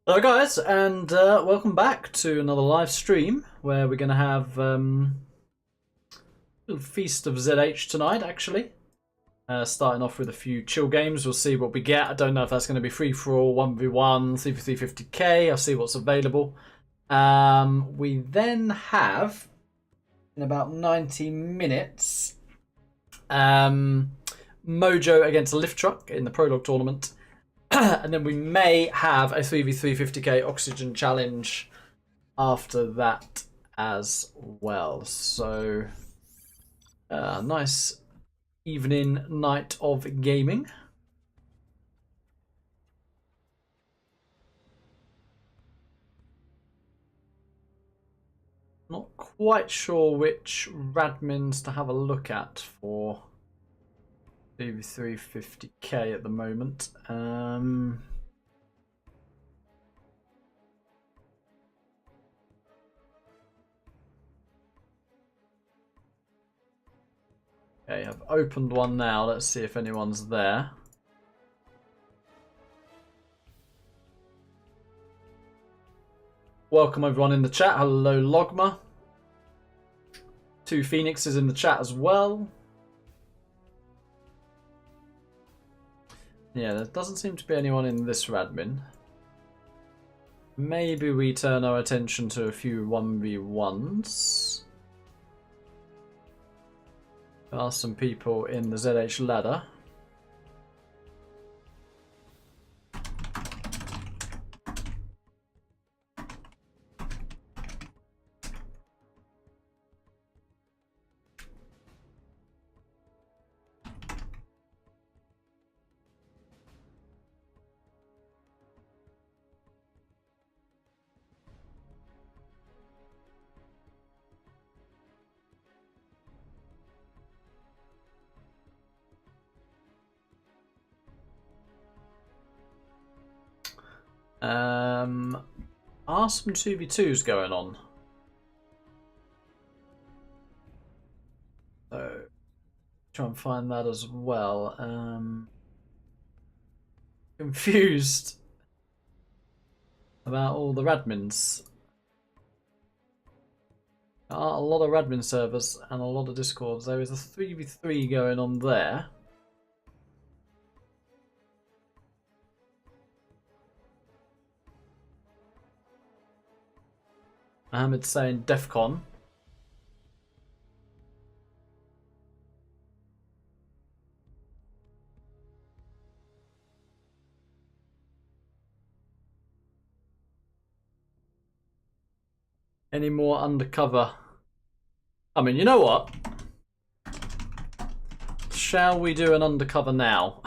Hello guys, and welcome back to another live stream where we're going to have a little feast of ZH tonight, actually. Starting off with a few chill games, we'll see what we get. I don't know if that's going to be free-for-all, 1v1, 3v3 50K, I'll see what's available. We then have, in about 90 minutes, Mojo against a lift truck in the Prologue tournament. And then we may have a 3v3 50k oxygen challenge after that as well. So, nice evening night of gaming. Not quite sure which Radmins to have a look at for 3v3 50k at the moment. Okay, I've opened one now. Let's see if anyone's there. Welcome everyone in the chat. Hello Logma. 2 Phoenixes in the chat as well. Yeah, there doesn't seem to be anyone in this Radmin. Maybe we turn our attention to a few 1v1s. There are some people in the ZH ladder. Are some 2v2s going on? So, try and find that as well. Confused about all the Radmins. There are a lot of Radmin servers and a lot of Discords. There is a 3v3 going on there. Mohammed's saying DEFCON. Any more undercover? I mean, you know what? Shall we do an undercover now?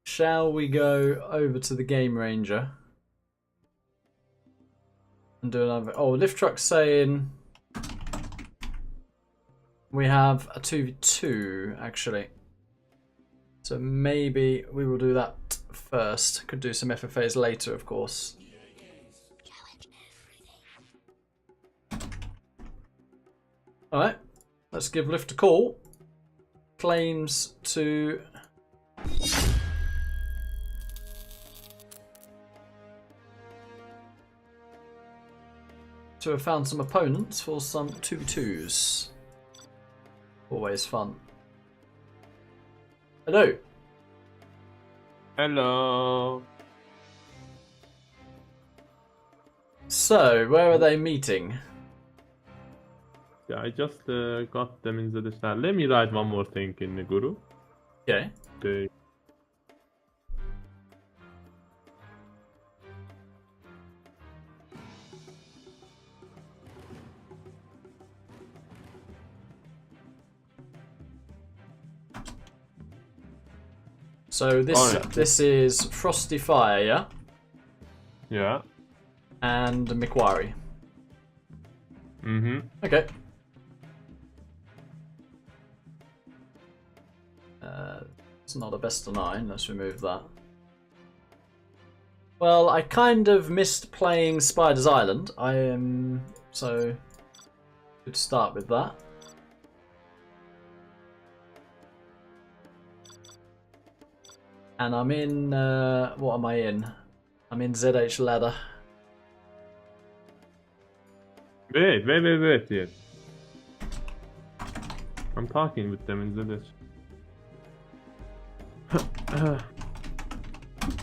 Shall we go over to the Game Ranger? And do another. Oh, lift truck saying we have a 2v2 actually. So maybe we will do that first. Could do some FFAs later, of course. Alright, let's give Lift a call. Claims to have found some opponents for some 2v2s. Always fun. Hello. Hello. So, where are they meeting? Yeah, I just got them in the chat. Let me write one more thing in the Guru. Okay. Okay. So this is Frosty Fire, yeah? Yeah. And Macquarie. Mm-hmm. Okay. It's not a best of 9. Let's remove that. Well, I kind of missed playing Spider's Island. So good start with that. And I'm in, what am I in? I'm in ZH ladder. Wait. Yes. I'm talking with them in ZH.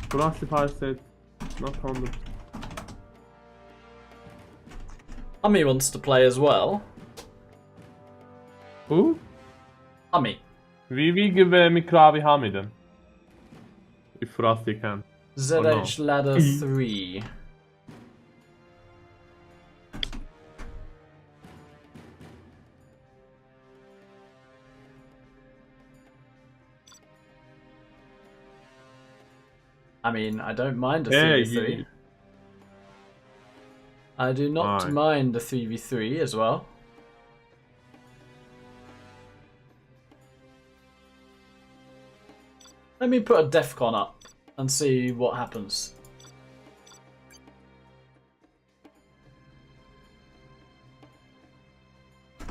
Classify said not 100. Ummy wants to play as well. Who? Ummy. We give Mikravi Hamiden. If Frosty can. ZH ladder 3. I mean, I don't mind a 3v3. I do not mind a 3v3 as well. Let me put a Defcon up and see what happens.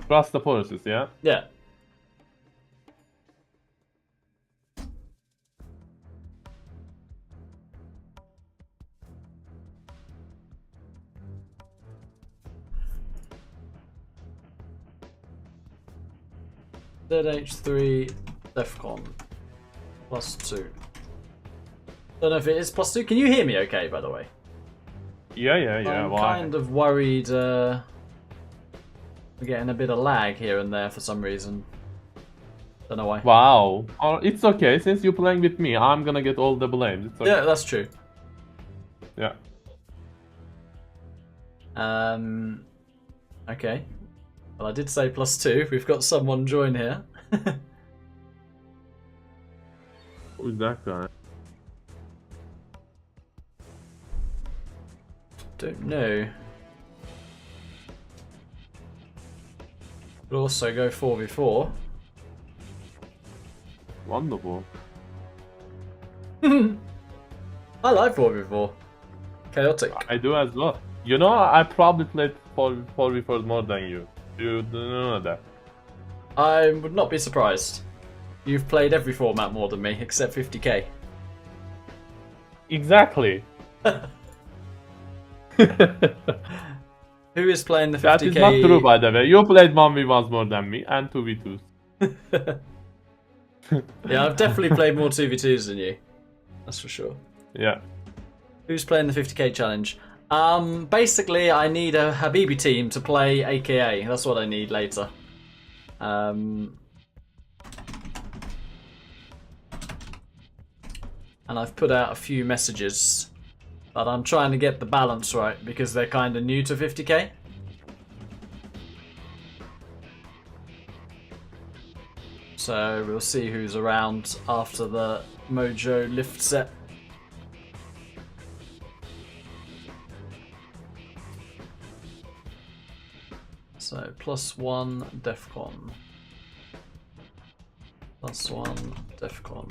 Trust the forces, yeah? Yeah. ZH3 Defcon +2. Don't know if it is +2. Can you hear me okay, by the way? Yeah. I'm Why? kind of worried we're getting a bit of lag here and there for some reason. Don't know why. Wow. It's okay. Since you're playing with me, I'm gonna get all the blame. It's okay. Yeah, that's true. Yeah. Okay. Well, I did say +2. We've got someone join here. Who's that guy? Don't know. Could also go 4v4. Wonderful. I like 4v4. Chaotic. I do as well. You know, I probably played 4v4 more than you. You don't know that. I would not be surprised. You've played every format more than me, except 50k. Exactly. Who is playing the 50k? That is not true, by the way. You played 1v1s more than me, and 2v2s. Yeah, I've definitely played more 2v2s than you. That's for sure. Yeah. Who's playing the 50k challenge? Basically, I need a Habibi team to play AKA. That's what I need later. And I've put out a few messages, but I'm trying to get the balance right because they're kind of new to 50k. So we'll see who's around after the Mojo lift set. So +1 Defcon. +1 Defcon.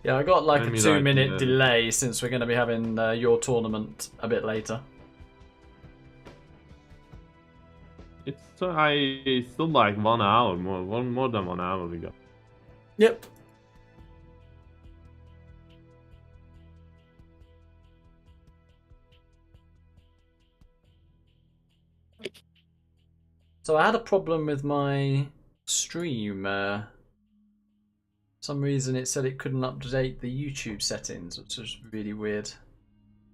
Yeah, I got like a 2-minute delay since we're going to be having your tournament a bit later. It's still like 1 hour, more than 1 hour we got. Yep. So I had a problem with my stream. Some reason it said it couldn't update the YouTube settings, which was really weird.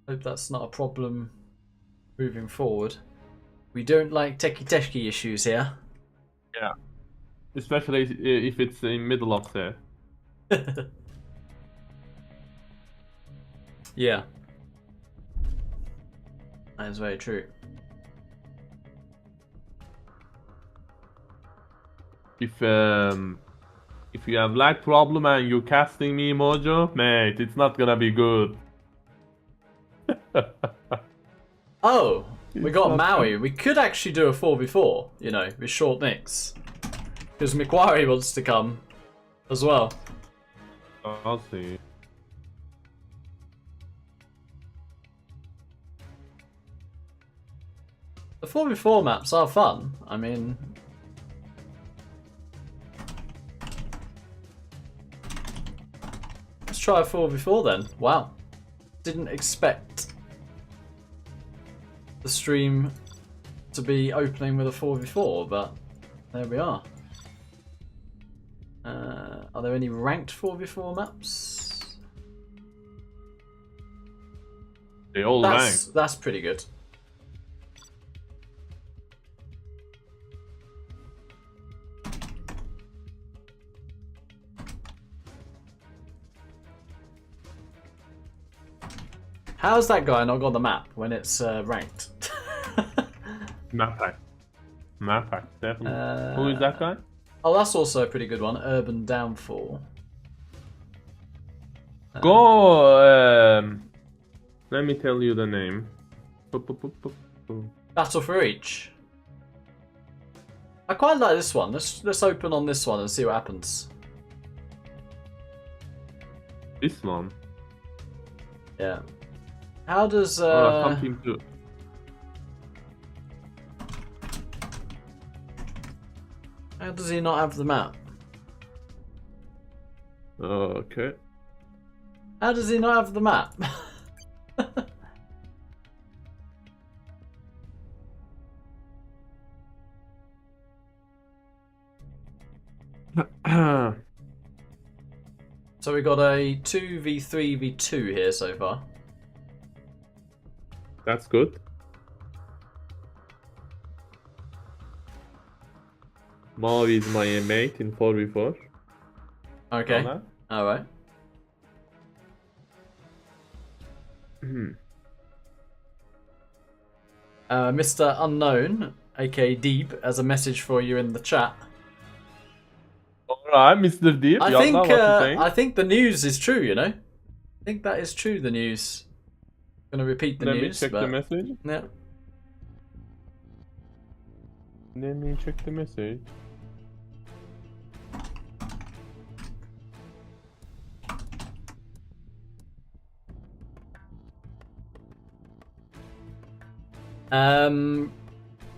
Hope that's not a problem moving forward. We don't like techie issues here. Yeah. Especially if it's in middle of there. Yeah. That is very true. If you have lag problem and you're casting me, Mojo, mate, it's not gonna be good. Oh, we It's got not Maui. We could actually do a 4v4, you know, with short nicks. Because Macquarie wants to come as well. I'll see. The 4v4 maps are fun. I mean... Let's try a 4v4 then. Wow. Didn't expect the stream to be opening with a 4v4, but there we are. Are there any ranked 4v4 maps? They all ranked. That's pretty good. How's that guy not got the map when it's ranked? Map pack. Map pack, definitely. Who is that guy? Oh, that's also a pretty good one. Urban Downfall. Go. Let me tell you the name. Battle for Each. I quite like this one. Let's open on this one and see what happens. This one. Yeah. How does Something to. How does he not have the map? Okay. How does he not have the map? So we got a 2v3v2 here so far. That's good. Maui is my mate in 4v4. Okay. Alright. Mr. Unknown, aka Deep, has a message for you in the chat. Alright, Mr. Deep. I think the news is true, you know? I think that is true, the news. I'm gonna repeat the news. Let me check the message. Yeah. Let me check the message.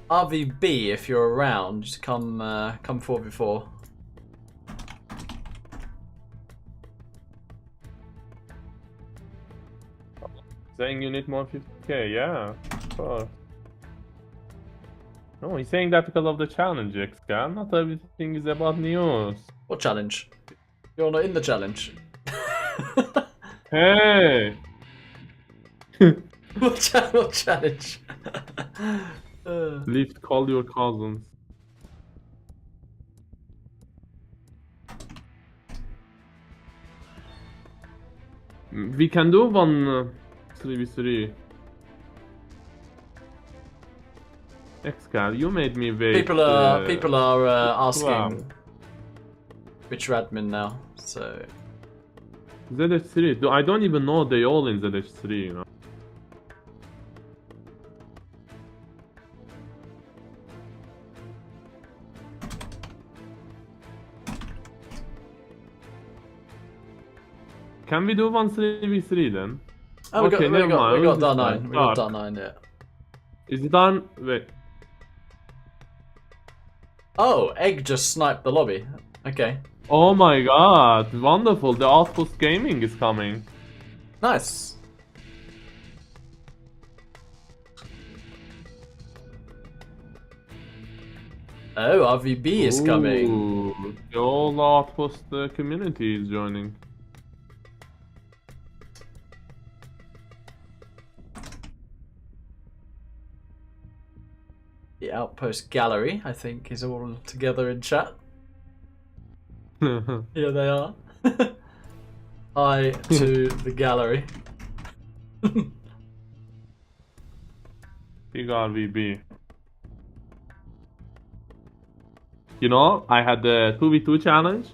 RVB, if you're around, just come 4v4. Saying you need more 50k, yeah, of course. No, he's saying that because of the challenge, ExCaL. Not everything is about news. What challenge? You're not in the challenge. Hey! What challenge? Lift, call your cousins. We can do one 3v3. ExCaL, you made me wait. People are asking which admin now. So ZH3. I don't even know they all in ZH3. You know. Can we do one 3v3 then? oh, okay, we got done 9. We got Dark. done 9, yeah. Is it done? Wait. Oh, Egg just sniped the lobby. Okay. Oh my god, wonderful. The Outpost Gaming is coming. Nice. Oh, RVB is coming. Ooh, the whole Outpost community is joining. The Outpost Gallery, I think, is all together in chat. Here they are. Hi to the gallery. Big RVB. You know, I had the 2v2 challenge.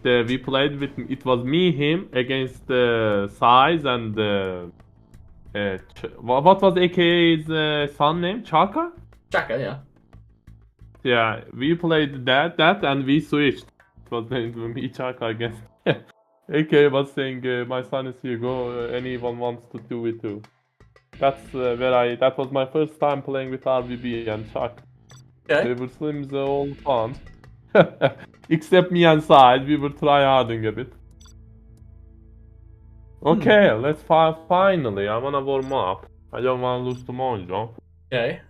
We played with, it was me, him, against the Size and What was AKA's son name? Chaka? Chaka, yeah. Yeah, we played that, and we switched. It was me, Chaka against. AKA was saying, "My son is here. Go. Anyone wants to do it too." That's That was my first time playing with RBB and Chuck. Okay. They were slims all fun. Except me and Side, we were tryharding a bit. Okay, let's finally. I wanna warm up. I don't wanna lose to Mojo. Okay.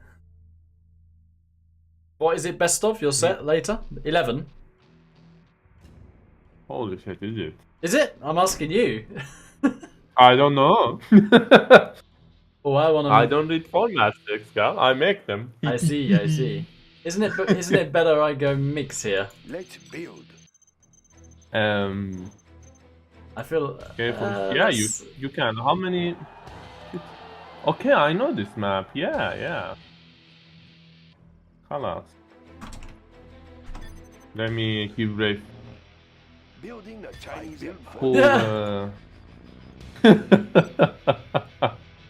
What is it best of? Your set later? 11? Holy shit, is it? Is it? I'm asking you. I don't know. Oh, I want to. I don't read formats, ExCaL. I make them. I see. I see. Isn't it better I go mix here? Let's build. I feel. Yeah, you can. How many? Okay, I know this map. Yeah. Kalas. Let me give Rafe Building the Chinese Empire. full.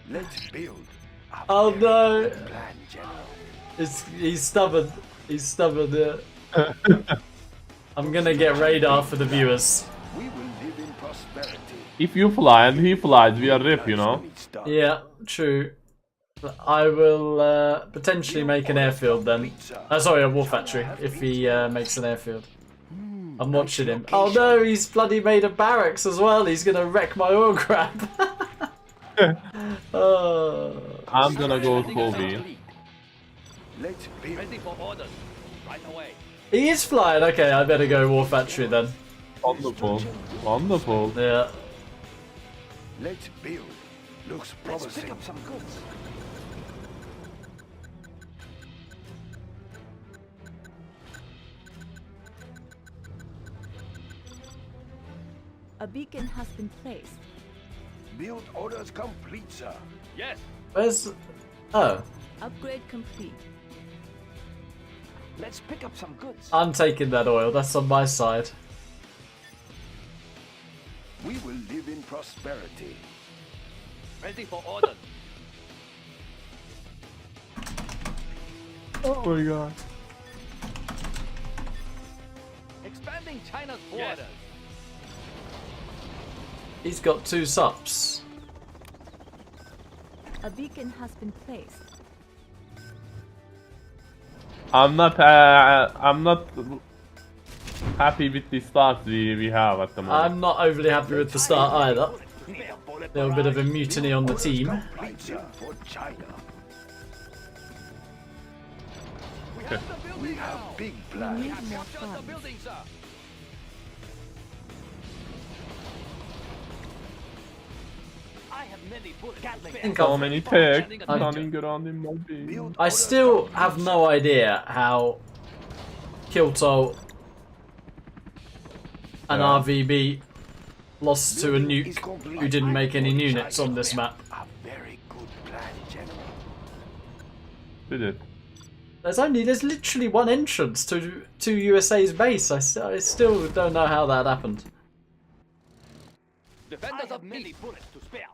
Let's build. Oh no! Plan, General. He's stubborn. He's stubborn. Yeah. I'm gonna get radar for the viewers. We will live in prosperity. If you fly and he flies, we are rip, you know. Yeah, true. I will potentially make an airfield then. Sorry, a war factory if he makes an airfield. I'm watching him. Oh no, he's bloody made a barracks as well. He's gonna wreck my oil grab. Oh. I'm gonna go full V. Let's build. Ready for orders. Right away. He is flying. Okay, I better go war factory then. Wonderful. Wonderful. Yeah. Let's build. Looks promising. Let's pick up some goods. A beacon has been placed. Build orders complete, sir. Yes. Where's? Oh, Upgrade complete. Let's pick up some goods. I'm taking that oil. That's on my side. We will live in prosperity. Ready for orders. Oh my god. Expanding China's borders. He's got 2 sups. A beacon has been placed. I'm not happy with the start we have at the moment. I'm not overly happy with the start either. A little bit of a mutiny on the team. Complete, sir, for China. We have the building We now. have big We plans. need more Capture the funds. building, sir. I have many bullets. I think So I've- many picks I- running around in my team. Build I orders still complete, have sir. no idea how Kilto and Yeah. RVB lost to a Building is nuke complete. who didn't make any For units China. on this map. A very good plan, General. Did it? There's literally one entrance to USA's base. I still don't know how that happened. Defenders of many bullets to spare.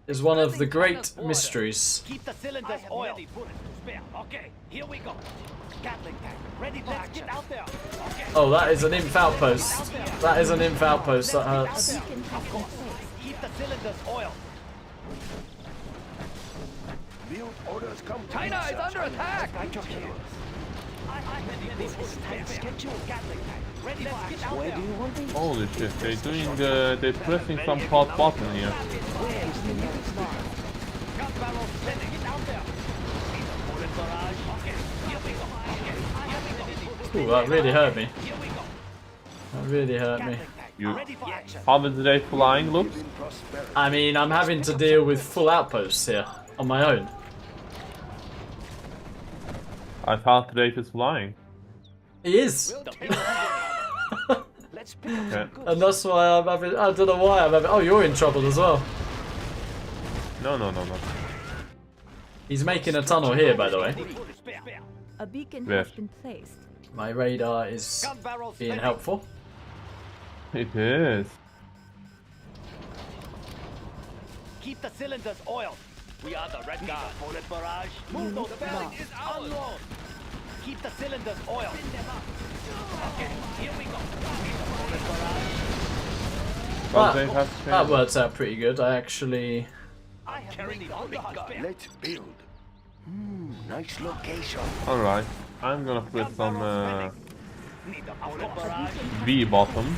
It's one of the Defending great China's border. mysteries. Keep the cylinders oil. Many bullets to spare. Okay, here we go. Gatling tank, ready for action. Get out there. Okay. Oh, that is an imp outpost. That is an imp outpost. That A hurts. beacon has been placed. Keep the cylinders oil. Build orders complete, China is sir. under attack. I took care. I have many bullets to spare. Schedule Gatling tank, ready for action. Where do you want these? Holy shit, they're pressing some hot button here. Gun barrels spinning. Get out there. Bullet barrage. Okay, here we go. Ooh, that really hurt me. Here we go. That really hurt me. Gatling tank, You- ready for action. How is they flying looks? In prosperity. I mean, I'm having to deal with full outposts here on my own. I thought Rafe is flying. He is. Let's pick up Okay. some goods. And that's why I'm having. I don't know why I'm having. Oh, you're in trouble as well. No. He's making a tunnel here, by the way. Bullets spare. A beacon Where? has been placed. My radar is Gun barrels being spinning. helpful. It is. Keep the cylinders oiled. We are the red guard. Bullet barrage. Move those bellies. Is unload. Keep the cylinders oiled. Okay, here we go. Bullet barrage. But they have That changed. works out pretty good. I actually... I have many on the spare. Let's build. Nice location. Alright, I'm gonna put some Need the bullet barrage. V bottom.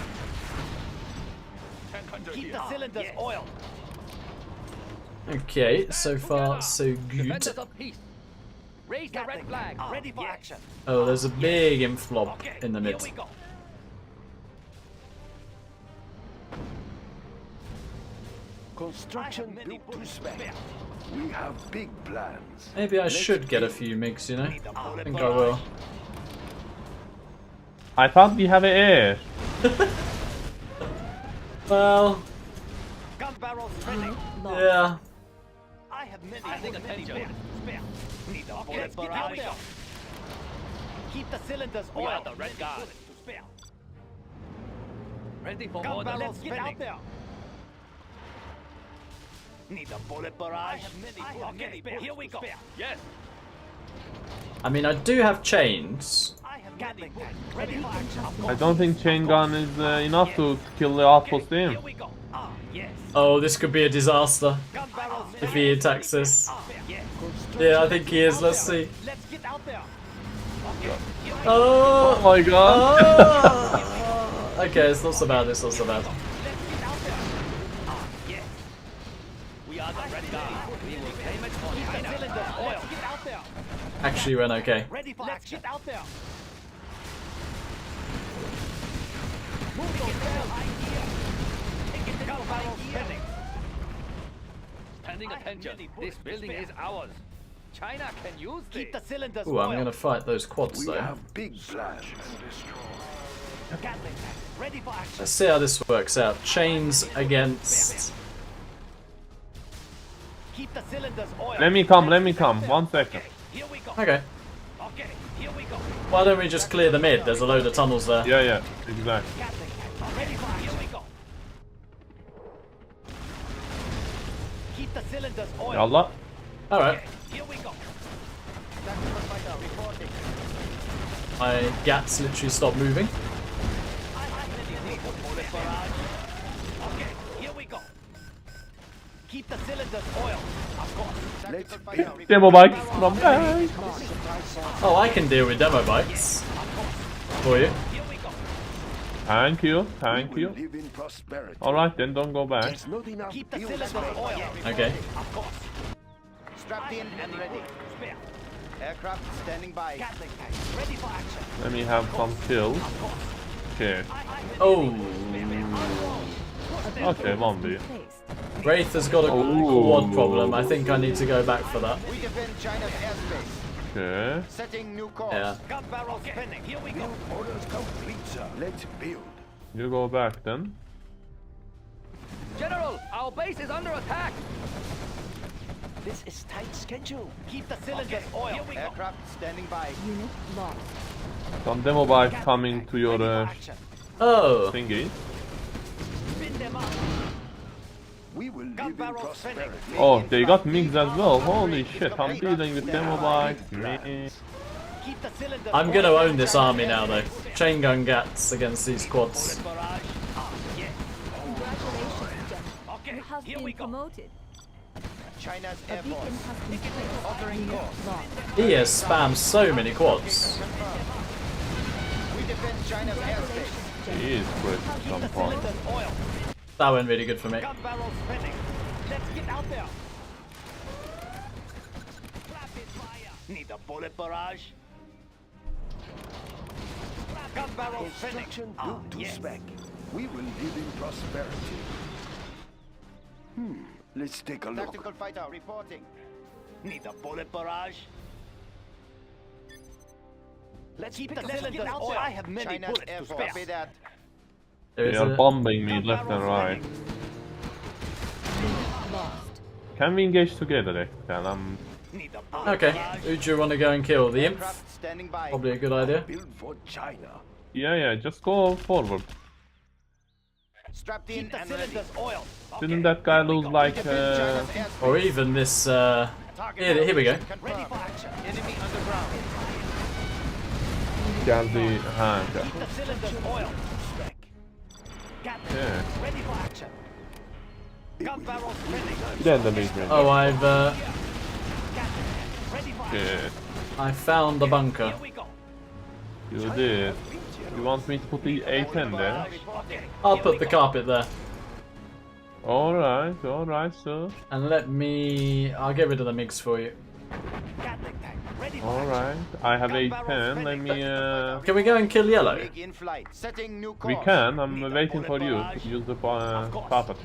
Keep the cylinders oiled. Okay, so far so good. Raise the red flag. Ready for action. Oh, there's a big inflob Okay, in the mid. Here we go. Construction built to spec. We have big plans. Maybe I should get a few MiGs, you know? I think I will. I thought we have air. Well, Gun barrels ready. yeah. I have many. I think a penny bullet to spare. Need the bullet barrage. Keep the cylinders oiled. We are the red guard. Ready for gun barrels get out there. Need a bullet barrage. Okay, here we go. Yes. I mean, I do have chains. I have Gatling gun. Ready for action. I don't think chain gun is enough to kill the outpost Here team. we go. Ah, yes. Oh, this could be a disaster Gun barrels if he attacks this. yes. Yeah, I think he is. Let's see. Let's get out there. Okay. Here we go. Oh Oh! my god! Oh! Okay, it's not so bad. It's not so bad. Let's get out there. Ah, yes. We are the red guard. We will claim it for China. Cylinders oil. Get out there. Actually went okay. Ready for action. Get out there. Move those barrels. Take it to gun barrels spinning. Standing attention. This building is ours. China can use this. Keep the cylinders Ooh, I'm oiled. gonna fight those quads We though. have big plans. Gatling gun. Ready for action. Let's see how this works out. Chains against... Keep the cylinders oiled. Let me come, let me come. 1 second. Okay, here we go. Okay. Okay, here we go. Why don't we just clear the mid? There's a load of tunnels there. Yeah, yeah, exactly. Gatling gun. Ready for action. Here we go. Keep the cylinders oiled. Yalla. Alright. Okay, here we go. Tactical fighter reporting. My gats literally stopped moving. Bullet barrage. Okay, here we go. Keep the cylinders oiled. Of course. Let's build. Demo bikes from back. Oh, I can deal with demo bikes. For you. Here we go. Thank you, thank We will you. live in prosperity. Alright, then don't go back. There's not enough Keep the build cylinders space. oiled. Okay. Of course. Strapped in and ready. Spare. Aircraft standing by. Gatling gun. Ready for action. Let me have some kills. Okay. Oh. Okay, 1v. Placed. Wraith has got a Ooh. quad problem. I think I need to go back for that. We defend China's airspace. Okay. Setting new course. Yeah. Gun barrel spinning. Here we go. Build orders complete, sir. Let's build. You go back then. General, our base is under attack. This is tight schedule. Keep the cylinders oiled. Here we go. Aircraft standing by. Unit lost. Some demo bikes coming to your Action. Oh. thingy. Spin them up. We will Gun live in barrel spinning. prosperity. Oh, they got MiGs as well. Holy shit, I'm dealing with demo bikes. Me. Keep the cylinders I'm gonna oiled. own this army now though. Chain gun gats against these quads. Bullet barrage. Ah, yes. Congratulations, General. Okay, You have here been we go. promoted. China's A air beacon force. has been placed. Altering Unit course. lost. He has spammed so many quads. We defend China's airspace. Congratulations, General. He is quick Keep the some point. cylinders oiled. That went really good for me. Gun barrel spinning. Let's get out there. Rapid fire. Need a bullet barrage. Gun barrel spinning. Construction Ah, built to yes. spec. We will live in prosperity. Let's take a look. Tactical fighter reporting. Need a bullet barrage. Let's keep the cylinders oiled. I have many China's bullets air to force. spare. Copy that. There They is are a... bombing me left and right. Unit lost. Can we engage together, ExCaL? Need a bullet Okay, barrage. who do you want to go and kill? The imp? Aircraft standing by. Probably a good idea. Build for China. Yeah, yeah, just go forward. Strapped in Keep the and ready. cylinders oiled. Didn't that guy lose like China's airspace. Or even this. Target Here we go. location confirmed. Enemy underground. Geldi? Ha, okay. Keep the cylinders oiled. Gatling, Yeah. ready for action. Gun barrels ready. Then the mid-range. Oh, I've Gatling, ready for action. Yeah, I found the bunker. Here we go. you did. You want me to put the A10 there? Okay. I'll put the carpet there. Alright, sir. And let me. I'll get rid of the MiGs for you. Gatling tank, ready for Alright, I have A10. Let me. Can we go and kill yellow? MiG in flight. Setting new We course. can. I'm waiting for you to use the carpet.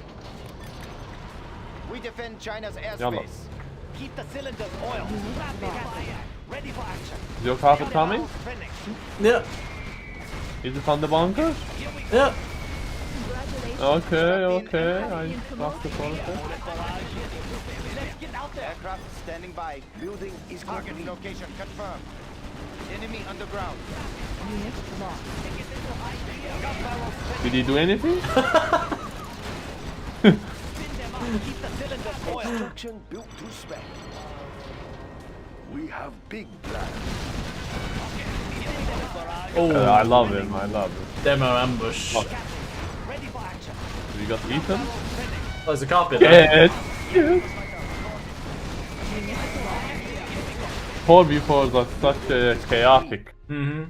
We defend China's Yalla. airspace. Keep the cylinders oiled. Rapid fire. Ready for action. Is your carpet coming? Finished. Yep. Is it on the bunker? Yep. Congratulations. Okay. I lost the process. Let's get out there. Aircraft standing by. Building is target location confirmed. Enemy underground. Unit lost. Gun barrels ready. Did he do anything? Spin them up. Keep the cylinders oiled. Construction built to spec. We have big plans. Oh, I love him. demo ambush. Oh. Ready for action. We got Ethan? Oh, there's a carpet there. Yes. 4v4s are such chaotic. Mm-hmm.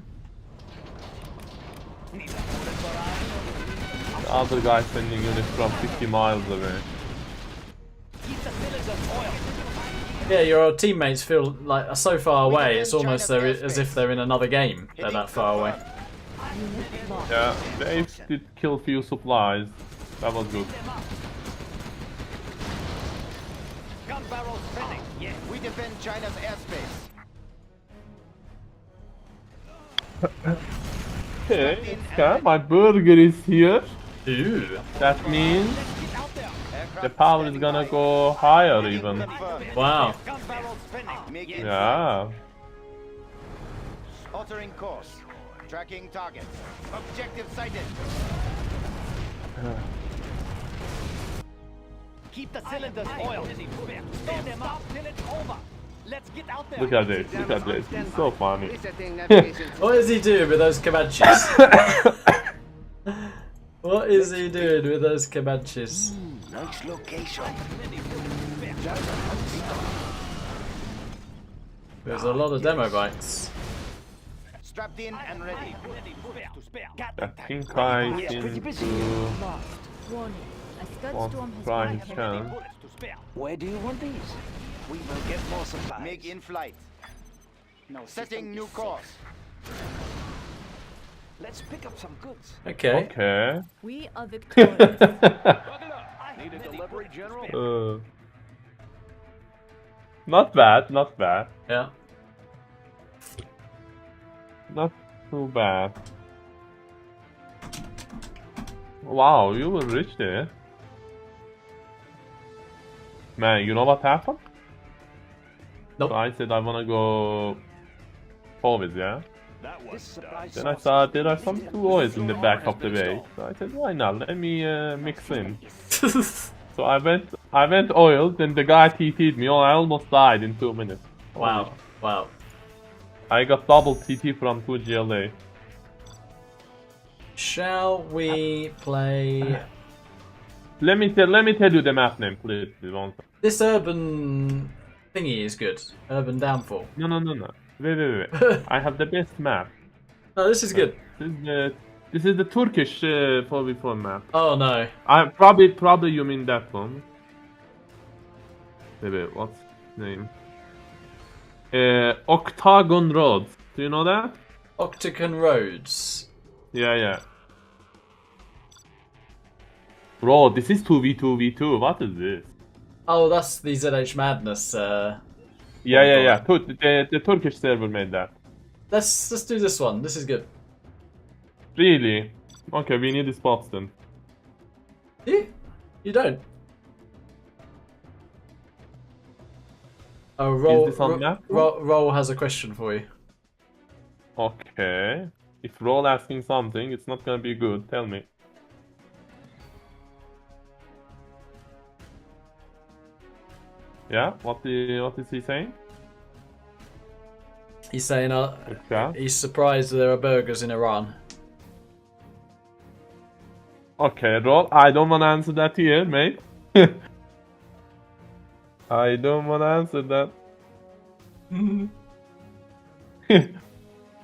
The other guy sending units from 50 miles away. Keep the cylinders oiled. Yeah, your teammates feel like are so far away. It's almost as if they're in another game. They're that far away. Unit lost. Yeah, they did kill few supplies. That was good. Gun barrels ready. Yes. We defend China's airspace. Okay, ExCaL, my burger is here. Ooh. That means Get out there. Aircraft the power is standing gonna by. go higher even. Confirmed. Wow. Gun barrels finished. MiG in Yeah. altering course. Tracking target. Objective sighted. Keep the cylinders oiled. Spin them up till it's over. Let's get out there. Look at this, It's so funny. What is he doing with those Comanches? What is he doing with those Comanches? Nice location. There's a lot of demo bikes. Strapped in and ready. To spare. I think I into Lost. Warning. A scud one storm has prime been chance. Bullets to spare. Where do you want these? We will get more supplies. MiG in flight. No Setting system new is course. set. Let's pick up some goods. Okay. Okay. We are victorious. Need a delivery, General? Not bad. Yeah. Not too bad. Wow, you were rich there. Man, you know what happened? Nope. So I said I wanna go forwards, yeah? This supply Then I source saw is there are easy some to two oils in the move. back of the way. So I said, why not? Let me mix in. So I went oil, then the guy TT'd me. Oh, I almost died in 2 minutes. Wow. Wow. I got double TT from 2 GLA. Shall we play Let me tell you the map name, please. One second. this urban thingy is good. Urban downfall. No. Wait. I have the best map. No, this is good. This is the Turkish 4v4 map. Oh no. I probably you mean that one. Wait, what's the name? Octagon Road. Do you know that? Octagon Roads. Yeah. Bro, this is 2v2v2. What is this? Oh, that's the ZH Madness. Yeah. The Turkish server made that. Let's do this one. This is good. Really? Okay, we need the spots then. You don't. Oh, Roll. this on map? Roll has a question for you. Okay. If Roll asking something, it's not gonna be good. Tell me. Yeah, what is he saying? He's saying Yeah. he's surprised there are burgers in Iran. Okay, Rol, I don't want to answer that here, mate. I don't want to answer that.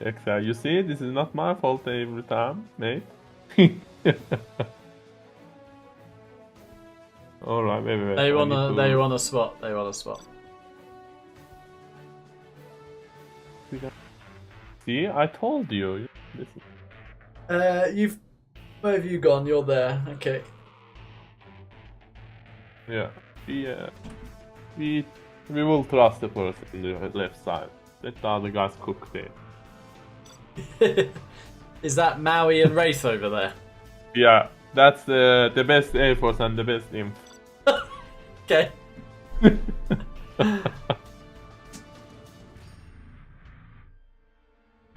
ExCaL, you see, this is not my fault every time, mate. Alright, wait. They I want need a to- they want a spot. They want a spot. See, I told you. Listen. Where have you gone? You're there. Okay. Yeah, we will trust the person in the left side. Let the other guys cook there. Is that Maui and Wraith over there? Yeah, that's the best Air Force and the best imp. Okay.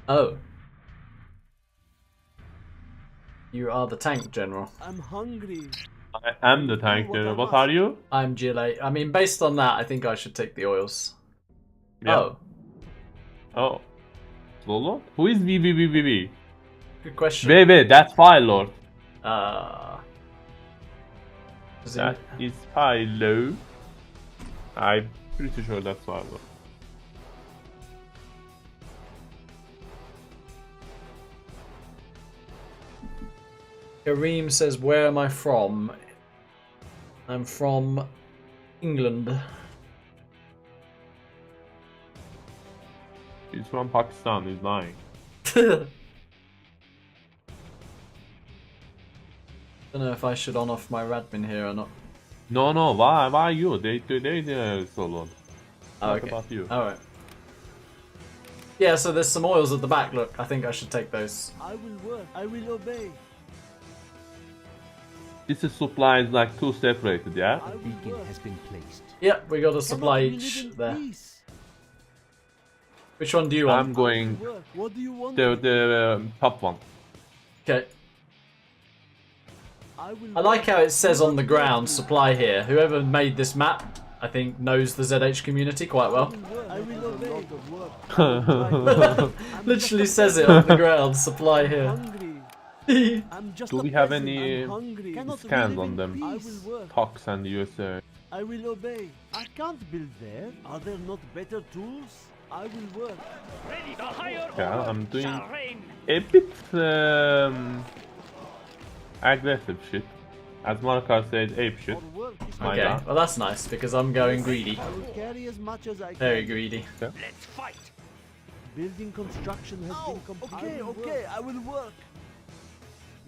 Oh. You are the tank general. I'm hungry. I am the tank general. What are you? I'm GLA. I mean, based on that, I think I should take the oils. Yeah. Oh, Oh. Lolo? Who is VVVVV? good question. VV, that's Fire Lord. Does he- That is Philo. I'm pretty sure that's Fire Lord. Kareem says, "Where am I from?" I'm from England. He's from Pakistan, he's lying. Don't know if I should on off my Radmin here or not. No, why you? They solo. Oh, What okay. about you? Alright. Yeah, so there's some oils at the back. Look, I think I should take those. I will work. I will obey. This is supplies like two separated, yeah? I will work. Yeah, we got a supply Cannot we each live in there. peace? Which one do you want? I'm going Work. What do you want? the top one. Okay. I will I like work. how it says on the Do not ground, work. supply here. Whoever made this map, I think, knows the ZH community quite well. I will obey. Literally says it on the ground, supply here. Hungry. I'm just Do a we have peasant. any I'm hungry. Cannot we scans live on in them? peace? I will work. Tox and USA. I will obey. I can't build there. Are there not better tools? I will work. Ready the higher Yeah, order I'm doing shall reign. a bit aggressive shit. As Markar said, ape shit. For work is My Okay, bad. well that's nice, because I'm going greedy. I will carry as much as I can. Very greedy. Let's fight. Building construction has been completed. Okay, I will work.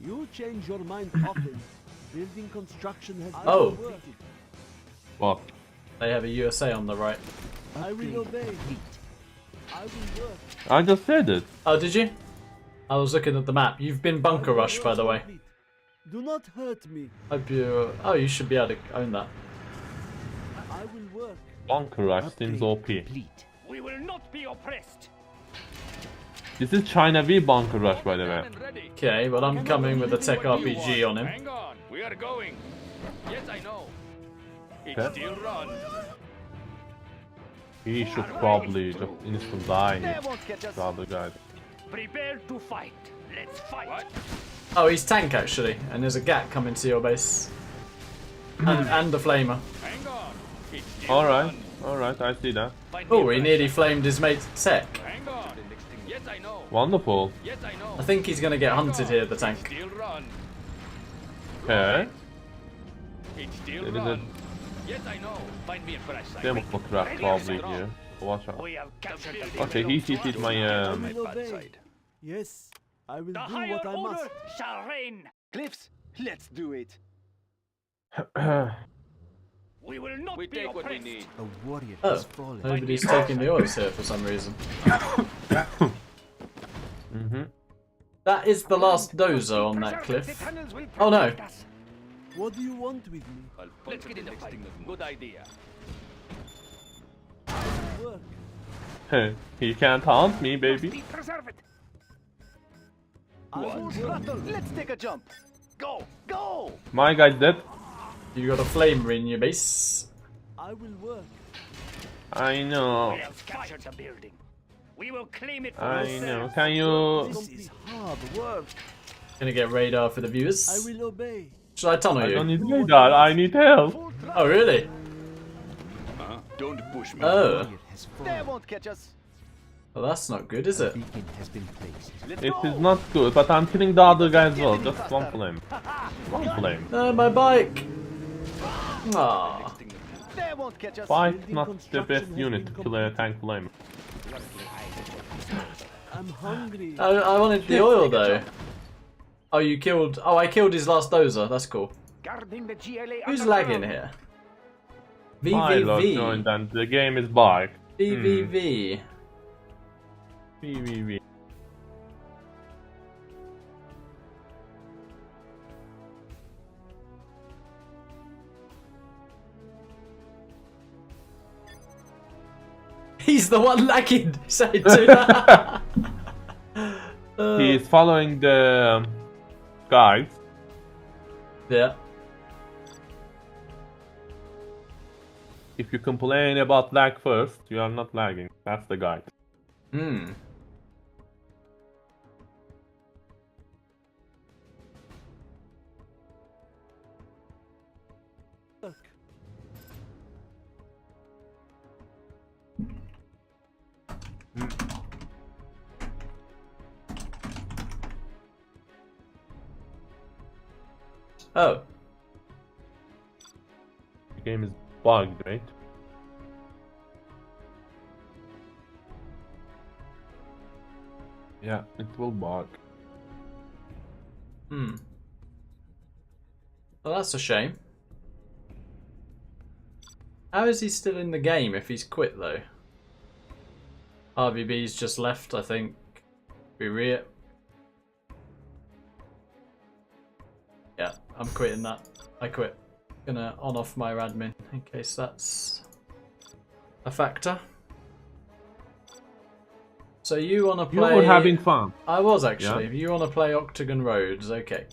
You change your mind often. Building construction has been Oh. completed. What? They have a USA on the right. I will obey. I will work. I just said it. Oh, did you? I was looking at the map. You've been bunker rushed, by the way. Do not hurt me. Hope you. Oh, you should be able to own that. I will work. Bunker Rush seems OP. We will not be oppressed. This is China V Bunker Rush, by the way. And ready. Okay, well I'm coming with a tech RPG on him. Hang on, we are going. Yes, I know. It Okay. still runs. He should probably just instant die They here. won't get us. The other guys. Prepare to fight. Let's fight. What? Oh, he's tank actually, and there's a gat coming to your base. And a flamer. Hang on. It still Alright, runs. alright, I see that. Find me Oh, a he flash. nearly flamed his mate's tech. Hang on. Yes, I know. Wonderful. Yes, I know. I think he's gonna get hunted here, the tank. Still run. Okay. It still There is a run. Yes, I know. Find me a fresh site. Democrat probably here. Watch out. We have captured the Okay, he hit my I will obey. Yes, I will The do higher what I order must. shall reign. Cliffs, let's do it. We will not We be take what we oppressed. need. A warrior Oh, has fallen. nobody's taking the oils here for some reason. Mm-hmm. That is the last dozer on that Preserve cliff. the tunnels will Oh, no. protect us. What do you want with me? Let's get in the fight. Good idea. Work. He can't haunt me, baby. Be preserved. I will Full work. throttle. Let's take a jump. Go, go. My guy's dead. You got a flamer in your base. I will work. I know. We have captured the building. We will claim it for I ourselves. know. Can you? This is hard work. Gonna get radar for the viewers. I will obey. Should I tunnel I don't you? need radar. I need help. Oh, really? Don't push me. Oh. They won't catch us. Well, that's not good, is it? It is not good, but I'm killing the other guy as well. Just one flame. One flame. No, my bike! Aww. They won't catch us. Fight not the best unit to kill a tank flame. I'm hungry. I wanted the oil, though. Oh, you killed... Oh, I killed his last dozer. That's cool. Guarding the GLA Who's underground. lagging here? My lord joined VVV. and the game is bugged. VVV. VVV. He's the one lagging. Say to He is following the guides. Yeah. If you complain about lag first, you are not lagging. That's the guide. Hmm. Look. Oh. The game is bugged, right? Yeah, it will bug. Hmm. Well, that's a shame. How is he still in the game if he's quit, though? RVB's just left, I think. We re it. Yeah, I'm quitting that. I quit. Gonna on off my admin in case that's a factor. So you wanna You play... were having fun. I was actually. Yeah. You wanna play Octagon Roads, okay.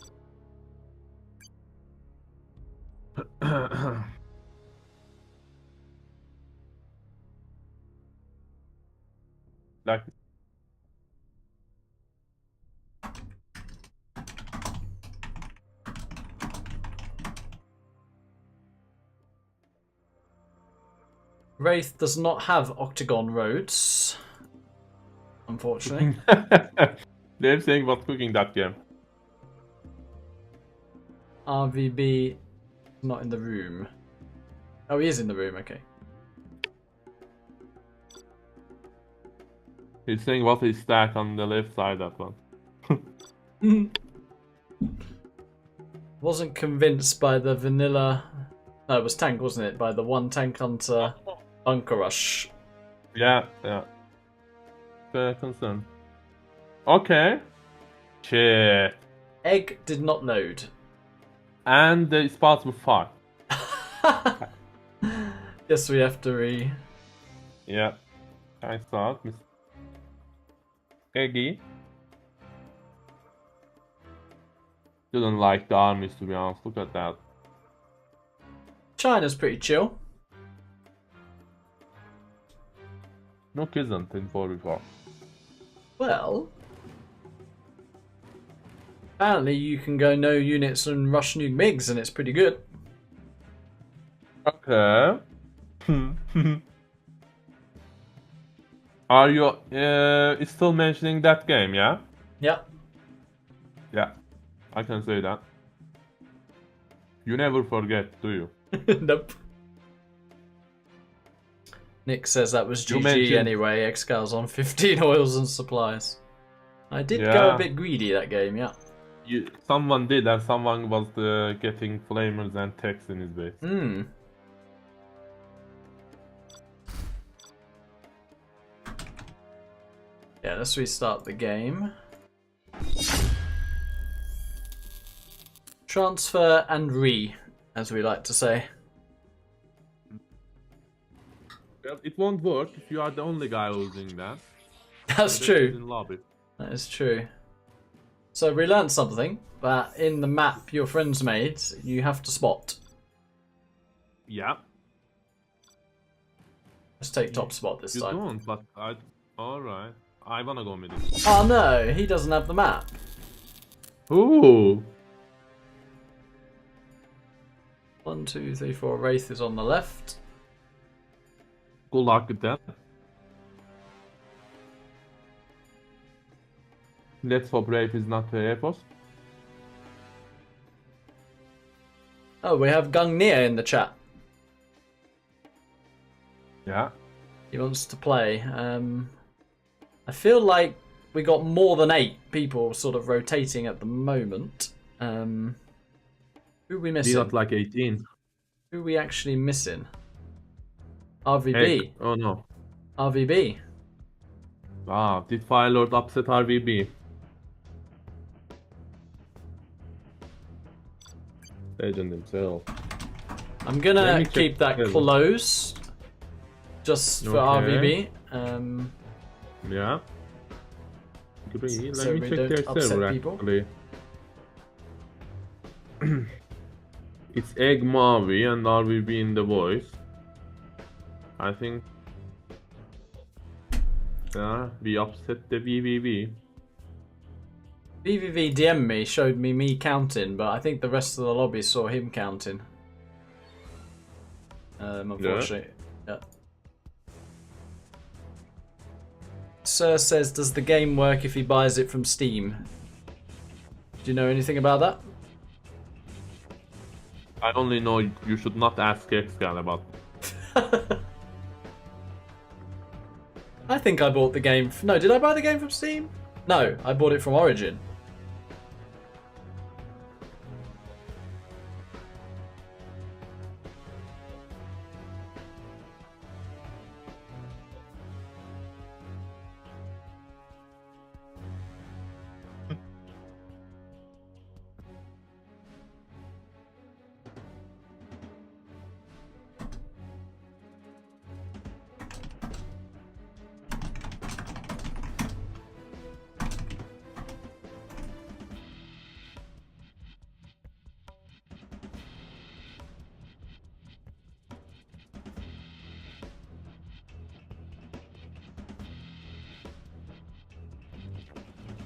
Like, Wraith does not have Octagon Roads, unfortunately. they're saying about cooking that game. RVB not in the room. Oh, he is in the room, okay. He's saying what is stack on the left side, that one. Wasn't convinced by the vanilla... No, it was tank, wasn't it? By the one tank hunter bunker rush. Yeah, yeah. Fair concern. Okay. Shit. Egg did not load. And the spots were fucked. Yes, we have to re... Yeah. I saw it, Miss Eggy. Didn't like the armies, to be honest. Look at that. China's pretty chill. Nook isn't in 4v4. Well... Apparently you can go no units and rush nuke MiGs and it's pretty good. Okay. Are you still mentioning that game, yeah? Yeah. Yeah. I can say that. You never forget, do you? Nope. Nick says that was You GG mentioned- anyway. ExCaL's on 15 oils and supplies. I did go Yeah. a bit greedy that game, yeah. Someone did, and someone was getting flamers and techs in his base. Hmm. Yeah, let's restart the game. Transfer and re, as we like to say. Well, it won't work if you are the only guy using that. That's That is true. In lobby. That is true. So we learned something, that in the map your friends made, you have to spot. Yeah. Let's take top spot this You time. don't, but I... Alright. I wanna go with it. Oh no, he doesn't have the map. Ooh! 1, 2, 3, 4. Wraith is on the left. Good luck with that. Let's hope Rafe is not Airforce. Oh, we have Gungnir in the chat. Yeah. He wants to play. I feel like we got more than 8 people sort of rotating at the moment. Who are we We missing? got like 18. Who are we actually missing? RVB. Hey. Oh no. RVB. Wow, did Firelord upset RVB? Legend himself. I'm Let gonna me check keep that the- closed. Just for Okay. RVB. Yeah. Agree. So Let me we check don't their upset server people. actually. It's Egg Mavi and RVB in the voice. I think. Yeah, we upset the VVV. VVV DM me, showed me counting, but I think the rest of the lobby saw him counting. Unfortunately. Yeah. Sir says, does the game work if he buys it from Steam? Do you know anything about that? I only know you should not ask ExCaL about. I think I bought the game. No, did I buy the game from Steam? No, I bought it from Origin.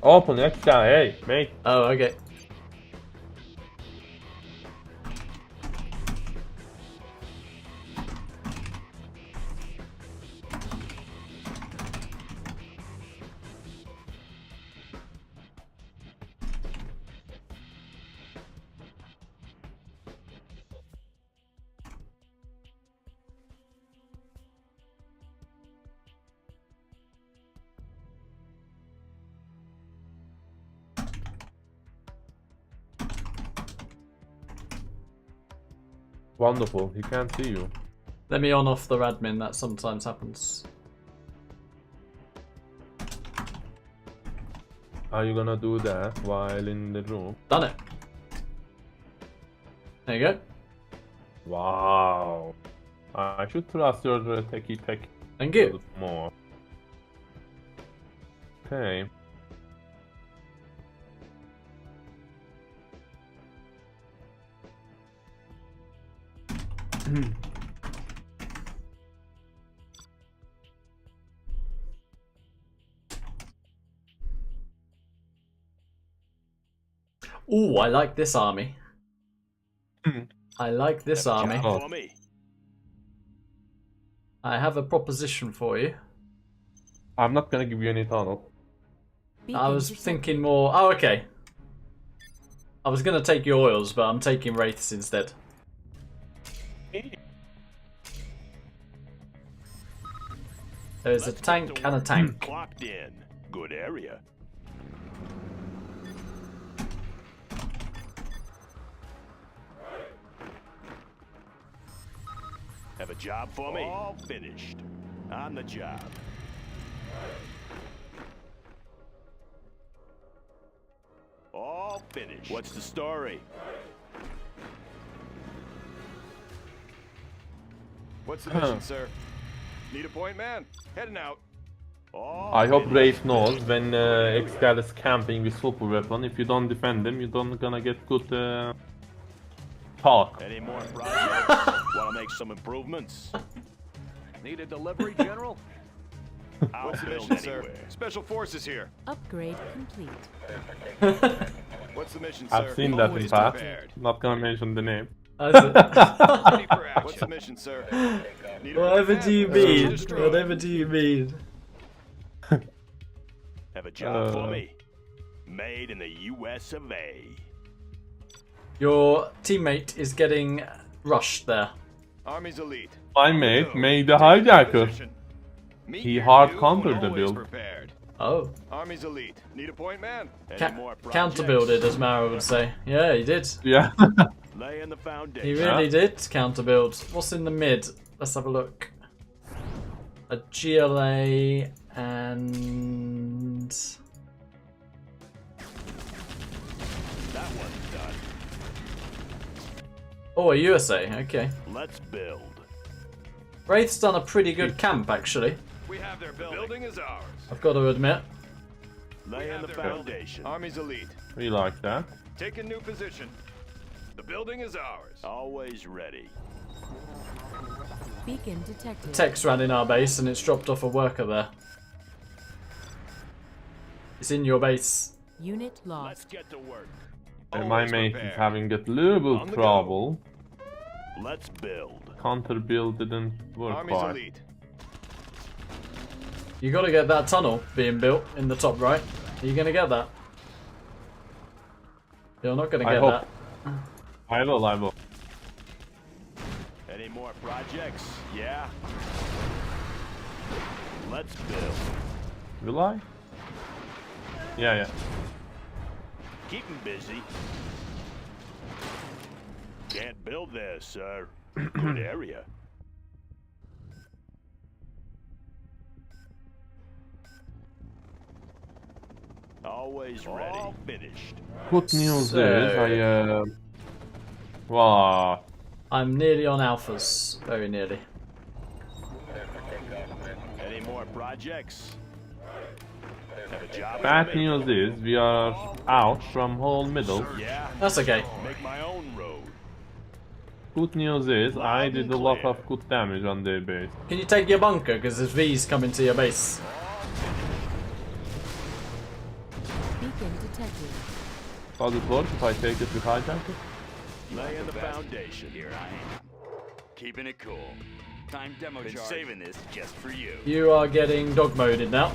Open ExCaL, hey, mate. Oh, okay. Wonderful, he can't see you. Let me on off the admin, that sometimes happens. Are you gonna do that while in the room? Done it. There you go. Wow. I should trust your techie tech Thank a you. little more. Okay. Ooh, I like this army. I like this army. Oh. For me. I have a proposition for you. I'm not gonna give you any tunnel. I was thinking more... Oh, okay. I was going to take your oils, but I'm taking wraiths instead. There's a tank and a tank. Clocked in. Good area. Have a job for me? All finished. On the job. All finished. What's the story? What's the mission, sir? Need a point man? Heading out. All I hope finished. Rafe knows when ExCaL is camping with super weapon, if you don't defend him, you don't gonna get good talk. Any more projects? Want to make some improvements? Need a delivery, General? What's the mission, sir? Special forces here. Upgrade complete. What's the mission, sir? I've seen that in Always past. prepared. Not gonna mention the name. Is it? Ready for action. What's the mission, sir? Need a Whatever point do you man? mean? Destroyed. Whatever do you mean? Have a job for me. Made in the US of A. Your teammate is getting rushed there. Army's elite. My mate made the hijacker. Meet He your hard dude countered when the always build. Prepared. Oh. Army's elite. Need a point man? Counter-builded, as Mara would say. Yeah, he did. Yeah. Laying the He foundation. really did counter-build. What's in the mid? Let's have a look. A GLA and... That one's done. Oh, a USA, okay. Let's build. Wraith's done a pretty good camp, actually. We have their building. The building is ours. I've got to admit. Laying the foundation. Army's elite. We like that. Take a new position. The building is ours. Always ready. Beacon detected. Tex ran in our base and it's dropped off a worker there. It's in your base. Unit Let's lost. get to work. And my Always mate prepared. is having a little On the trouble. Let's build. Counter build didn't work Army's quite. elite. You got to get that tunnel being built in the top right. Are you going to get that? You're not going to I get hope. that. I will. Any more projects? Yeah. Let's build. Will I? Yeah. Keep 'em busy. Can't build there, sir. Good area. Always ready. All finished. Good news So- is Wow. I'm nearly on alphas. Very nearly. Any more projects? Have a job. Bad for me? news is we are out from whole middle. Yeah. That's okay. Make my own road. Good news is I did a lot of good damage on their base. Can you take your bunker? Because there's V's coming to your base. Beacon detected. Does it work if I take it with hijacker? Laying the foundation. Here I am. Keeping it cool. Time demo charge. Been saving this just for you. You are getting dog moded now.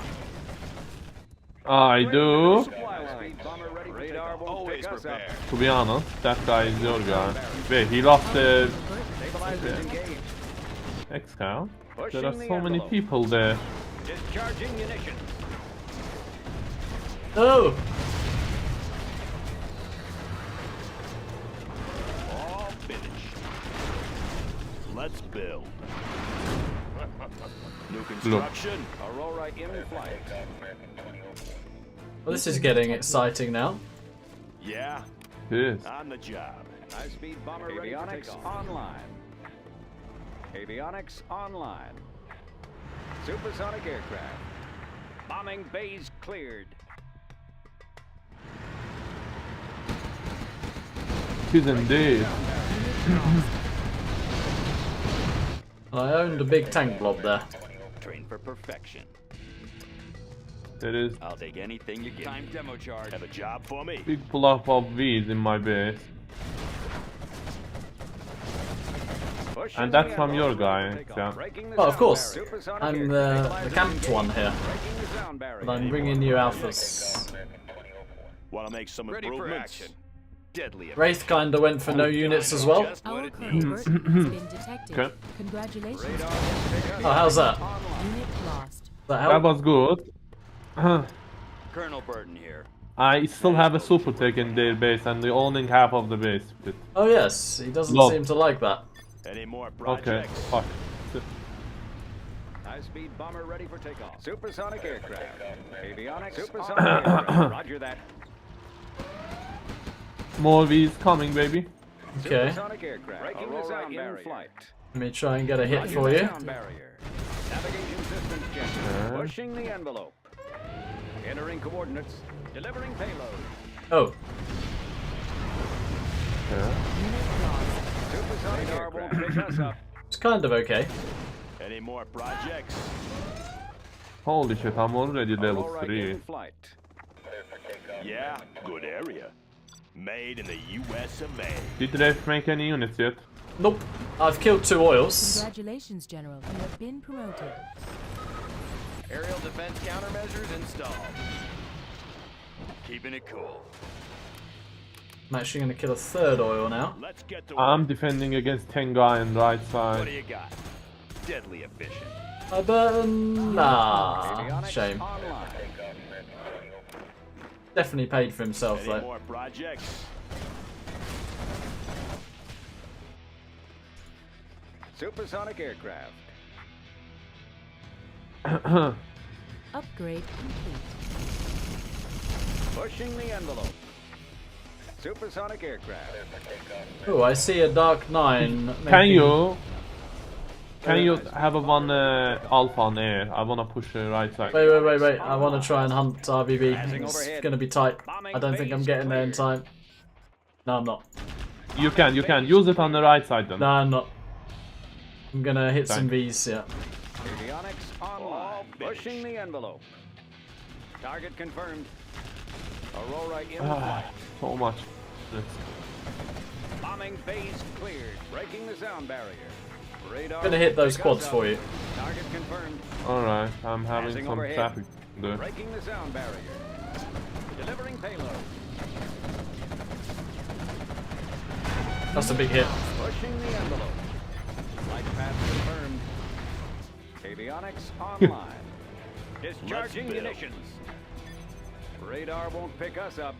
I do. Radar won't Always pick us up. prepared. To be honest, that guy is your guy. Wait, he lost the Stabilizers engaged. ExCaL. There Pushing are the so many envelope. people there. Discharging munitions. Oh! All finished. Let's build. New construction. Aurora in flight. Well, this is getting exciting now. Yeah. Yes. On the job. High-speed bomber ready for takeoff. Online. Avionics online. Supersonic aircraft. Bombing bays cleared. It is indeed. I owned a big tank blob there. Train for perfection. There is I'll take anything you give. Time demo charge. Have a job for me. big block of V's in my base. Pushing And that's the from your envelope guy, ready for takeoff. yeah. Breaking the Oh, of sound course. barrier. Supersonic I'm aircraft. the camped one here. Breaking the sound barrier. But I'm bringing you alphas. Want to make some Ready for improvements? action. Deadly. Wraith kinda went for no units as well. Just what Our it current needs. burden has been detected. Okay. Congratulations. Radar won't pick us Oh, up. how's that? Unit lost. That That help? was good. Colonel Burton here. I still have a super tech in their base and they're owning half of the base. Oh yes, he doesn't Lol. seem to like that. Any more Okay, projects? fuck. High-speed bomber ready for takeoff. Supersonic aircraft. Avionics. Supersonic aircraft. Roger that. More V's coming, baby. Okay, Supersonic aircraft. Breaking the sound barrier. Flight. let me try and get a hit Roger for the you. sound barrier. Navigation systems checked. Okay. Pushing the envelope. Entering coordinates. Delivering payload. Oh, Yeah. Unit lost. Supersonic aircraft. Won't pick us up. it's kind of okay. Any more projects? Holy shit, I'm already level Aurora 3. in flight. Yeah, good area. Made in the US of A. Did Ref make any units yet? Nope. I've killed 2 oils. Congratulations, General. You have been promoted. Aerial defense countermeasures installed. Keeping it cool. I'm actually going to kill a 3rd oil now. Let's get to I'm work. defending against 10 guy on right What side. do you got? Deadly efficient. Nah. Avionics Shame. online. Definitely paid for himself Any though. more projects? Supersonic aircraft. Upgrade complete. Pushing the envelope. Supersonic aircraft. Oh, I see a Dark 9. Can you have a one alpha on air? I wanna push the right side. Wait. I want to try and hunt RBB. It's going to be tight. I don't think I'm getting there in time. No, I'm not. You can use it on the right side then. No, I'm not. I'm going to hit some Thank Vs, yeah. Avionics online. Pushing the envelope. Target confirmed. Aurora in flight. So much. Bombing phase cleared. Breaking the sound barrier. Radar. I'm going to hit those pick quads us up. for you. Target confirmed. Alright, I'm having Passing some overhead. traffic there. Breaking the sound barrier. Delivering payload. That's a big hit. Pushing the envelope. Flight path confirmed. Avionics online. Discharging build. munitions. Radar won't pick us up.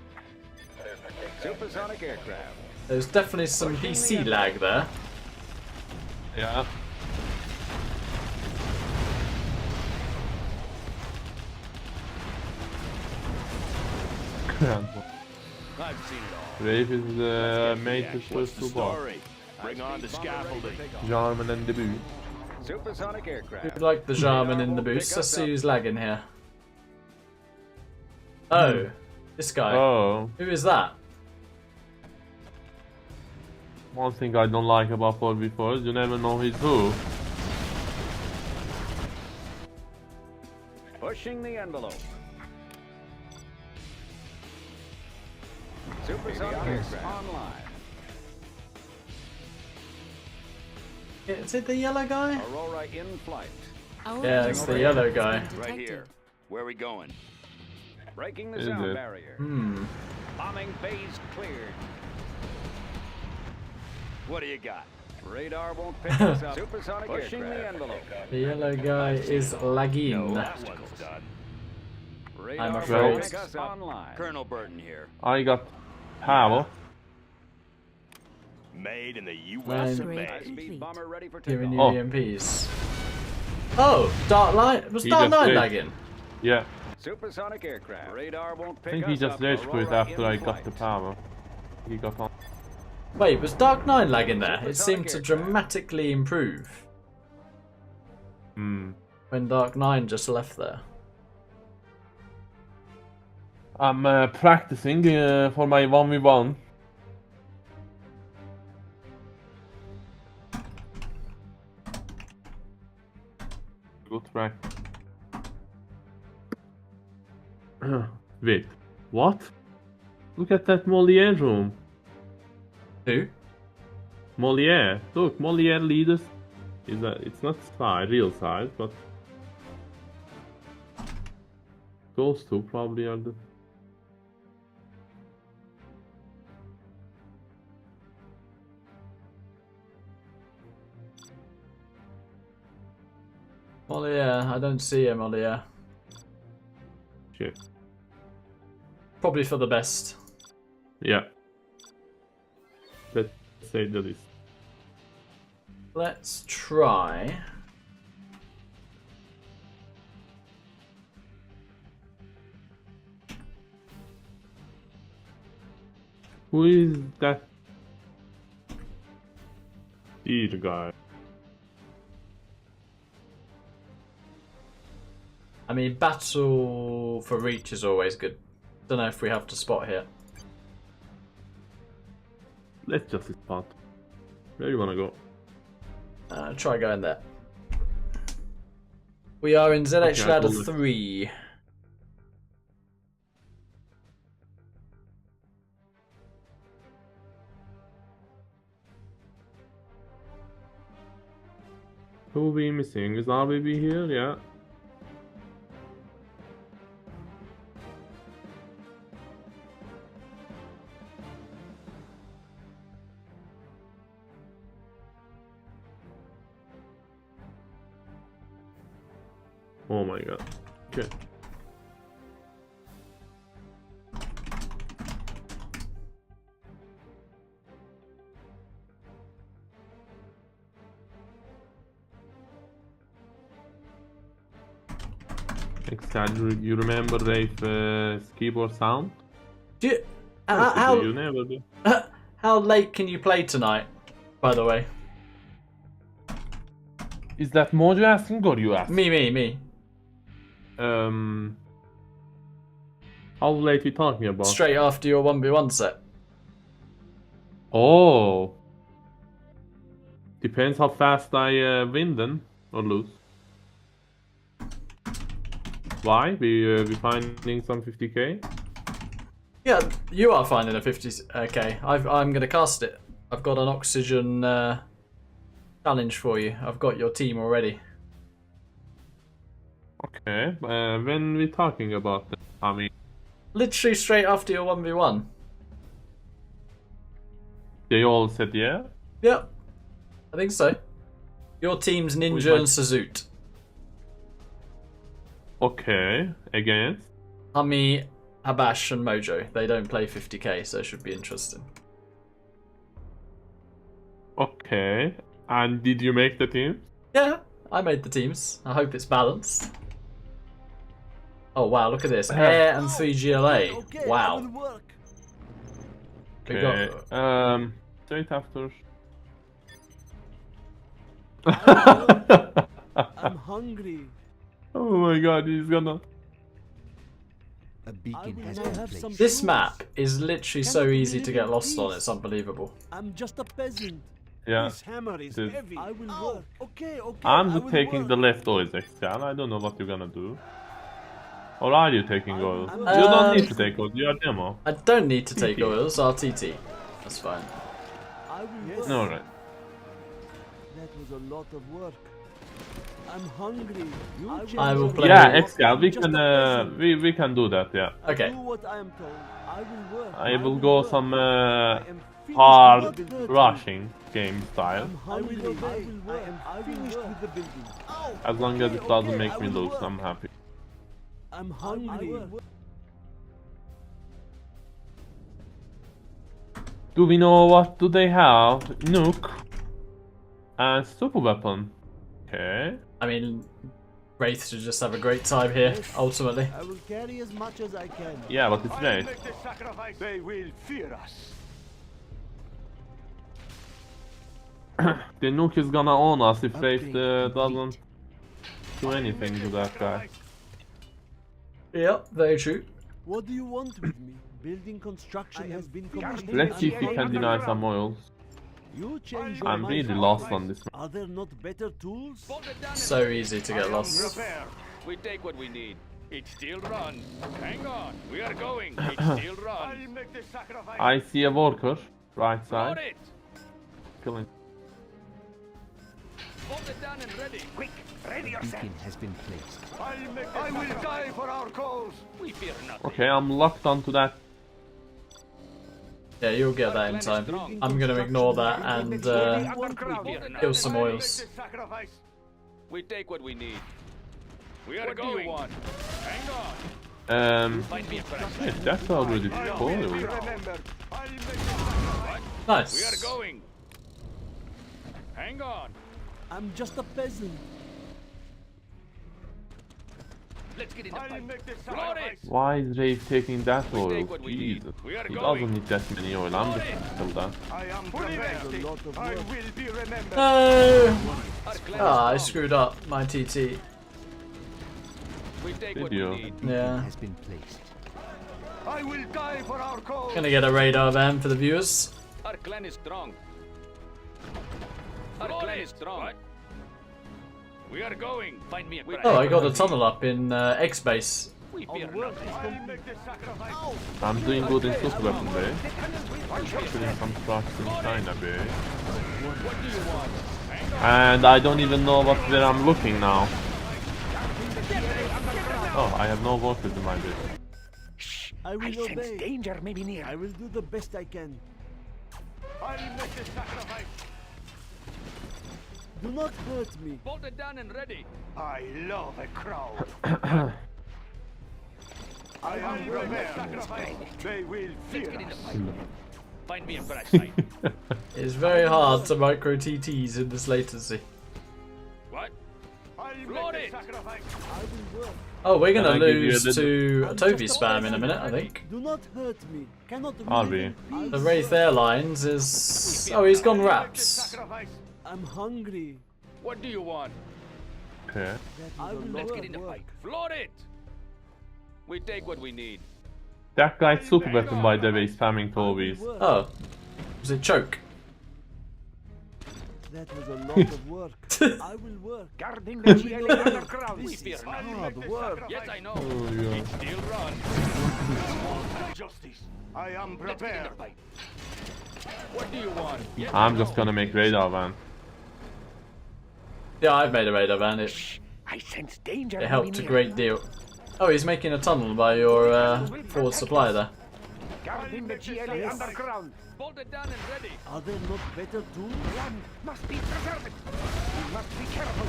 Supersonic aircraft. There's definitely some PC lag there. Yeah. I've seen it all. Rafe is made to What's first the two bar. story? Bring on the scaffolding. Jarman and debut. Supersonic aircraft. Who'd like the Jarman in the boost? Let's see who's lagging here. Oh, this guy. Oh, Who is that? one thing I don't like about 4v4 is you never know who's who. Pushing the envelope. Supersonic aircraft online. Is it the yellow guy? Aurora in flight. Our Yeah, it's the yellow guy. has been Right detected. here. Where are we going? Breaking the Is sound it? barrier. Hmm. Bombing phase cleared. What do you got? Radar won't pick us up. Supersonic pushing the aircraft. envelope. The yellow guy is lagging. That one's done. Radar I'm won't afraid. pick us up. Online. Colonel Burton here. I got power. Made in the US When- of Upgrade A. High-speed complete. bomber ready for Giving takeoff. you EMPs. Oh, Dark Light. Was He Dark just Knight did. lagging? Yeah, Supersonic aircraft. Radar won't I pick think us he just up. rage quit Aurora after in I got flight. the power. He got on. Wait, was Dark 9 lagging there? It seemed Supersonic to aircraft. dramatically improve Hmm. when Dark 9 just left there. I'm practicing for my 1v1. Good track. Wait, what? Look at that Moliere room. Who? Moliere. Look, Moliere leaders. It's not size, real size, but those two probably are the. Moliere. I don't see him, Moliere. Shit. Probably for the best. Yeah. Let's say the least. Let's try. Who is that dear guy? I mean, battle for reach is always good. Don't know if we have to spot here. Let's just spot. Where you wanna go? Try going there. We are in ZH Okay, ladder cool. 3. Who will be missing? Is RBB here? Yeah. Oh my god. Okay. ExCaL, you remember Rafe keyboard sound? Do you, You never do. how late can you play tonight, by the way? Is that Mojo asking or you asking? Me. How late we talking about? Straight after your 1v1 set. Oh. Depends how fast I win then, or lose. Why? We finding some 50k? Yeah, you are finding a 50k. I'm gonna cast it. I've got an oxygen challenge for you. I've got your team already. Okay, when we talking about that? I mean, Literally straight after your 1v1. they all said yeah? Yep, I think so. Your team's Ninja and Sazut. Okay, against? Hami, Habash and Mojo. They don't play 50k, so it should be interesting. Okay, and did you make the team? Yeah, I made the teams. I hope it's balanced. Oh wow, look at this. Air and 3GLA. Okay, Wow. I will work. We Okay, got... straight after. I'm hungry. Oh my god, he's gonna... A beacon has I been have some placed. This food. map is literally Can so I easy live to in get lost on, peace? it's unbelievable. I'm just a peasant. Yeah. This hammer is it is. heavy. I will work. Okay. I'm I just will taking work. the left always, ExCaL. I don't know what you're gonna do. Or are you taking oil? I'm- You don't Um, need to take oil, you are demo. I don't need to take TT. oils, RTT. That's fine. I will work. No, right. That was a lot of work. I'm hungry. You I will change play- your Yeah, mind. ExCaL, we Just can a peasant. we can do that, yeah. Okay. Do what I am told. I will work. I will go work. some I am finished hard with the building. rushing game style. I'm hungry. I will work. I am finished with the building. As long as it doesn't make I me will lose, work. I'm happy. I'm hungry. Do we know what do they have? Nuke and super weapon. Okay. I mean, Wraith should just have a great time here, ultimately. I will carry as much as I can. Yeah, but it's late. Make the sacrifice. They will fear us. The nuke is gonna own us if Wraith Upgrade doesn't do anything to that guy. Yep, very true. What do you want with me? Building construction has been completed. Let's see if we can deny some oils. You change your I'm mind. really lost on this. Are there not better tools? Bolt it down and So easy to get lost. Prepare. we take what we need. It still runs. Hang on. We are going. It still runs. I'll make the sacrifice. I see a worker, right Got side, it. killing. Bolt it down and ready. Quick, ready A yourself. beacon has been placed. I will die for our cause. We fear nothing. Okay, I'm locked onto that. Yeah, you'll get that in time. I'm gonna ignore that and kill some oils. Sacrifice. We take what we need. We are going. What do you want? Hang on. Find me a crash. Hey, that's already full. Remember, I'll make the sacrifice. Nice. We are going. Hang on. I'm just a peasant. Let's get in the I'll fight. make the Load sacrifice. it. Why is Rafe taking that We oil? take what we need. Jesus. We are He going. doesn't need that many oil. I'm just gonna kill that. I am prepared. A lot of I work. will be remembered. No! Our clan Ah, I is strong. screwed up my TT. We take Did what you? we need. Beacon Yeah. has been placed. I will die for our cause. Gonna get a radar ban for the viewers. Our clan is strong. Our clan is strong. We are going. Find me a crash. Oh, I got a tunnel up in X base. We fear Our work nothing. is complete. I'm doing good in super weapon bay. Doing some trucks in China bay. What do you want? And I don't even know where I'm looking now. Oh, I have no workers in my base. I will obey. Danger may be near. I will do the best I can. Do not hurt me. Bolted down and ready. I love a crowd. I am prepared. They will Let's fear get in the us. fight. Find me a crash site. It's very hard to micro TTs in this latency. What? Float it. I will work. Oh, we're gonna Can I give you a lose to a Toby spam in a minute, I think. Do not hurt me. Cannot Are live we? in peace. The Wraith Airlines is... Oh, he's gone Raps. I'm hungry. What do you want? Okay. I will Let's work. get in the fight. Float it. We take what we need. That guy's super weapon by the way, spamming Tobies. Oh. Was it choke? That was a lot of work. I will work. Guarding the GLA underground. We This fear is nothing. hard work. Yes, I know. Oh, yeah. It still runs. Justice. I am Let's get in the prepared. fight. What do you want? Yes, I'm I just know. gonna make radar van. Yeah, I've made a radar van. It I sense danger. It helped a great deal. Oh, he's making a tunnel by your forward supply there. Guarding the GLA underground. Bolted down and ready. Are there not better tools? Land must be preserved. We must be careful.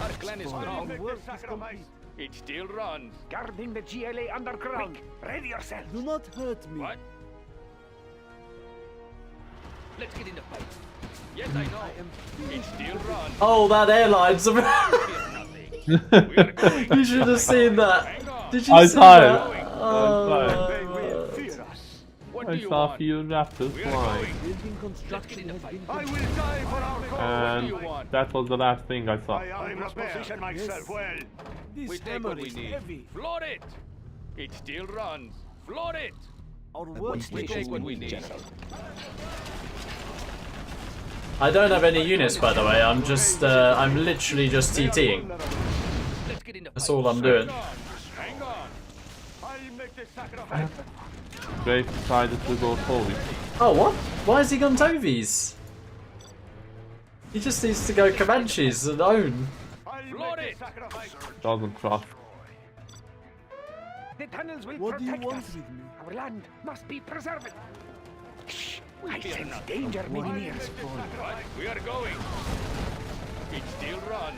Our clan is strong. Our work is complete. It still runs. Guarding the GLA underground. Ready yourself. Do not hurt me. What? Let's get in the fight. Yes, I know. It still runs. Oh, that airline's... Fear nothing. We are going. You should have seen that. Hang on. Did you I see saw it. that? They will Oh, fear us. What do I you saw a want? few raptors We are fly. going. Building construction the has fight. been I will die for our cause. What do you And want? that was the last thing I saw. I must position myself well. This We take hammer what we is need. heavy. Float it. It still runs. Float it. Our work We is take what we need. I don't have any units, by the way. I'm just, I'm literally just TTing. Let's get in the That's fight. all I'm doing. Hang on. I'll make the sacrifice. They decided to go Toby. Oh, what? Why has he gone Tovies? He just needs to go Comanches and own. Float it. Doesn't trust. The tunnels will What do you protect want us. with me? Our land must be preserved. Shh. I fear sense nothing. danger may be near. What? We are going. It still runs.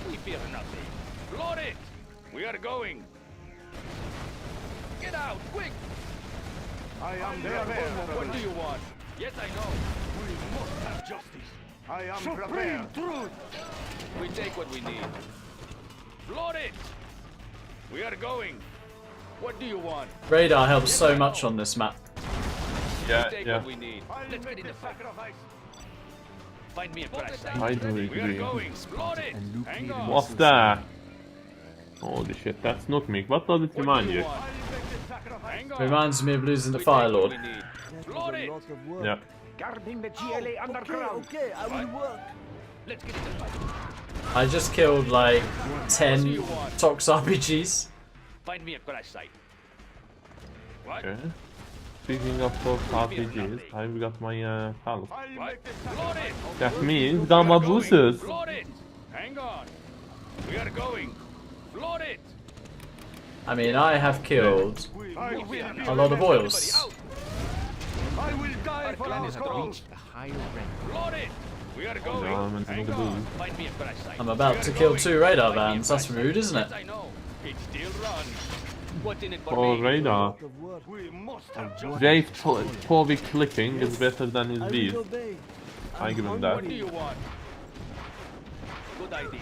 We fear nothing. Float it. We are going. Get out, quick. I am prepared. What do you want? Yes, I know. We must have justice. I am prepared. Truth. We take what we need. Float it. We are going. What do you want? Radar helps so much on this map. Yeah, Take yeah. what we need. Let's get in the fight. Find me a crash site. I do We are agree. going. Float it. Hang on. What's that? Holy shit, that's Nukmik. What does it What remind do you? want? Hang on. Reminds me of losing the We Fire take what Lord. we need. That Float was a it. lot of work. Yeah. Guarding the GLA underground. Okay, I will work. Let's get in the fight. I just killed like 10 Tox RPGs. Find me a crash site. What? Okay. Speaking of those RPGs, I've got my palace. What? Float it. That means Gamma boosters. Float it. Hang on. We are going. Float it. I mean, I have killed I will be a lot of oils. Out. I will die Our for clan our is cause. Float it. We are going. Now I'm into Hang the on. booth. Find me a crash site. I'm about to kill 2 radar vans. That's rude, isn't it? Yes, I know. It still runs. What's in it for Oh, me? radar. Lot of work. We must have justice. Jay's Toby clicking is better than his I beat. will obey. I give him I'm that. What do hungry. you want? Good idea.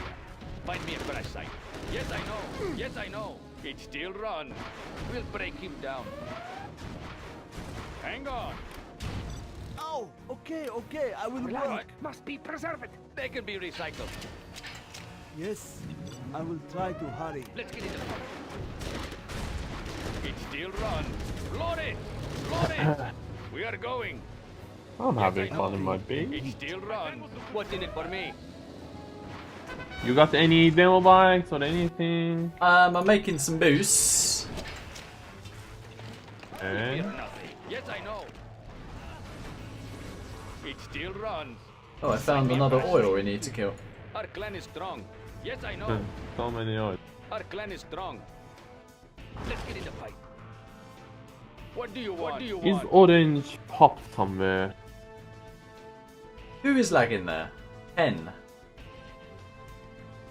Find me a crash site. Yes, I know. Yes, I know. It still runs. We'll break him down. Hang on. Oh, okay, I will Our land work. must be preserved. They can be recycled. Yes, I will try to hurry. Let's get it done. It still runs. Float it. Float it. We are going. I'm having fun in my base. It still runs. What's in it for me? You got any demo bikes or anything? I'm making some boosts. Okay. Fear nothing. Yes, I know. It still runs. Oh, I found another oil we need to kill. Our clan is strong. Yes, I know. So many oil. Our clan is strong. Let's get in the fight. What do you want? What do you Is want? orange popped somewhere? Who is lagging there? Pen.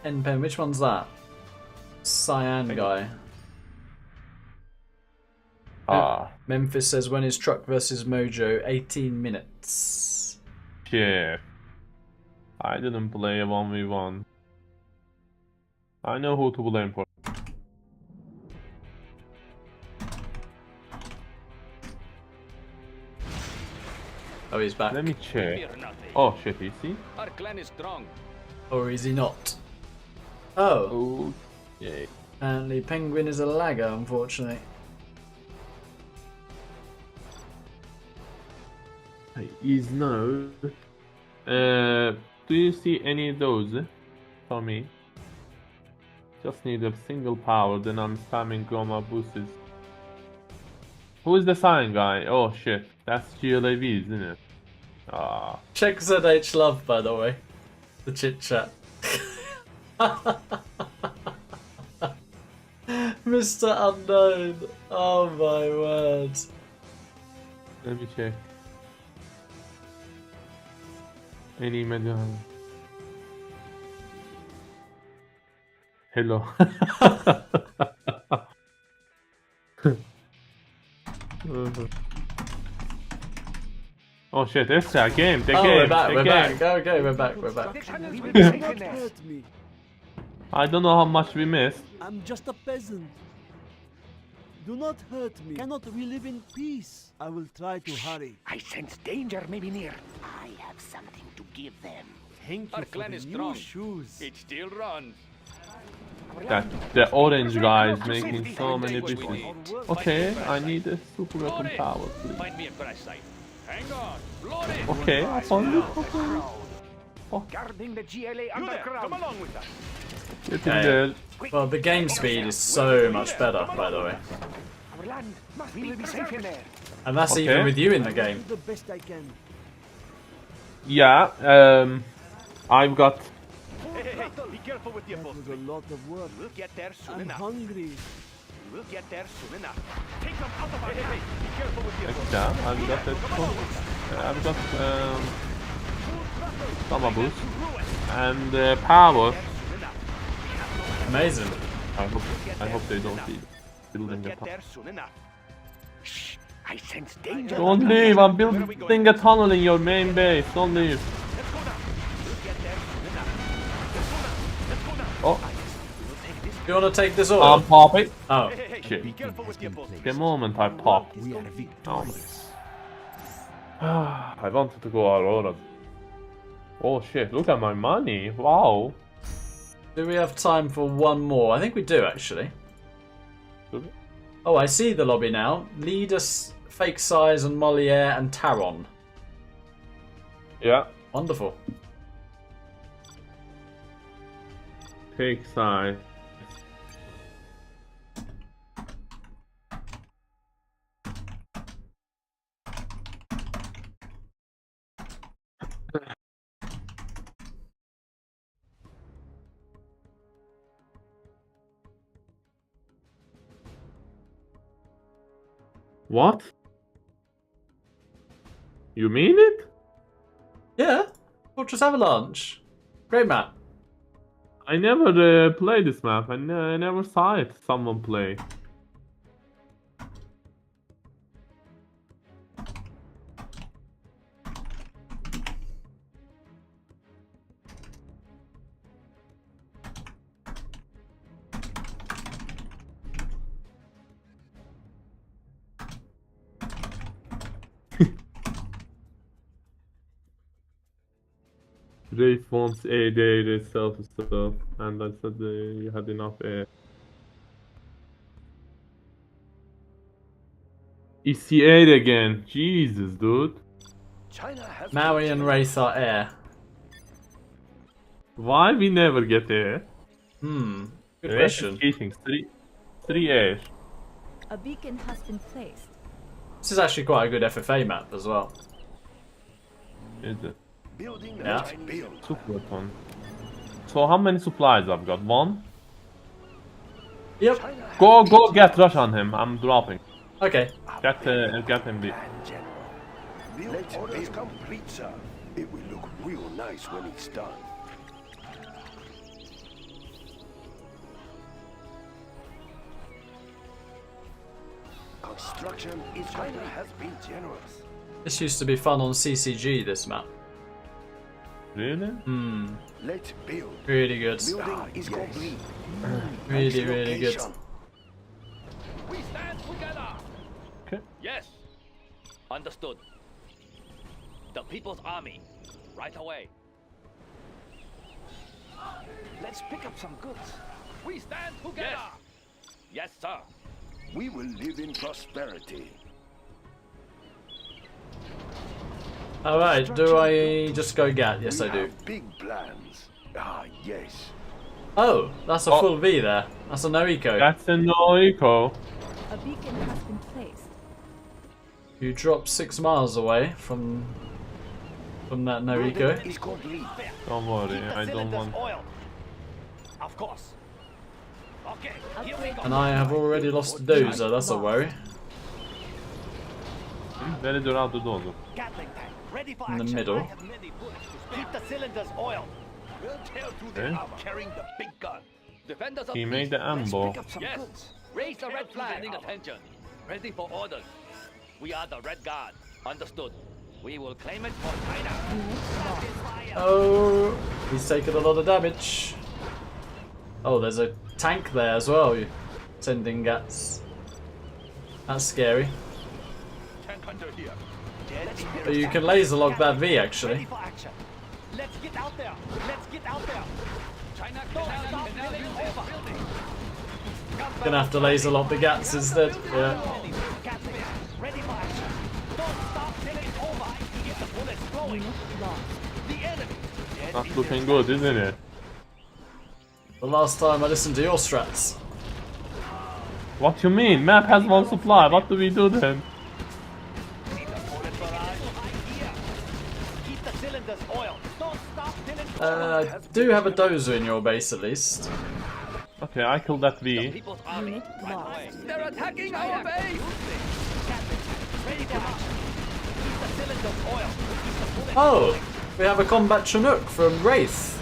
Pen, which one's that? Cyan guy. Ah, Memphis says when is TruCk versus Mojo? 18 minutes. shit. I didn't play a 1v1. I know who to blame for. Oh, he's back. Let me check. Fear nothing. Oh shit, is he? Our clan is strong. Or is he not? Oh. Okay. Apparently Penguin is a lagger, unfortunately. Is no. Do you see any of those for me? Just need a single power, then I'm spamming Goma boosts. Who is the sign guy? Oh shit, that's GLAV, isn't it? Ah. Check ZH Love, by the way. The chit chat. Mr. Unknown. Oh my word. Let me check. Any medal? Hello. Oh shit, it's a game, the Oh, game, we're back, the we're game. back. Okay, we're back, we're back. Do not hurt me. I don't know how much we missed. I'm just a peasant. Do not hurt me. Cannot we live in peace? I will try to hurry. I sense danger may be near. I have something to give them. Thank Our you for clan the is new strong. shoes. It still runs. That the orange guy is making so many business. Okay, I need a super weapon power, please. Find me a crash site. Hang on. Load it. Okay, I found it. Okay. Guarding the GLA You there, come underground. along with us. Get in there. Well, the game speed is so much better, by the way. Our land must be safe in there. And that's Okay. even with you in the game. Do the best I can. Yeah, I've got. Hey, be careful with the That was a upholstery. lot of work. We'll get there soon I'm enough. hungry. We'll get there soon enough. Take them out of our Hey, be careful with the upholstery. Yeah, I've got that. I've got Gamma boost and power. Amazing. I hope they don't see building the Get tunnel. there soon enough. Shh! I sense danger. Don't leave. I'm building a tunnel in your main base. Don't leave. Let's go now. We'll get there soon enough. Let's go now. Let's go now. Oh, You want to take this oil? I'm popping. Oh. Hey, Shit. be careful with the upholstery. The moment I pop. We are victorious. I wanted to go Aurora. Oh shit, look at my money. Wow. Do we have time for one more? I think we do, actually. Do we? Oh, I see the lobby now. Leadus, Fake Size, and Moliere, and Taron. Yeah. Wonderful. Take side. What? You mean it? Yeah. Fortress Avalanche. Great map. I never played this map. I never saw it. Someone play. Rafe wants a day itself and stuff, and I said you had enough air. Is he 8 again? Jesus, dude. China has Maui and Wraith are air. Why we never get there? Good Wraith question. is skating 3 air. A beacon has been placed. This is actually quite a good FFA map as well. Is it? building Yeah. a build. Super ton. So how many supplies I've got? 1? Yep. Go get rush on him. I'm dropping. Okay. Get him beat. Let orders complete, sir. It will look real nice when it's done. Construction is China has been generous. This used to be fun on CCG, this map. Really? Let's build. Really good. Building is complete. Really, really good. Location. We stand together. Okay. Yes. Understood. The People's Army. Right away. Let's pick up some goods. We stand together. Yes, sir. We will live in prosperity. Alright, do I just go Gat? Yes, We I do. have big plans. Ah, yes. Oh, that's a full V there. That's a no eco. That's a no eco. A beacon has been placed. You drop 6 miles away from that no eco. Building is complete. Don't worry, Keep the I don't cylinders want. oiled. Of course. Okay, here we go. And I have already lost the dozer, that's a worry. Very durado dozo. Gatling tank, ready for In the action. middle. I have many bullets to spare. Keep the cylinders oiled. We'll tear through the Okay. armor carrying the big gun. Defenders of He made peace. the ambo. Pick up some Yes. goods. Raise the red flag. Standing attention. Ready for orders. We are the Red Guard. Understood. We will claim it for China. Oh, he's taken a lot of damage. Oh, there's a tank there as well. You're sending Gats. That's scary. Tank hunter here. But you can laser lock that V Ready actually. for action. Let's get out there. Let's get out there. China Don't cannot stop cannot killing use over. building. Gonna have to laser lock the Gats instead. Yeah. Gatling tank, ready for action. Don't stop till it's over. Get the bullets flowing. Lost. The enemy. That's looking good, isn't it? The last time I listened to your strats. What you mean? Map has 1 supply. What do we do then? Keep the cylinders oiled. Don't stop till it's I do have a dozer in your base at least. Okay, I killed that V. People's Army. Unit Right lost. away. They're attacking our base. ready for action. Keep the cylinders oiled. Keep the bullets Oh, we have a combat Chinook from Wraith.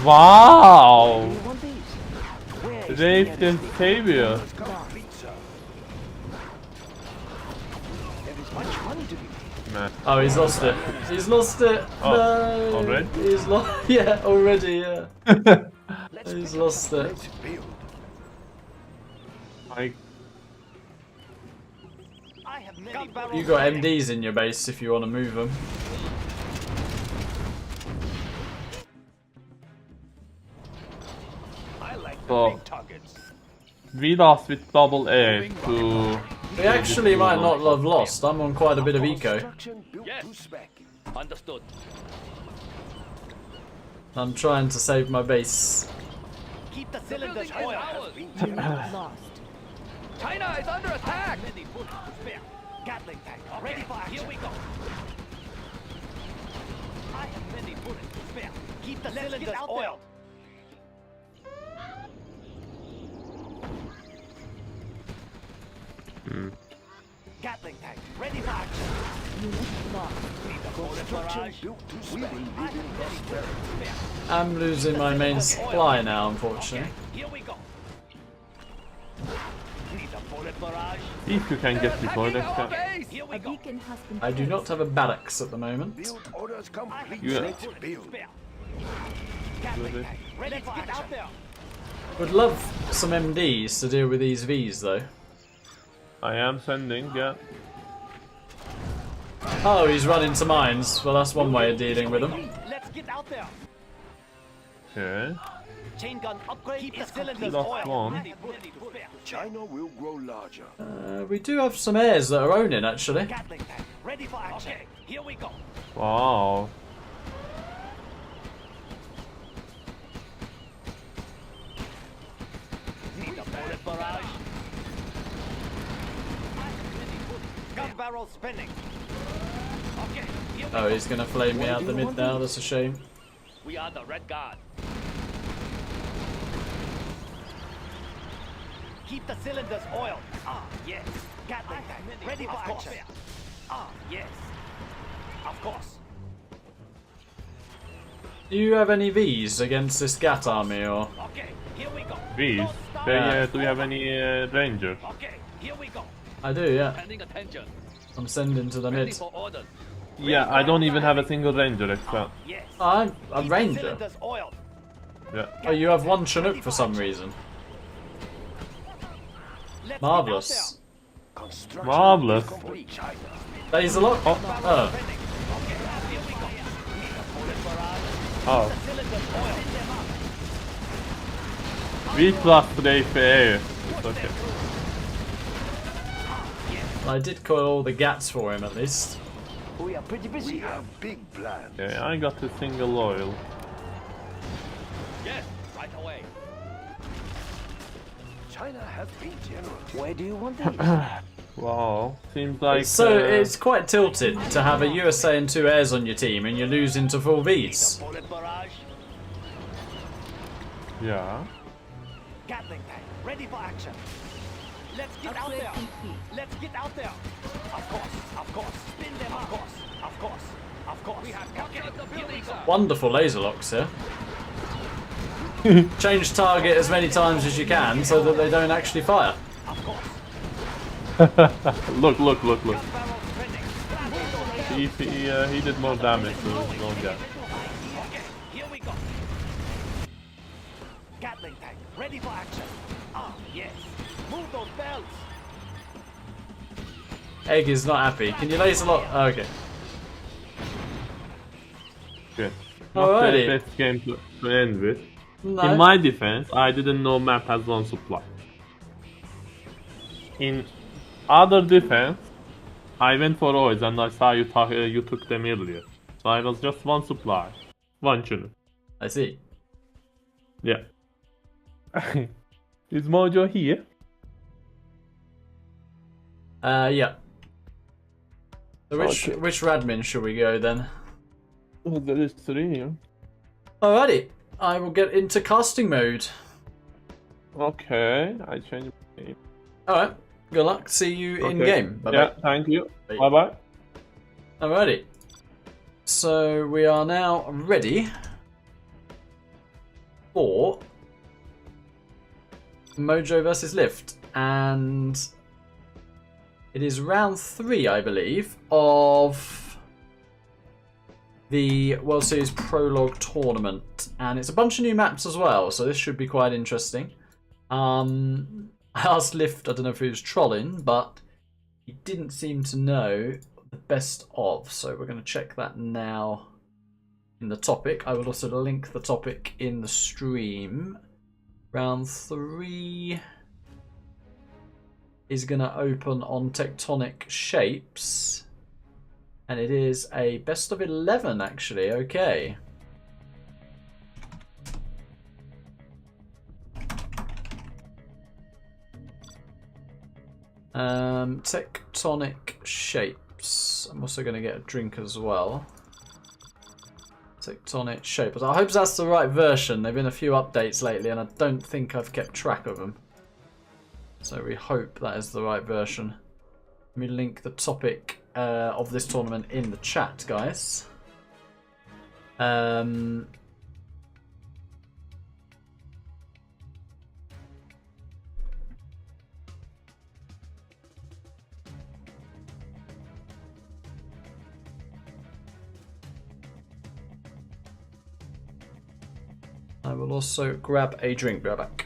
Wow! You want these? Where is Rafe the the Savior. Complete, sir. There is much money to be made. Man. Oh, he's lost it. He's lost it. Oh, No. already? He's lost. Yeah, already. Yeah. Let's He's pick up lost some- it. Let's build. I I have many barrels. You got MDs in your base if you want to move them. I like the So- big targets. we lost with double A to. We actually might not have lost. I'm on quite a bit of eco. Construction built Yes. to spec. Understood. I'm trying to save my base. Keep the The cylinders building is oiled. ours. Unit lost. China is under attack. Many bullets to spare. Gatling tank, ready for action. Here we go. I have many bullets to spare. Keep the cylinders oiled. Gatling tank, ready for action. Unit lost. Construction built to spec. We will live in prosperity. I'm losing my main supply now, unfortunately. Here we go. Need a bullet barrage. If you can They're get before attacking next our time. base. Here we A go. beacon has been I do placed. not have a barracks at the moment. Build orders complete. Yeah. Let's build. Spare. Gatling Good. tank, ready for action. Out there. Would love some MDs to deal with these Vs though. I am sending, yeah. Oh, he's run into mines. Well, that's one way of dealing with them. Let's get out there. Okay. Chain gun upgrade. Keep the cylinders Lost oiled. one. Many bullets to spare. China will grow larger. We do have some airs that are owning actually. Gatling tank, ready for action. Okay, here we go. Wow. Need a bullet barrage. Gun barrel spinning. Okay, here we Oh, go. he's gonna flame me out the mid now. That's a shame. We are the Red Guard. Keep the cylinders oiled. Ah, yes. Gatling tank, ready for action. Ah, yes. Of course. Do you have any Vs against this Gat army, or? Okay, here we go. These? Don't stop. Do you have any rangers? Okay, here we go. I do, yeah. Paying attention. I'm sending to the Ready mid. for orders. Yeah, I don't even have a single ranger ExCaL. Yes. I'm a Keep the ranger. cylinders oiled. Yeah. Oh, you have one Chinook for some reason. Let's Marvelous. Construction Marvelous. is complete. China. There's a lot. Oh. Oh. Oh. Cylinders oiled. We plus the AFA. It's okay. I did call all the Gats for him at least. We are pretty busy. We have big plans. Yeah, I got a single oil. Yes, right away. China has been generous. Where do you want these? Wow. Seems like. So it's quite tilted to have a USA and 2 airs on your team and you're losing to full Vs. Bullet barrage. Yeah. Gatling tank, ready for action. Let's get out Upgrade there. complete. Let's get out there. Of course, of course. Spin them of course, of course, of course. We have Captured the building, sir. Wonderful laser locks here. Change target as many times as you can so that they don't actually fire. Of course. Look. Barrel spinning. He did more damage to his own guy. Okay, here we go. Gatling tank, ready for action. Ah, yes. Move those belts. Egg is not happy. Can you laser lock? Oh, okay. Good. Not Alrighty. the best game to end with. No. In my defense, I didn't know map has one supply. In other defense, I went for oils and I saw you took them earlier. So I was just one supply. One Chinook. I see. Yeah. Is Mojo here? Yeah. So Okay. which Radmin should we go then? Oh, there is 3 here. Alrighty. I will get into casting mode. Okay, I changed my name. Alright. Good luck. See you in Okay. game. Bye Yeah, thank you. Bye. Bye bye. Alrighty. So we are now ready for Mojo versus Lift, and it is round 3, I believe, of the World Series Prologue tournament, and it's a bunch of new maps as well, so this should be quite interesting. I asked Lift, I don't know if he was trolling, but he didn't seem to know the best of, so we're going to check that now in the topic. I will also link the topic in the stream. Round 3 is going to open on tectonic shapes, and it is a best of 11 actually. Okay. Tectonic shapes. I'm also going to get a drink as well. Tectonic shapes. I hope that's the right version. There have been a few updates lately and I don't think I've kept track of them. So we hope that is the right version. Let me link the topic of this tournament in the chat, guys. I will also grab a drink. Be right back.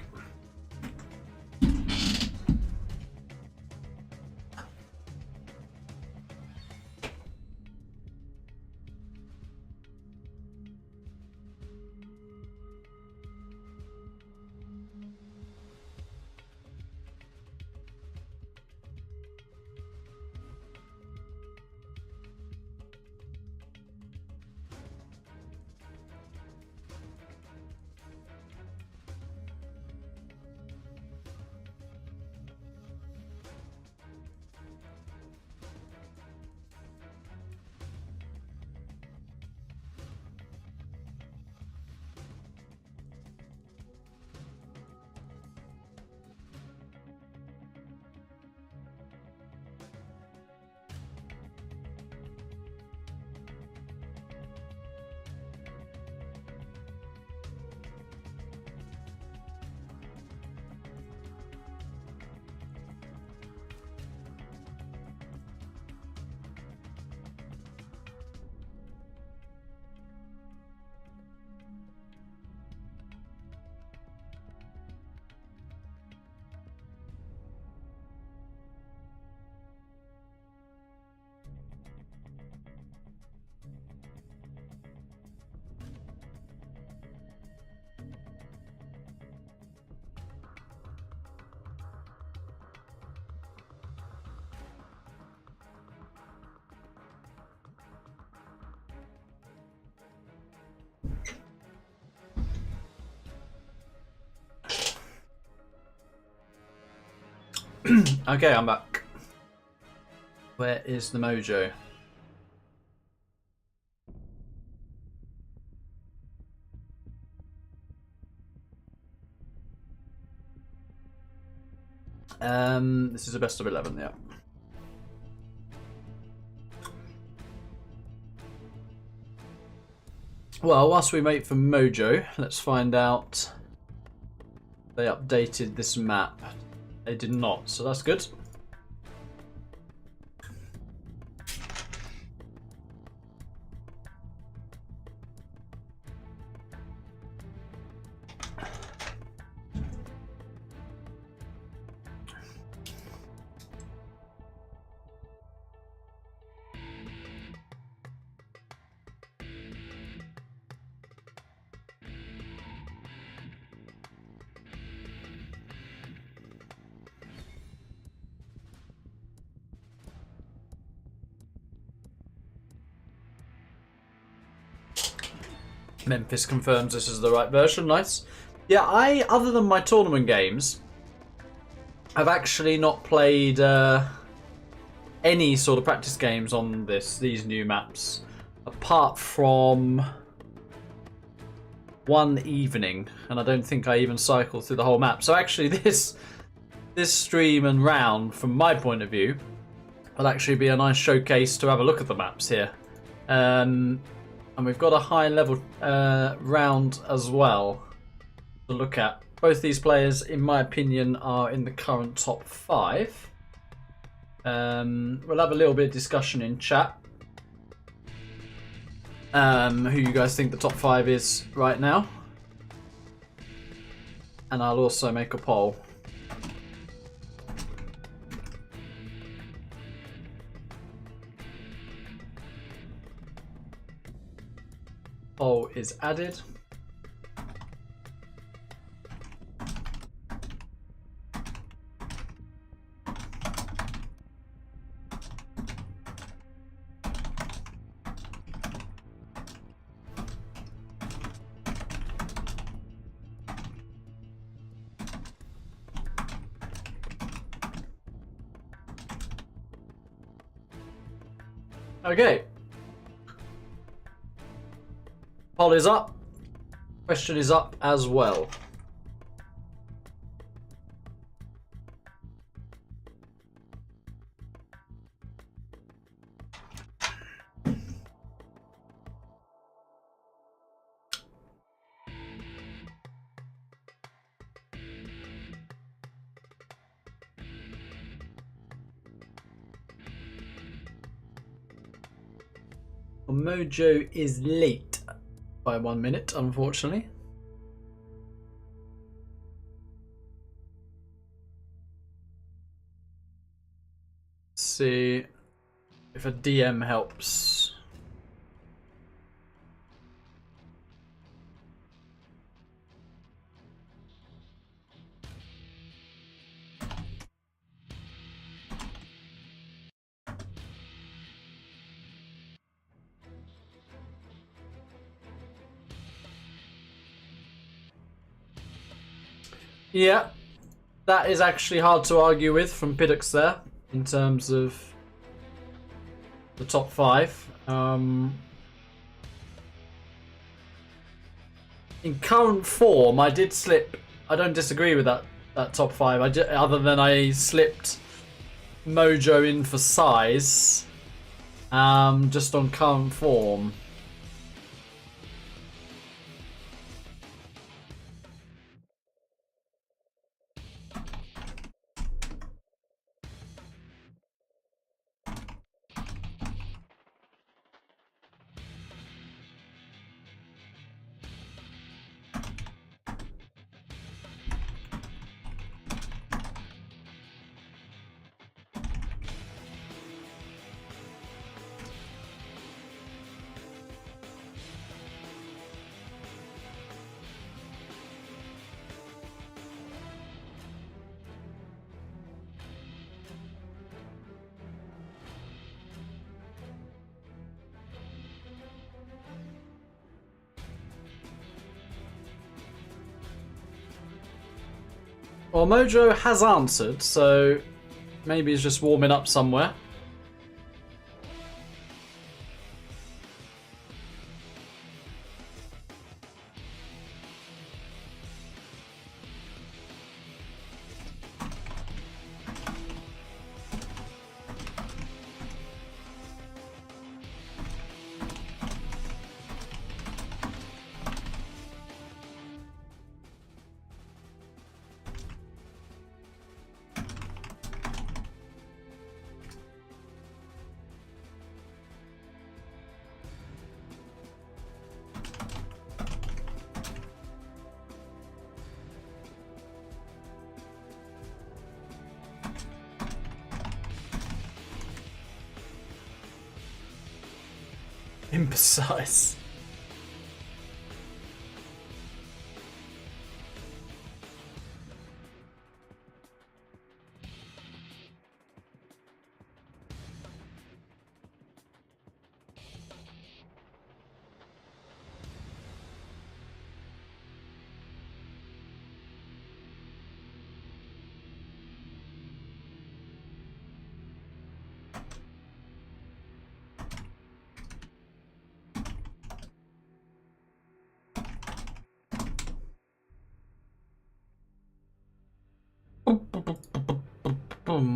Okay, I'm back. Where is the Mojo? This is a best of 11, yeah. Well, whilst we wait for Mojo, let's find out if they updated this map. They did not, so that's good. Memphis confirms this is the right version. Nice. Yeah, other than my tournament games, I've actually not played any sort of practice games on these new maps, apart from one evening, and I don't think I even cycled through the whole map. So actually, this stream and round, from my point of view, will actually be a nice showcase to have a look at the maps here. And we've got a high level round as well to look at. Both these players, in my opinion, are in the current top 5. We'll have a little bit of discussion in chat. Who you guys think the top 5 is right now. And I'll also make a poll. Poll is added. Okay. Poll is up. Question is up as well. Mojo is late by 1 minute, unfortunately. Let's see if a DM helps. Yeah, that is actually hard to argue with from Piddocks there in terms of the top 5. In current form, I did slip. I don't disagree with that top 5. Other than I slipped Mojo in for size, just on current form. Well, Mojo has answered, so Maybe he's just warming up somewhere. Imprecise.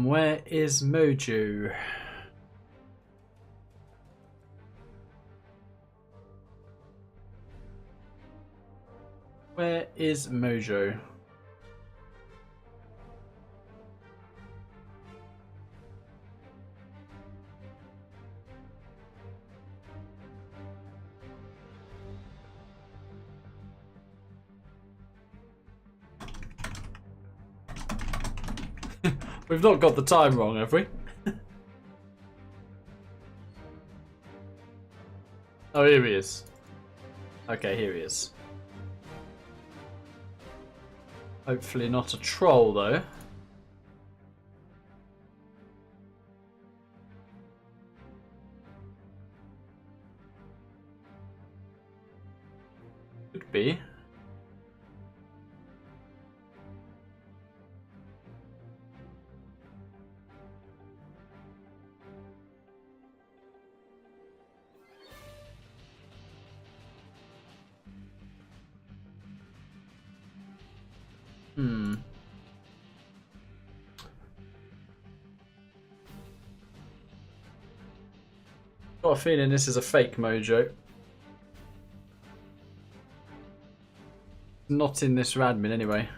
Where is Mojo? Where is Mojo? We've not got the time wrong, have we? Oh, here he is. Okay, here he is. Hopefully not a troll, though. Could be. Got a feeling this is a fake Mojo. Not in this radmin anyway.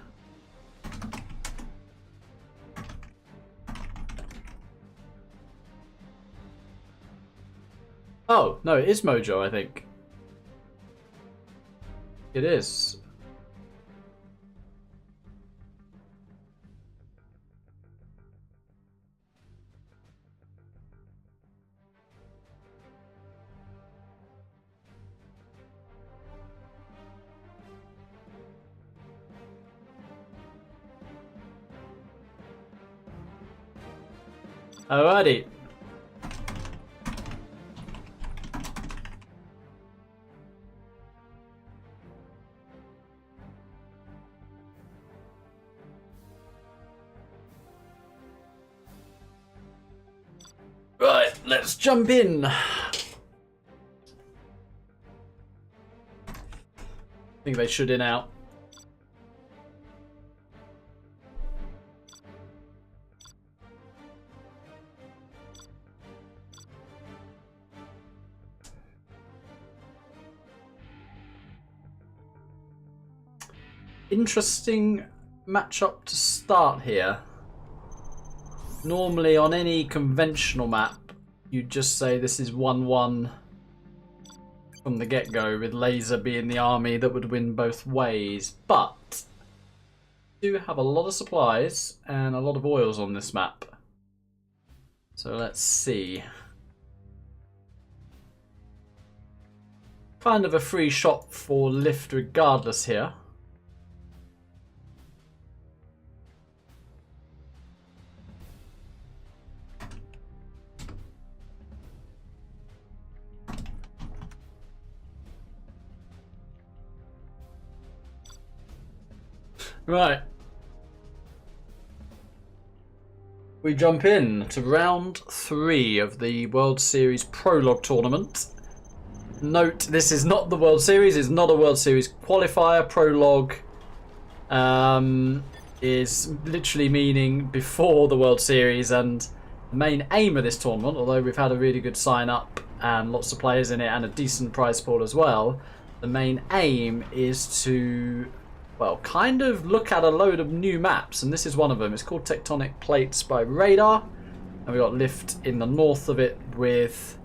Oh, no, it is Mojo, I think. It is. Alrighty. Right, let's jump in. I think they should in out. Interesting matchup to start here. Normally on any conventional map, you'd just say this is 1-1 from the get-go, with Laser being the army that would win both ways. But we do have a lot of supplies and a lot of oils on this map. So let's see. Kind of a free shot for lift regardless here. Right. We jump in to round 3 of the World Series Prologue tournament. Note, this is not the World Series, it's not a World Series qualifier. Prologue is literally meaning before the World Series, and the main aim of this tournament, although we've had a really good sign up and lots of players in it and a decent prize pool as well, the main aim is to, well, kind of look at a load of new maps, and this is one of them. It's called Tectonic Plates by Radar, and we got Lift in the north of it with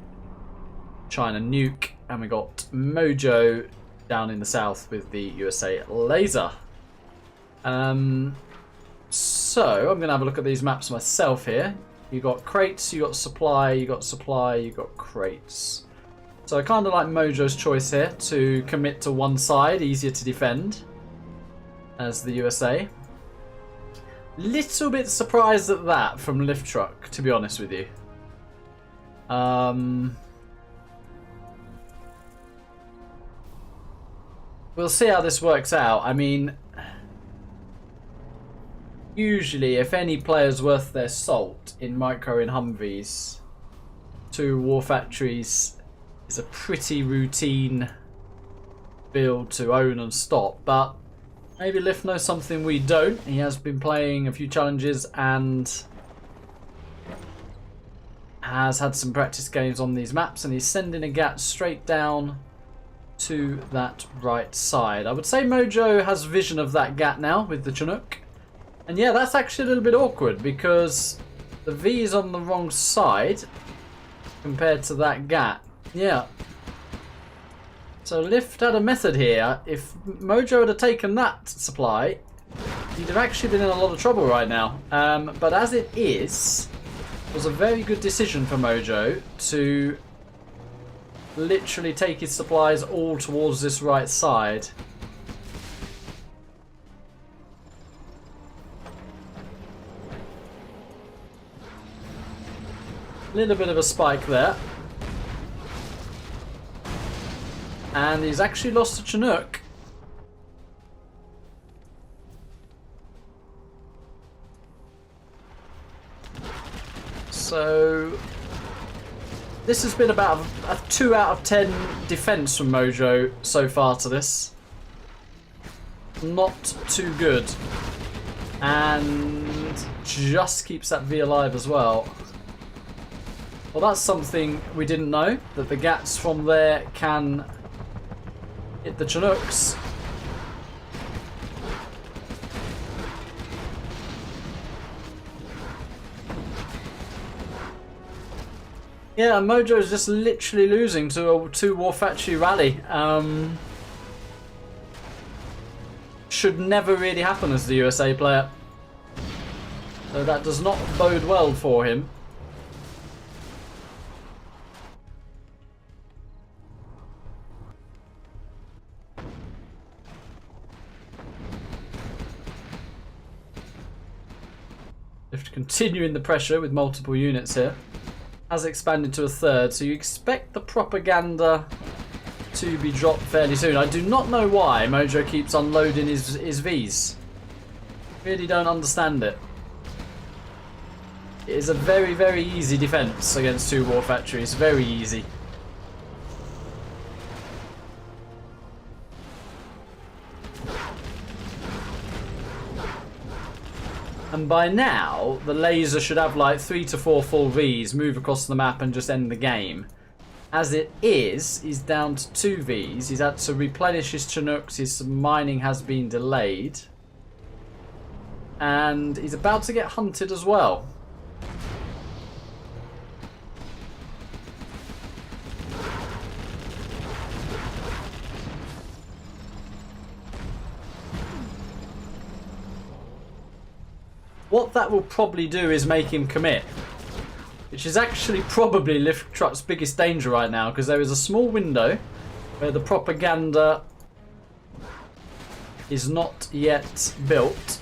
China Nuke, and we got Mojo down in the south with the USA Laser. So I'm going to have a look at these maps myself here. You got crates, you got supply, you got supply, you got crates. So I kind of like Mojo's choice here to commit to one side, easier to defend as the USA. Little bit surprised at that from Lift Truck, to be honest with you. We'll see how this works out. I mean, usually if any player's worth their salt in micro in Humvees, 2 war factories is a pretty routine build to own and stop, but maybe Lift knows something we don't. He has been playing a few challenges and has had some practice games on these maps, and he's sending a GAT straight down to that right side. I would say Mojo has vision of that GAT now with the Chinook. And yeah, that's actually a little bit awkward because the V is on the wrong side compared to that GAT. Yeah. So Lift had a method here. If Mojo had taken that supply, he'd have actually been in a lot of trouble right now. But as it is, it was a very good decision for Mojo to literally take his supplies all towards this right side. Little bit of a spike there. And he's actually lost a Chinook. So this has been about a 2 out of 10 defense from Mojo so far to this. Not too good. And just keeps that V alive as well. Well, that's something we didn't know, that the GATs from there can hit the Chinooks. Yeah, Mojo's just literally losing to a 2 war factory rally. Should never really happen as the USA player. So that does not bode well for him. Continuing the pressure with multiple units here. Has expanded to a 3rd, so you expect the propaganda to be dropped fairly soon. I do not know why Mojo keeps unloading his Vs. Really don't understand it. It is a very, very easy defense against 2 war factories. Very easy. And by now, the laser should have like 3 to 4 full Vs, move across the map and just end the game. As it is, he's down to 2 Vs. He's had to replenish his Chinooks. His mining has been delayed. And he's about to get hunted as well. What that will probably do is make him commit, which is actually probably Lift Truck's biggest danger right now, because there is a small window where the propaganda is not yet built.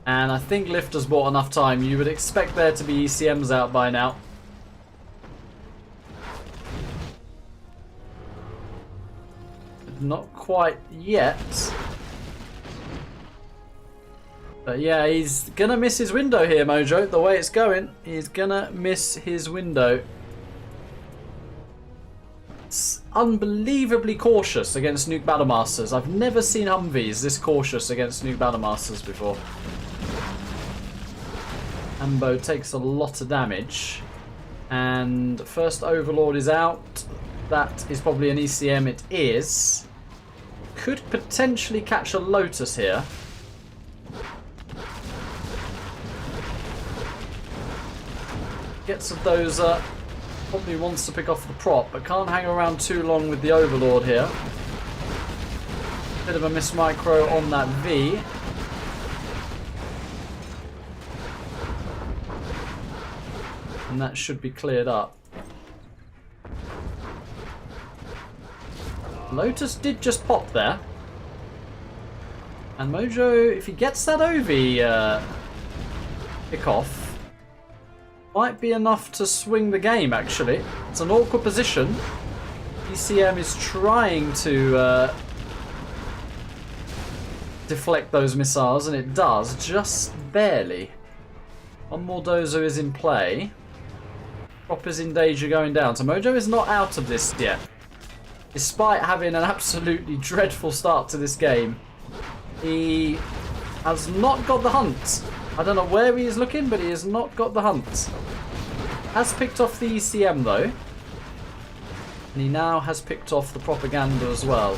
And I think Lift has bought enough time. You would expect there to be ECMs out by now. Not quite yet. But yeah, he's gonna miss his window here, Mojo. The way it's going, he's gonna miss his window. It's unbelievably cautious against Nuke Battlemasters. I've never seen Humvees this cautious against Nuke Battlemasters before. Ambo takes a lot of damage. And first Overlord is out. That is probably an ECM. It is. Could potentially catch a Lotus here. Gets a dozer. Probably wants to pick off the prop, but can't hang around too long with the Overlord here. Bit of a miss micro on that V. And that should be cleared up. Lotus did just pop there. And Mojo, if he gets that OV pick off, might be enough to swing the game, actually. It's an awkward position. ECM is trying to deflect those missiles, and it does, just barely. One more dozer is in play. Prop is in danger going down. So Mojo is not out of this yet. Despite having an absolutely dreadful start to this game, he has not got the hunt. I don't know where he is looking, but he has not got the hunt. Has picked off the ECM though. And he now has picked off the propaganda as well.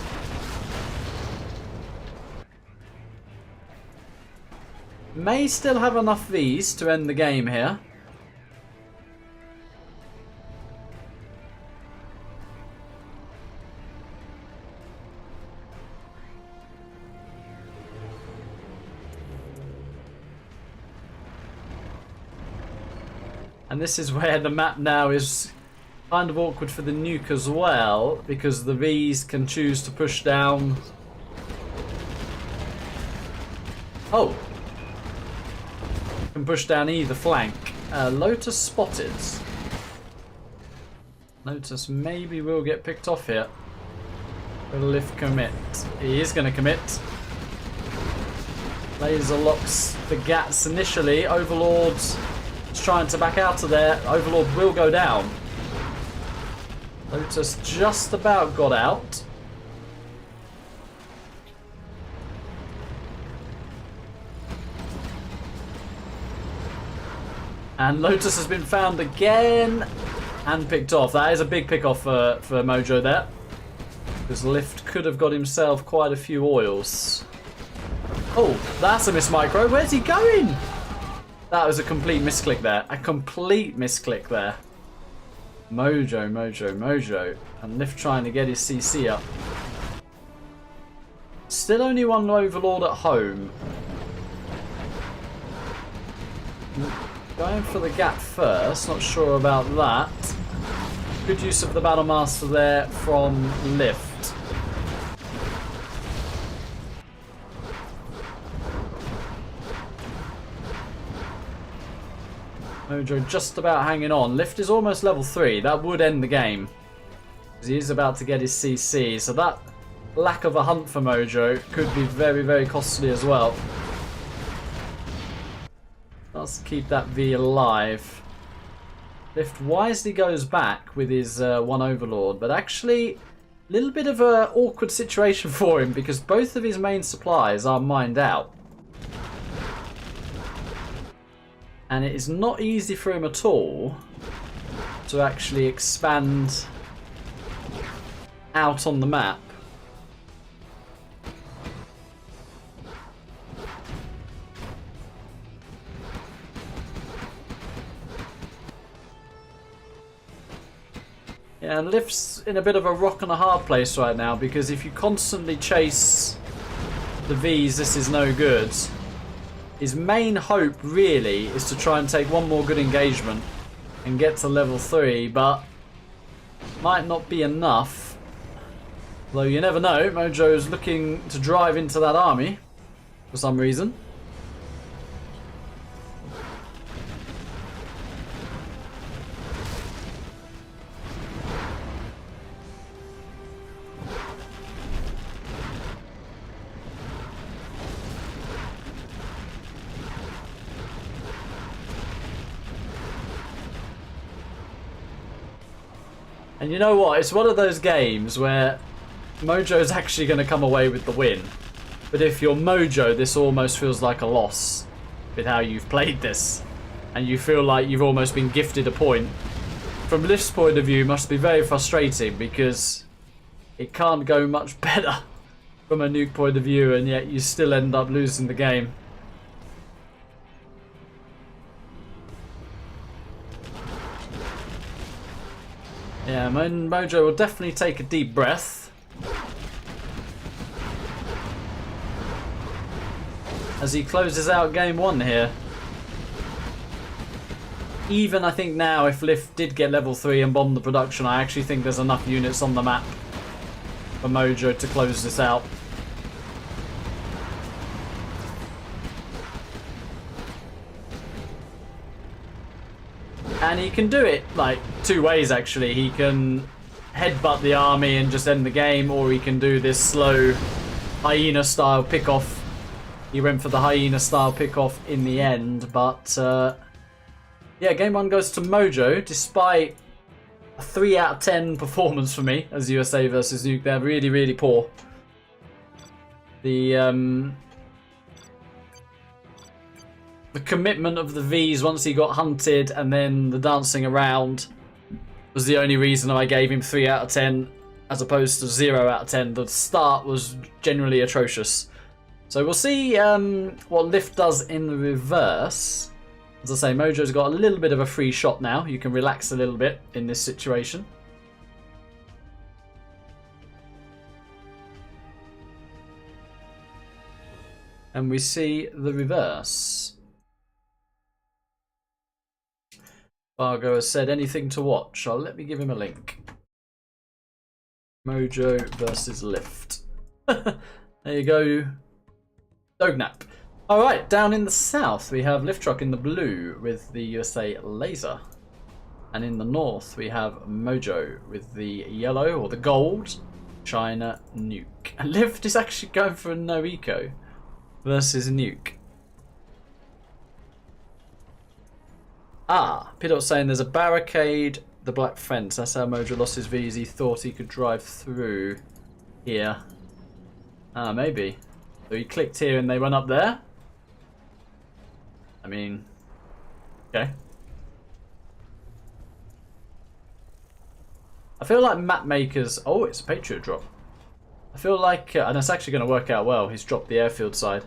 May still have enough Vs to end the game here. And this is where the map now is kind of awkward for the nuke as well, because the Vs can choose to push down. Oh! Can push down either flank. Lotus spotted. Lotus maybe will get picked off here. Will Lift commit? He is going to commit. Laser locks the Gats initially. Overlord's trying to back out of there. Overlord will go down. Lotus just about got out. And Lotus has been found again and picked off. That is a big pick off for Mojo there. Because Lift could have got himself quite a few oils. Oh, that's a miss micro. Where's he going? That was a complete misclick there. A complete misclick there. Mojo, Mojo, Mojo. And Lift trying to get his CC up. Still only one Overlord at home. Going for the gap first. Not sure about that. Good use of the Battlemaster there from Lift. Mojo just about hanging on. Lift is almost level 3. That would end the game. Because he is about to get his CC. So that lack of a hunt for Mojo could be very, very costly as well. Let's keep that V alive. Lift wisely goes back with his one Overlord. But actually, a little bit of an awkward situation for him because both of his main supplies are mined out. And it is not easy for him at all to actually expand out on the map. Yeah, and Lift's in a bit of a rock and a hard place right now because if you constantly chase the Vs, this is no good. His main hope really is to try and take one more good engagement and get to level 3, but might not be enough. Though you never know, Mojo's looking to drive into that army for some reason. And you know what? It's one of those games where Mojo's actually going to come away with the win. But if you're Mojo, this almost feels like a loss with how you've played this. And you feel like you've almost been gifted a point. From Lift's point of view, it must be very frustrating because it can't go much better from a nuke point of view, and yet you still end up losing the game. Yeah, Mojo will definitely take a deep breath as he closes out game 1 here. Even I think now, if Lift did get level 3 and bomb the production, I actually think there's enough units on the map for Mojo to close this out. And he can do it like 2 ways actually. He can headbutt the army and just end the game, or he can do this slow hyena style pick off. He went for the hyena style pick off in the end, but yeah, game 1 goes to Mojo despite a 3 out of 10 performance for me as USA versus Nuke. They're really, really poor. The commitment of the Vs once he got hunted, and then the dancing around, was the only reason I gave him 3 out of 10 as opposed to 0 out of 10. The start was generally atrocious. So we'll see what Lift does in the reverse. As I say, Mojo's got a little bit of a free shot now. You can relax a little bit in this situation. And we see the reverse. Fargo has said anything to watch. Let me give him a link. Mojo versus Lift. There you go. Dognap. Alright, down in the south we have Lift Truck in the blue with the USA laser. And in the north we have Mojo with the yellow or the gold China nuke. And Lift is actually going for a no eco versus nuke. Ah, Pidot's saying there's a barricade, the black fence. That's how Mojo lost his V's. He thought he could drive through here. Ah, maybe. So he clicked here and they went up there? I mean, okay. I feel like map makers... Oh, it's a Patriot drop. I feel like... and it's actually going to work out well. He's dropped the airfield side.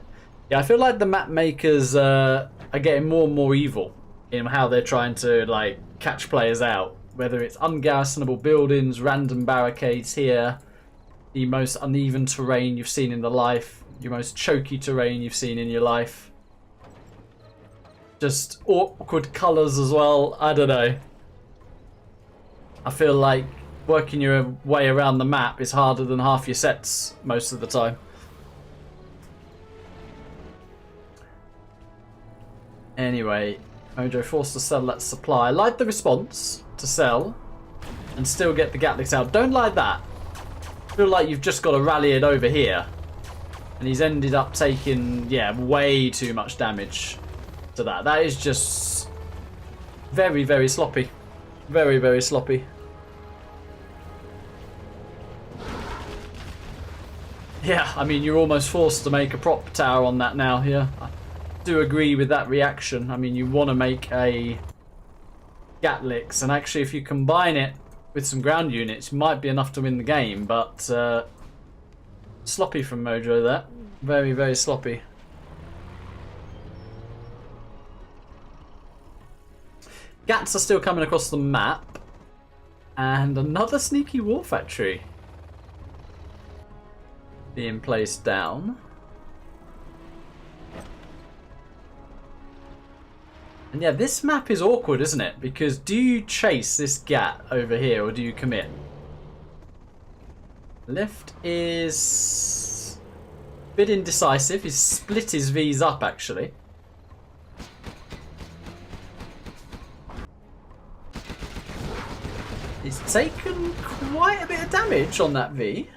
Yeah, I feel like the map makers are getting more and more evil in how they're trying to like catch players out. Whether it's ungarrisonable buildings, random barricades here, the most uneven terrain you've seen in the life, your most choky terrain you've seen in your life. Just awkward colours as well. I don't know. I feel like working your way around the map is harder than half your sets most of the time. Anyway, Mojo forced to sell that supply. I like the response to sell and still get the Gatliks out. Don't like that. I feel like you've just got to rally it over here. And he's ended up taking, yeah, way too much damage to that. That is just very, very sloppy. Very, very sloppy. Yeah, I mean, you're almost forced to make a prop tower on that now, yeah. I do agree with that reaction. I mean, you want to make a Gatliks, and actually if you combine it with some ground units, it might be enough to win the game, but sloppy from Mojo there. Very, very sloppy. Gats are still coming across the map. And another sneaky war factory being placed down. And yeah, this map is awkward, isn't it? Because do you chase this Gat over here or do you commit? Lift is a bit indecisive. He's split his V's up actually. He's taken quite a bit of damage on that V.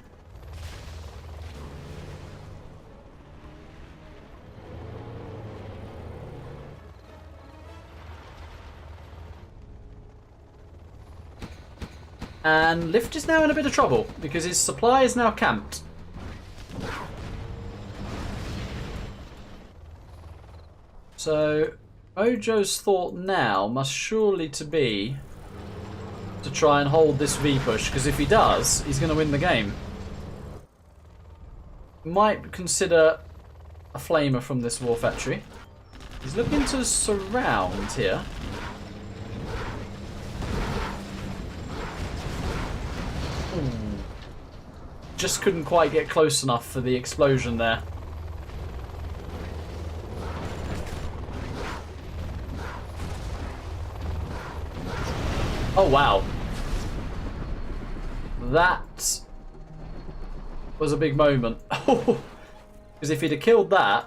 And Lift is now in a bit of trouble because his supply is now camped. So Mojo's thought now must surely to be to try and hold this V push, because if he does, he's going to win the game. Might consider a flamer from this war factory. He's looking to surround here. Just couldn't quite get close enough for the explosion there. Oh wow. That was a big moment. Because if he'd have killed that,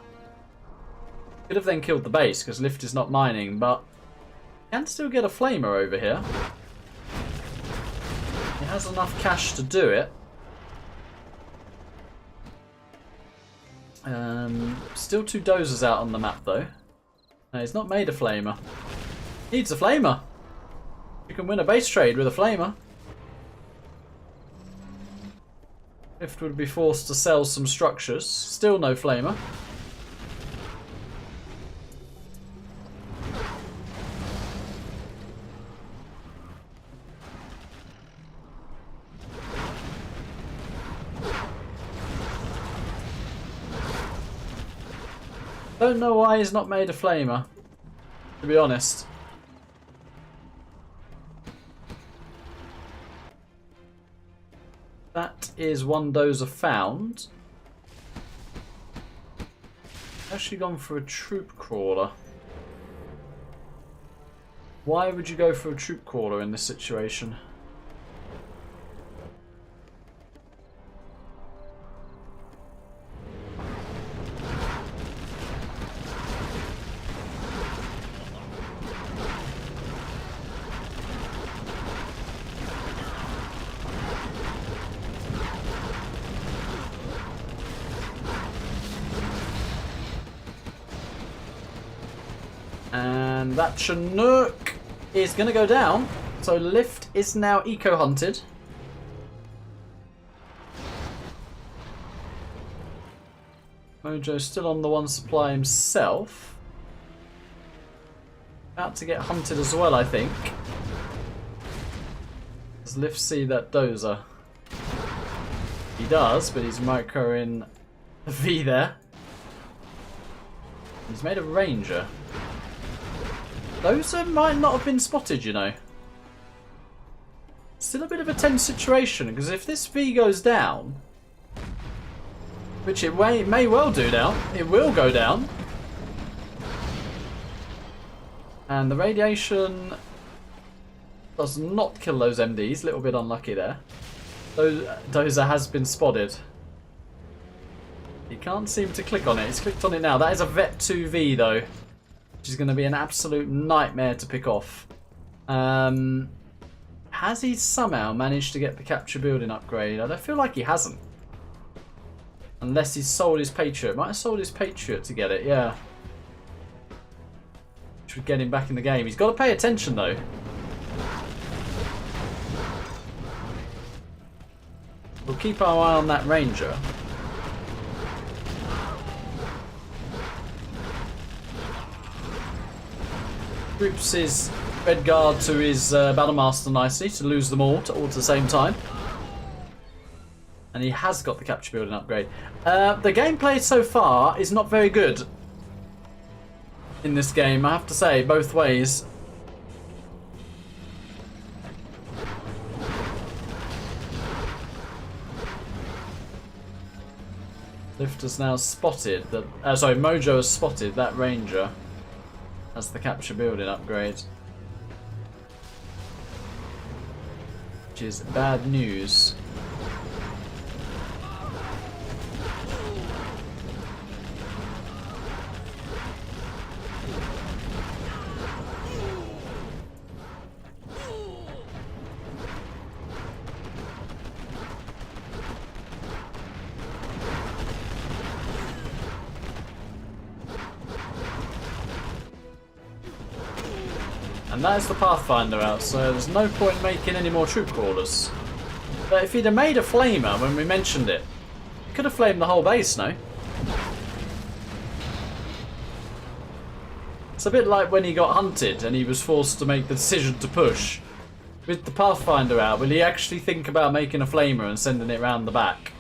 he could have then killed the base, because Lift is not mining, but he can still get a flamer over here. He has enough cash to do it. Still 2 dozers out on the map though. No, he's not made a flamer. Needs a flamer. You can win a base trade with a flamer. Lift would be forced to sell some structures. Still no flamer. Don't know why he's not made a flamer, to be honest. That is 1 dozer found. Actually gone for a troop crawler. Why would you go for a troop crawler in this situation? And that Chinook is going to go down. So Lift is now eco-hunted. Mojo's still on the 1 supply himself. About to get hunted as well, I think. Does Lift see that dozer? He does, but he's microing a V there. He's made a ranger. Those might not have been spotted, you know. Still a bit of a tense situation, because if this V goes down, which it may well do down, it will go down. And the radiation does not kill those MDs, a little bit unlucky there. Dozer has been spotted. He can't seem to click on it, he's clicked on it now. That is a Vet 2V though. Which is going to be an absolute nightmare to pick off. Has he somehow managed to get the capture building upgrade? I don't feel like he hasn't. Unless he's sold his Patriot. Might have sold his Patriot to get it, yeah. Which would get him back in the game. He's got to pay attention though. We'll keep our eye on that Ranger. Groups his Red Guard to his Battlemaster nicely to lose them all at the same time. And he has got the capture building upgrade. The gameplay so far is not very good in this game, I have to say, both ways. Lift has now spotted that. Mojo has spotted that Ranger. That's the capture building upgrade. Which is bad news. And that is the Pathfinder out, so there's no point making any more troop crawlers. But if he'd have made a flamer when we mentioned it, he could have flamed the whole base, no? It's a bit like when he got hunted and he was forced to make the decision to push. With the Pathfinder out, will he actually think about making a flamer and sending it round the back?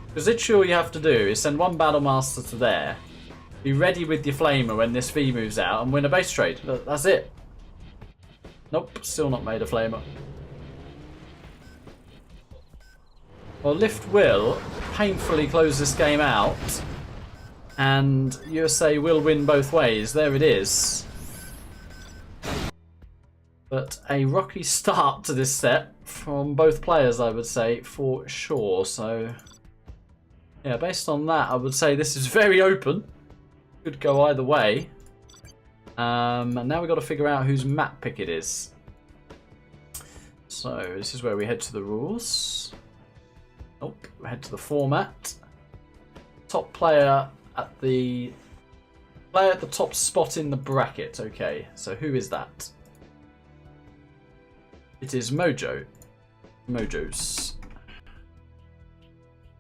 Because literally all you have to do is send one Battlemaster to there, be ready with your flamer when this V moves out, and win a base trade. That's it. Nope, still not made a flamer. Well, Lift will painfully close this game out, and USA will win both ways. There it is. But a rocky start to this set from both players, I would say, for sure. So, yeah, based on that, I would say this is very open. Could go either way. And now we've got to figure out whose map pick it is. So, this is where we head to the rules. Nope, we head to the format. Top player at the top spot in the bracket. Okay, so who is that? It is Mojo. Mojo's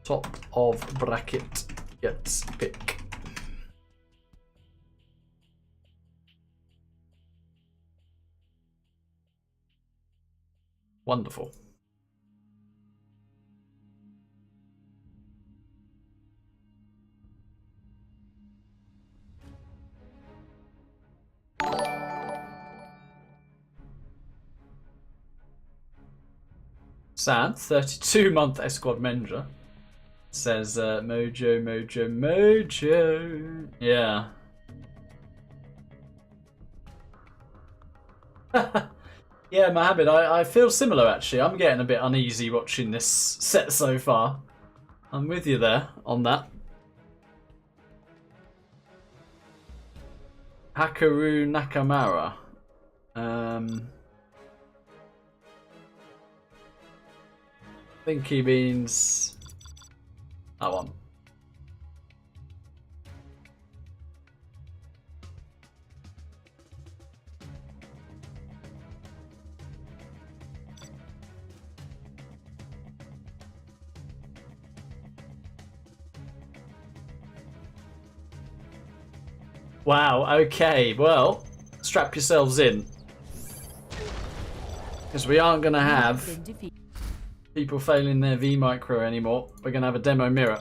top of bracket gets pick. Wonderful. Sam, 32-month ExCaL manager, says Mojo, Mojo, Mojo. Yeah. Yeah, Mohammed, I feel similar actually. I'm getting a bit uneasy watching this set so far. I'm with you there on that. Hakaru Nakamura. I think he means that one. Wow, okay, well, strap yourselves in. Because we aren't going to have people failing their V micro anymore. We're going to have a demo mirror.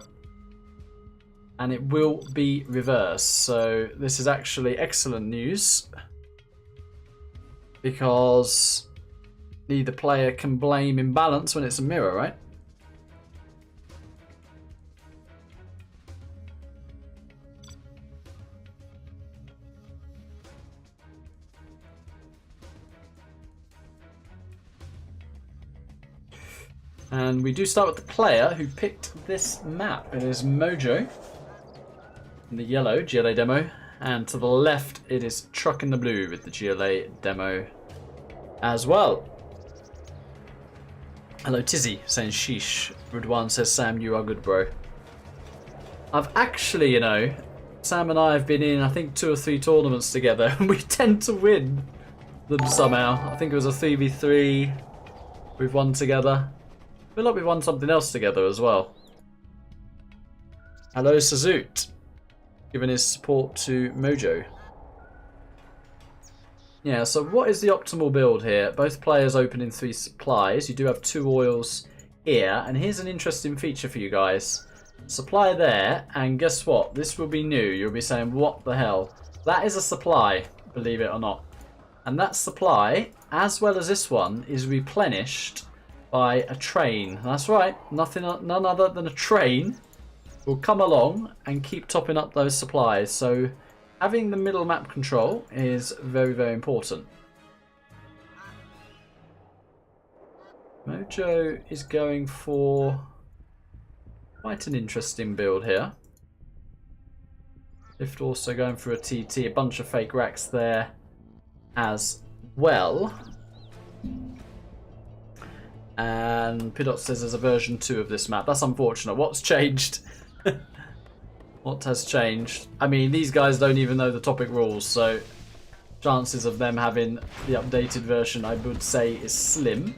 And it will be reversed. So this is actually excellent news. Because neither player can blame imbalance when it's a mirror, right? And we do start with the player who picked this map. It is Mojo in the yellow GLA demo, and to the left it is TruCk in the blue with the GLA demo as well. Hello Tizzy saying sheesh. Rudwan says Sam, you are good, bro. I've actually, you know, Sam and I have been in I think 2 or 3 tournaments together and we tend to win them somehow. I think it was a 3v3 we've won together. I feel like we've won something else together as well. Hello Sazut, giving his support to Mojo. Yeah, so what is the optimal build here? Both players open in 3 supplies. You do have 2 oils here, and here's an interesting feature for you guys. Supply there, and guess what? This will be new. You'll be saying, what the hell? That is a supply, believe it or not. And that supply, as well as this one, is replenished by a train. That's right, none other than a train will come along and keep topping up those supplies. So having the middle map control is very, very important. Mojo is going for quite an interesting build here. Lift also going for a TT, a bunch of fake racks there as well. And Pidot says there's a version 2 of this map. That's unfortunate. What's changed? What has changed? I mean, these guys don't even know the topic rules, so chances of them having the updated version, I would say, is slim.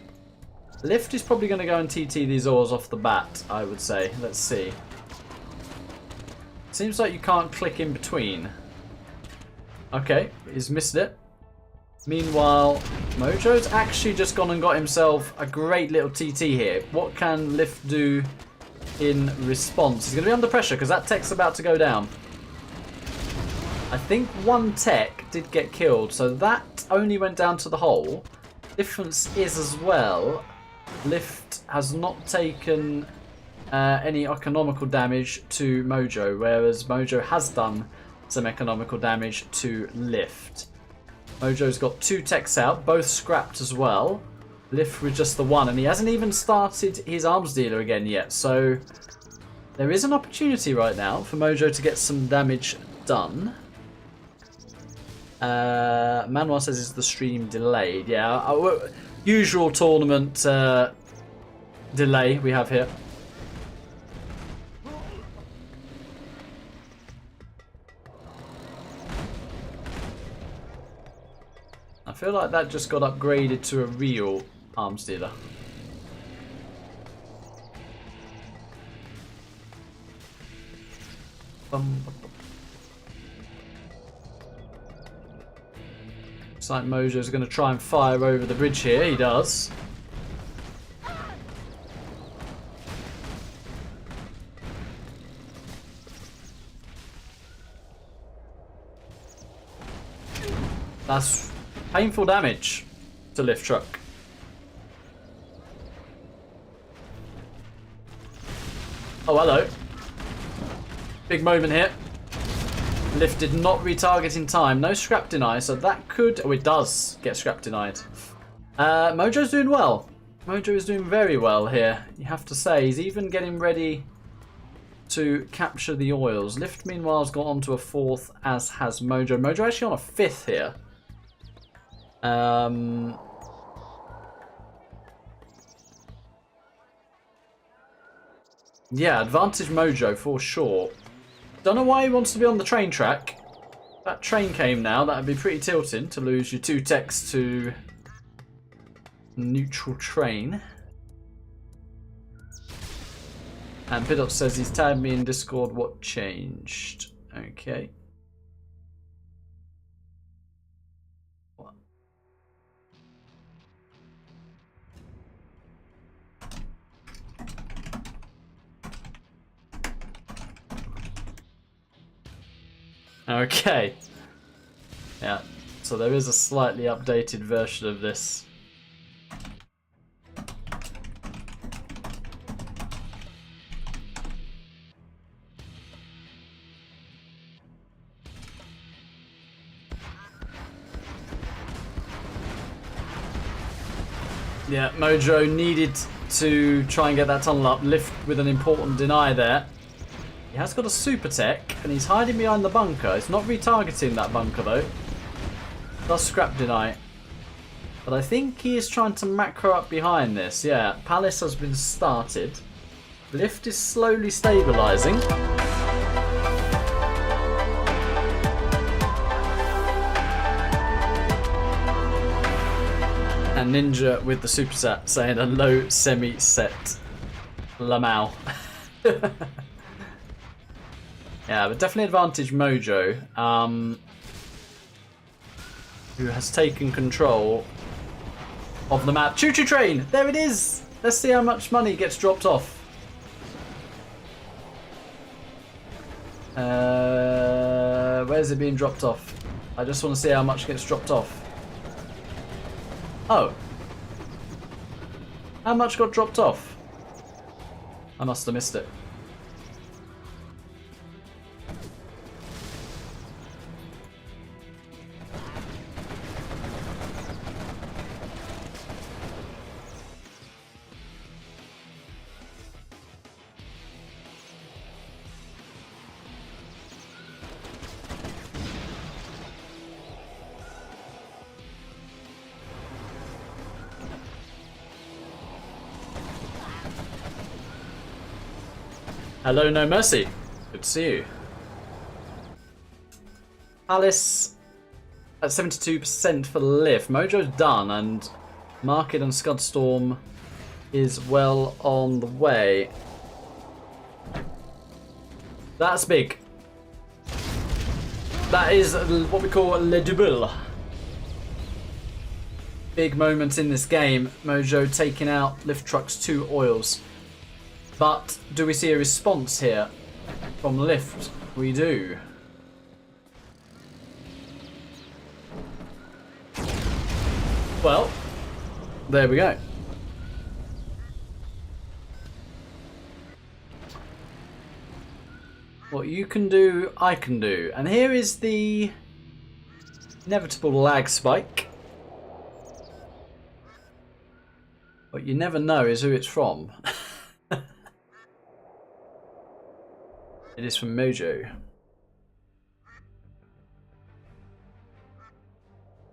Lift is probably going to go and TT these ores off the bat, I would say. Let's see. Seems like you can't click in between. Okay, he's missed it. Meanwhile, Mojo's actually just gone and got himself a great little TT here. What can Lift do in response? He's going to be under pressure because that tech's about to go down. I think one tech did get killed, so that only went down to the hole. Difference is as well, Lift has not taken any economical damage to Mojo, whereas Mojo has done some economical damage to Lift. Mojo's got 2 techs out, both scrapped as well. Lift with just the 1, and he hasn't even started his arms dealer again yet, so there is an opportunity right now for Mojo to get some damage done. Manuel says, is the stream delayed? Yeah, usual tournament delay we have here. I feel like that just got upgraded to a real arms dealer. Looks like Mojo's going to try and fire over the bridge here. He does. That's painful damage to Lift Truck. Oh, hello. Big moment here. Lift did not retarget in time. No scrap deny, so that could... Oh, it does get scrap denied. Mojo's doing well. Mojo is doing very well here. You have to say, he's even getting ready to capture the oils. Lift, meanwhile, has got onto a 4th, as has Mojo. Mojo actually on a 5th here. Yeah, advantage Mojo for sure. Don't know why he wants to be on the train track. That train came now. That would be pretty tilting to lose your 2 techs to neutral train. And Bidot says he's tagged me in Discord. What changed? Okay. What? Okay. Yeah, so there is a slightly updated version of this. Yeah, Mojo needed to try and get that tunnel up. Lift with an important deny there. He has got a super tech, and he's hiding behind the bunker. It's not retargeting that bunker, though. Does scrap deny. But I think he is trying to macro up behind this. Yeah, Palace has been started. Lift is slowly stabilising. And Ninja with the super set saying a low semi-set Lamau. Yeah, but definitely advantage Mojo, who has taken control of the map. Choo-choo train! There it is! Let's see how much money gets dropped off. Where's it being dropped off? I just want to see how much gets dropped off. Oh. How much got dropped off? I must have missed it. Hello, No Mercy. Good to see you. Alice at 72% for Lift. Mojo's done, and Market and Scudstorm is well on the way. That's big. That is what we call le double. Big moments in this game. Mojo taking out Lift Truck's 2 oils. But do we see a response here from Lift? We do. Well, there we go. What you can do, I can do. And here is the inevitable lag spike. What you never know is who it's from. It is from Mojo.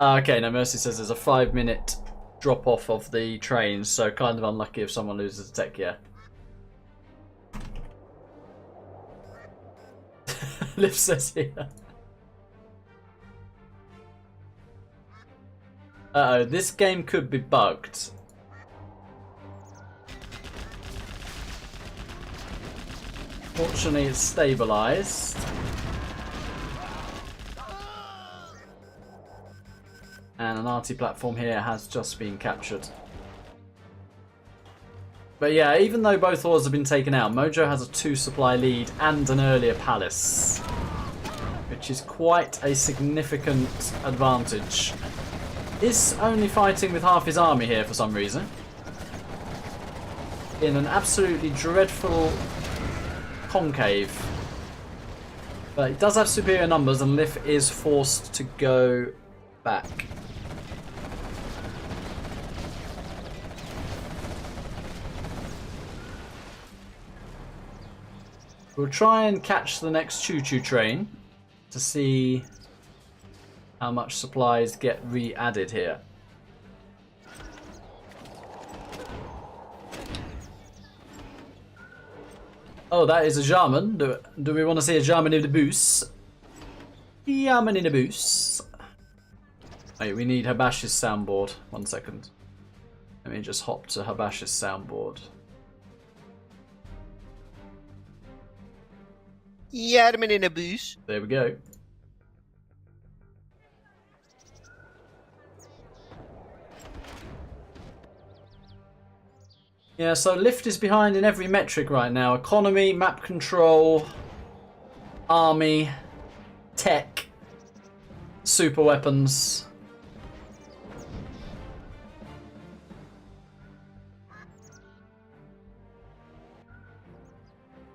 Okay, now Mercy says there's a 5-minute drop off of the train, so kind of unlucky if someone loses a tech, yeah. Liv says here. Uh-oh, this game could be bugged. Fortunately, it's stabilized. And an RT platform here has just been captured. But yeah, even though both ores have been taken out, Mojo has a 2 supply lead and an earlier palace, which is quite a significant advantage. Is only fighting with half his army here for some reason. In an absolutely dreadful concave. But it does have superior numbers, and Lif is forced to go back. We'll try and catch the next choo-choo train to see how much supplies get re-added here. Oh, that is a Jarman. Do we want to see a Jarman in the boost? Jarman in the boost. Wait, we need Habash's soundboard. 1 second. Let me just hop to Habash's soundboard. Jarman in a boost. There we go. Yeah, so Lift is behind in every metric right now. Economy, map control, army, tech, super weapons.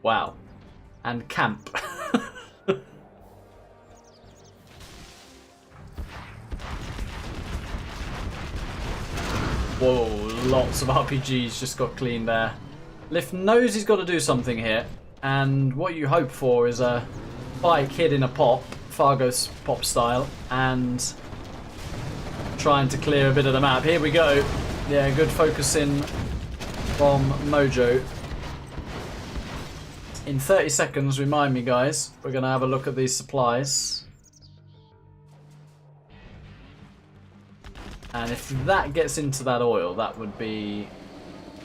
Wow. And camp. Whoa, lots of RPGs just got clean there. Lift knows he's got to do something here, and what you hope for is a bike hit in a pop, Fargo's pop style, and trying to clear a bit of the map. Here we go. Yeah, good focusing from Mojo. In 30 seconds, remind me guys, we're going to have a look at these supplies. And if that gets into that oil, that would be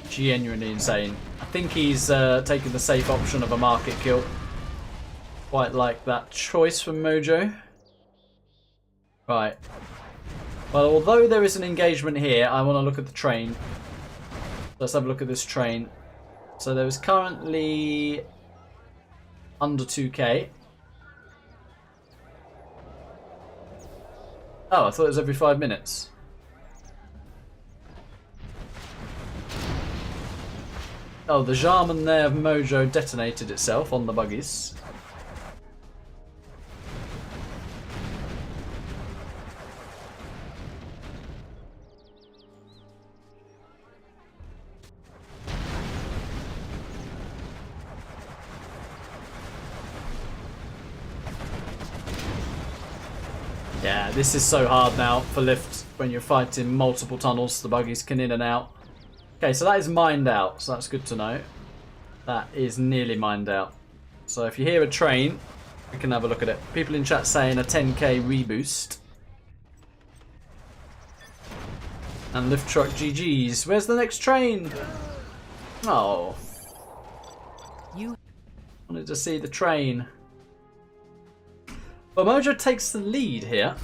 genuinely insane. I think he's taking the safe option of a market kill. Quite like that choice from Mojo. Right. Well, although there is an engagement here, I want to look at the train. Let's have a look at this train. So there is currently under 2k. Oh, I thought it was every 5 minutes. Oh, the Jarman there of Mojo detonated itself on the buggies. Yeah, this is so hard now for Lift when you're fighting multiple tunnels. The buggies can in and out. Okay, so that is mined out, so that's good to know. That is nearly mined out. So if you hear a train, we can have a look at it. People in chat saying a 10k reboost. And lift truck GG's. Where's the next train? Oh. You Wanted to see the train. Well, Mojo takes the lead here.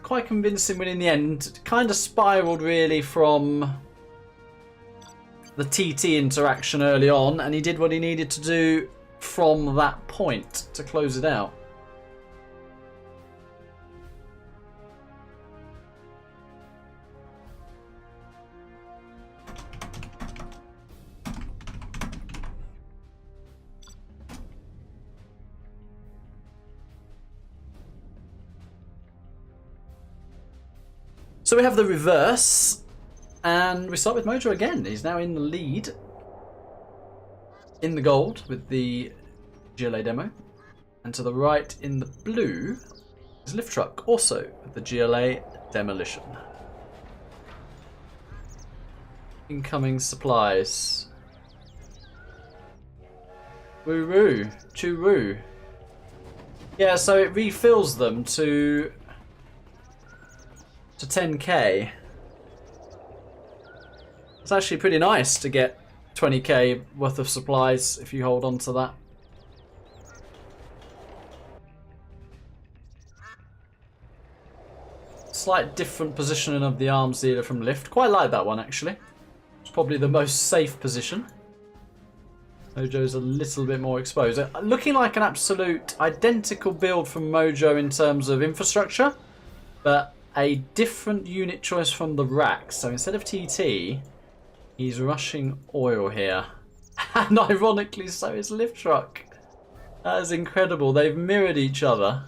Quite convincing win in the end. Kind of spiraled really from the TT interaction early on, and he did what he needed to do from that point to close it out. So we have the reverse, and we start with Mojo again. He's now in the lead, in the gold with the GLA demo, and to the right in the blue is Lift Truck, also with the GLA demolition. Incoming supplies. Woo-woo, choo-woo. Yeah, so it refills them to 10k. It's actually pretty nice to get 20k worth of supplies if you hold on to that. Slight different positioning of the arms dealer from Lift. Quite like that one actually. It's probably the most safe position. Mojo's a little bit more exposed. Looking like an absolute identical build from Mojo in terms of infrastructure, but a different unit choice from the rack. So instead of TT, he's rushing oil here. And ironically so is Lift Truck. That is incredible. They've mirrored each other.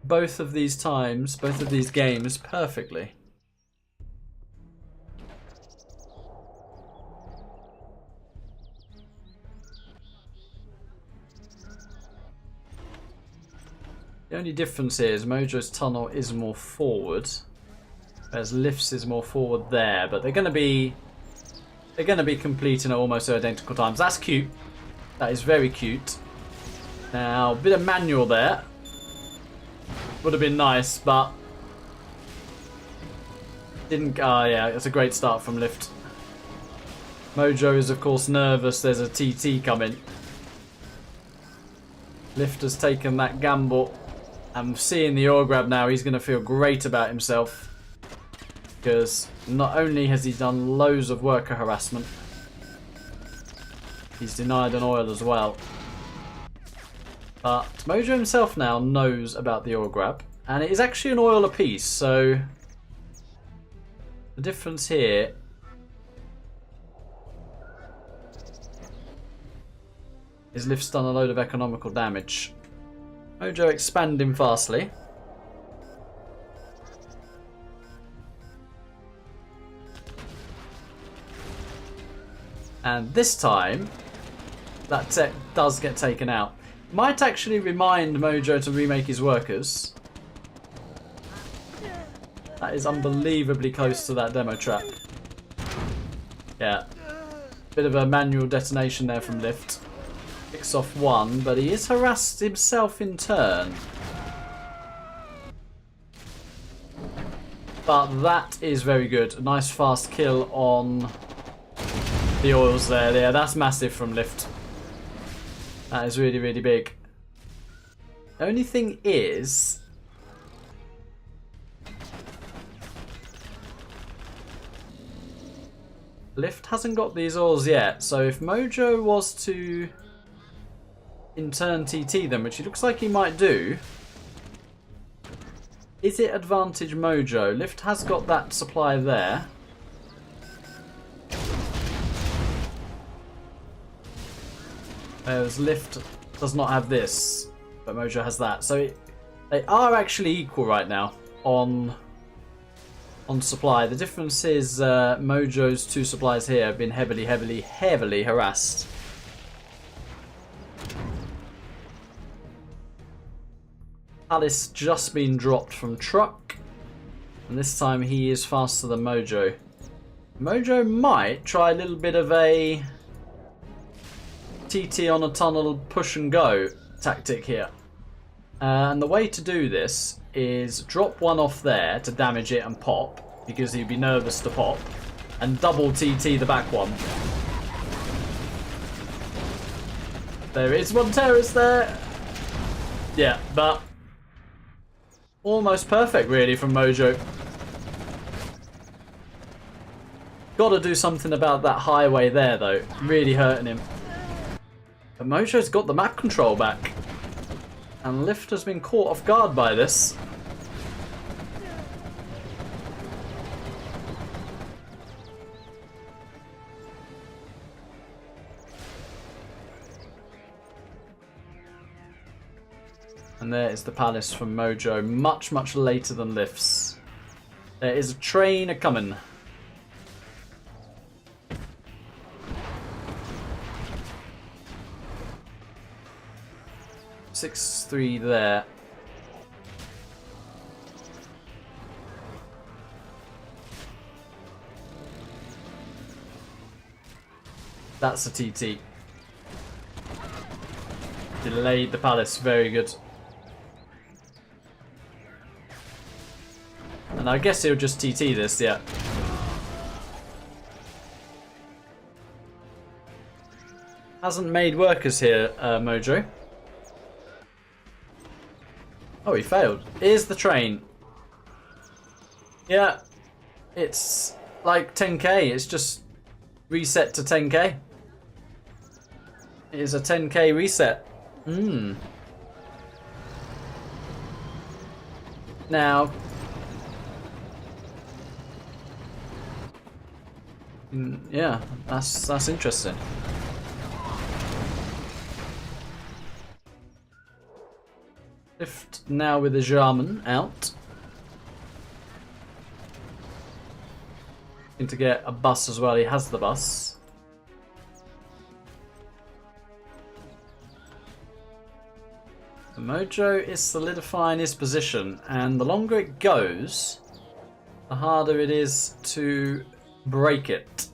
Both of these times, both of these games perfectly. The only difference here is Mojo's tunnel is more forward, whereas Lift's is more forward there. But they're going to be completing at almost identical times. That's cute. That is very cute. Now, a bit of manual there would have been nice, but didn't. Yeah, it's a great start from Lift. Mojo is of course nervous. There's a TT coming. Lift has taken that gamble. And seeing the ore grab now, he's going to feel great about himself. Because not only has he done loads of worker harassment, he's denied an oil as well. But Mojo himself now knows about the ore grab. And it is actually an oil apiece, so the difference here is Lift's done a load of economical damage. Mojo expanding fastly. And this time, that tech does get taken out. Might actually remind Mojo to remake his workers. That is unbelievably close to that demo trap. Yeah. Bit of a manual detonation there from Lift. Picks off one, but he is harassed himself in turn. But that is very good. A nice fast kill on the oils there. Yeah, that's massive from Lift. That is really, really big. The only thing is, Lift hasn't got these oils yet, so if Mojo was to in turn TT them, which he looks like he might do, is it advantage Mojo? Lift has got that supply there. Whereas Lift does not have this, but Mojo has that. So they are actually equal right now on supply. The difference is Mojo's two supplies here have been heavily harassed. Alice just been dropped from truck, and this time he is faster than Mojo. Mojo might try a little bit of a TT on a tunnel push and go tactic here. And the way to do this is drop one off there to damage it and pop, because he'd be nervous to pop, and double TT the back one. There is one terrorist there. Yeah, but almost perfect really from Mojo. Gotta do something about that highway there though, really hurting him. But Mojo's got the map control back. And Lift has been caught off guard by this. And there is the palace from Mojo, much, much later than Lift's. There is a train a-coming. (6-3) there. That's a TT. Delayed the palace, very good. And I guess he'll just TT this, yeah. Hasn't made workers here, Mojo. Oh, he failed. Here's the train. Yeah, it's like 10k. It's just reset to 10k. It is a 10k reset. Now, yeah, that's interesting. Lift now with the German out. Need to get a bus as well. He has the bus. The Mojo is solidifying his position, and the longer it goes, the harder it is to break it.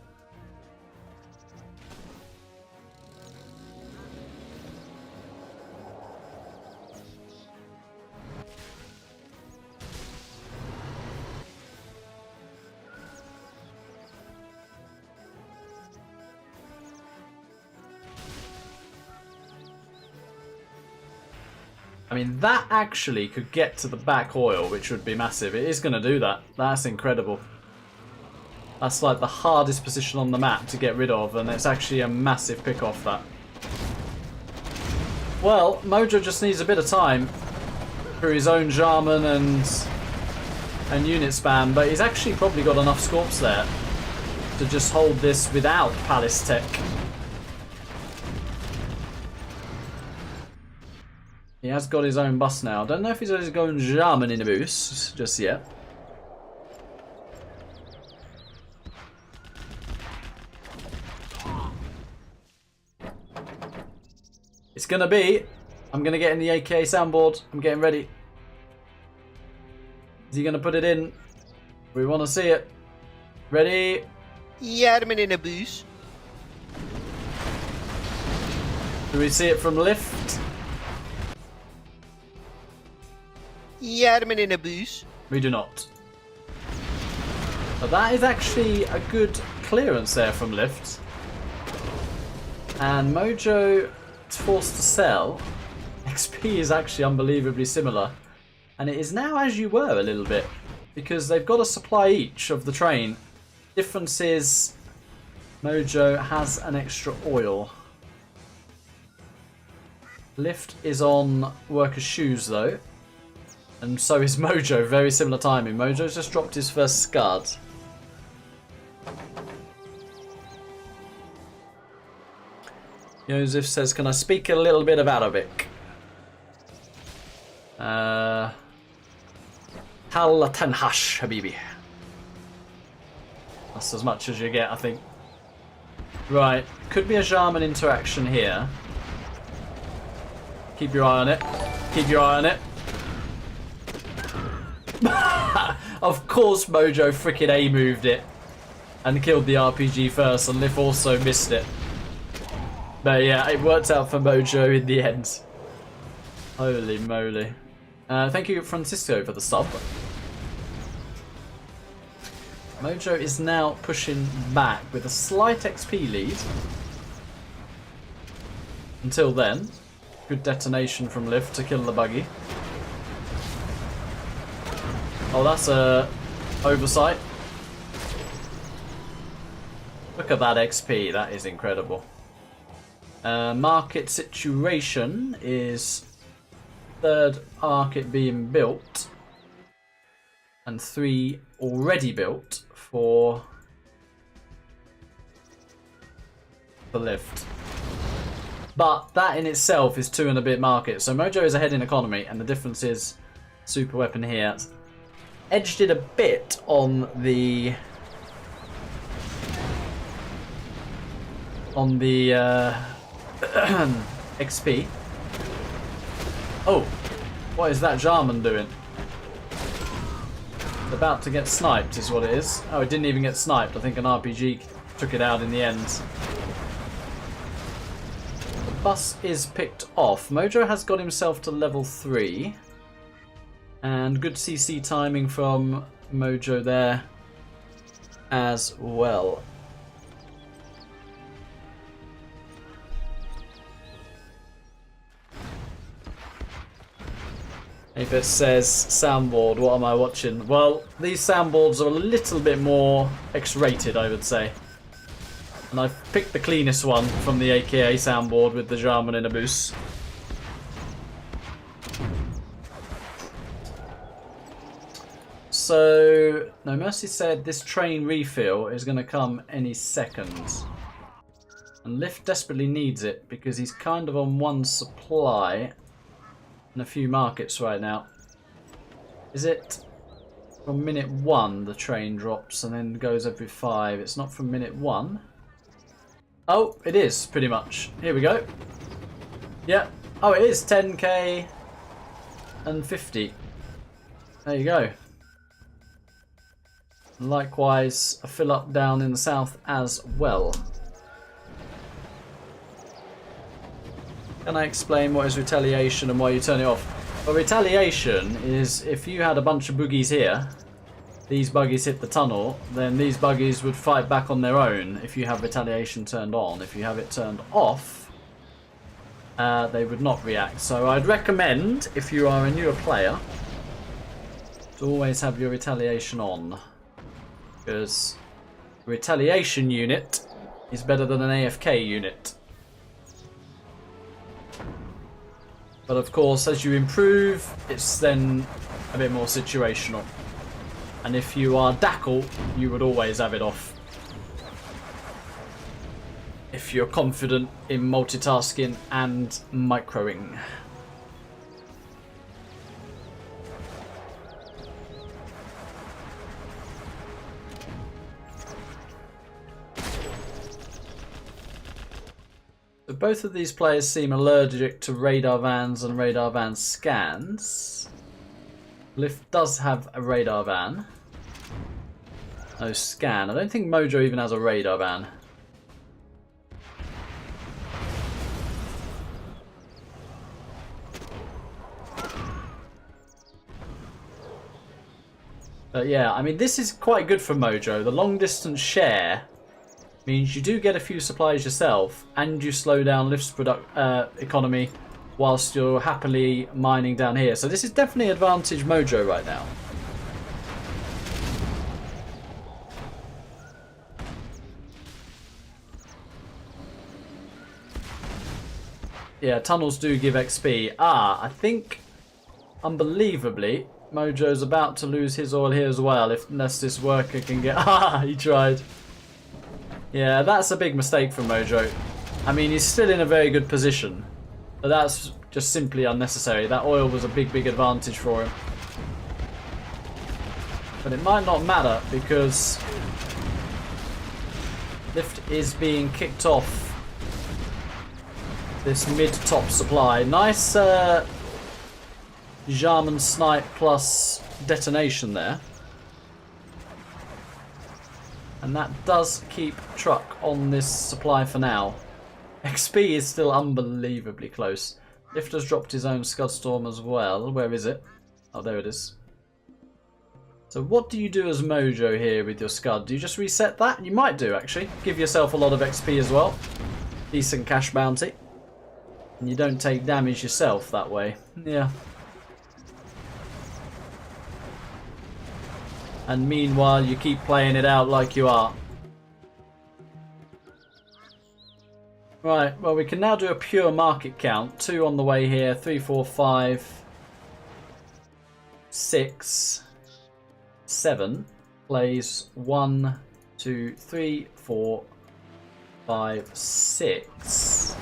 I mean, that actually could get to the back oil, which would be massive. It is going to do that. That's incredible. That's like the hardest position on the map to get rid of, and it's actually a massive pick off that. Well, Mojo just needs a bit of time through his own Jarman and unit spam, but he's actually probably got enough Scorps there to just hold this without Palace Tech. He has got his own bus now. Don't know if he's going Jarman in a boost just yet. It's gonna be. I'm gonna get in the AK soundboard. I'm getting ready. Is he gonna put it in? We want to see it. Ready? Jarman in a boost. Do we see it from Lift? Jarman in a boost. We do not. But that is actually a good clearance there from Lift. And Mojo is forced to sell. XP is actually unbelievably similar. And it is now as you were a little bit. Because they've got a supply each of the train. Difference is Mojo has an extra oil. Lift is on workers' shoes though. And so is Mojo, very similar timing. Mojo's just dropped his first Scud. Joseph says, can I speak a little bit of Arabic? Halla tanhash, habibi. That's as much as you get, I think. Right, could be a Jarman interaction here. Keep your eye on it. Keep your eye on it. Of course Mojo freaking A-moved it and killed the RPG first, and Liv also missed it. But yeah, it worked out for Mojo in the end. Holy moly. Thank you, Francisco, for the sub. Mojo is now pushing back with a slight XP lead. Until then, good detonation from Lift to kill the buggy. Oh, that's a oversight. Look at that XP, that is incredible. Market situation is third market being built and 3 already built for the Lift. But that in itself is 2 and a bit markets. So Mojo is ahead in economy, and the difference is super weapon here. Edged it a bit on the XP. Oh, what is that Jarman doing? It's about to get sniped is what it is. Oh, it didn't even get sniped. I think an RPG took it out in the end. The bus is picked off. Mojo has got himself to level 3. And good CC timing from Mojo there as well. Apis says, soundboard, what am I watching? Well, these soundboards are a little bit more X-rated, I would say. And I've picked the cleanest one from the AKA soundboard with the Jarman in a boost. So, No Mercy said this train refill is going to come any second. And Lift desperately needs it because he's kind of on one supply in a few markets right now. Is it from minute 1 the train drops and then goes every 5? It's not from minute 1. Oh, it is pretty much. Here we go. Yeah. Oh, it is 10k and 50. There you go. Likewise, a fill up down in the south as well. Can I explain what is retaliation and why you turn it off? Well, retaliation is if you had a bunch of buggies here, these buggies hit the tunnel, then these buggies would fight back on their own if you have retaliation turned on. If you have it turned off, they would not react. So I'd recommend, if you are a newer player, to always have your retaliation on. Because a retaliation unit is better than an AFK unit. But of course, as you improve, it's then a bit more situational. And if you are Dackle, you would always have it off. If you're confident in multitasking and microing. So both of these players seem allergic to radar vans and radar van scans. Lift does have a radar van. No scan. I don't think Mojo even has a radar van. But yeah, I mean, this is quite good for Mojo. The long distance share means you do get a few supplies yourself, and you slow down Lift's economy whilst you're happily mining down here. So this is definitely advantage Mojo right now. Yeah, tunnels do give XP. I think, unbelievably, Mojo's about to lose his oil here as well, unless this worker can get... he tried. Yeah, that's a big mistake from Mojo. I mean, he's still in a very good position, but that's just simply unnecessary. That oil was a big, big advantage for him. But it might not matter, because Lift is being kicked off this mid-top supply. Nice Jarman snipe plus detonation there. And that does keep TruCk on this supply for now. XP is still unbelievably close. Lifter's dropped his own Scud Storm as well. Where is it? Oh, there it is. So what do you do as Mojo here with your Scud? Do you just reset that? You might do, actually. Give yourself a lot of XP as well. Decent cash bounty. And you don't take damage yourself that way. Yeah. And meanwhile, you keep playing it out like you are. Right, well, we can now do a pure market count. 2 on the way here. 3, 4, 5, 6, 7. Plays 1, 2, 3, 4, 5, 6.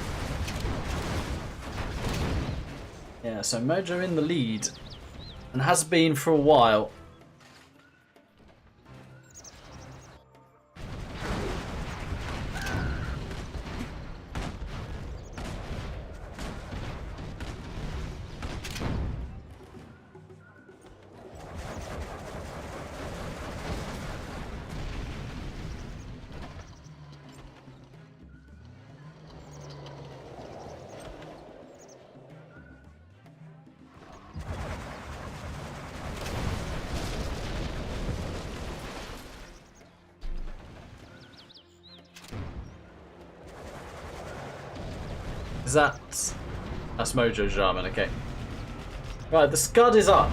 Yeah, so Mojo in the lead. And has been for a while. That's Mojo Jarman, okay. Right, the Scud is up.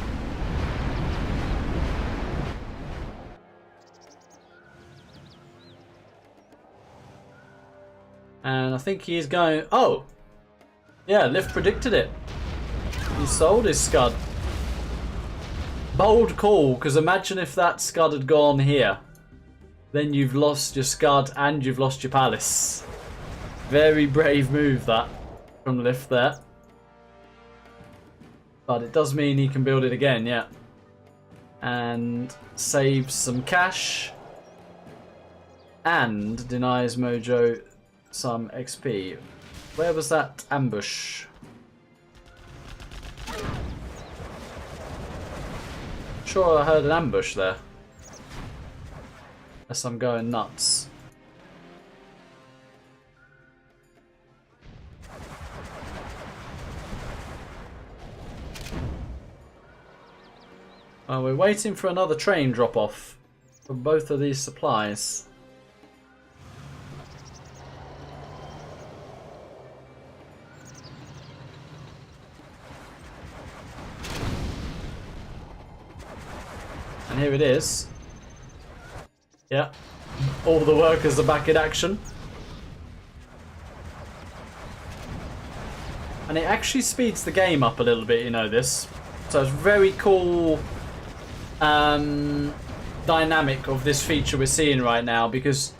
And I think he is going... Oh! Yeah, Lift predicted it. He sold his Scud. Bold call, because imagine if that Scud had gone here. Then you've lost your Scud and you've lost your Palace. Very brave move, that. From Lift there. But it does mean he can build it again, yeah. And saves some cash. And denies Mojo some XP. Where was that ambush? Sure, I heard an ambush there. Unless I'm going nuts. Well, we're waiting for another train drop-off for both of these supplies. And here it is. Yeah, all the workers are back in action. And it actually speeds the game up a little bit, you know this. So it's very cool dynamic of this feature we're seeing right now, because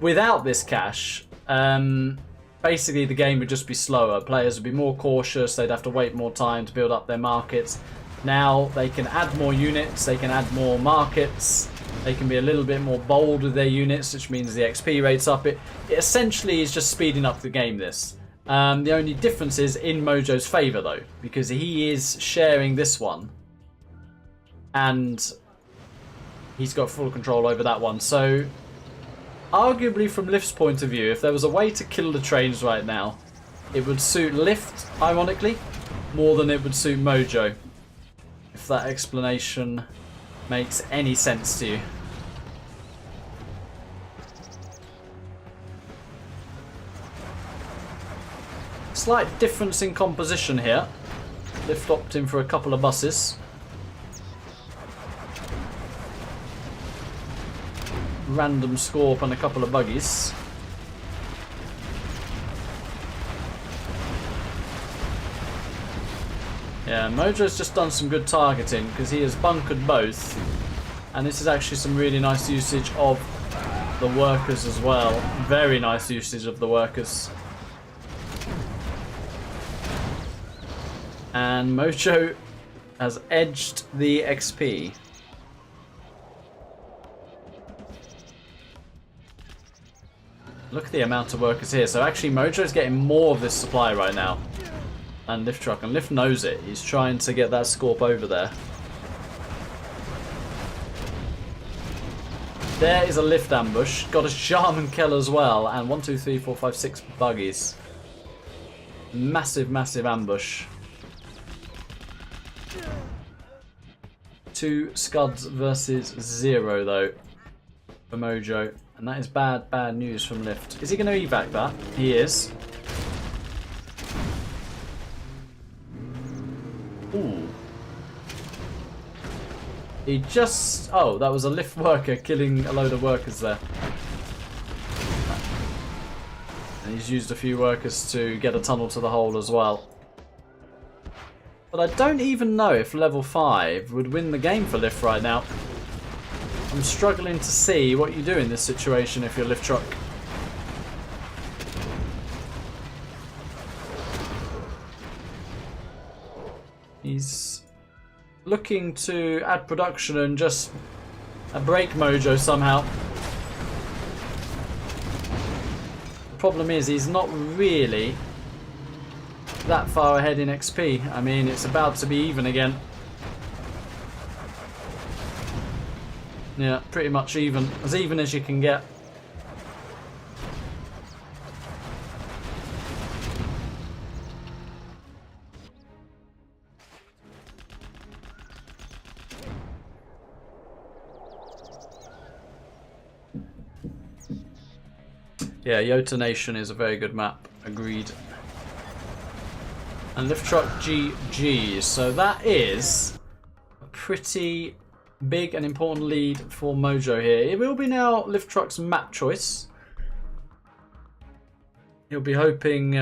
without this cache, basically the game would just be slower. Players would be more cautious, they'd have to wait more time to build up their markets. Now they can add more units, they can add more markets, they can be a little bit more bold with their units, which means the XP rate's up. It essentially is just speeding up the game, this. The only difference is in Mojo's favour though, because he is sharing this one. And he's got full control over that one. So, arguably from Lift's point of view, if there was a way to kill the trains right now, it would suit Lift, ironically, more than it would suit Mojo. If that explanation makes any sense to you. Slight difference in composition here. Lift opting for a couple of buses. Random Scorp and a couple of buggies. Yeah, Mojo's just done some good targeting because he has bunkered both. And this is actually some really nice usage of the workers as well. Very nice usage of the workers. And Mojo has edged the XP. Look at the amount of workers here. So actually Mojo's getting more of this supply right now. And Lift Truck. And Lift knows it. He's trying to get that Scorp over there. There is a Lift ambush. Got a Shaman kill as well. And 1, 2, 3, 4, 5, 6 buggies. Massive, massive ambush. 2 scuds versus 0 though for Mojo. And that is bad, bad news from Lift. Is he going to evac that? He is. Ooh. He just... Oh, that was a Lift worker killing a load of workers there. And he's used a few workers to get a tunnel to the hole as well. But I don't even know if level 5 would win the game for Lift right now. I'm struggling to see what you do in this situation if you're Lift Truck. He's looking to add production and just break Mojo somehow. The problem is he's not really that far ahead in XP. I mean, it's about to be even again. Yeah, pretty much even as you can get. Yeah, Yota Nation is a very good map. Agreed. And Lift Truck GG. So that is a pretty big and important lead for Mojo here. It will be now Lift Truck's map choice. He'll be hoping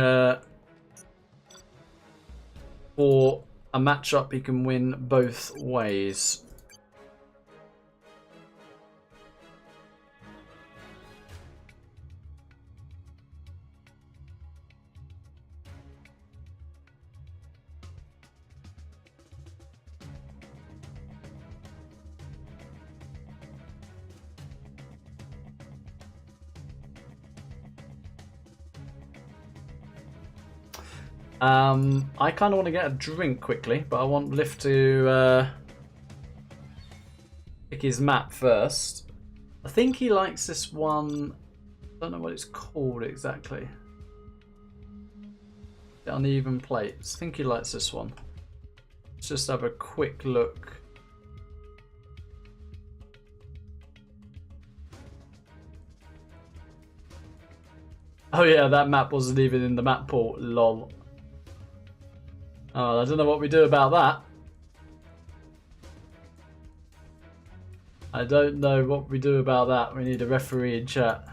for a matchup he can win both ways. I kind of want to get a drink quickly, but I want Lift to pick his map first. I think he likes this one. I don't know what it's called exactly. The uneven plates. I think he likes this one. Let's just have a quick look. Oh yeah, that map wasn't even in the map pool. Lol. Oh, I don't know what we do about that. I don't know what we do about that. We need a referee in chat.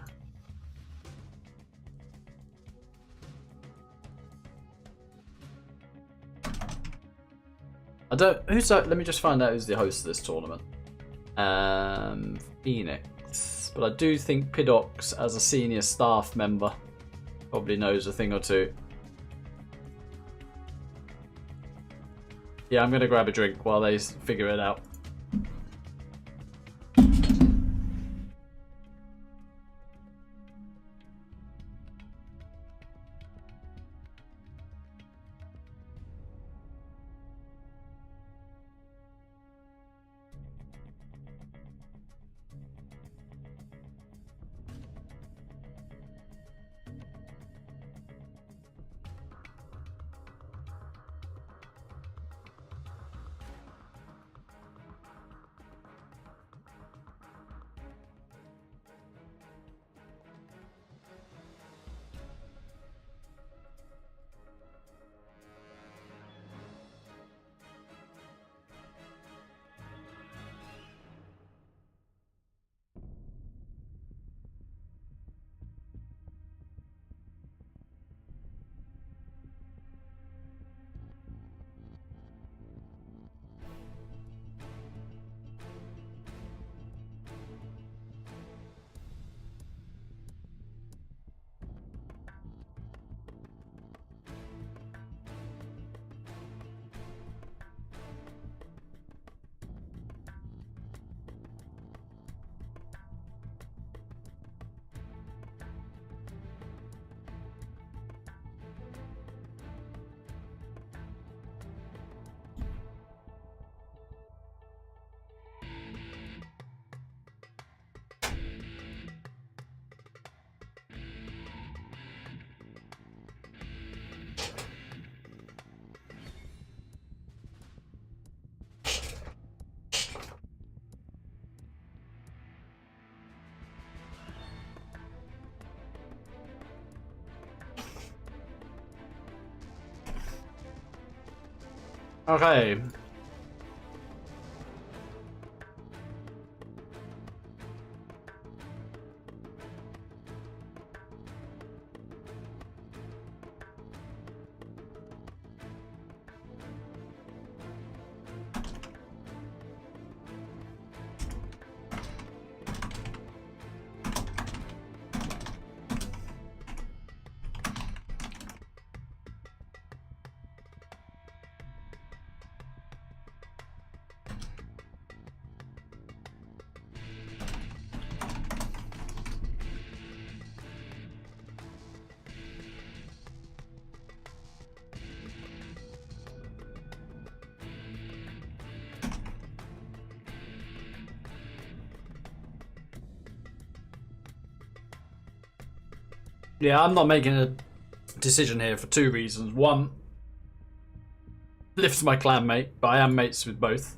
I don't... Who's that? Let me just find out who's the host of this tournament. Phoenix. But I do think Pidox, as a senior staff member, probably knows a thing or two. Yeah, I'm going to grab a drink while they figure it out. Okay. Yeah, I'm not making a decision here for two reasons. One, Lift's my clan mate, but I am mates with both.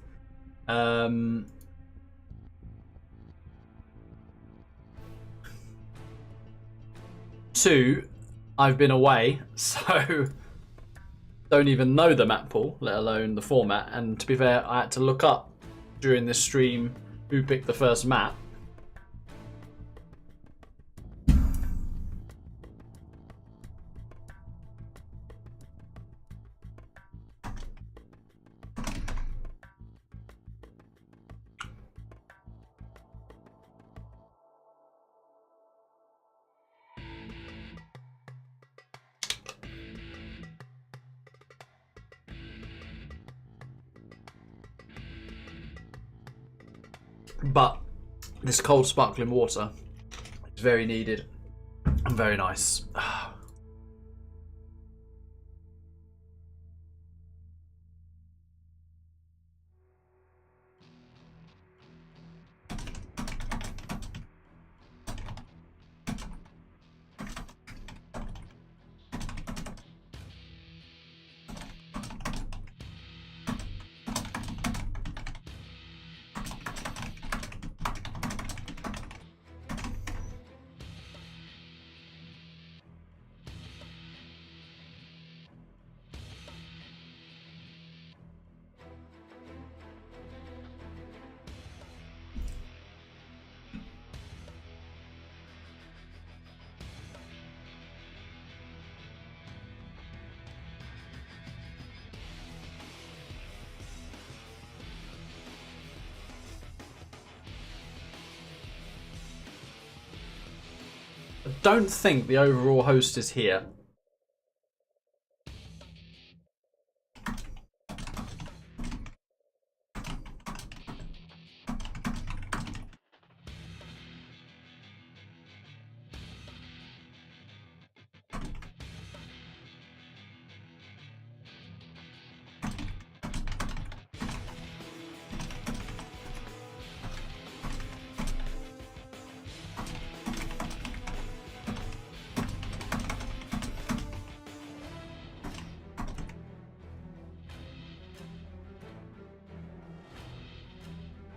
Two, I've been away, so don't even know the map pool, let alone the format. And to be fair, I had to look up during this stream who picked the first map. But this cold sparkling water is very needed and very nice. I don't think the overall host is here.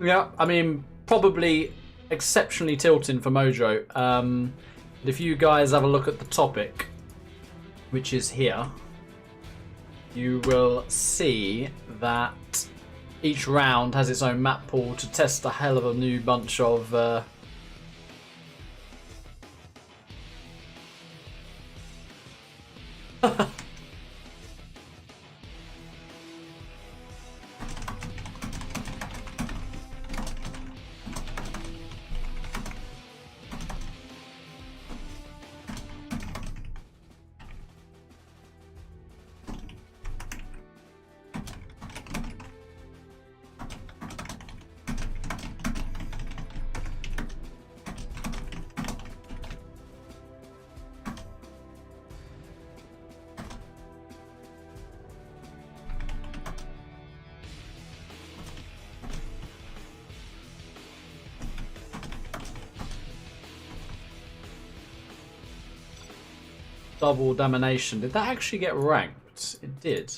Yeah, I mean, probably exceptionally tilting for Mojo. If you guys have a look at the topic, which is here, you will see that each round has its own map pool to test a hell of a new bunch of double domination. Did that actually get ranked? It did.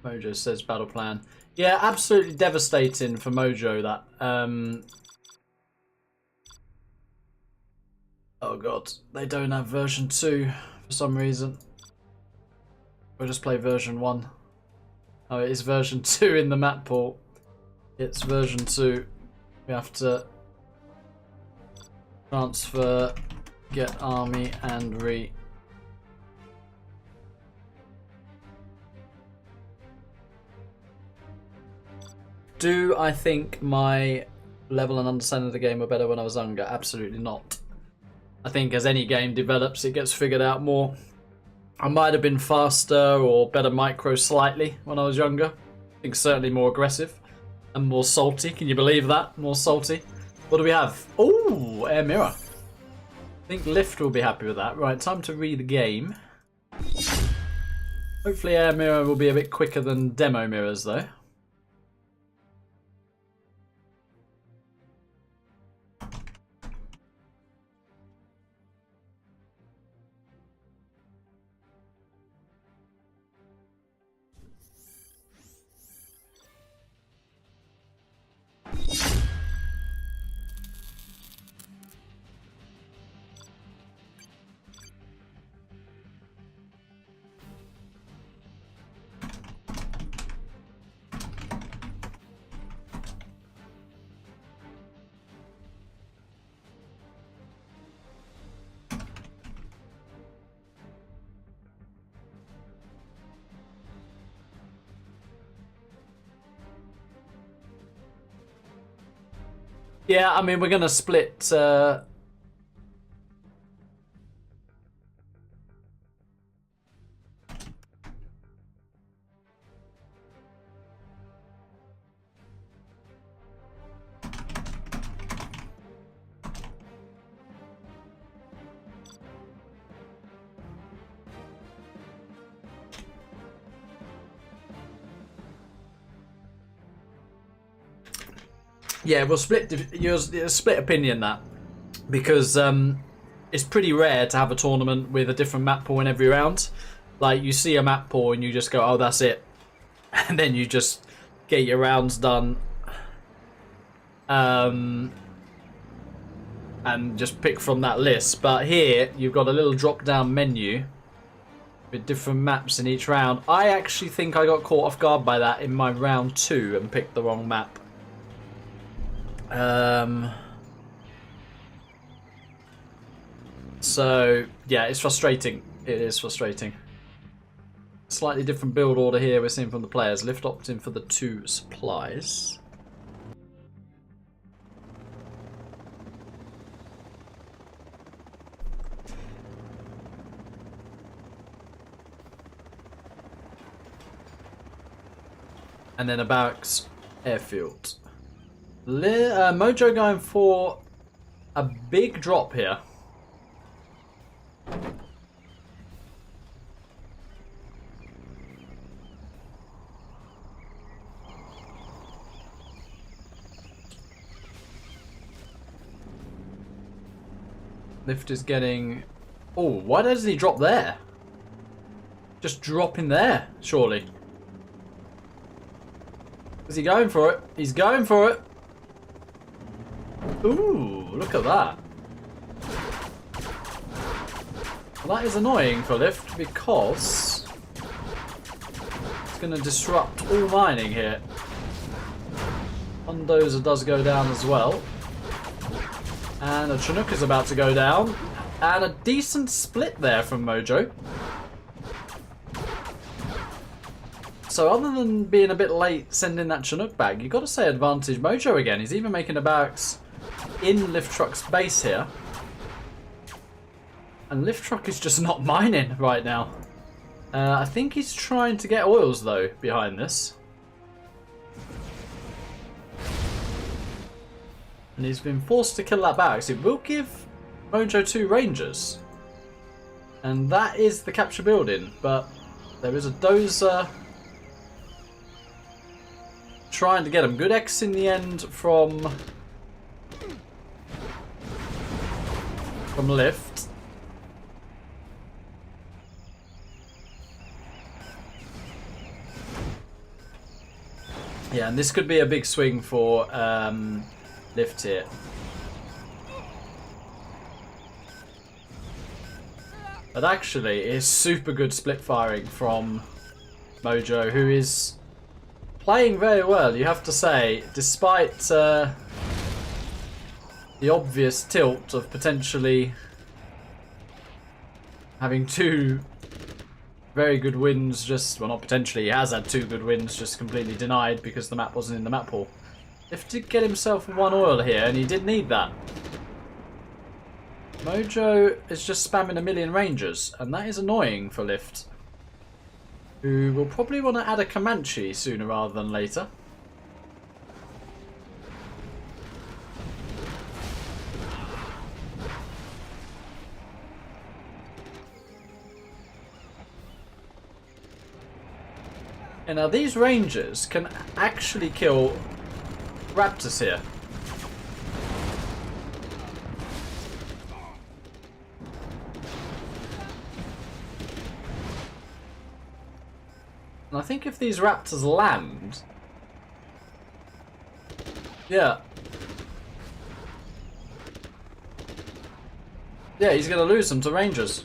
Mojo says battle plan. Yeah, absolutely devastating for Mojo that. Oh god, they don't have version 2 for some reason. We'll just play version 1. Oh, it is version 2 in the map pool. It's version 2. We have to transfer, get army, and re. Do I think my level and understanding of the game were better when I was younger? Absolutely not. I think as any game develops, it gets figured out more. I might have been faster or better micro slightly when I was younger. I think certainly more aggressive and more salty. Can you believe that? More salty. What do we have? Oh, air mirror. I think Lift will be happy with that. Right, time to read the game. Hopefully air mirror will be a bit quicker than demo mirrors though. Yeah, I mean, we're going to split... Yeah, we'll split split opinion that because it's pretty rare to have a tournament with a different map pool in every round. Like you see a map pool and you just go, oh, that's it, and then you just get your rounds done, and just pick from that list. But here you've got a little drop-down menu with different maps in each round. I actually think I got caught off guard by that in my round 2 and picked the wrong map. So yeah, it's frustrating. It is frustrating. Slightly different build order here we're seeing from the players. Lift opting for the 2 supplies. And then a barracks airfield. Mojo going for a big drop here. Lift is getting... Oh, why doesn't he drop there? Just drop in there, surely. Is he going for it? He's going for it. Ooh, look at that. Well, that is annoying for Lift because it's going to disrupt all mining here. Bulldozer does go down as well. And a Chinook is about to go down. And a decent split there from Mojo. So other than being a bit late sending that Chinook back, you've got to say advantage Mojo again. He's even making a barracks in Lift Truck's base here. And Lift Truck is just not mining right now. I think he's trying to get oils though behind this. And he's been forced to kill that barracks. It will give Mojo 2 rangers. And that is the capture building. But there is a dozer trying to get him. Good X in the end from Lift. Yeah, and this could be a big swing for Lift here. But actually, it's super good split firing from Mojo, who is playing very well, you have to say, despite the obvious tilt of potentially having two very good wins just, well, not potentially, he has had two good wins just completely denied because the map wasn't in the map pool. Lift did get himself one oil here, and he did need that. Mojo is just spamming a million rangers, and that is annoying for Lift, who will probably want to add a Comanche sooner rather than later. And now these rangers can actually kill raptors here. And I think if these raptors land... Yeah. Yeah, he's going to lose them to rangers.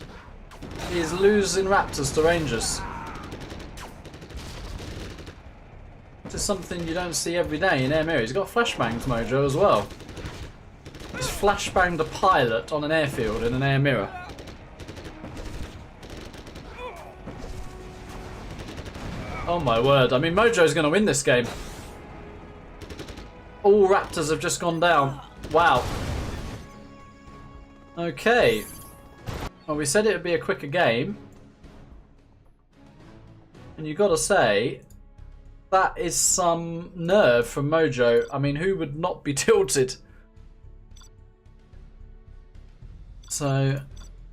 He's losing raptors to rangers. This is something you don't see every day in Air Mirror. He's got flashbanged Mojo as well. He's flashbanged a pilot on an airfield in an Air Mirror. Oh my word, I mean Mojo's going to win this game. All raptors have just gone down. Wow. Okay. Well, we said it would be a quicker game. And you got to say, that is some nerve from Mojo. I mean, who would not be tilted? So,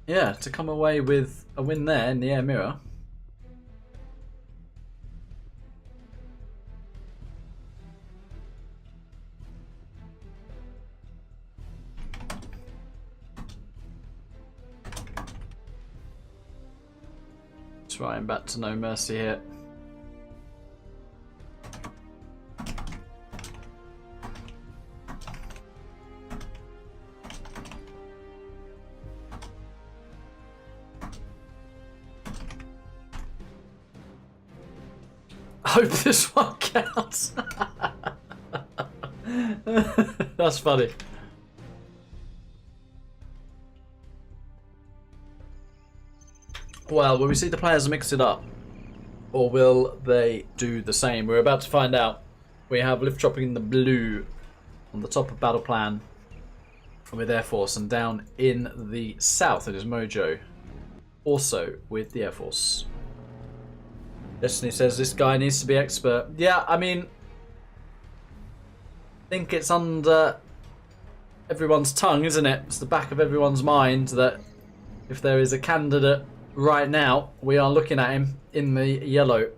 yeah, to come away with a win there in the Air Mirror. Trying back to no mercy here. I hope this one counts. That's funny. Well, will we see the players mix it up? Or will they do the same? We're about to find out. We have Lift dropping in the blue on the top of battle plan with Air Force, and down in the south it is Mojo, also with the Air Force. Destiny says this guy needs to be expert. Yeah, I mean, I think it's under everyone's tongue, isn't it? It's the back of everyone's mind that if there is a candidate right now, we are looking at him in the yellow.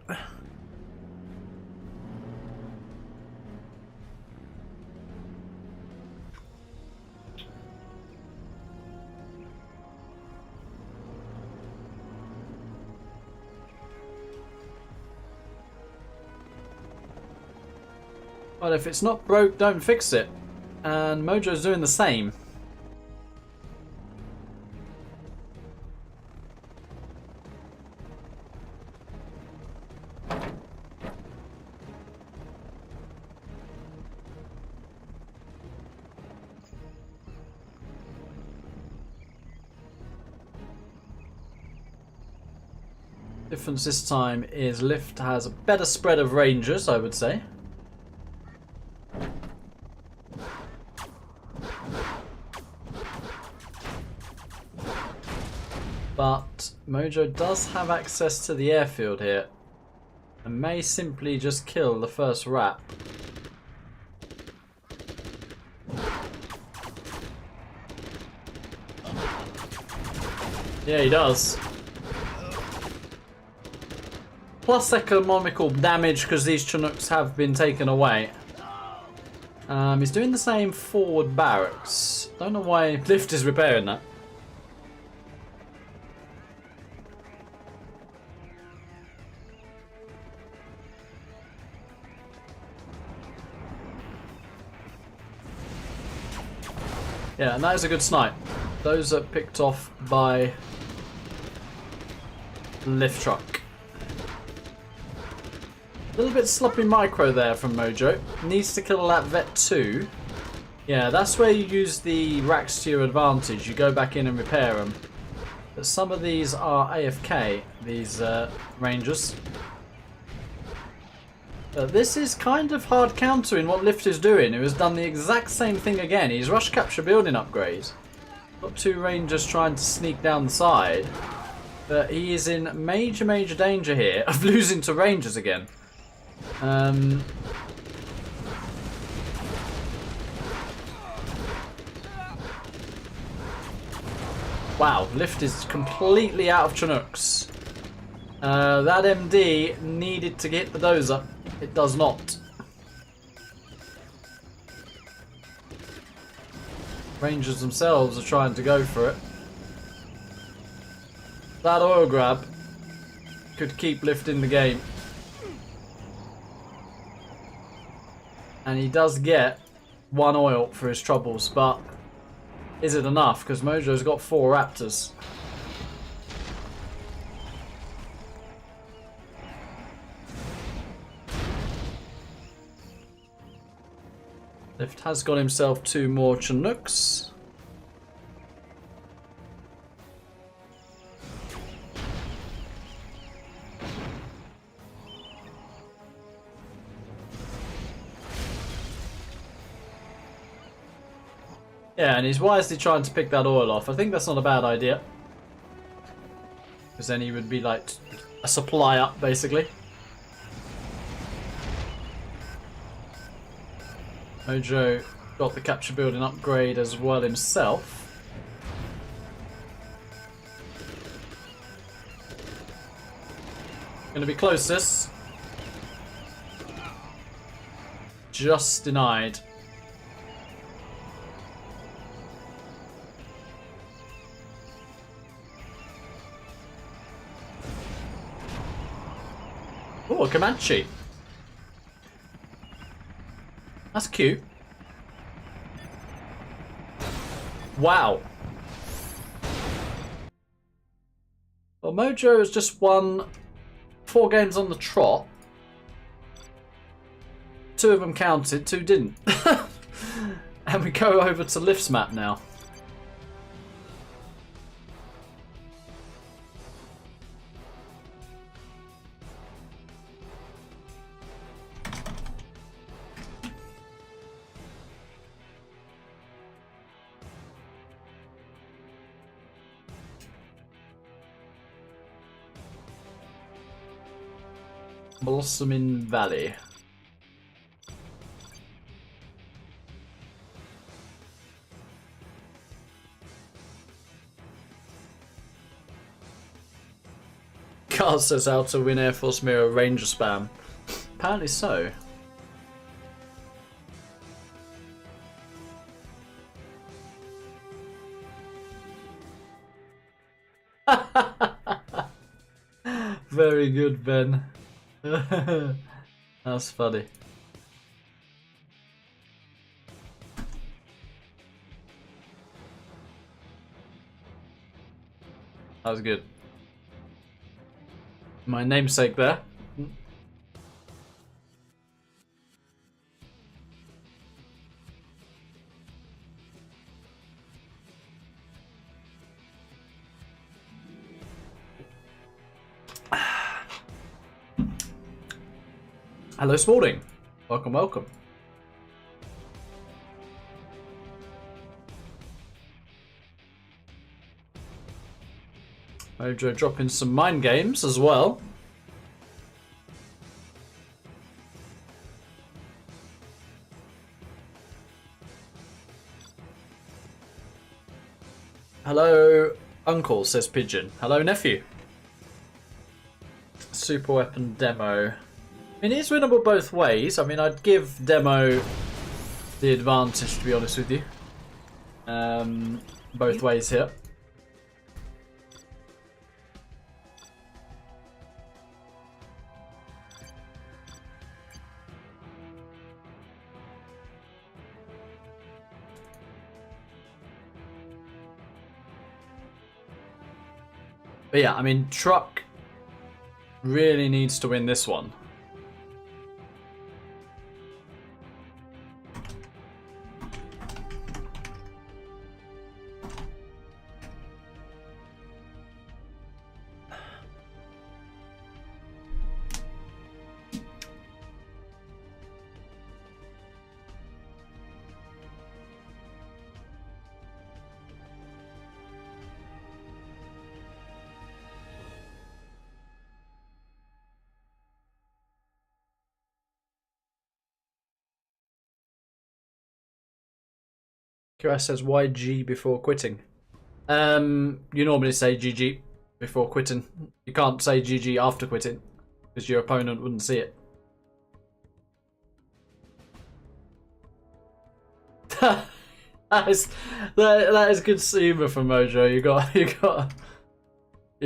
Well, if it's not broke, don't fix it. And Mojo's doing the same. Difference this time is Lift has a better spread of rangers, I would say. But Mojo does have access to the airfield here and may simply just kill the first rap. Yeah, he does. Plus economical damage because these Chinooks have been taken away. He's doing the same forward barracks. Don't know why Lift is repairing that. Yeah, and that is a good snipe. Those are picked off by lift truck. A little bit sloppy micro there from Mojo. Needs to kill that vet too. Yeah, that's where you use the racks to your advantage. You go back in and repair them. But some of these are AFK, these rangers. This is kind of hard countering what Lift is doing, who has done the exact same thing again. He's rush capture building upgrade. Got two rangers trying to sneak down the side. But he is in major, major danger here of losing to rangers again. Wow, Lift is completely out of Chinooks. That MD needed to get the dozer. It does not. Rangers themselves are trying to go for it. That oil grab could keep Lift in the game. And he does get 1 oil for his troubles, but is it enough? Because Mojo's got 4 raptors. Lift has got himself 2 more Chinooks. Yeah, and he's wisely trying to pick that oil off. I think that's not a bad idea. Because then he would be like a supply up, basically. Mojo got the capture building upgrade as well himself. Gonna be close this. Just denied. Oh, a Comanche. That's cute. Wow. Well, Mojo has just won 4 games on the trot. 2 of them counted, 2 didn't. And we go over to Lift's map now. Blossoming Valley. Carl says how to win Air Force Mirror Ranger spam. Apparently so. Very good, Ben. That's funny. That was good. My namesake there. Hello, Spalding. Welcome, welcome. Mojo dropping some mind games as well. Hello, Uncle, says Pigeon. Hello, Nephew. Super weapon demo. I mean, it's winnable both ways. I mean, I'd give Demo the advantage, to be honest with you. Both ways here. But yeah, I mean, TruCk really needs to win this one. QS says, why G before quitting? You normally say GG before quitting. You can't say GG after quitting, because your opponent wouldn't see it. that is good humour from Mojo. You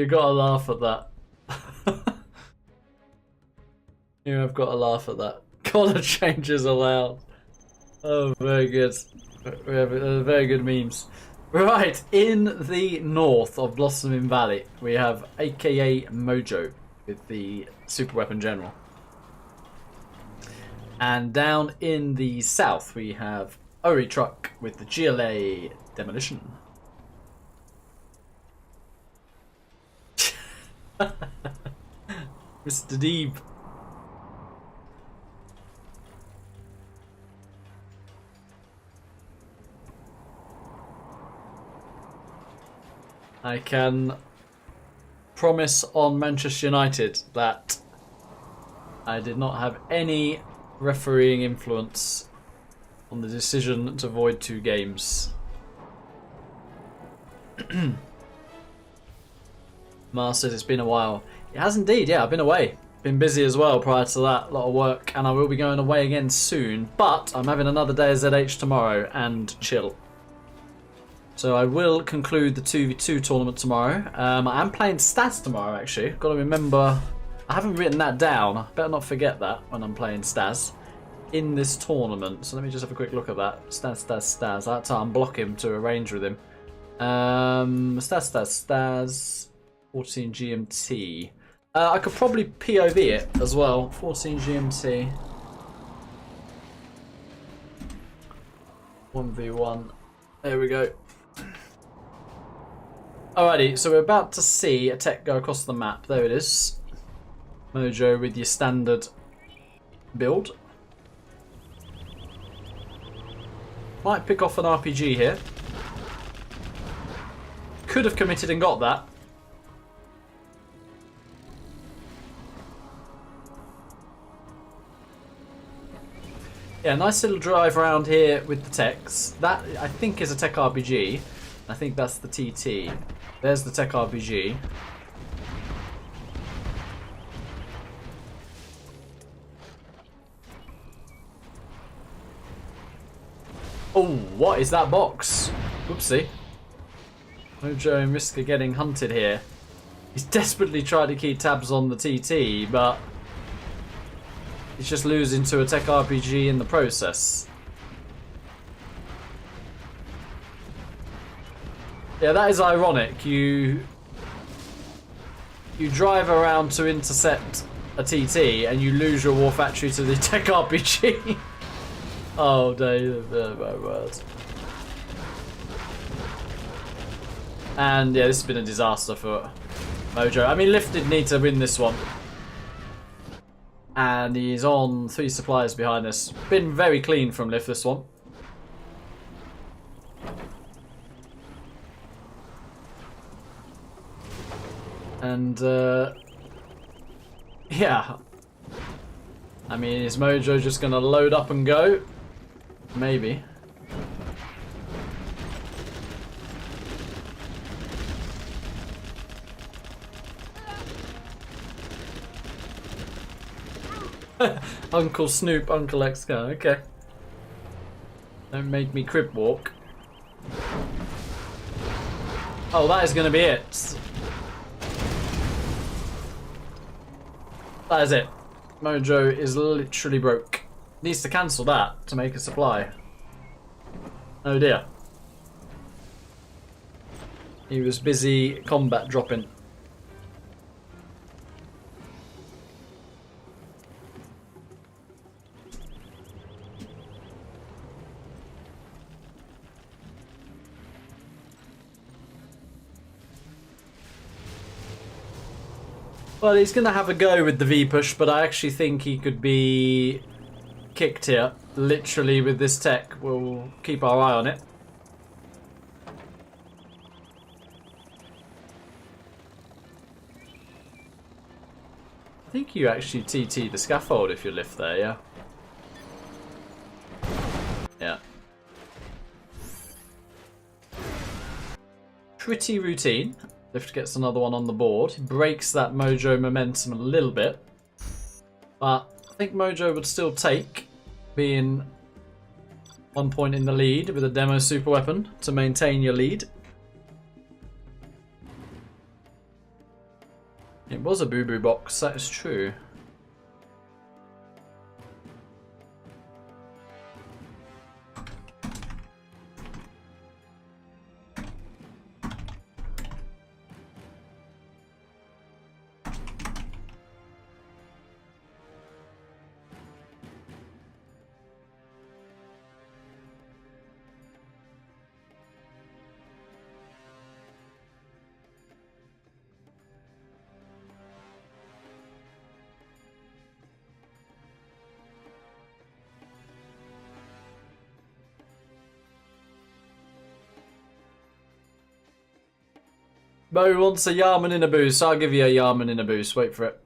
got to laugh at that. You have got to laugh at that. Color changes allowed. Oh, very good. We have very good memes. Right, in the north of Blossoming Valley, we have AKA Mojo with the Super Weapon General. And down in the south, we have TruCk with the GLA Demolition. Mr. Deeb. I can promise on Manchester United that I did not have any refereeing influence on the decision to void 2 games. Mars says it's been a while. It has indeed, yeah, I've been away. Been busy as well prior to that, a lot of work, and I will be going away again soon, but I'm having another day of ZH tomorrow and chill. So I will conclude the 2v2 tournament tomorrow. I am playing stats tomorrow, actually. Got to remember, I haven't written that down. I better not forget that when I'm playing stats in this tournament. So let me just have a quick look at that. Stats. I had to unblock him to arrange with him. Stats. 14 GMT. I could probably POV it as well. 14 GMT. 1v1. There we go. Alrighty, so we're about to see a tech go across the map. There it is. Mojo with your standard build. Might pick off an RPG here. Could have committed and got that. Yeah, nice little drive around here with the techs. That, I think, is a tech RPG. I think that's the TT. There's the tech RPG. Oh, what is that box? Whoopsie. Mojo in risk of getting hunted here. He's desperately trying to keep tabs on the TT, but he's just losing to a tech RPG in the process. Yeah, that is ironic. You drive around to intercept a TT and you lose your war factory to the tech RPG. Oh, Dave, my word. And yeah, this has been a disaster for Mojo. I mean, Lift did need to win this one. And he's on 3 suppliers behind us. Been very clean from Lift this one. And yeah, I mean, is Mojo just gonna load up and go? Maybe. Uncle Snoop, Uncle ExCaL, okay. Don't make me crib walk. Oh, that is gonna be it. That is it. Mojo is literally broke. Needs to cancel that to make a supply. Oh dear. He was busy combat dropping. Well, he's going to have a go with the V push, but I actually think he could be kicked here. Literally with this tech. We'll keep our eye on it. I think you actually TT the scaffold if you lift there, yeah? Yeah. Pretty routine. Lift gets another one on the board. He breaks that Mojo momentum a little bit. But I think Mojo would still take, being 1 point in the lead with a demo super weapon to maintain your lead. It was a boo-boo box, that is true. Bo wants a Yarman in a boost. I'll give you a Yarman in a boost. Wait for it.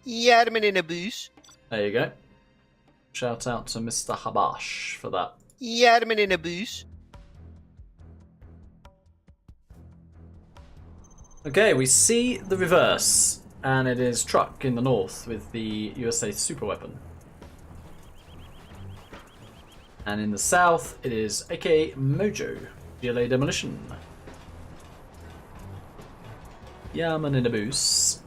Yarman in a boost. There you go. Shout out to Mr. Habash for that. Yarman in a boost. Okay, we see the reverse. And it is TruCk in the north with the USA super weapon. And in the south, it is aka Mojo. GLA Demolition. Yeah, man in a boost.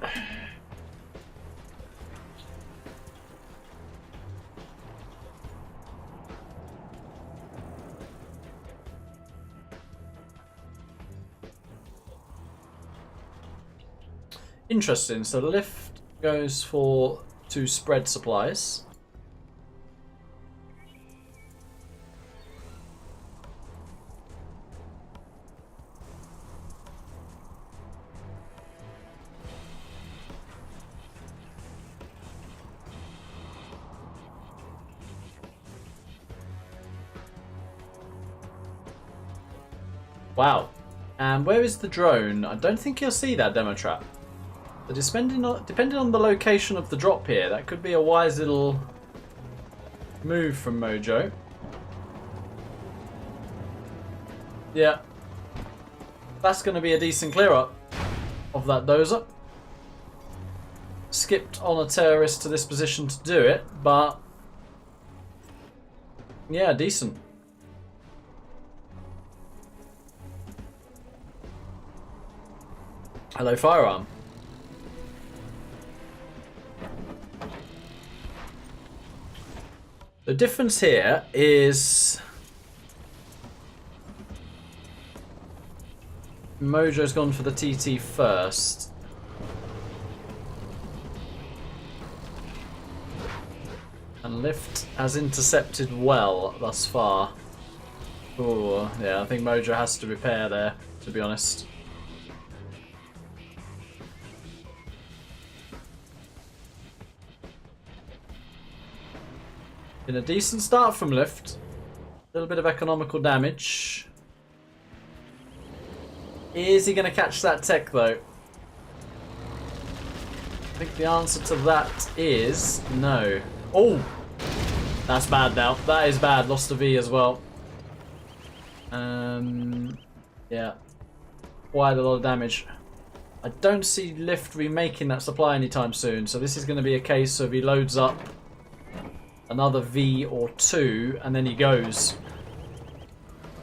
Interesting, so the lift goes for 2 spread supplies. Wow. And where is the drone? I don't think you'll see that demo trap. But depending on the location of the drop here, that could be a wise little move from Mojo. Yeah. That's going to be a decent clear up of that dozer. Skipped on a terrorist to this position to do it, but yeah, decent. Hello, firearm. The difference here is Mojo's gone for the TT first. And Lift has intercepted well thus far. Oh, yeah, I think Mojo has to repair there, to be honest. Been a decent start from Lift. A little bit of economical damage. Is he going to catch that tech though? I think the answer to that is no. Oh! That's bad now. That is bad. Lost a V as well. Yeah. Quite a lot of damage. I don't see Lift remaking that supply anytime soon, so this is going to be a case of he loads up another V or 2 and then he goes.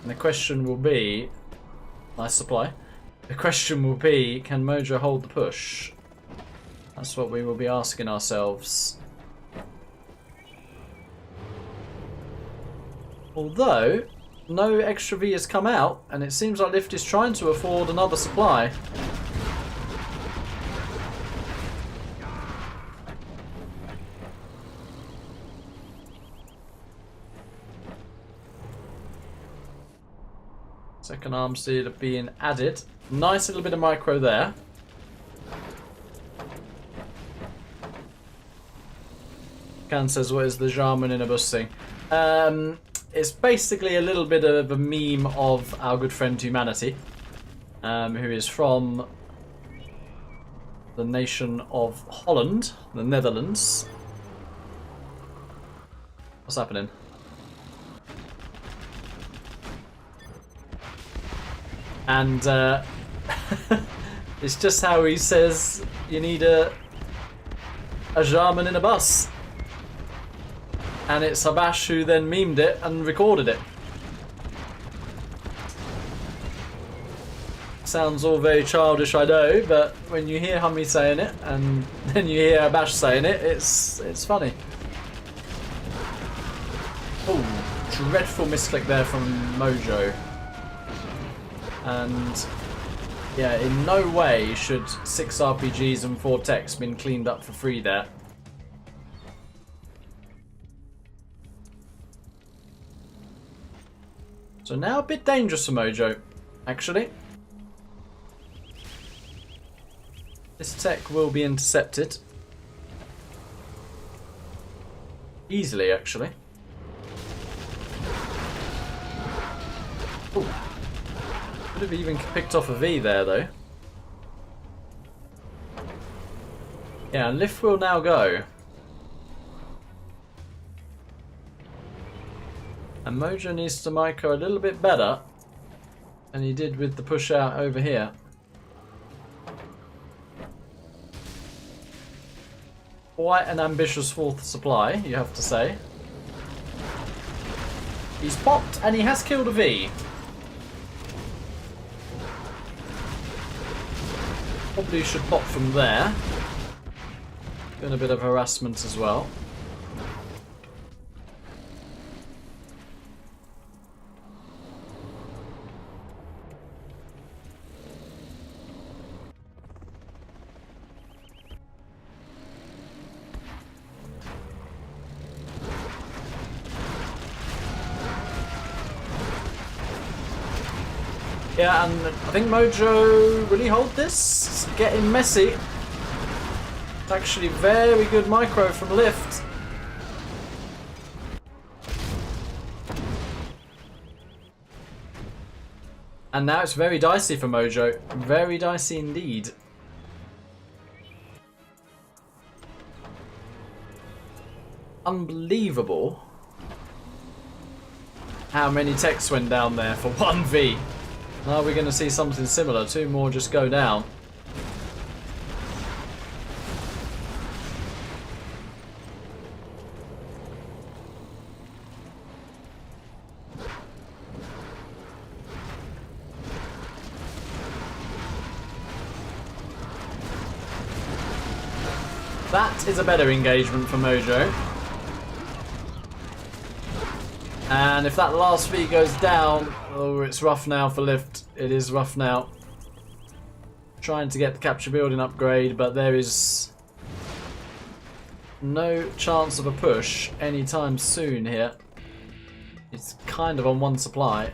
And the question will be, nice supply. The question will be, can Mojo hold the push? That's what we will be asking ourselves. Although no extra V has come out and it seems like Lift is trying to afford another supply. Second arm sealer being added. Nice little bit of micro there. Can says, what is the Jarman in a bus thing? It's basically a little bit of a meme of our good friend Humanity, who is from the nation of Holland, the Netherlands. What's happening? And it's just how he says you need a Jarman in a bus. And it's Habash who then memed it and recorded it. Sounds all very childish, I know, but when you hear Hummy saying it and then you hear Habash saying it, it's funny. Oh, dreadful misclick there from Mojo. And yeah, in no way should 6 RPGs and 4 techs been cleaned up for free there. So now a bit dangerous for Mojo, actually. This tech will be intercepted. Easily, actually. Ooh. Could have even picked off a V there, though. Yeah, lift will now go. And Mojo needs to micro a little bit better than he did with the push out over here. Quite an ambitious 4th supply, you have to say. He's popped and he has killed a V. Probably should pop from there. Doing a bit of harassment as well. Yeah, and I think Mojo really hold this. It's getting messy. It's actually very good micro from Lift. And now it's very dicey for Mojo. Very dicey indeed. Unbelievable how many techs went down there for 1v. Now we're going to see something similar. 2 more just go down. That is a better engagement for Mojo. And if that last V goes down, oh, it's rough now for Lift. It is rough now. Trying to get the capture building upgrade, but there is no chance of a push anytime soon here. It's kind of on 1 supply.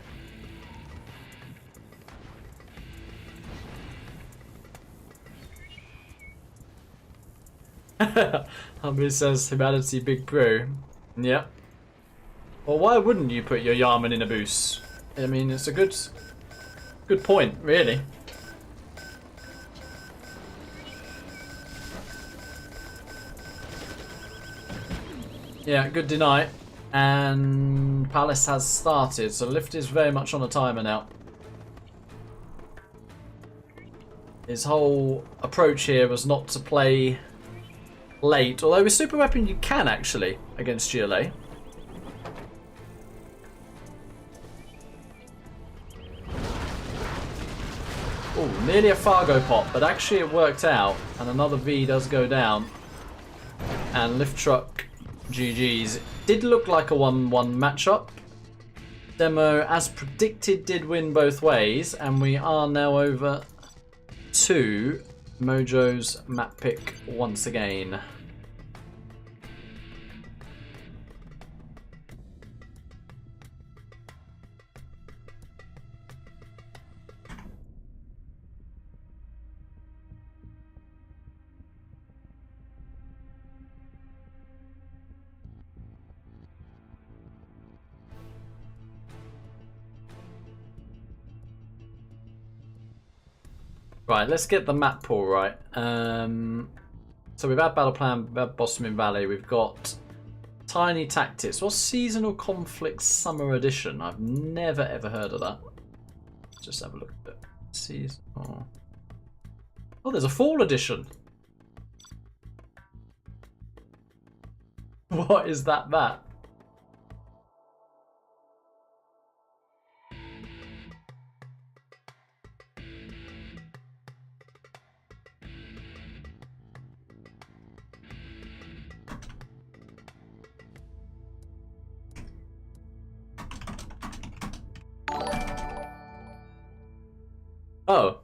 Humbly says Humanity Big Pro. Yep. Well, why wouldn't you put your Yarman in a boost? I mean, it's a good point, really. Yeah, good deny. And Palace has started, so Lift is very much on a timer now. His whole approach here was not to play late, although with Super Weapon you can actually against GLA. Oh, nearly a Fargo pop, but actually it worked out, and another V does go down. And Lift Truck GG's. It did look like a 1-1 matchup. Demo, as predicted, did win both ways, and we are now over to Mojo's map pick once again. Right, let's get the map pool right. So we've had Battle Plan, we've had Boston Valley, we've got Tiny Tactics. What's Seasonal Conflict Summer Edition? I've never ever heard of that. Let's just have a look at it. Seasonal. Oh, there's a Fall Edition. What is that? Oh.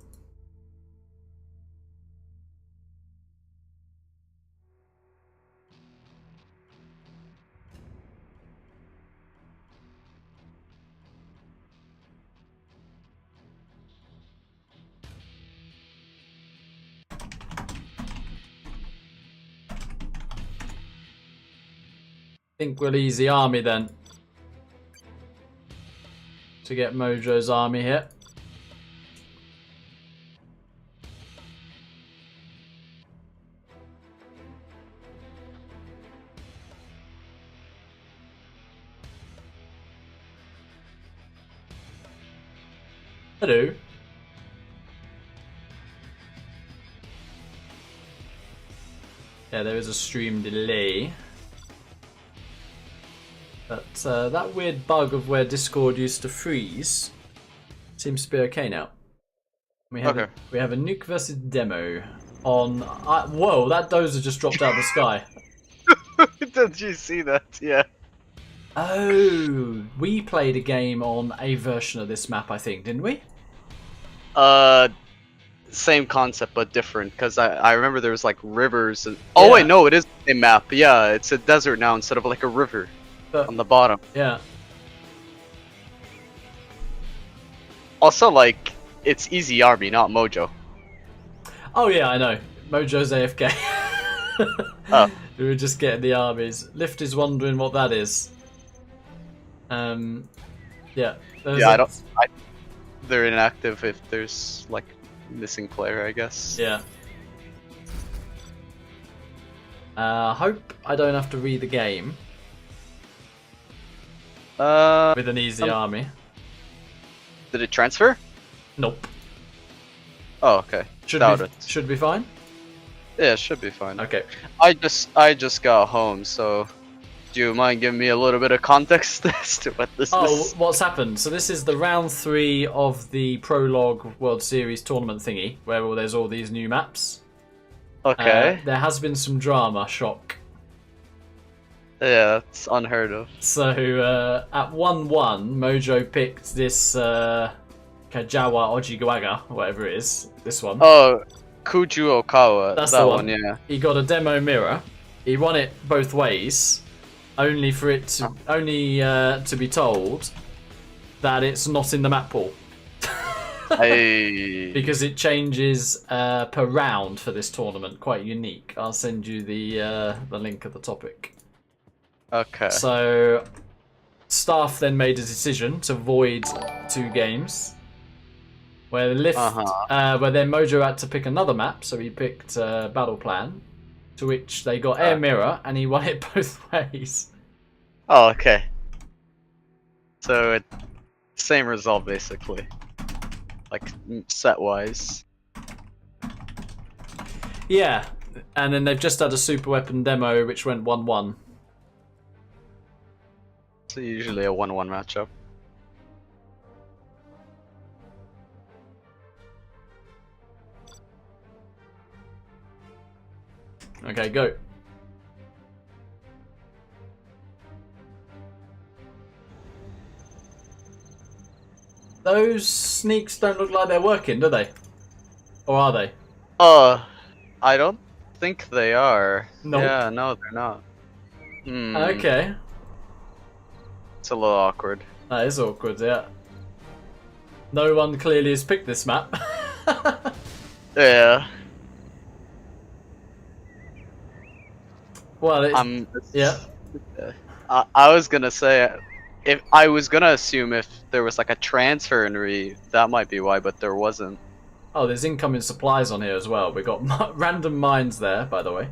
Think we'll ease the army then. To get Mojo's army here. Hello. Yeah, there is a stream delay. But that weird bug of where Discord used to freeze seems to be okay now. We have we have a nuke versus demo on. Whoa, that dozer just dropped out of the sky. Did you see that? Yeah. Oh, we played a game on a version of this map, I think, didn't we? Same concept but different. Because I remember there was like rivers. And... Oh wait, no, it is the same map. Yeah, it's a desert now instead of like a river. On the bottom. Yeah. Also, like, it's easy army, not Mojo. Oh yeah, I know. Mojo's AFK. Oh. We were just getting the armies. Lift is wondering what that is. Yeah. Yeah, they're inactive if there's like missing player, I guess. Yeah. Hope I don't have to read the game. With an easy army. Did it transfer? Nope. Oh, okay. Should be fine. Yeah, it should be fine. Okay. I just got home, so do you mind giving me a little bit of context as to what this is? What's happened? So this is the round 3 of the Prologue World Series tournament thingy, where there's all these new maps. Okay. There has been some drama, shock. Yeah, it's unheard of. So at 1-1, Mojo picked this Kajawa Ojigawaga, whatever it is. This one. Oh, Kuju Okawa. That's that the one. Yeah. He got a demo mirror. He won it both ways, only for it to to be told that it's not in the map pool. Hey. Because it changes per round for this tournament. Quite unique. I'll send you the link at the topic. Okay. So, staff then made a decision to void 2 games, where where then Mojo had to pick another map. So he picked Battle Plan, to which they got Air Mirror, and he won it both ways. Oh, okay. So same result basically, like set wise. Yeah, and then they've just had a super weapon demo, which went 1-1. It's usually a 1-1 matchup. Okay, go. Those sneaks don't look like they're working, do they? Or are they? I don't think they are. Nope. Yeah, no, they're not. Okay. It's a little awkward. That is awkward, yeah. No one clearly has picked this map. Yeah. Well, yeah. I was gonna say, if I was gonna assume if there was like a transfer in that might be why, but there wasn't. Oh, there's incoming supplies on here as well. We got random mines there, by the way.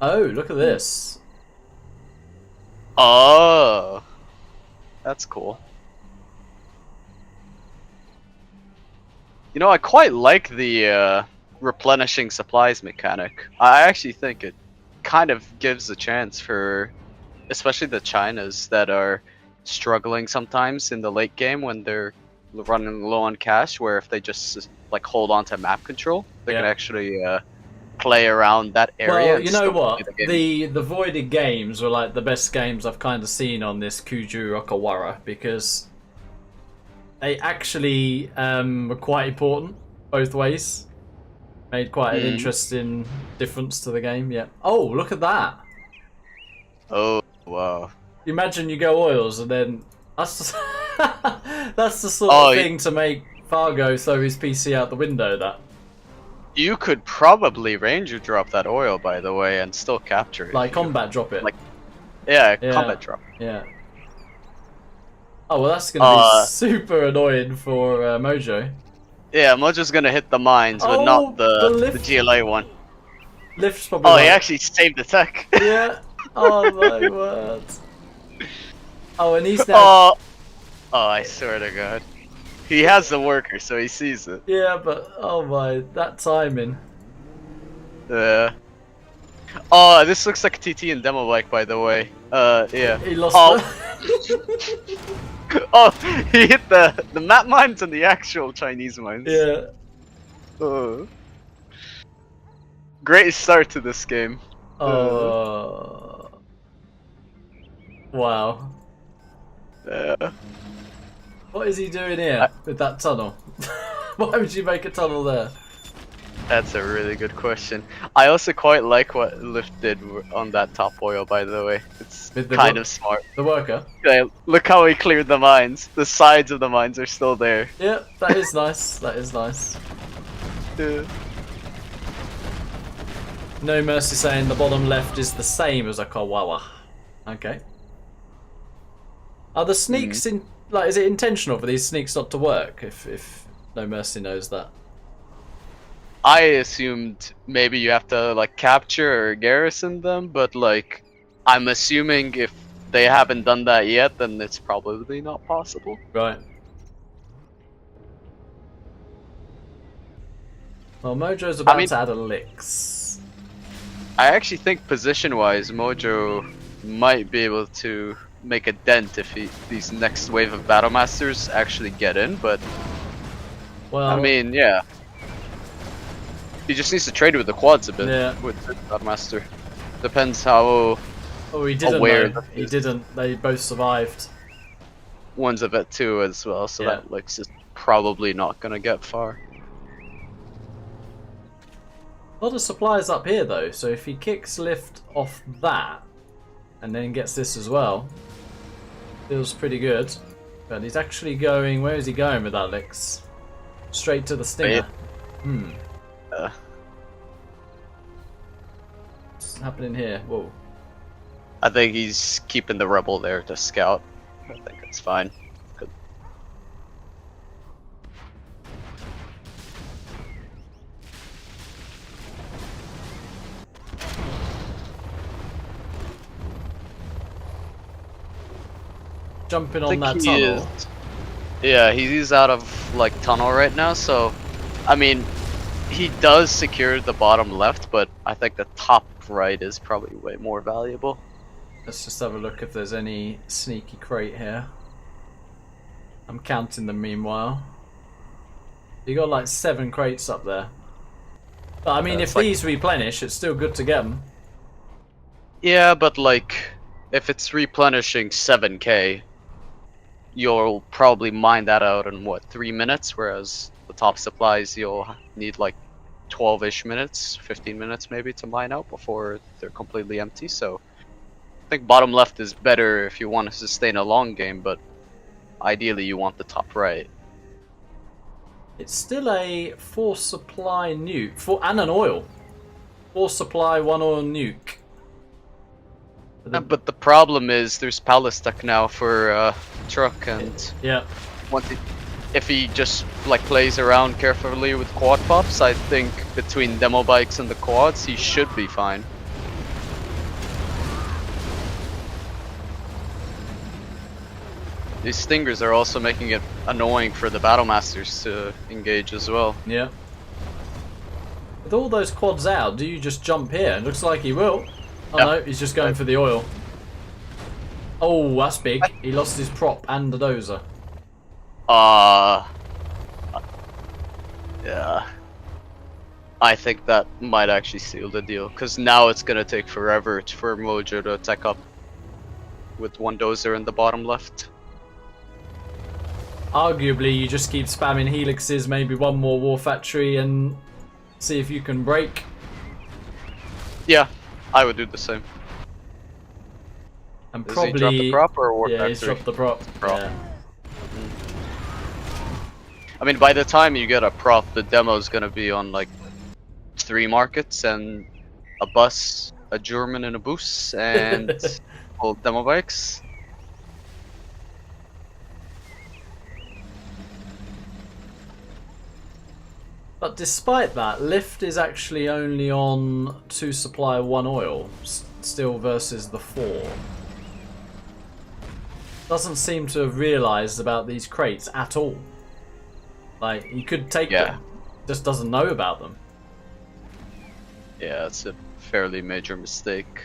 Oh, look at this. Oh, that's cool. You know, I quite like the replenishing supplies mechanic. I actually think it kind of gives a chance for, especially the Chinas that are struggling sometimes in the late game when they're running low on cash, where if they just like hold on to map control, they can actually play around that area. Well, you know what? The voided games were like the best games I've kind of seen on this Kuju Okawara, because they actually were quite important both ways. Made quite an interesting difference to the game. Yeah. Oh, look at that. Oh, wow. You imagine you go oils and then that's that's the sort of thing to make Fargo throw his PC out the window. That you could probably ranger drop that oil, by the way, and still capture it. Like combat drop it. Like, yeah, combat drop. Yeah. Oh well, that's gonna be super annoying for Mojo. Yeah, Mojo's gonna hit the mines, but not the GLA one. Lift's probably. Oh, he actually saved the tech. Yeah. Oh my word. Oh, and he's now. Oh, I swear to God. He has the worker, so he sees it. Yeah, but oh my, that timing. Yeah. Oh, this looks like a TT and demo bike, by the way. Yeah. He lost. Oh, he hit the map mines and the actual Chinese mines. Yeah. Oh. Great start to this game. Oh. Wow. Yeah. What is he doing here with that tunnel? Why would you make a tunnel there? That's a really good question. I also quite like what Lift did on that top oil, by the way. It's kind of smart. The worker? Yeah, look how he cleared the mines. The sides of the mines are still there. Yeah, that is nice. That is nice. Yeah. No Mercy saying the bottom left is the same as a Kawawa. Okay. Are the sneaks in? Like, is it intentional for these sneaks not to work? If No Mercy knows that. I assumed maybe you have to like capture or garrison them, but like I'm assuming if they haven't done that yet, then it's probably not possible. Right. Well, Mojo's about to add a licks. I actually think position-wise, Mojo might be able to make a dent if these next wave of Battle Masters actually get in, but well, I mean, yeah. He just needs to trade with the quads a bit with the Battle Master. Depends how he didn't aware he didn't. They both survived. One's a vet too as well, so that Lix is probably not gonna get far. A lot of supplies up here though, so if he kicks Lift off that and then gets this as well, feels pretty good. But he's actually going, where is he going with that Lix? Straight to the Stinger. What's happening here? Whoa. I think he's keeping the Rebel there to scout. I think it's fine. Good. Jumping on that tunnel. Yeah, he's out of like tunnel right now, so I mean he does secure the bottom left, but I think the top right is probably way more valuable. Let's just have a look if there's any sneaky crate here. I'm counting them meanwhile. You got like 7 crates up there. But I mean, if these replenish, it's still good to get them. Yeah, but like if it's replenishing 7k, you'll probably mine that out in what, 3 minutes, whereas the top supplies you'll need like 12-ish minutes, 15 minutes maybe to mine out before they're completely empty. So I think bottom left is better if you want to sustain a long game, but ideally you want the top right. It's still a 4 supply nuke, and an oil. 4 supply, 1 oil nuke. But the problem is there's Pallistuck now for TruCk, and if he just like plays around carefully with quad pops, I think between demo bikes and the quads, he should be fine. These stingers are also making it annoying for the battle masters to engage as well. Yeah. With all those quads out, do you just jump here? It looks like he will. Oh Yeah. no, he's just going for the oil. Oh, that's big. He lost his prop and the dozer. Yeah. I think that might actually seal the deal, because now it's gonna take forever for Mojo to tech up with one dozer in the bottom left. Arguably, you just keep spamming helixes, maybe one more war factory, and see if you can break. Yeah, I would do the same. And Does probably he drop the prop or war yeah, factory? he's dropped the prop. Prop. Yeah. I mean, by the time you get a prop, the demo's gonna be on like 3 markets and a bus, a German, and a bus, and all demo bikes. But despite that, Lift is actually only on 2 supply 1 oil, still versus the 4. Doesn't seem to have realised about these crates at all. Like, he could take them, just doesn't know about them. Yeah, it's a fairly major mistake.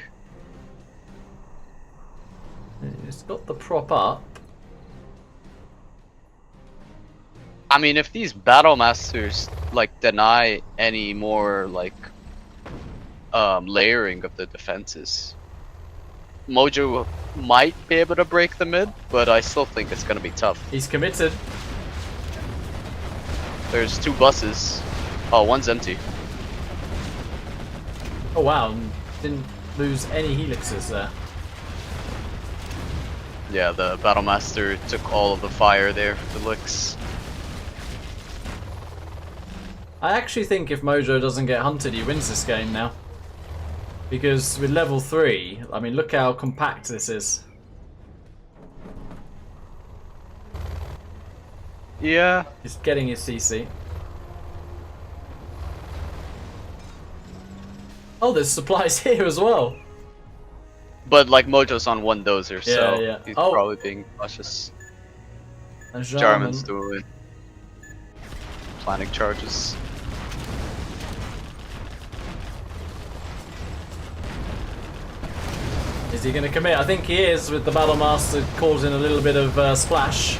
He's got the prop up. I mean, if these battle masters like deny any more like layering of the defenses, Mojo might be able to break the mid, but I still think it's gonna be tough. He's committed. There's 2 buses. Oh, one's empty. Oh wow, and didn't lose any helixes there. Yeah, the battle master took all of the fire there for the licks. I actually think if Mojo doesn't get hunted, he wins this game now. Because with level 3, I mean, look how compact this is. Yeah. He's getting his CC. Oh, there's supplies here as well. But like Mojo's on 1 dozer, so yeah. he's Oh. probably being cautious. And Jarman's doing planning charges. Is he going to commit? I think he is, with the Battle Master causing a little bit of splash.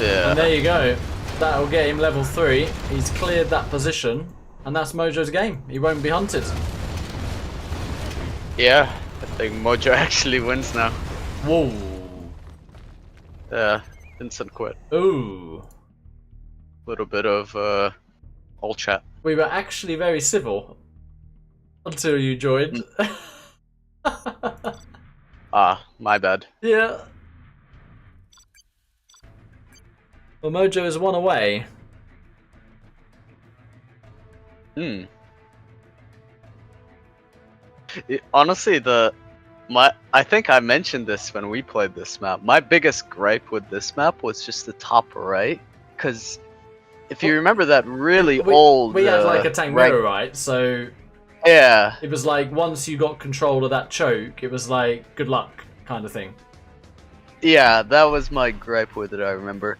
Yeah. And there you go. That'll get him level 3. He's cleared that position. And that's Mojo's game. He won't be hunted. Yeah, I think Mojo actually wins now. Whoa. Yeah, instant quit. Ooh. Little bit of all chat. We were actually very civil. Until you joined. Ah, my bad. Yeah. Well, Mojo is 1 away. Honestly, I think I mentioned this when we played this map. My biggest gripe with this map was just the top right, because if you remember that really old, we had like a tank mirror, right? So yeah, it was like once you got control of that choke, it was like good luck kind of thing. Yeah, that was my gripe with it. I remember.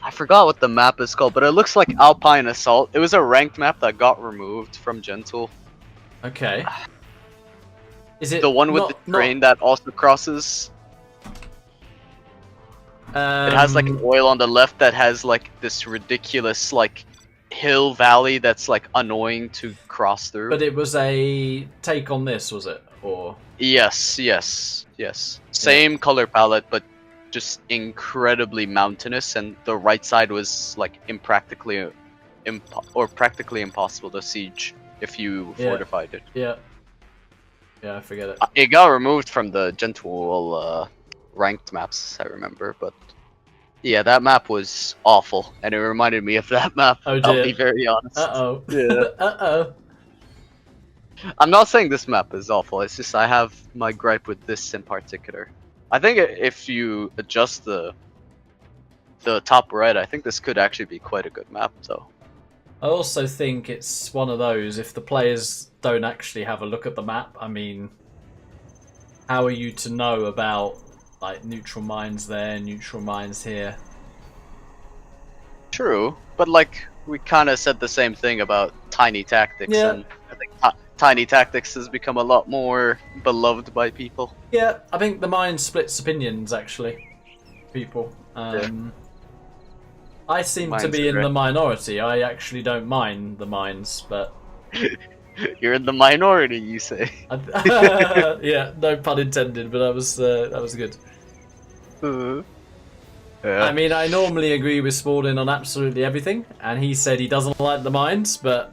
I forgot what the map is called, but it looks like Alpine Assault. It was a ranked map that got removed from Gentle. Okay. Is it the one with the train that also crosses? It has like an oil on the left that has like this ridiculous like hill valley that's like annoying to cross through. But it was a take on this, was it? Or yes. Same color palette, but just incredibly mountainous, and the right side was like practically impossible to siege if you fortified it. Yeah, I forget it. It got removed from the Gentle ranked maps, I remember, but yeah, that map was awful, and it reminded me of that map. Oh dear. I'll be very honest. Uh-oh. Yeah. Uh-oh. I'm not saying this map is awful, it's just I have my gripe with this in particular. I think if you adjust the the top right, I think this could actually be quite a good map, though. I also think it's one of those, if the players don't actually have a look at the map, I mean, how are you to know about like neutral mines there, neutral mines here? True, but like we kind of said the same thing about Tiny Tactics, Yeah. and I think Tiny Tactics has become a lot more beloved by people. Yeah, I think the mine splits opinions, actually, people. I seem to Mines be are in great. the minority. I actually don't mind the mines, but... You're in the minority, you say. yeah, no pun intended, but that was good. Yeah. I mean, I normally agree with Spalding on absolutely everything, and he said he doesn't like the mines, but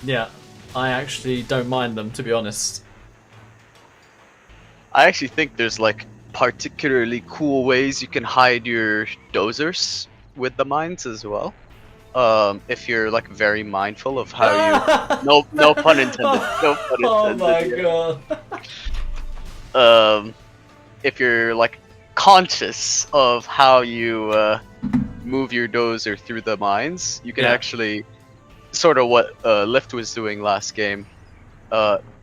yeah, I actually don't mind them, to be honest. I actually think there's like particularly cool ways you can hide your dozers with the mines as well. If you're like very mindful of how you no pun intended. No pun intended. Oh my yeah. god. If you're like conscious of how you move your dozer through the mines, you can actually sort of what Lift was doing last game.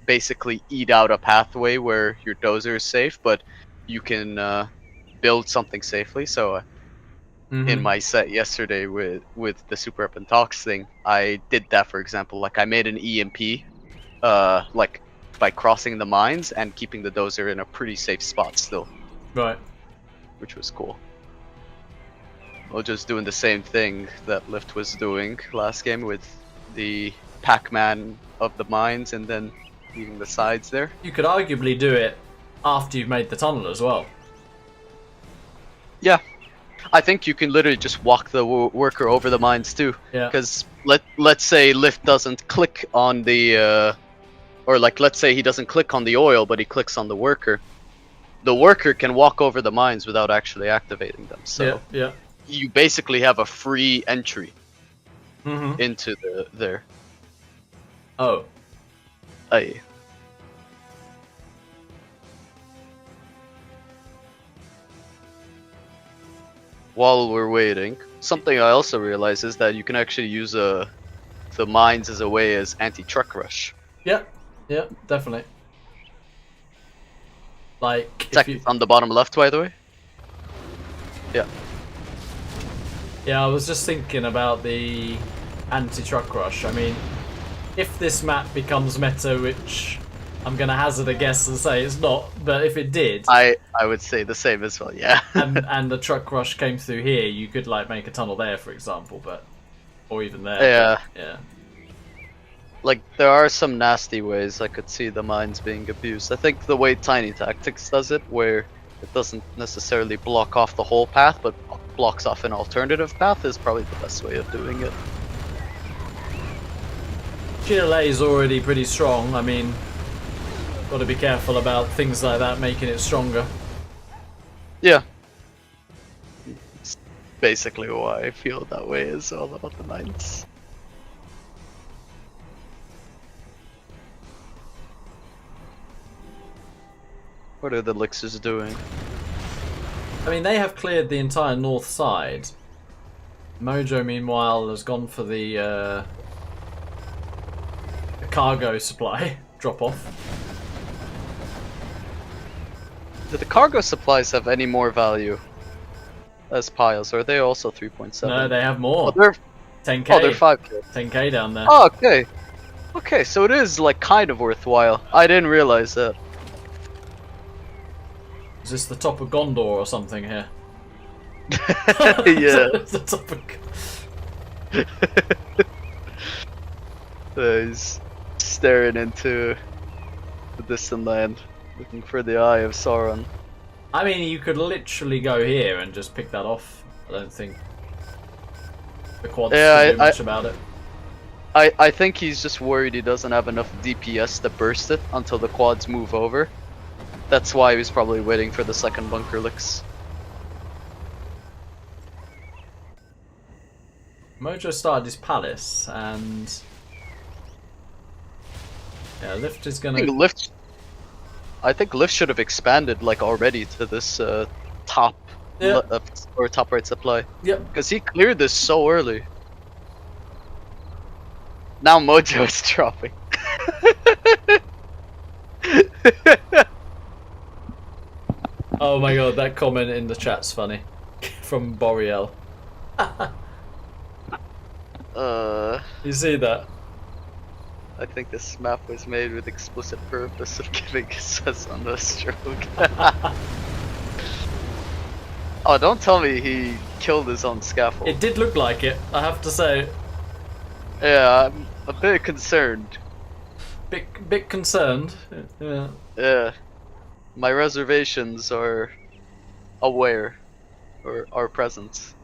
Basically eat out a pathway where your dozer is safe, but you can build something safely. So in my set yesterday with the Super Up and Talks thing, I did that, for example. Like I made an EMP like by crossing the mines and keeping the dozer in a pretty safe spot still. Right. Which was cool. Well, just doing the same thing that Lift was doing last game with the Pac-Man of the mines and then leaving the sides there. You could arguably do it after you've made the tunnel as well. Yeah. I think you can literally just walk the worker over the mines too. Yeah. Because let's say Lift doesn't click on the... or like let's say he doesn't click on the oil but he clicks on the worker. The worker can walk over the mines without actually activating them. So yeah. You basically have a free entry into there. Oh. Aye. While we're waiting, something I also realized is that you can actually use the mines as a way as anti-truck rush. Yeah, definitely. Like, It's actually on the bottom left, by the way. Yeah. Yeah, I was just thinking about the anti-truck rush. I mean, if this map becomes meta, which I'm gonna hazard a guess and say it's not, but if it did, I would say the same as well. Yeah. and the truck rush came through here, you could like make a tunnel there, for example, or even there. Yeah. Yeah. Like there are some nasty ways I could see the mines being abused. I think the way Tiny Tactics does it, where it doesn't necessarily block off the whole path, but blocks off an alternative path, is probably the best way of doing it. GLA is already pretty strong. I mean, got to be careful about things like that making it stronger. Yeah. It's basically why I feel that way is all about the mines. What are the elixirs doing? I mean, they have cleared the entire north side. Mojo, meanwhile, has gone for the cargo supply drop-off. Do the cargo supplies have any more value as piles, or are they also 3.7? No, they have more. Oh, they're 10k. Oh, they're 5k. 10k down there. Oh, okay. Okay, so it is like kind of worthwhile. I didn't realize that. Is this the top of Gondor or something here? Yeah. It's the top of... He's staring into the distant land, looking for the eye of Sauron. I mean, you could literally go here and just pick that off. I don't think the quads can do much about it. I think he's just worried he doesn't have enough DPS to burst it until the quads move over. That's why he was probably waiting for the second bunker licks. Mojo started his palace, and yeah, Lift is gonna. I think Lift should have expanded like already to this top Yeah. or top right supply. Yep. Because he cleared this so early. Now Mojo is dropping. Oh my god, that comment in the chat's funny. From Boreal. You see that? I think this map was made with explicit purpose of giving us on the stroke. Oh, don't tell me he killed his own scaffold. It did look like it, I have to say. Yeah, I'm a bit concerned. Bit concerned. Yeah. Yeah. My reservations are aware, or are present.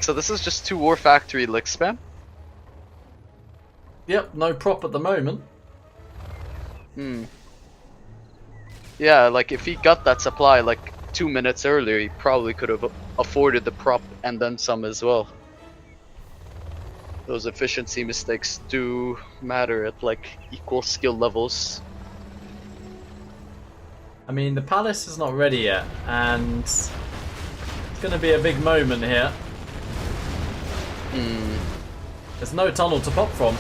So this is just 2 War Factory lick spam? Yep, no prop at the moment. Yeah, like if he got that supply like 2 minutes earlier, he probably could have afforded the prop and then some as well. Those efficiency mistakes do matter at like equal skill levels. I mean, the palace is not ready yet, and it's going to be a big moment here. There's no tunnel to pop from.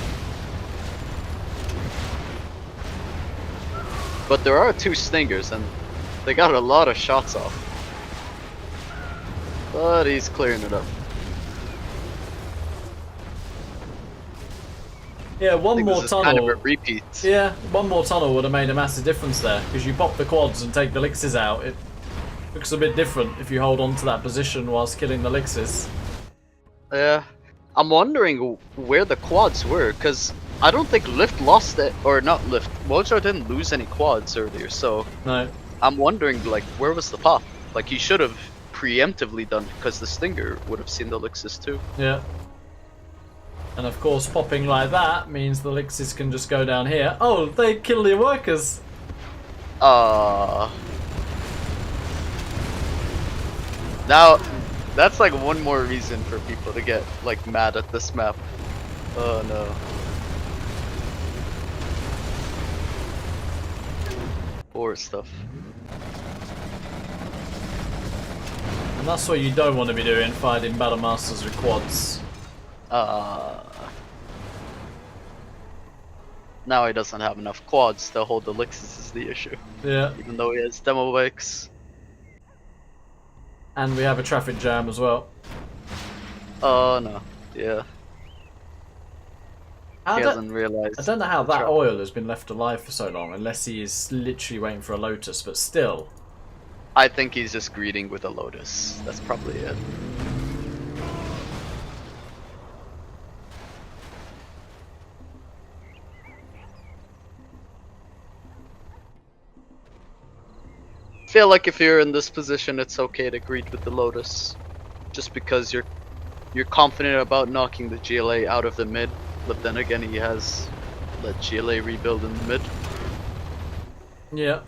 But there are 2 stingers, and they got a lot of shots off. But he's clearing it up. Yeah, one more This is tunnel. kind of a repeat. Yeah, one more tunnel would have made a massive difference there, because you pop the quads and take the elixirs out. It looks a bit different if you hold on to that position whilst killing the elixirs. Yeah, I'm wondering where the quads were, because I don't think Lift lost it, or not Lift. Mojo didn't lose any quads earlier, so No. I'm wondering like where was the pop? Like he should have preemptively done, because the Stinger would have seen the elixirs too. Yeah. And of course, popping like that means the elixirs can just go down here. Oh, they kill the workers. Now, that's like one more reason for people to get like mad at this map. Oh no. Poor stuff. And that's what you don't want to be doing, fighting Battle Masters with quads. Now he doesn't have enough quads to hold the elixirs is the issue. Yeah. Even though he has demo bikes. And we have a traffic jam as well. Oh no. Yeah. He hasn't realized. I don't know how that oil has been left alive for so long, unless he is literally waiting for a Lotus, but still. I think he's just greeting with a Lotus. That's probably it. Feel like if you're in this position, it's okay to greet with the Lotus, just because you're confident about knocking the GLA out of the mid. But then again, he has let GLA rebuild in the mid. Yeah.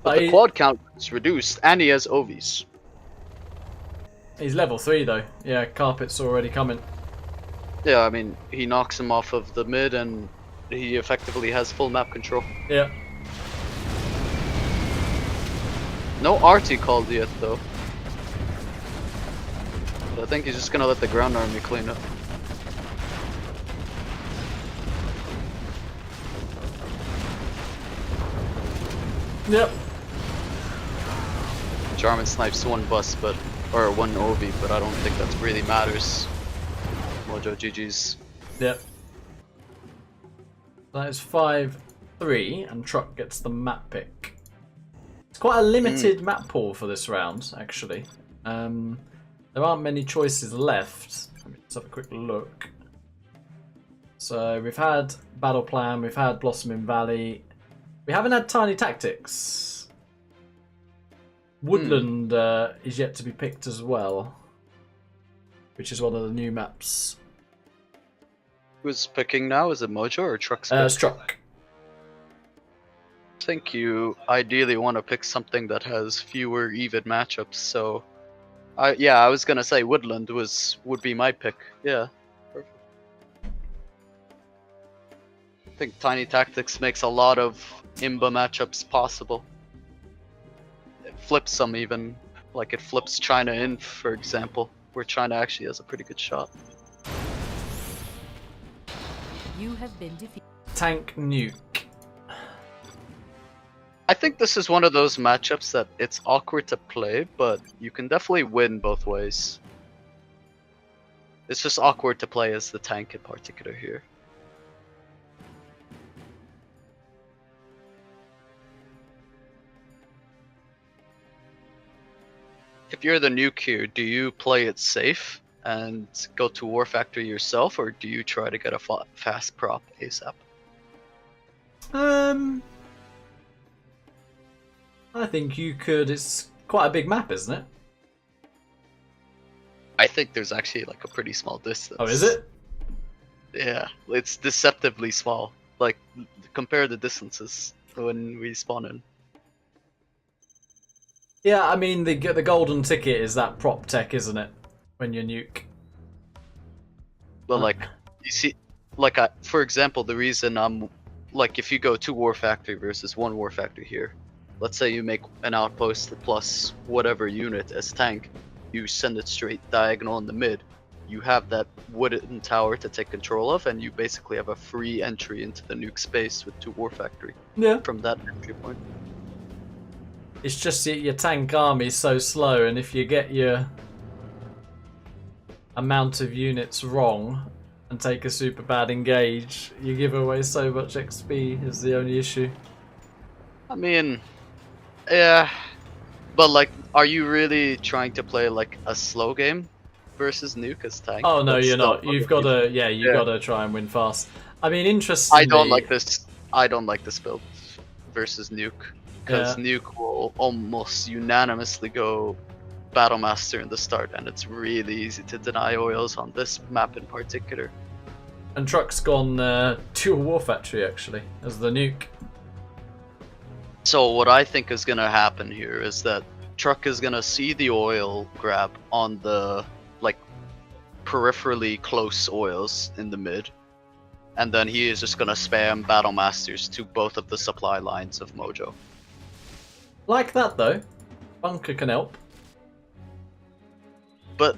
But the quad count is reduced, and he has OVs. He's level 3 though. Yeah, Carpet's already coming. Yeah, I mean, he knocks him off of the mid, and he effectively has full map control. Yeah. No RT called yet, though. But I think he's just gonna let the ground army clean up. Yep. Jarman snipes one bus, or one OV, but I don't think that really matters. Mojo GG's. Yep. That is 5-3, and TruCk gets the map pick. It's quite a limited map pool for this round, actually. There aren't many choices left. Let me just have a quick look. So we've had Battle Plan, we've had Blossoming Valley. We haven't had Tiny Tactics. Woodland is yet to be picked as well, which is one of the new maps. Who's picking now? Is it Mojo or TruCk's pick? It's TruCk. I think you ideally want to pick something that has fewer even matchups, so yeah, I was gonna say Woodland would be my pick. Yeah. Perfect. I think Tiny Tactics makes a lot of imba matchups possible. It flips some even, like it flips China in, for example, where China actually has a pretty good shot. You have been defeated. Tank nuke. I think this is one of those matchups that it's awkward to play, but you can definitely win both ways. It's just awkward to play as the tank in particular here. If you're the nuke here, do you play it safe and go to War Factory yourself, or do you try to get a fast prop ASAP? I think you could. It's quite a big map, isn't it? I think there's actually like a pretty small distance. Oh, is it? Yeah, it's deceptively small. Like, compare the distances when we spawn in. Yeah, I mean, the golden ticket is that prop tech, isn't it? When you nuke. But like, you see, like, for example, the reason I'm, like, if you go 2 War Factory versus 1 War Factory here, let's say you make an outpost plus whatever unit as tank, you send it straight diagonal in the mid, you have that wooden tower to take control of, and you basically have a free entry into the nuke space with 2 War Factory. Yeah. From that entry point. It's just your tank army is so slow, and if you get your amount of units wrong and take a super bad engage, you give away so much XP is the only issue. I mean, yeah, but like, are you really trying to play like a slow game versus nuke as tank? Oh no, That's you're not. still You've got to, you got to try and win fast. I mean, interestingly, I don't like this. I don't like this build versus nuke, because nuke will almost unanimously go Battlemaster in the start, and it's really easy to deny oils on this map in particular. And TruCk's gone to War Factory actually as the nuke. So what I think is gonna happen here is that TruCk is gonna see the oil grab on the like peripherally close oils in the mid, and then he is just gonna spam Battlemasters to both of the supply lines of Mojo. Like that though, bunker can help. But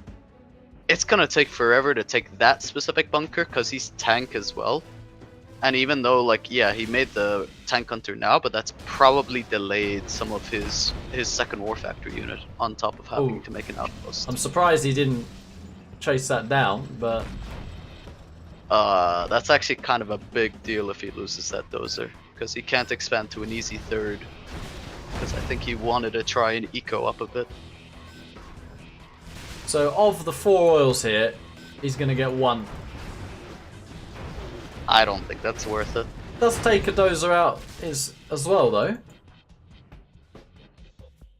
it's gonna take forever to take that specific bunker because he's tank as well. And even though, like, yeah, he made the tank hunter now, but that's probably delayed some of his second War Factory unit on top of having to make an outpost. I'm surprised he didn't chase that down, but that's actually kind of a big deal if he loses that dozer, because he can't expand to an easy third. Because I think he wanted to try and eco up a bit. So of the 4 oils here, he's gonna get 1. I don't think that's worth it. Does take a dozer out as well though.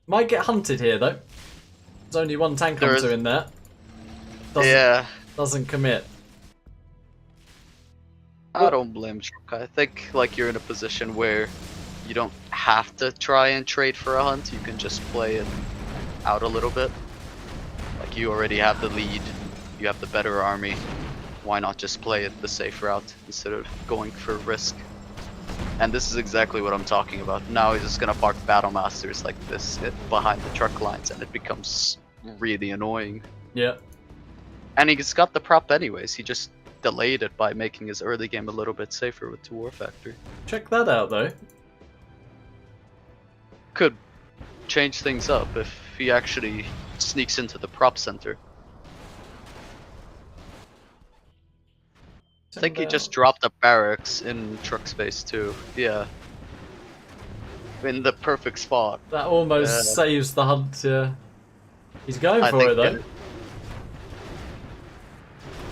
Might get hunted here though. There's only 1 tank hunter in there. Doesn't commit. I don't blame TruCk. I think like you're in a position where you don't have to try and trade for a hunt. You can just play it out a little bit. Like, you already have the lead, you have the better army. Why not just play it the safe route instead of going for risk? And this is exactly what I'm talking about. Now he's just gonna park Battlemasters like this behind the truck lines, and it becomes really annoying. Yeah. And he's got the prop anyways. He just delayed it by making his early game a little bit safer with 2 War Factory. Check that out though. Could change things up if he actually sneaks into the prop center. I think he just dropped a barracks in truck space too. Yeah. In the perfect spot. That almost saves the hunt, yeah. He's going for it though.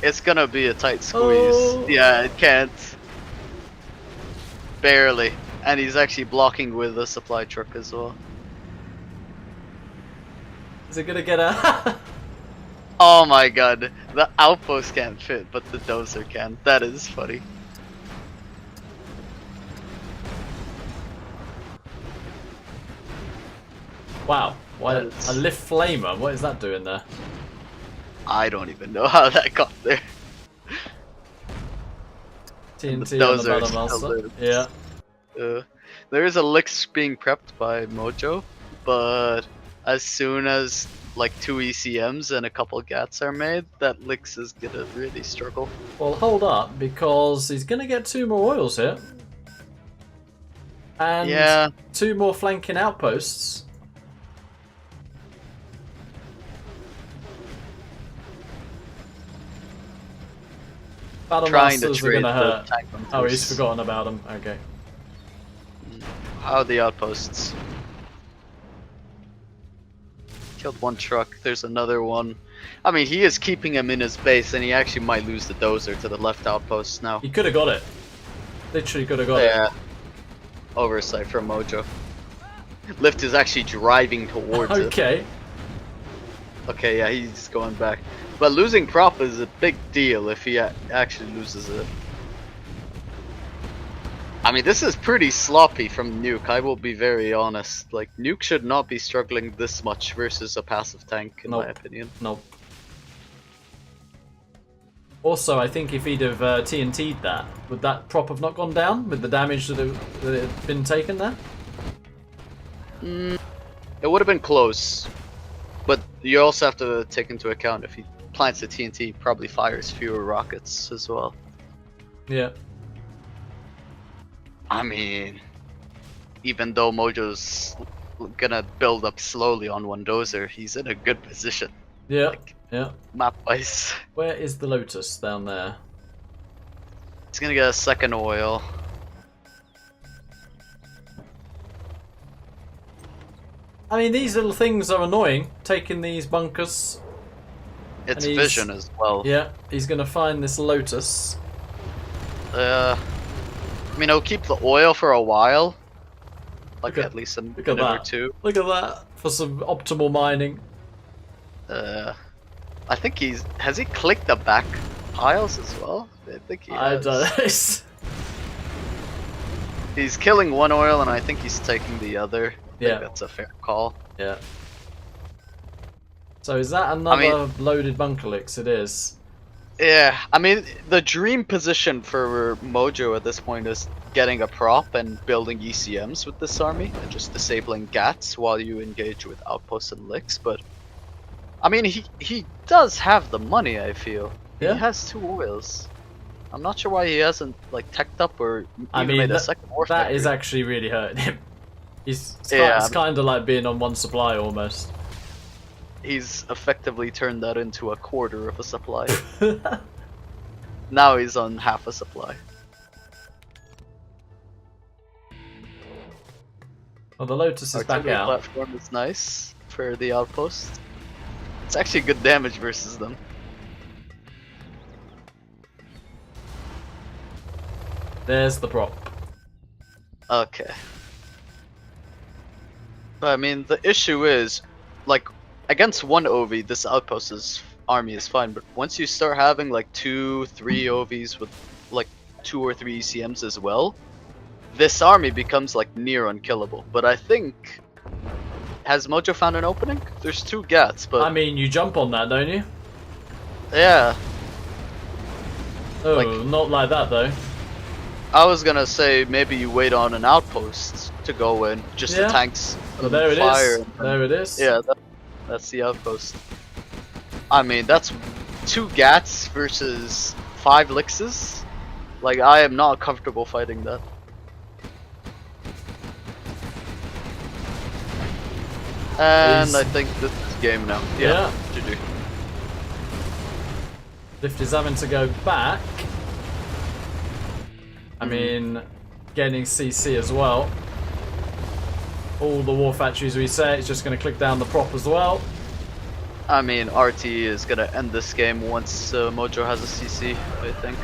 It's gonna be a tight squeeze. Yeah, it can't. Barely. And he's actually blocking with a supply truck as well. Is it gonna get a... Oh my god, the outpost can't fit, but the dozer can. That is funny. Wow, what a lift flamer, what is that doing there? I don't even know how that got there. TNT on the Those are Battle Master. still Yeah. There is a Licks being prepped by Mojo, but as soon as like 2 ECMs and a couple Gats are made, that Licks is gonna really struggle. Well, hold up, because he's gonna get 2 more oils here. And Yeah. 2 more flanking outposts. Battle Trying to Masters are trade gonna the hurt. tank Oh, he's hunters. forgotten about them. Okay. How are the outposts? Killed 1 truck, there's another one. I mean, he is keeping him in his base, and he actually might lose the dozer to the left outpost now. He could have got it. Literally could have got it. Yeah. Oversight from Mojo. Lift is actually driving towards it. Okay. Okay, yeah, he's going back. But losing prop is a big deal if he actually loses it. I mean, this is pretty sloppy from Nuke, I will be very honest. Like, Nuke should not be struggling this much versus a passive tank, in my opinion. Nope. Also, I think if he'd have TNT'd that, would that prop have not gone down with the damage that had been taken there? It would have been close. But you also have to take into account if he plants the TNT, he probably fires fewer rockets as well. Yeah. I mean, even though Mojo's gonna build up slowly on one dozer, he's in a good position. Yeah. Like, yeah. Map-wise. Where is the Lotus down there? He's gonna get a second oil. I mean, these little things are annoying, taking these bunkers. It's vision as well. Yeah, he's gonna find this Lotus. I mean, he'll keep the oil for a while. Like at least a minute or 2. Look at that, for some optimal mining. I think has he clicked the back piles as well? I think he has. I don't know. He's killing 1 oil and I think he's taking the other. I think that's a fair call. Yeah. So is that another loaded bunker licks? It is. Yeah, I mean, the dream position for Mojo at this point is getting a prop and building ECMs with this army and just disabling Gats while you engage with outposts and licks, but I mean, he does have the money, I feel. Yeah. He has 2 oils. I'm not sure why he hasn't like teched up or even made a second war that factory. is actually really hurting him. It's Yeah, kind of like being on 1 supply almost. He's effectively turned that into a quarter of a supply. Now he's on half a supply. Well, the Lotus is back Artillery out. platform is nice for the outpost. It's actually good damage versus them. There's the prop. Okay. But I mean, the issue is, like, against 1 OV, this outpost's army is fine, but once you start having like 2-3 OVs with like 2 or 3 ECMs as well, this army becomes like near unkillable. But I think, has Mojo found an opening? There's 2 Gats, but I mean, you jump on that, don't you? yeah. Oh, not like that though. I was gonna say maybe you wait on an outpost to go in, just the tanks. Well, there it fire is. There it is. Yeah, that's the outpost. I mean, that's 2 Gats versus 5 Lixes. Like, I am not comfortable fighting that. And I think this is game now. Yeah. GG. Lift is having to go back. I mean, getting CC as well. All the war factories reset. It's just going to click down the prop as well. I mean, RT is going to end this game once Mojo has a CC, I think.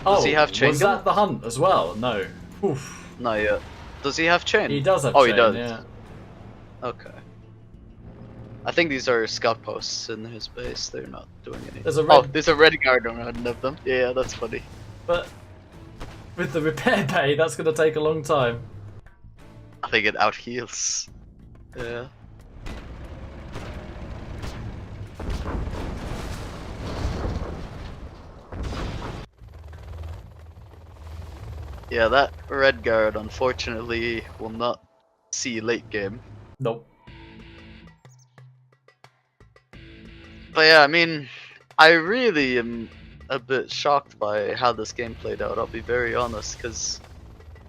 Does he have chain was gun? that the hunt as well? No. Oof. Not yet. Does he have chain? He does have chain. chain, He does. yeah. Okay. I think these are scout posts in his base. They're not doing anything. There's a red... there's a red guard around of them. Yeah, that's funny. But with the repair bay, that's going to take a long time. I think it out heals. Yeah. Yeah, that red guard unfortunately will not see late game. Nope. But yeah, I mean, I really am a bit shocked by how this game played out, I'll be very honest, because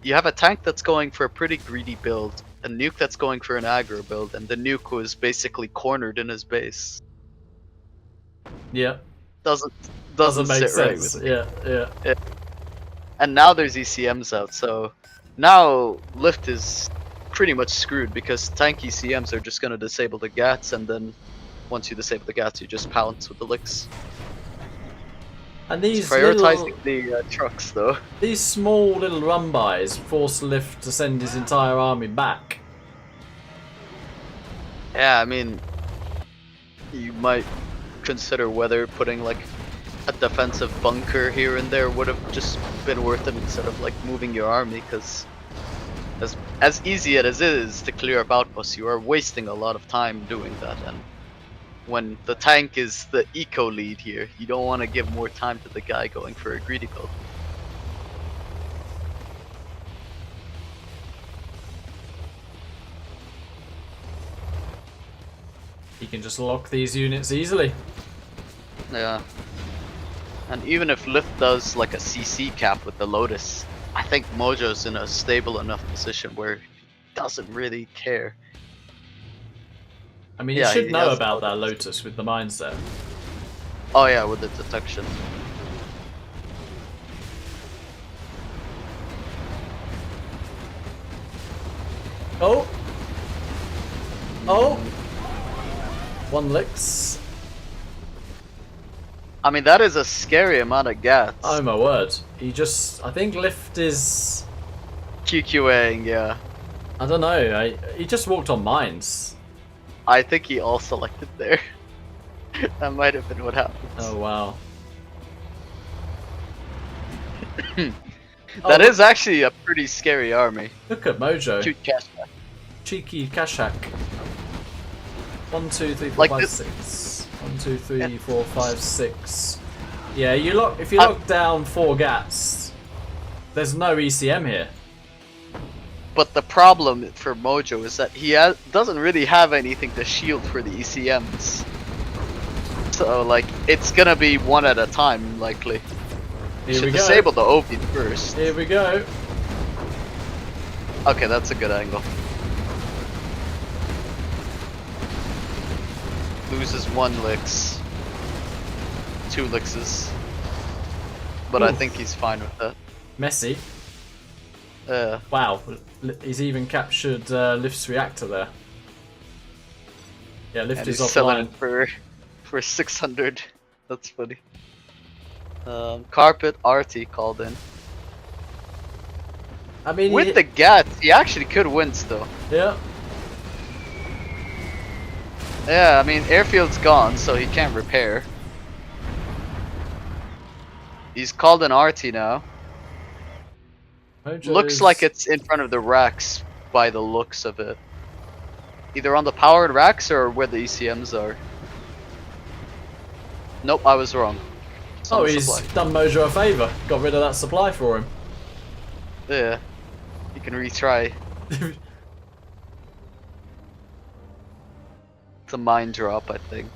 you have a tank that's going for a pretty greedy build, a nuke that's going for an aggro build, and the nuke was basically cornered in his base. Yeah. Doesn't make sit right sense. with me. Yeah. And now there's ECMs out, so now Lift is pretty much screwed because tank ECMs are just gonna disable the GATs, and then once you disable the GATs, you just pounce with the licks. And these prioritizing little, the trucks though. these small little run-bys force Lift to send his entire army back. Yeah, I mean, you might consider whether putting like a defensive bunker here and there would have just been worth it instead of like moving your army, because as easy as it is to clear up outposts, you are wasting a lot of time doing that, and when the tank is the eco lead here, you don't want to give more time to the guy going for a greedy build. He can just lock these units easily. Yeah. And even if Lift does like a CC cap with the Lotus, I think Mojo's in a stable enough position where he doesn't really care. I mean, Yeah, you should he know has about that Lotus with the mindset. Oh yeah, with the detection. Oh! Oh! One licks. I mean, that is a scary amount of GATs. Oh my word. He just... I think Lift is... QQAing, yeah. I don't know. He just walked on mines. I think he all selected there. That might have been what happened. Oh wow. That is actually a pretty scary army. Look at Mojo. Cute cash. Cheeky Kashak. 1, 2, 3, 4, Like 5, this- 6. 1, 2, 3, 4, 5, 6. Yeah, you lock. If you lock down 4 GATs, there's no ECM here. But the problem for Mojo is that he doesn't really have anything to shield for the ECMs. So, like, it's gonna be one at a time, likely. You Here we should go. disable the Obi first. Here we go. Okay, that's a good angle. Loses 1 licks. 2 lickses. But I Oof. think he's fine with that. Messy. Yeah. Wow. He's even captured Lift's reactor there. Yeah, Lift And is he's selling offline. it for 600. That's funny. Carpet RT called in. I mean, With the GATs, he actually could win still. yeah. Yeah, I mean, airfield's gone, so he can't repair. He's called an RT now. Mojo's... Looks like it's in front of the racks by the looks of it. Either on the powered racks or where the ECMs are. Nope, I was wrong. It's on Oh, the he's supply. done Mojo a favour. Got rid of that supply for him. Yeah. You can retry. It's a mine drop, I think.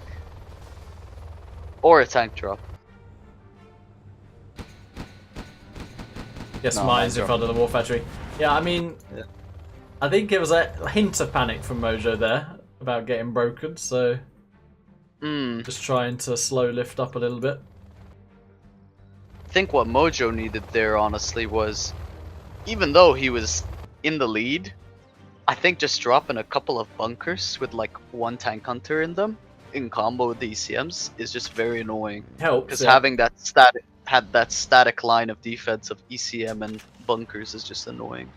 Or a tank drop. Yes, No, mines mine in front of the war factory. Yeah, I mean, Yeah. I think it was a hint of panic from Mojo there about getting broken, so just trying to slow Lift up a little bit. I think what Mojo needed there, honestly, was, even though he was in the lead, I think just dropping a couple of bunkers with like 1 tank hunter in them, in combo with the ECMs, is just very annoying. Helps. Because Yeah. having that static line of defense of ECM and bunkers is just annoying.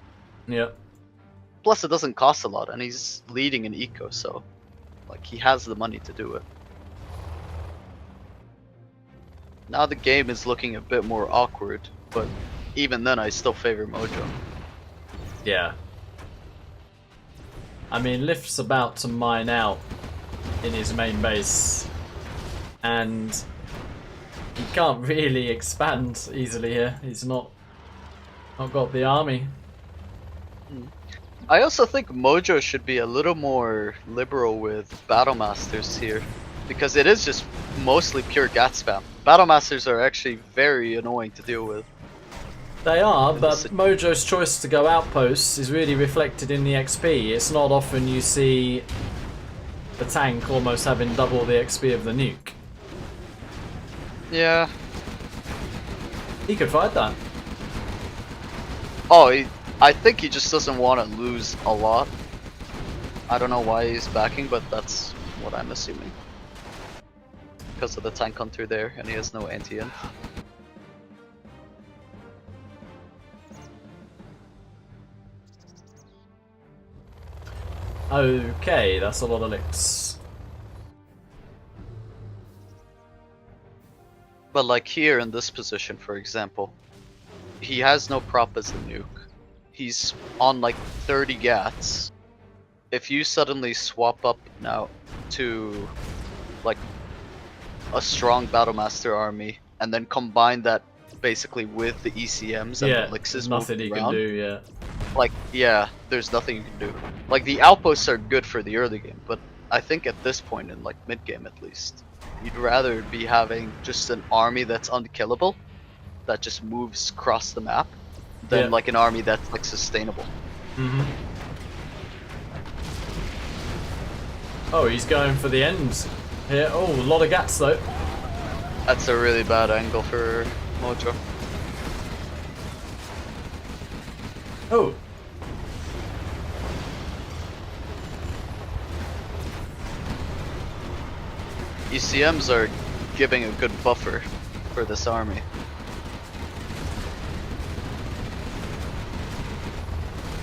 Yeah. Plus, it doesn't cost a lot, and he's leading in eco, so like he has the money to do it. Now the game is looking a bit more awkward, but even then, I still favor Mojo. Yeah. I mean, Lift's about to mine out in his main base, and he can't really expand easily here. He's not Not got the army. I also think Mojo should be a little more liberal with Battle Masters here, because it is just mostly pure GAT spam. Battle Masters are actually very annoying to deal with. They are, but Mojo's choice to go outposts is really reflected in the XP. It's not often you see the tank almost having double the XP of the nuke. Yeah. He could fight that. Oh, I think he just doesn't want to lose a lot. I don't know why he's backing, but that's what I'm assuming. Because of the tank hunter there, and he has no anti-inf. Okay, that's a lot of licks. But like here in this position, for example, he has no prop as the nuke. He's on like 30 gats. If you suddenly swap up now to like a strong Battlemaster army and then combine that basically with the ECMs and the elixirs, nothing he can do, yeah. Like, yeah, there's nothing you can do. Like, the outposts are good for the early game, but I think at this point in like mid game at least, you'd rather be having just an army that's unkillable, that just moves across the map, than like an army that's like sustainable. Oh, he's going for the ends here. Oh, a lot of gats though. That's a really bad angle for Mojo. Oh. ECMs are giving a good buffer for this army.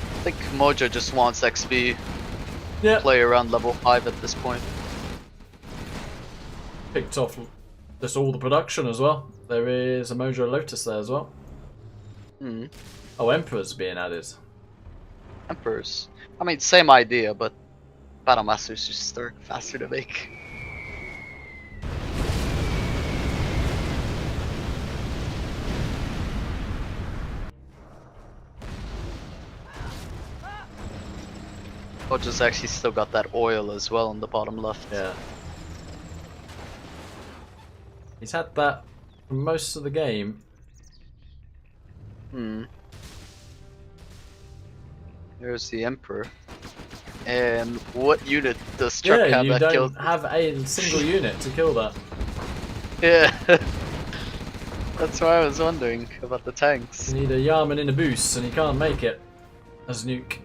I think Mojo just wants XP. Yeah. Play around level 5 at this point. Picked off just all the production as well. There is a Mojo Lotus there as well. Oh, Emperor's being added. Emperors. I mean, same idea, but Battle Masters just are faster to make. Mojo's actually still got that oil as well on the bottom left. Yeah. He's had that for most of the game. There's the Emperor. And what unit does TruCk have you that don't killed? have a single unit to kill that. Yeah. That's why I was wondering about the tanks. You need a Yarman in a boost, and he can't make it as nuke.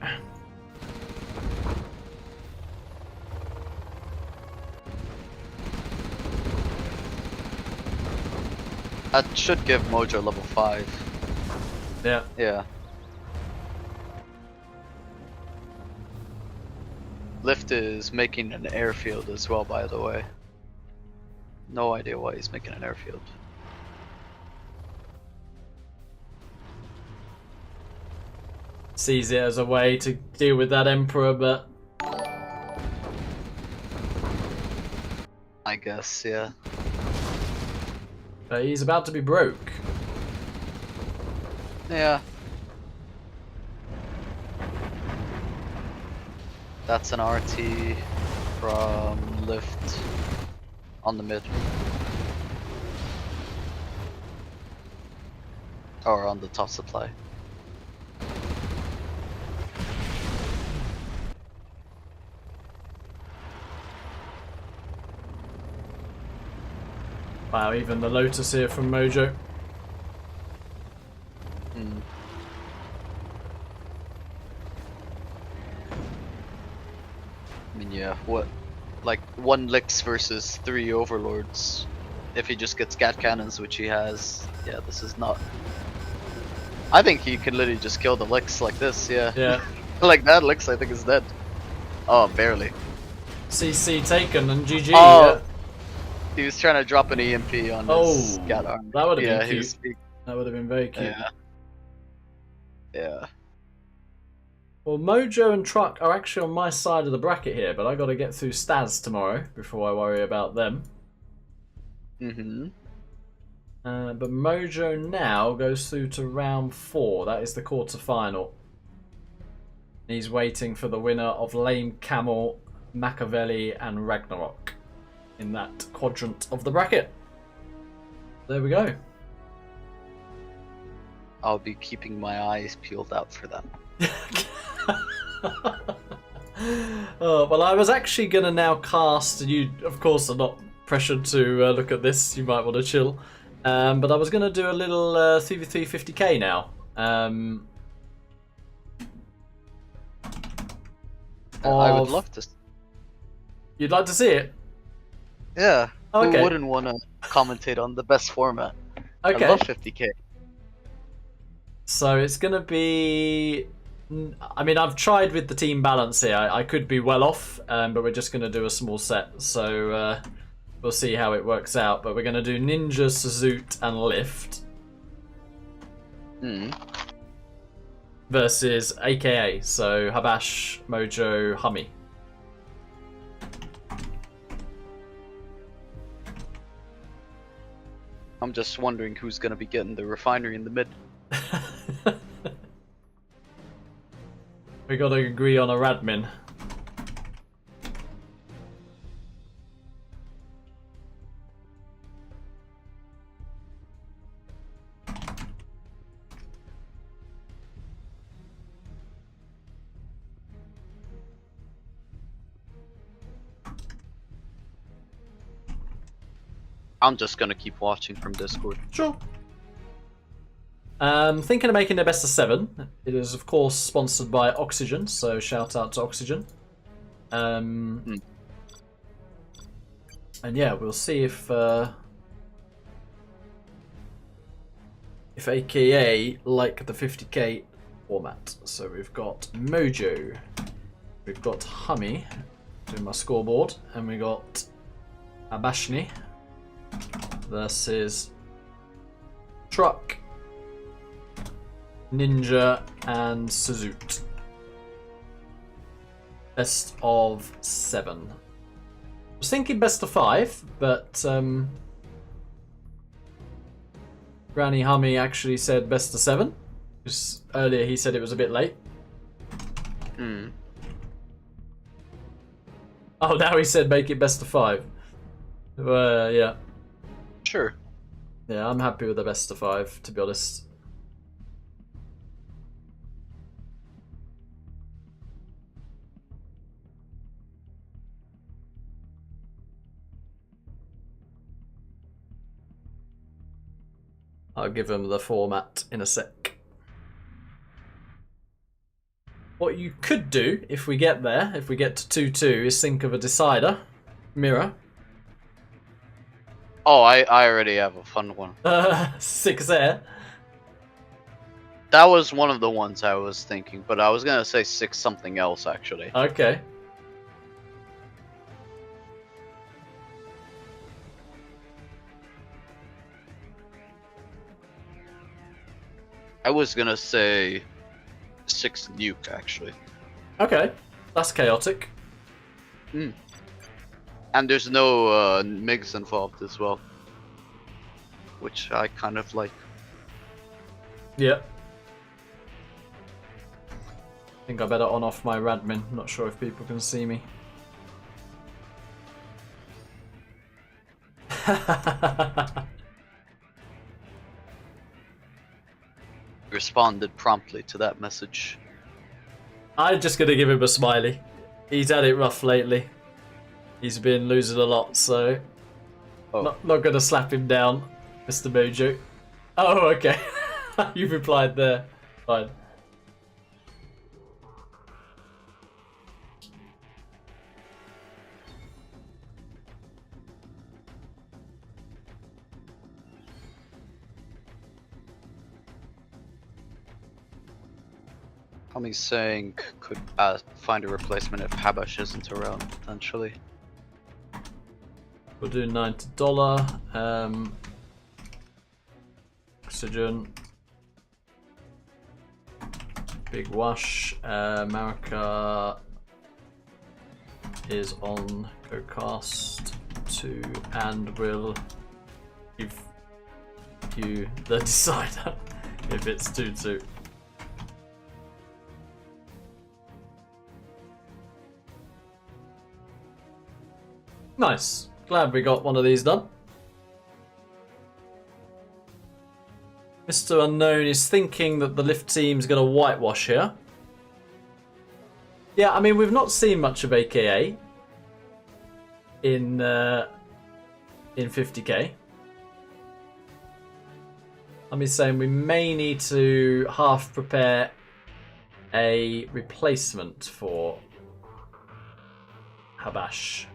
That should give Mojo level 5. Yeah. Yeah. Lift is making an airfield as well, by the way. No idea why he's making an airfield. Sees it as a way to deal with that Emperor, but I guess, yeah. He's about to be broke. Yeah. That's an RT from Lift on the mid. Or on the top supply. Wow, even the Lotus here from Mojo. I mean, yeah, what? Like, 1 Licks versus 3 Overlords. If he just gets Gat Cannons, which he has, yeah, this is not... I think he can literally just kill the Licks like this, yeah. Yeah. Like that, Licks I think is dead. Oh, barely. CC taken and GG. Oh! He was trying to drop an EMP on his Gat arm. That would have Yeah, been cute. That would have been very cute. Yeah. Yeah. Well, Mojo and TruCk are actually on my side of the bracket here, but I got to get through Staz tomorrow before I worry about them. But Mojo now goes through to round 4. That is the quarter-final. He's waiting for the winner of Lame Camel, Machiavelli, and Ragnarok in that quadrant of the bracket. There we go. I'll be keeping my eyes peeled out for them. Oh, well, I was actually going to now cast, and you, of course, are not pressured to look at this. You might want to chill. But I was going to do a little 3v3 50K now. I would love to. You'd like to see it? Yeah. Okay. Who wouldn't want to commentate on the best format? Okay. I love 50K. So it's going to be... I mean, I've tried with the team balance here. I could be well off, but we're just going to do a small set. So we'll see how it works out. But we're going to do Ninja, Suzoot, and Lift. Versus AKA. So Habash, Mojo, Hummy. I'm just wondering who's going to be getting the refinery in the mid. We got to agree on a Radmin. I'm just going to keep watching from Discord. Sure. Thinking of making the best of 7. It is, of course, sponsored by Oxygen, so shout out to Oxygen. And yeah, we'll see if AKA like the 50K format. So we've got Mojo, we've got Hummy doing my scoreboard, and we got Abashni versus TruCk, Ninja, and Suzoot. Best of 7. I was thinking best of 5, but Granny Hummy actually said best of 7. Because earlier he said it was a bit late. Oh, now he said make it best of 5. Yeah. Sure. Yeah, I'm happy with the best of 5, to be honest. I'll give him the format in a sec. What you could do, if we get there, if we get to 2-2, is think of a decider. Mirror. Oh, I already have a fun one. 6 air. That was one of the ones I was thinking, but I was going to say 6 something else, actually. Okay. I was going to say 6 nuke, actually. Okay. That's chaotic. And there's no MIGs involved as well, which I kind of like. Yeah. I think I better on off my Radmin. Not sure if people can see me. Responded promptly to that message. I'm just gonna give him a smiley. He's had it rough lately. He's been losing a lot, so not gonna slap him down, Mr. Mojo. Oh, okay. You've replied there. Fine. Tommy's saying could find a replacement if Habash isn't around, potentially. We'll do $90. Oxygen. Big Wash. Marika is on GoCast 2 and will give you the decider if it's 2-2. Nice. Glad we got one of these done. Mr. Unknown is thinking that the lift team's going to whitewash here. Yeah, I mean, we've not seen much of AKA in 50k. I'm just saying we may need to half prepare a replacement for Habash.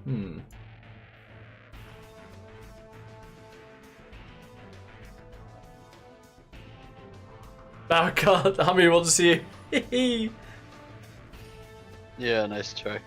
Oh god, Hami wants you. Yeah, nice try.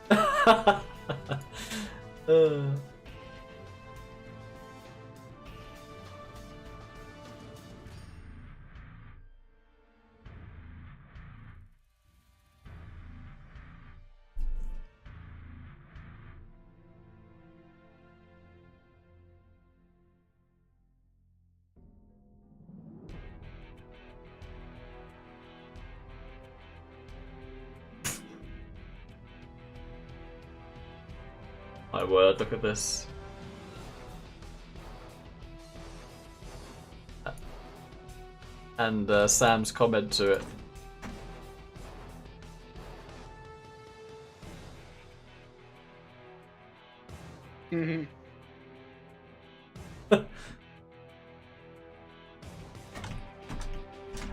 My word, look at this. And Sam's comment to it.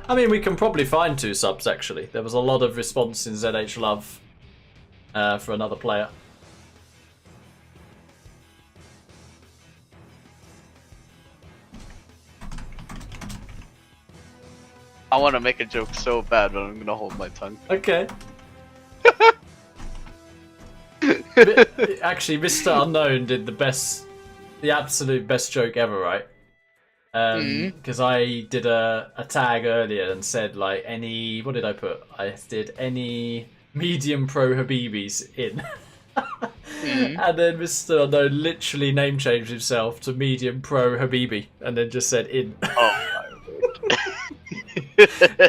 I mean, we can probably find 2 subs, actually. There was a lot of response in ZH Love for another player. I want to make a joke so bad, but I'm gonna hold my tongue. Okay. Actually, Mr. Unknown did the absolute best joke ever, right? Because I did a tag earlier and said, like, any... What did I put? I did any medium pro Habibis in. And then Mr. Unknown literally name changed himself to medium pro Habibi and then just said in. Oh my word.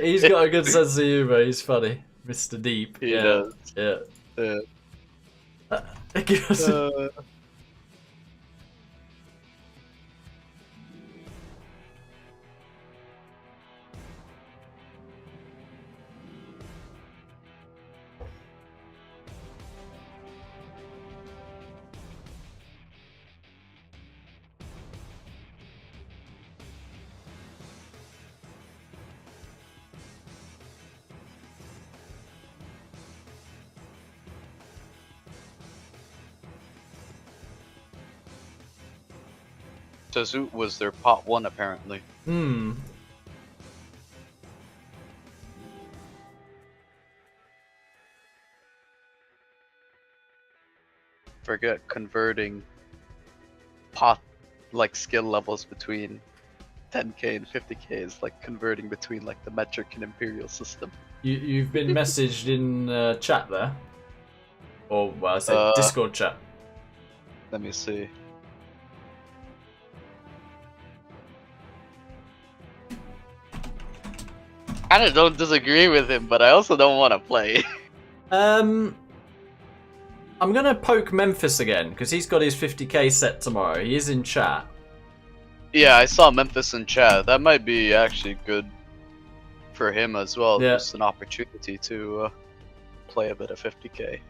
He's got a good sense of humour, he's funny. Mr. Deep. He does. Yeah. Tazoot was their pot 1 apparently. Forget converting pot like skill levels between 10k and 50k is like converting between like the metric and imperial system. You've been messaged in chat there? Or, well, I said Discord chat. Let me see. I don't disagree with him, but I also don't want to play. I'm gonna poke Memphis again, because he's got his 50k set tomorrow. He is in chat. Yeah, I saw Memphis in chat. That might be actually good for him as well. Yeah. Just an opportunity to play a bit of 50k.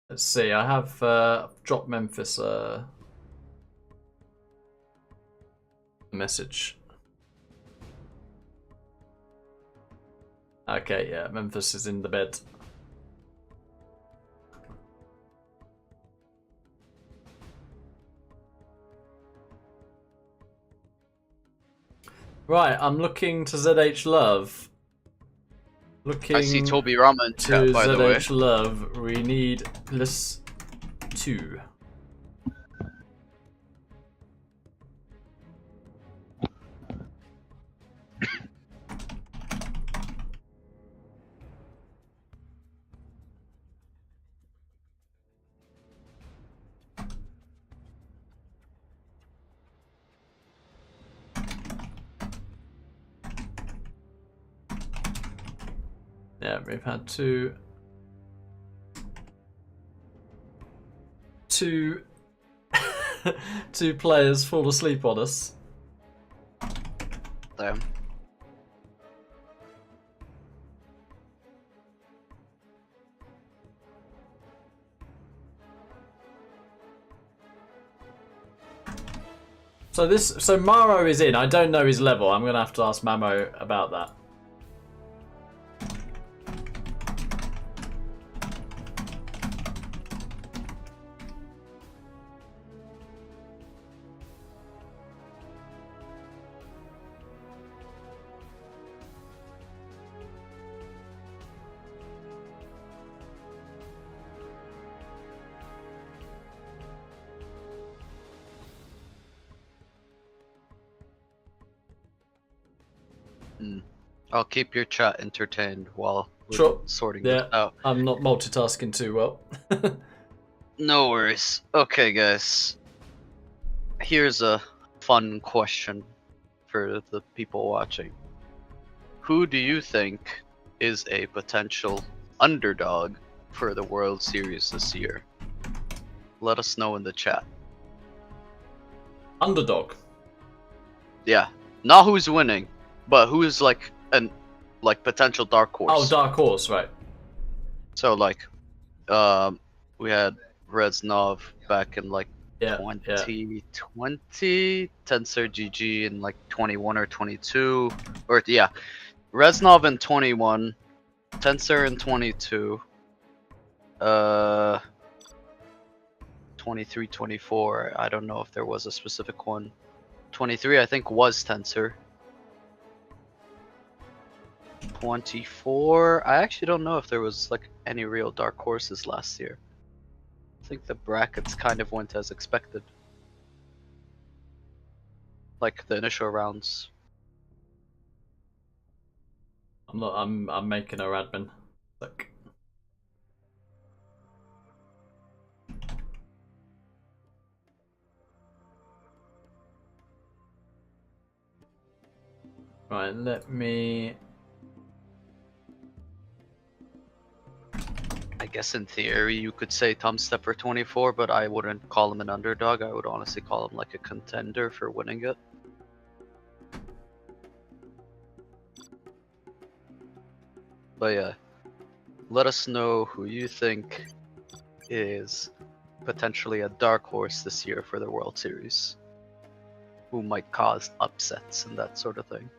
Let's see, I have dropped Memphis a message. Okay, yeah, Memphis is in the bed. Right, I'm looking to ZH Love. Looking I see Toby Rama in chat, by the way. ZH Love, we need +2. Yeah, we've had two two players fall asleep on us. Damn. So Maro is in. I don't know his level. I'm gonna have to ask Mamo about that. I'll keep your chat entertained while we're Sure. sorting Yeah, this out. I'm not multitasking too well. No worries. Okay, guys. Here's a fun question for the people watching. Who do you think is a potential underdog for the World Series this year? Let us know in the chat. Underdog. Yeah, not who's winning, but who is like an potential dark horse. Oh, dark horse, right? So like, we had Reznov back in like 2020, Tensor GG in like 21 or 22, or yeah, Reznov in 21, Tensor in 22, 23, 24. I don't know if there was a specific one. 23, I think, was Tensor. 24, I actually don't know if there was like any real dark horses last year. I think the brackets kind of went as expected. Like the initial rounds. I'm making her admin. Look. Right, let me. I guess in theory you could say Tom Stepper 24, but I wouldn't call him an underdog. I would honestly call him like a contender for winning it. But yeah, let us know who you think is potentially a dark horse this year for the World Series. Who might cause upsets and that sort of thing.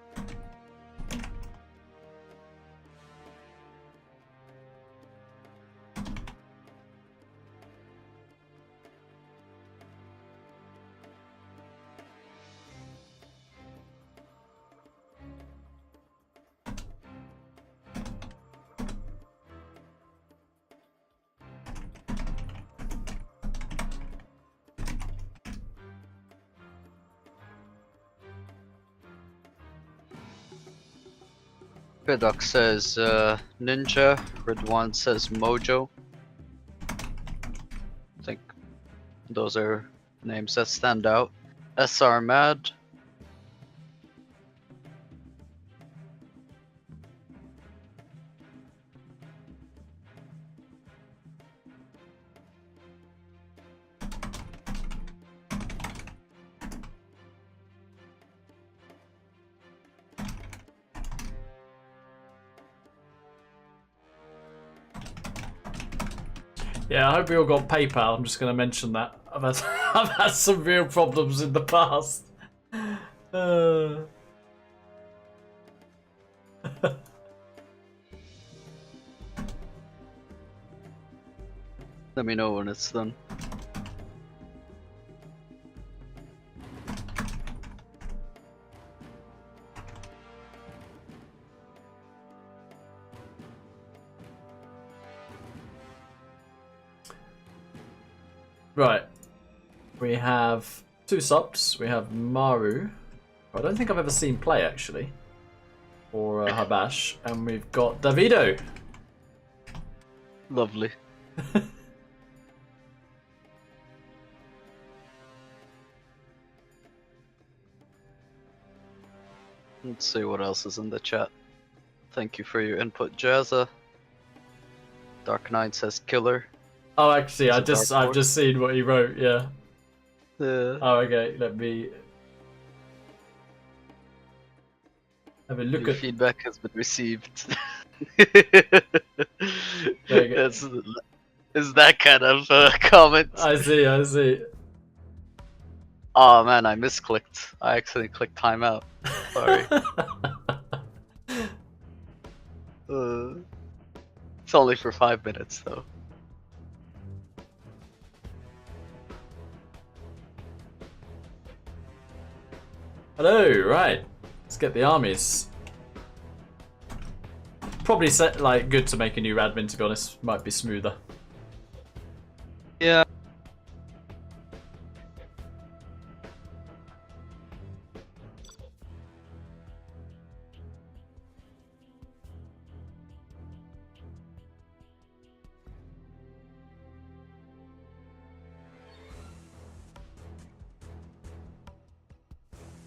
Vidok says Ninja, Ridwan says Mojo. I think those are names that stand out. SR Mad. Yeah, I hope we all got PayPal. I'm just going to mention that. I've had some real problems in the past. Let me know when it's done. Right. We have two subs. We have Maru. I don't think I've ever seen play, actually. Or Habash. And we've got Davido. Lovely. Let's see what else is in the chat. Thank you for your input, Jazza. Dark Knight says killer. Oh, actually, I've Dark Horse. just seen what he wrote. Yeah. The Oh, okay. Let me have a look your at. feedback has been received. There you go. Is that kind of comment? I see. I see. Oh man, I misclicked. I accidentally clicked timeout. Sorry. It's only for 5 minutes though. Hello. Right. Let's get the armies. Probably set like good to make a new admin. To be honest, might be smoother. Yeah.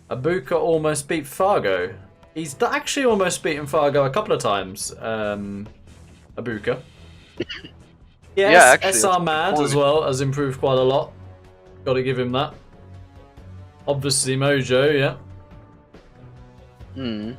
Abuka almost beat Fargo. He's actually almost beaten Fargo a couple of times. Abuka. Yes, Yeah, actually, SR that's Mad point. as well has improved quite a lot. Got to give him that. Obviously Mojo, yeah. Hmm.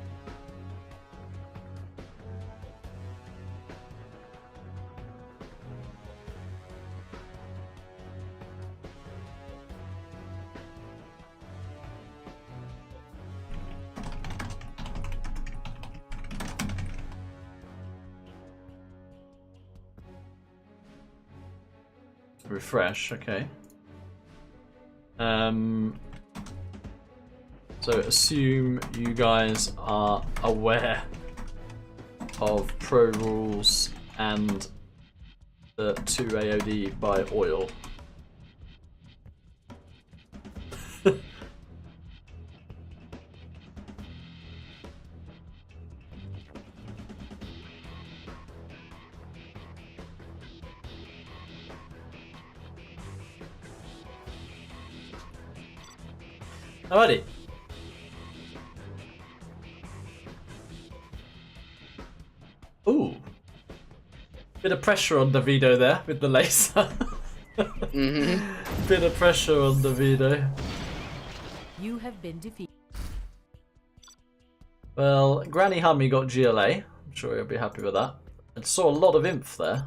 Refresh, okay. So assume you guys are aware of pro rules and the 2 AOD by oil. Alrighty. Ooh. Bit of pressure on Davido there with the laser. Bit of pressure on Davido. You have been defeated. Well, Granny Hummy got GLA. I'm sure he'll be happy with that. I saw a lot of inf there.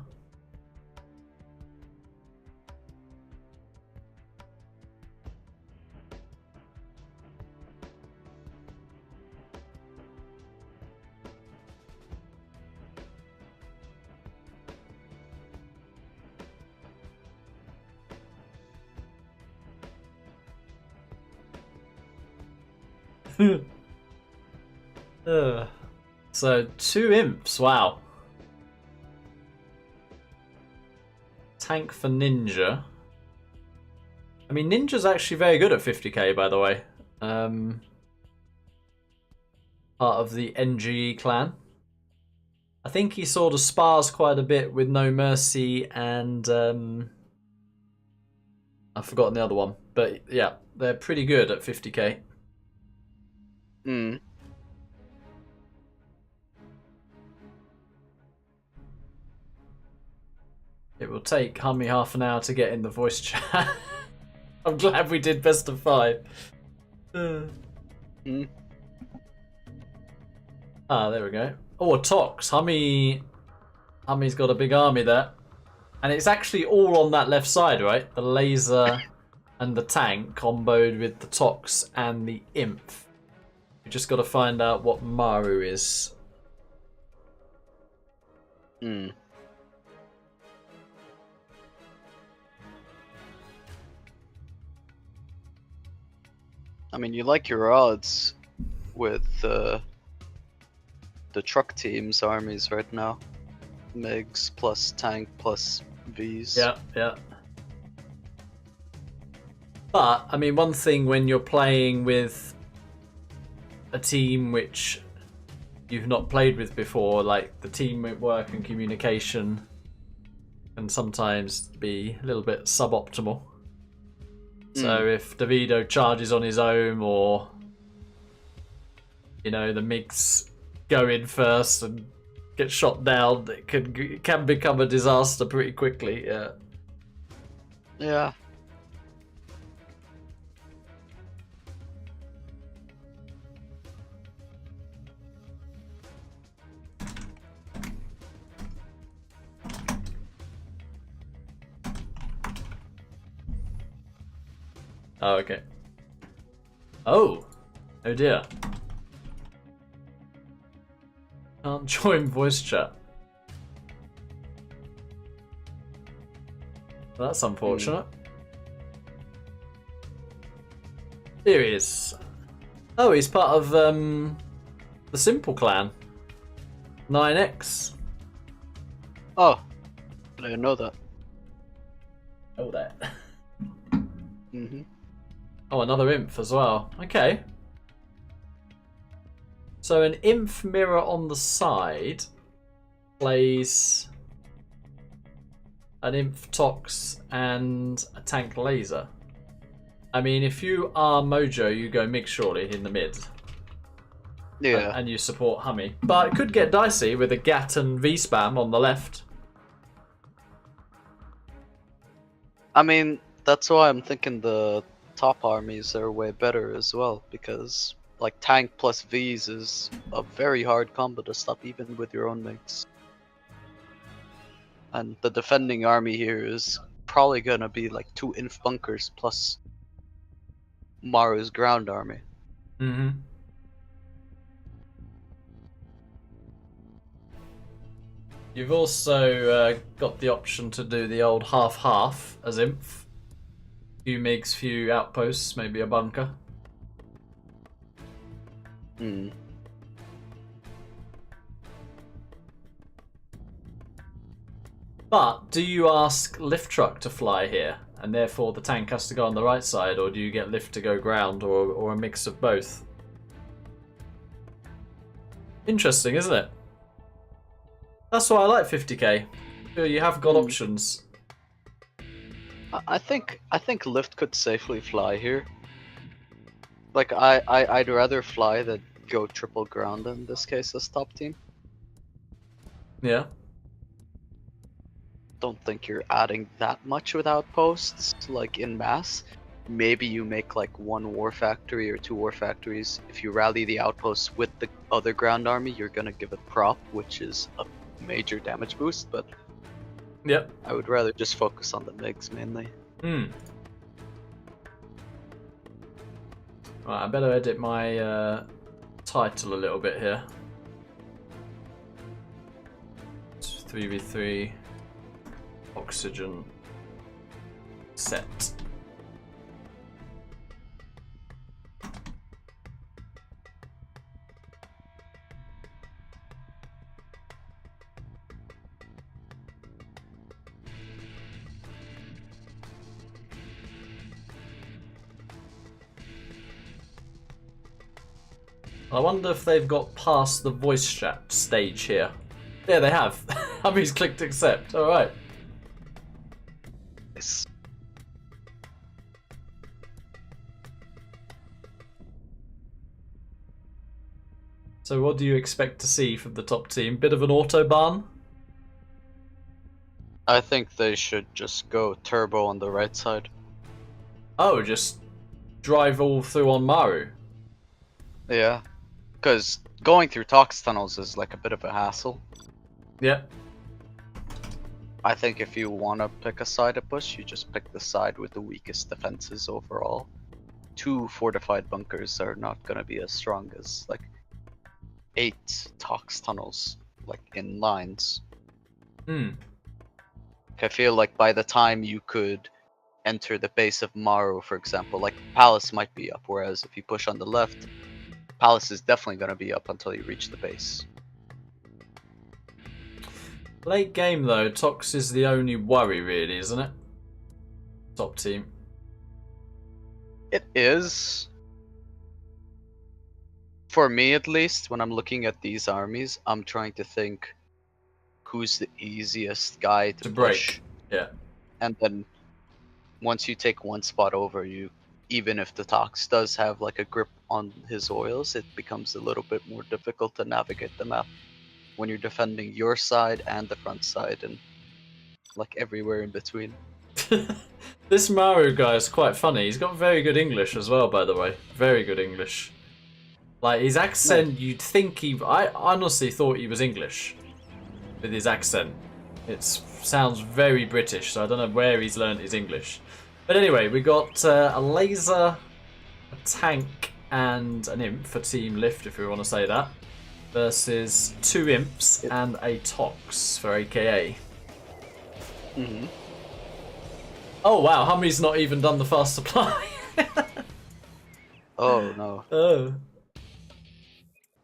So 2 imps, wow. Tank for Ninja. I mean, Ninja's actually very good at 50k, by the way. Part of the NGE clan. I think he sort of spars quite a bit with No Mercy and I've forgotten the other one, but yeah, they're pretty good at 50k. Hmm. It will take Hummy half an hour to get in the voice chat. I'm glad we did best of 5. Hmm. Ah, there we go. Oh, a Tox. Hummy's got a big army there. And it's actually all on that left side, right? The laser and the tank comboed with the Tox and the Imp. We just got to find out what Maru is. Hmm. I mean, you like your odds with the truck team's armies right now. MiGs plus tank plus Vs. Yeah, yeah. But, I mean, one thing when you're playing with a team which you've not played with before, like the teamwork and communication can sometimes be a little bit suboptimal. So if Davido charges on his own, or you know the MiGs go in first and get shot down, it can become a disaster pretty quickly. Yeah. Yeah. Oh, okay. Oh dear. Can't join voice chat. That's unfortunate. Here he is. Oh, he's part of the Simple Clan. 9X. Oh, I didn't know that. Oh, that. Mm-hmm. Oh, another Inf as well. Okay. So an Inf mirror on the side plays an Inf Tox and a tank laser. I mean, if you are Mojo, you go Mig surely in the mid. Yeah. And you support Hummy. But it could get dicey with a Gat and V-Spam on the left. I mean, that's why I'm thinking the top armies are way better as well, because like tank plus Vs is a very hard combo to stop even with your own mix. And the defending army here is probably gonna be like 2 inf bunkers plus Maru's ground army. Mm-hmm. You've also got the option to do the old half-half as Inf. Few MiGs, few outposts, maybe a bunker. Hmm. But do you ask lift truck to fly here, and therefore the tank has to go on the right side, or do you get lift to go ground, or a mix of both? Interesting, isn't it? That's why I like 50k. You have got options. I think lift could safely fly here. Like I'd rather fly than go triple ground in this case as top team. Yeah. Don't think you're adding that much with outposts, like in mass. Maybe you make like 1 war factory or 2 war factories. If you rally the outposts with the other ground army, you're gonna give it prop, which is a major damage boost, but yep. I would rather just focus on the MiGs mainly. Hmm. Right, I better edit my title a little bit here. It's 3v3 oxygen set. I wonder if they've got past the voice chat stage here. Yeah, they have. Hummy's clicked accept. Alright. Yes. So what do you expect to see from the top team? Bit of an autobahn? I think they should just go turbo on the right side. Oh, just drive all through on Maru? Yeah. Because going through Tox tunnels is like a bit of a hassle. Yeah. I think if you want to pick a side to push, you just pick the side with the weakest defenses overall. 2 fortified bunkers are not going to be as strong as like 8 Tox tunnels, like in lines. Hmm. I feel like by the time you could enter the base of Maru, for example, like Palace might be up, whereas if you push on the left, Palace is definitely going to be up until you reach the base. Late game though, Tox is the only worry really, isn't it? Top team. It is. For me at least, when I'm looking at these armies, I'm trying to think who's the easiest guy to push. Break. Yeah. And then once you take one spot over, you, even if the Tox does have like a grip on his oils, it becomes a little bit more difficult to navigate the map. when you're defending your side and the front side and like everywhere in between. This Maru guy is quite funny. He's got very good English as well, by the way. Very good English. Like, his accent, you'd think I honestly thought he was English with his accent. It sounds very British, so I don't know where he's learned his English. But anyway, we got a laser, a tank, and an imp for Team Lift, if we want to say that, versus 2 imps and a Tox for AKA. Mm-hmm. Oh wow, Hummy's not even done the fast supply. Oh no. Oh.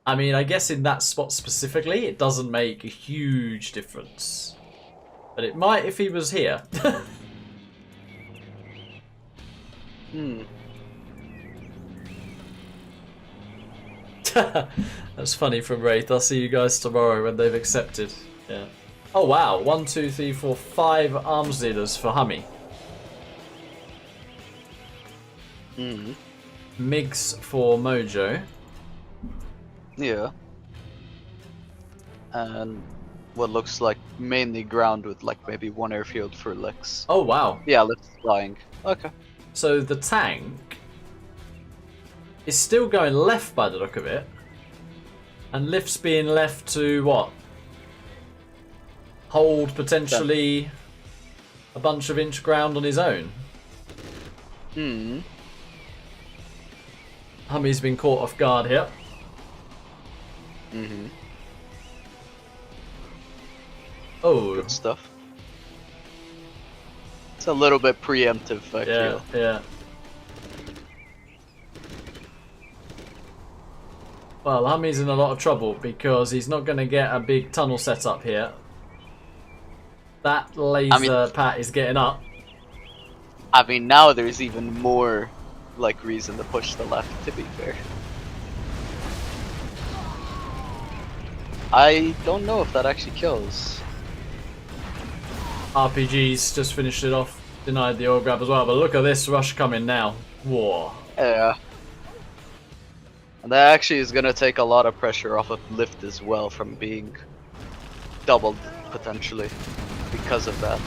I mean, I guess in that spot specifically, it doesn't make a huge difference. But it might if he was here. That's funny from Wraith. I'll see you guys tomorrow when they've accepted. Yeah. Oh wow, 1, 2, 3, 4, 5 arms dealers for Hummy. MiGs for Mojo. Yeah. And what looks like mainly ground with like maybe 1 airfield for Lex. Oh wow. Yeah, Lex flying. Okay. So the tank is still going left by the look of it. And Lift's being left to what? Hold potentially a bunch of inch ground on his own. Hummy's been caught off guard here. Oh. Good stuff. It's a little bit preemptive, I feel. Yeah. Well, Hummy's in a lot of trouble because he's not going to get a big tunnel set up here. That laser Pat is getting up. I mean, now there's even more like reason to push the left, to be fair. I don't know if that actually kills. RPG's just finished it off, denied the oil grab as well, but look at this rush coming now. Whoa. Yeah. And that actually is going to take a lot of pressure off of Lift as well from being doubled, potentially, because of that.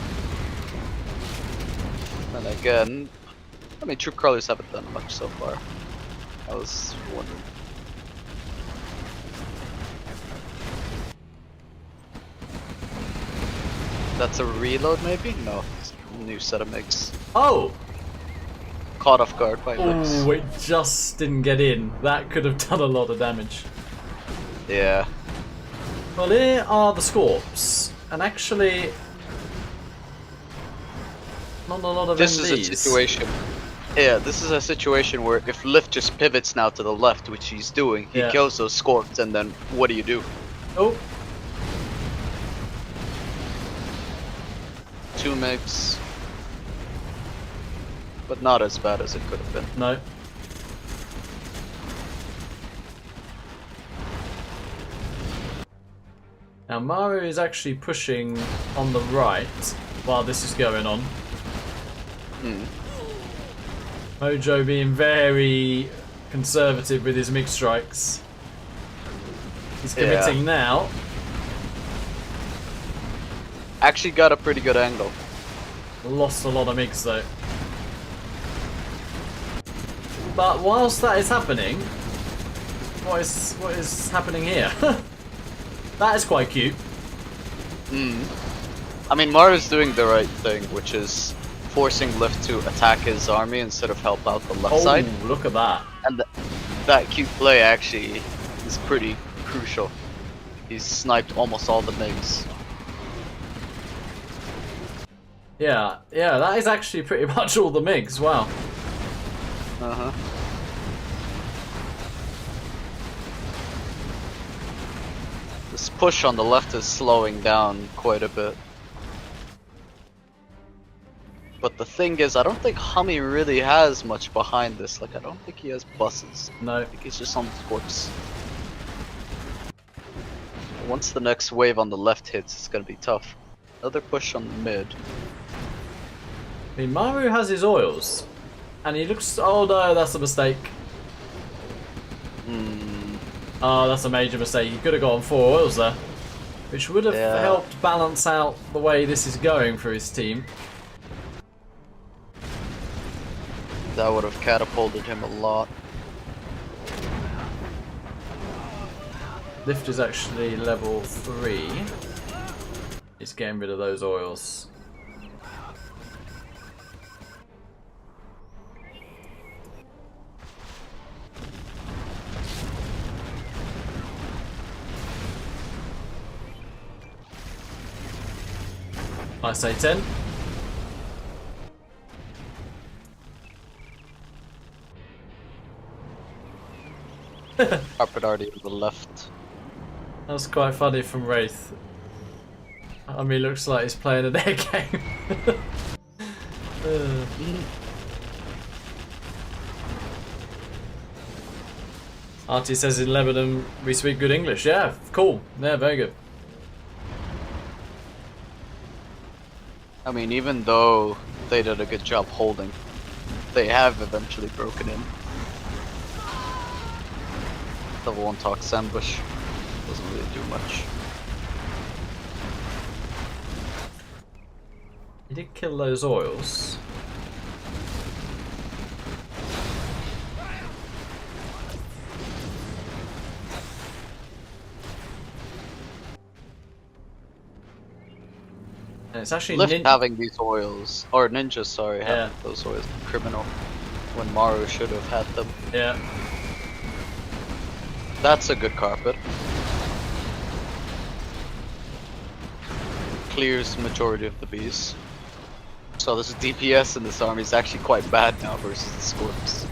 And again, I mean, troop crawlers haven't done much so far. I was wondering. That's a reload, maybe? No, it's a new set of MiGs. Oh! Caught off guard by MiGs. Oh, it just didn't get in. That could have done a lot of damage. Yeah. Well, here are the Scorps, and actually, not a lot of This MDs. is a situation. Yeah, this is a situation where if Lift just pivots now to the left, which he's doing, he kills those Scorps, and then what do you do? Oh. 2 MiGs. But not as bad as it could have been. No. Now Maru is actually pushing on the right while this is going on. Mojo being very conservative with his MiG strikes. He's committing now. Actually got a pretty good angle. Lost a lot of MiGs though. But whilst that is happening, what is happening here? That is quite cute. I mean, Maru's doing the right thing, which is forcing Lift to attack his army instead of help out the left side. Oh, look at that. And that cute play actually is pretty crucial. He's sniped almost all the MiGs. Yeah, that is actually pretty much all the MiGs, wow. This push on the left is slowing down quite a bit. But the thing is, I don't think Hummy really has much behind this. Like, I don't think he has buses. No. I think he's just on the Scorps. Once the next wave on the left hits, it's gonna be tough. Another push on the mid. I mean, Maru has his oils. And he looks... Oh no, that's a mistake. Oh, that's a major mistake. He could have gone 4 oils there. which would have helped balance out the way this is going for his team. That would have catapulted him a lot. Lift is actually level 3. He's getting rid of those oils. Nice A10. Carpet already to the left. That was quite funny from Wraith. I mean, looks like he's playing an air game. Artie says in Lebanon we speak good English. Yeah, cool. Yeah, very good. I mean, even though they did a good job holding, they have eventually broken in. Level 1 Tox ambush doesn't really do much. He did kill those oils. And it's actually Lift having these oils, or ninjas, sorry, having those oils, criminal. When Maru should have had them. Yeah. That's a good carpet. Clears majority of the bees. So this DPS in this army is actually quite bad now versus the Scorps.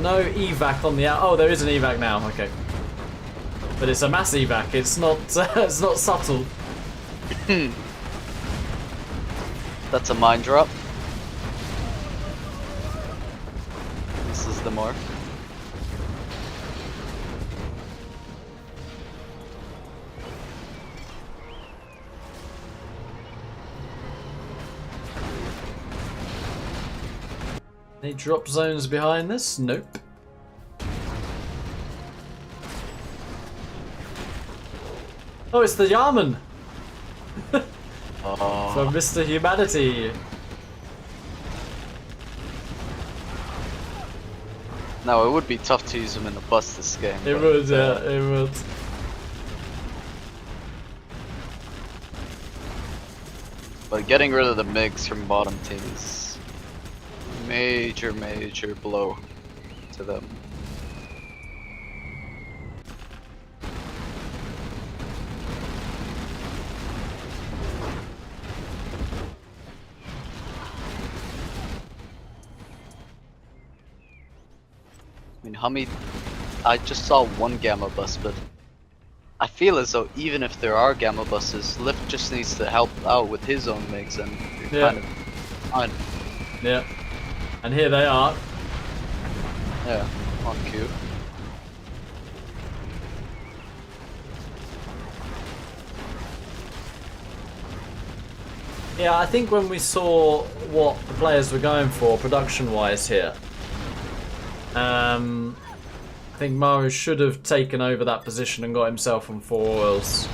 No evac on the out. Oh, there is an evac now. Okay, but it's a mass evac. It's not. It's not subtle. That's a mine drop. This is the mark. Any drop zones behind this? Nope. Oh, it's the Yarman! From Mr. Humanity. No, it would be tough to use him in the bus this game. It would, yeah, it would. But getting rid of the MiGs from bottom team is major blow to them. I mean, Hummy, I just saw one Gamma bus, but I feel as though even if there are Gamma buses, Lift just needs to help out with his own MiGs and you're kind of fine. Yeah. And here they are. Yeah, on cue. Yeah, I think when we saw what the players were going for production-wise here, I think Maru should have taken over that position and got himself on 4 oils.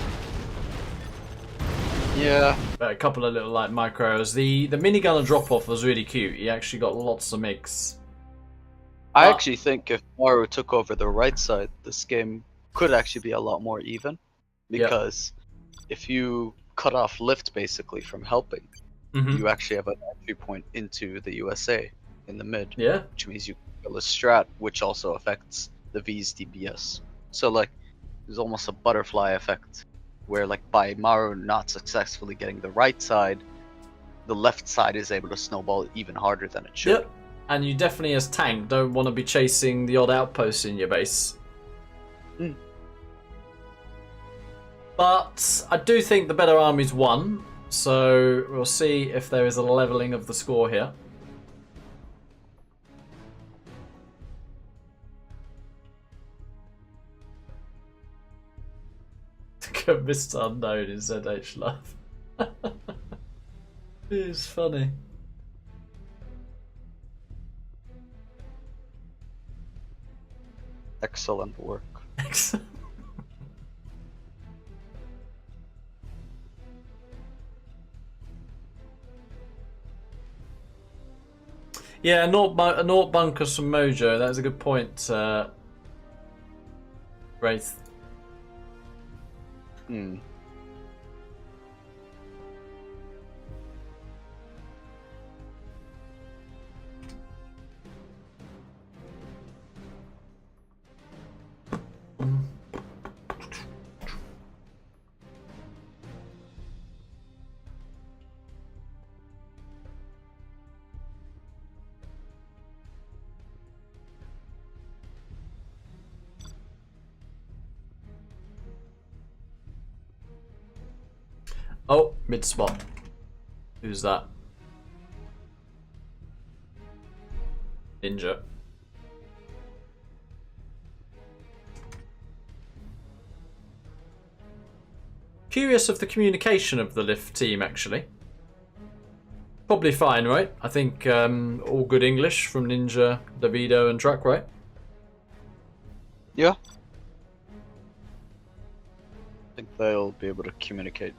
Yeah. But a couple of little like micros. The minigunner drop-off was really cute. He actually got lots of MiGs. I actually think if Maru took over the right side, this game could actually be a lot more even. Because if you cut off Lift basically from helping, you actually have an entry point into the USA in the mid. Yeah. Which means you kill a strat, which also affects the V's DPS. So like, there's almost a butterfly effect, where like by Maru not successfully getting the right side, the left side is able to snowball even harder than it should. Yep. And you definitely as tank don't want to be chasing the odd outpost in your base. But I do think the better army's won, so we'll see if there is a leveling of the score here. Mr. Unknown in ZH Love. It is funny. Excellent work. Yeah, naught bunkers from Mojo. That's a good point, Wraith. Hmm. Oh, mid spot. Who's that? Ninja. Curious of the communication of the lift team, actually. Probably fine, right? I think all good English from Ninja, Davido, and TruCk, right? Yeah. I think they'll be able to communicate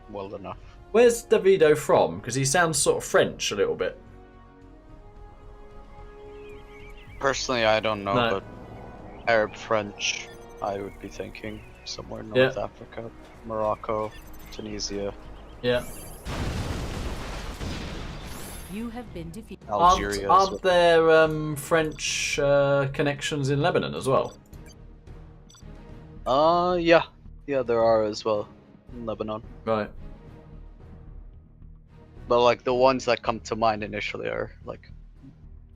well enough. Where's Davido from? Because he sounds sort of French a little bit. Personally, I don't know, No. but Arab, French, I would be thinking somewhere in North Africa, Morocco, Tunisia. Yeah. You have been defeated. Algeria. Aren't there French connections in Lebanon as well? Yeah. Yeah, there are as well in Lebanon. Right. But like the ones that come to mind initially are like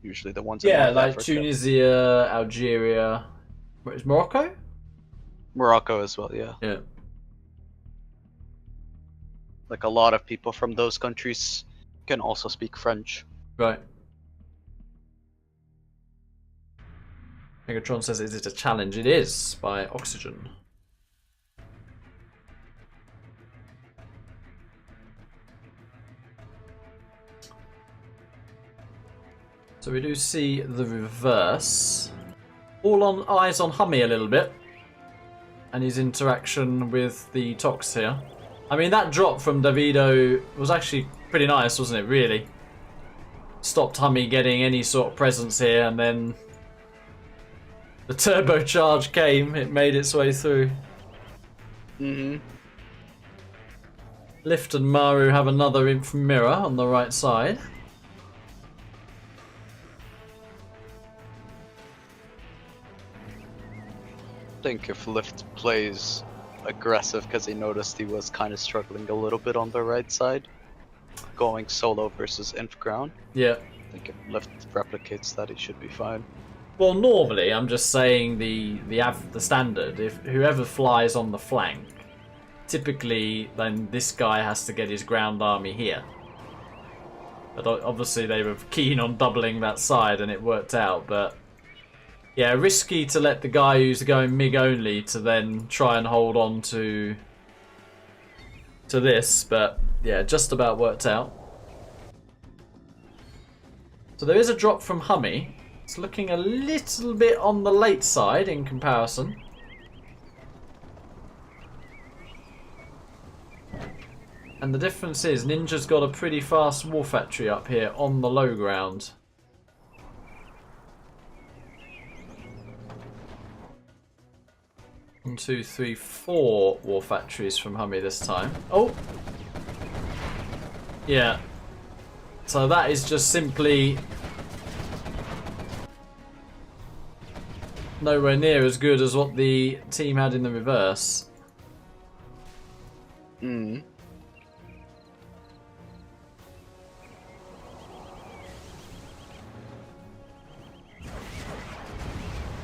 usually the ones in Yeah, North like Africa. Tunisia, Algeria. What is Morocco? Morocco as well, yeah. Yeah. Like a lot of people from those countries can also speak French. Right. Megatron says, is it a challenge? It is, by Oxygen. So we do see the reverse. All on eyes on Hummy a little bit. And his interaction with the Tox here. I mean, that drop from Davido was actually pretty nice, wasn't it, really? Stopped Hummy getting any sort of presence here, and then the turbocharge came, it made its way through. Mm-hmm. Lift and Maru have another inf mirror on the right side. I think if Lift plays aggressive because he noticed he was kind of struggling a little bit on the right side, going solo versus inf ground. Yeah. I think if Lift replicates that, he should be fine. Well, normally I'm just saying the standard. If whoever flies on the flank, typically then this guy has to get his ground army here. But obviously they were keen on doubling that side, and it worked out. But yeah, risky to let the guy who's going MiG only to then try and hold on to this. But yeah, just about worked out. So there is a drop from Hummy. It's looking a little bit on the late side in comparison. And the difference is Ninja's got a pretty fast war factory up here on the low ground. One, two, three, 4 war factories from Hummy this time. Oh! Yeah. So that is just simply nowhere near as good as what the team had in the reverse. Hmm.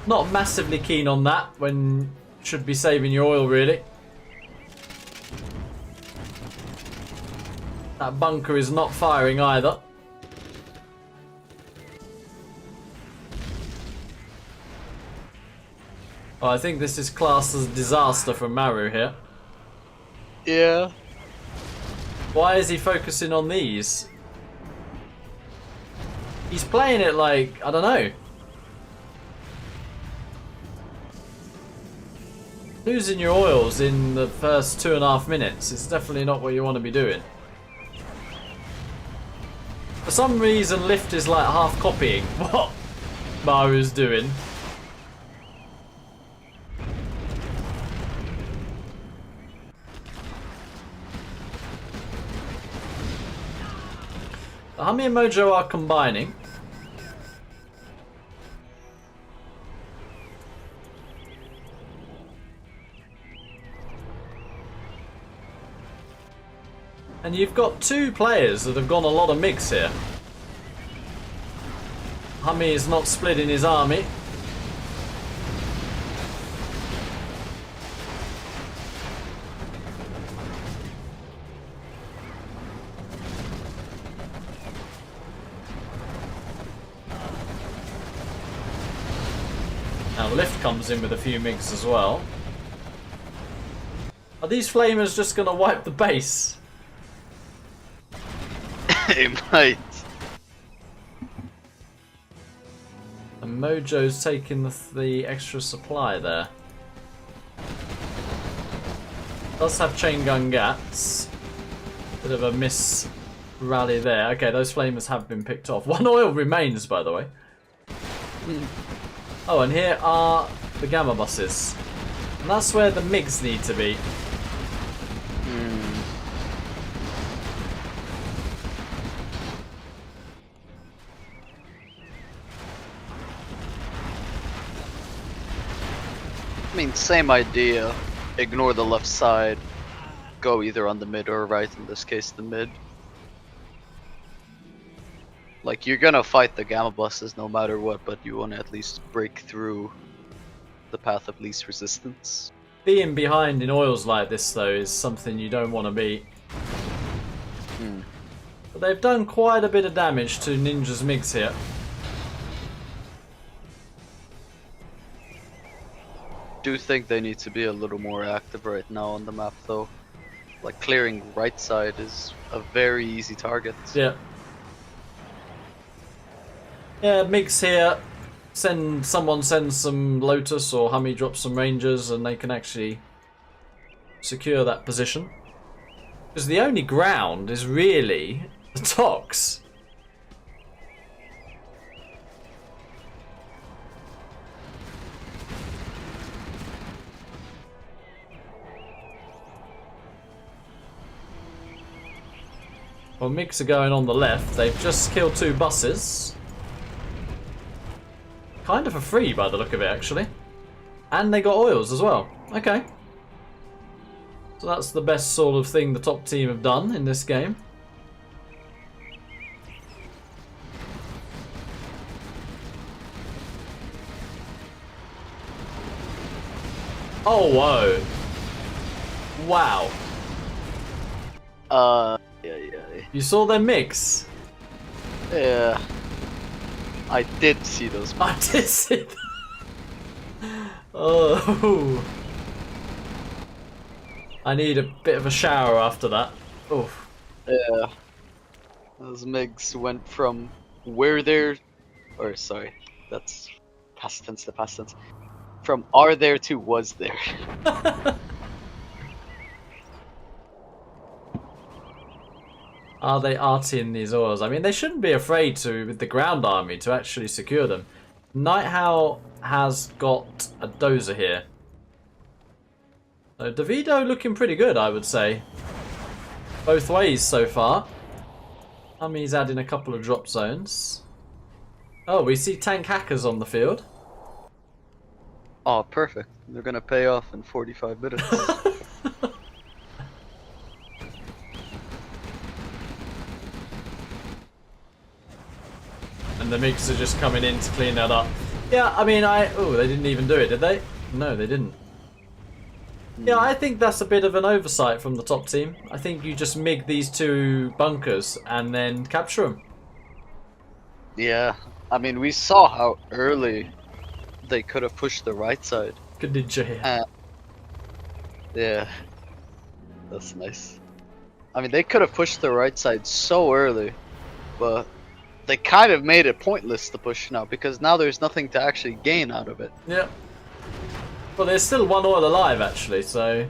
Not massively keen on that when should be saving your oil, really. That bunker is not firing either. Oh, I think this is classed as disaster from Maru here. Yeah. Why is he focusing on these? He's playing it like, I don't know. Losing your oils in the first 2.5 minutes is definitely not what you want to be doing. For some reason, Lift is like half copying what Maru's doing. Hummy and Mojo are combining. And you've got two players that have gone a lot of mix here. Hummy is not splitting his army. Now Lift comes in with a few MiGs as well. Are these flamers just going to wipe the base? They might. And Mojo's taking the extra supply there. Does have chain gun gats. Bit of a miss rally there. Okay, those flamers have been picked off. 1 oil remains, by the way. Oh, and here are the gamma buses. And that's where the MiGs need to be. I mean, same idea. Ignore the left side. Go either on the mid or right, in this case the mid. Like, you're gonna fight the gamma buses no matter what, but you wanna at least break through the path of least resistance. Being behind in oils like this, though, is something you don't want to be. But they've done quite a bit of damage to Ninja's MiGs here. Do think they need to be a little more active right now on the map, though. Like, clearing right side is a very easy target. Yeah. Yeah, MiGs here. Someone sends some Lotus or Hummy drops some Rangers and they can actually secure that position. Because the only ground is really the Tox. Well, MiGs are going on the left. They've just killed 2 buses. Kind of for free by the look of it, actually. And they got oils as well. Okay. So that's the best sort of thing the top team have done in this game. Oh, whoa. Wow. Yeah. You saw their mix? Yeah. I did see those. I did see that. Oh. I need a bit of a shower after that. Oof. Yeah. Those MiGs went from were there, or sorry, that's past tense to past tense. From are there to was there. Are they arting these oils? I mean, they shouldn't be afraid to, with the ground army, to actually secure them. Nightowl has got a dozer here. So Davido looking pretty good, I would say. Both ways so far. Hummy's adding a couple of drop zones. Oh, we see tank hackers on the field. Oh, perfect. They're gonna pay off in 45 minutes. And the MiGs are just coming in to clean that up. Yeah, I mean, oh, they didn't even do it, did they? No, they didn't. Yeah, I think that's a bit of an oversight from the top team. I think you just MiG these 2 bunkers and then capture them. Yeah, I mean, we saw how early they could have pushed the right side. Good ninja here. Yeah, that's nice. I mean, they could have pushed the right side so early, but they kind of made it pointless to push now because now there's nothing to actually gain out of it. Yeah. Well, there's still one oil alive actually, so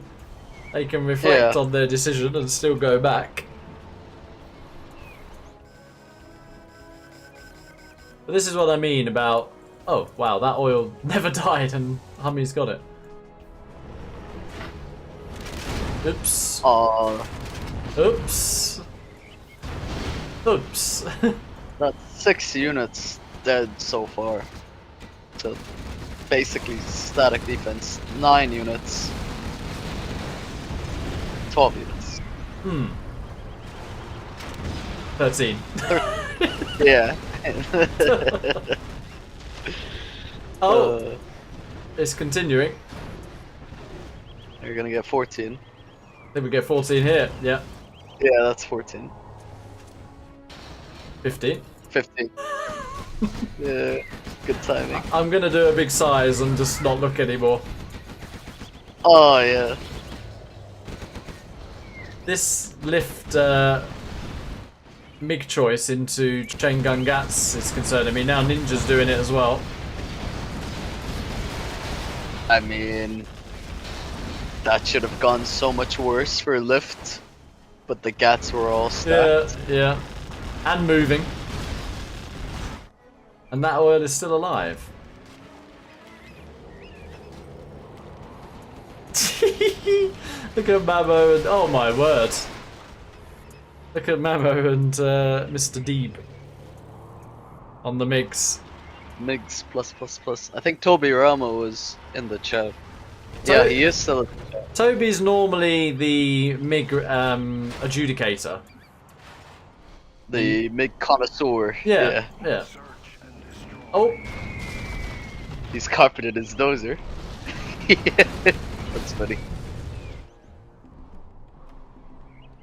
they can reflect Yeah. on their decision and still go back. But this is what I mean about, oh wow, that oil never died and Hummy's got it. Oops. Oops. Oops. That's 6 units dead so far. So basically static defense, 9 units. 12 units. 13. Yeah. Oh, it's continuing. You're gonna get 14. I think we get 14 here. Yeah. Yeah, that's 14. 15. 15. Yeah, good timing. I'm gonna do a big size and just not look anymore. Oh yeah. This lift MiG choice into chain gun gats is concerning me. Now Ninja's doing it as well. I mean, that should have gone so much worse for lift, but the gats were all stacked. Yeah. And moving. And that oil is still alive. Look at Mamo and... oh my word. Look at Mamo and Mr. Deeb on the MiGs. MiGs plus. I think Toby Rama was in the chat. Yeah, he is still in the chat. Toby's normally the MiG adjudicator. The MiG connoisseur. Yeah. Oh. He's carpeted his dozer. That's funny.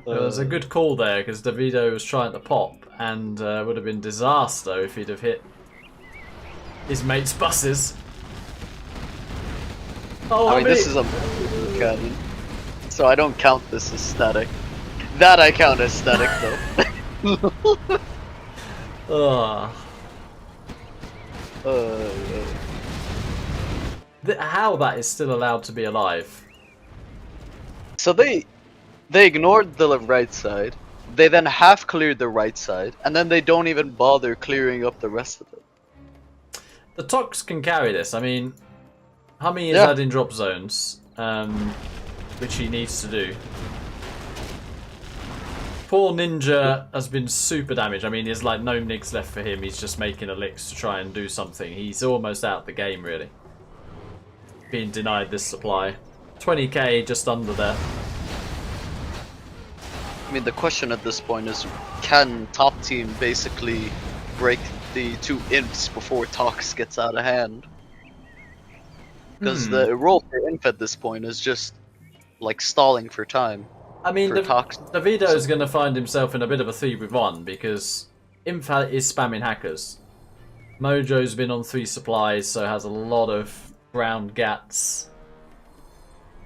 It was a good call there because Davido was trying to pop and would have been disaster if he'd have hit his mate's buses. Oh, I mean, this is a cannon, so I don't count this as static. That I count as static though. How that is still allowed to be alive? So they ignored the right side. They then half cleared the right side, and then they don't even bother clearing up the rest of it. The Tox can carry this. I mean, Hummy is adding drop zones, which he needs to do. Poor Ninja has been super damaged. I mean, there's like no nicks left for him. He's just making a licks to try and do something. He's almost out the game, really. Being denied this supply. 20k just under there. I mean, the question at this point is, can top team basically break the 2 imps before Tox gets out of hand? Because the role for imp at this point is just like stalling for time. I mean, Davido is going to find himself in a bit of a 3v1 because Imp is spamming hackers. Mojo's been on 3 supplies, so has a lot of ground gats.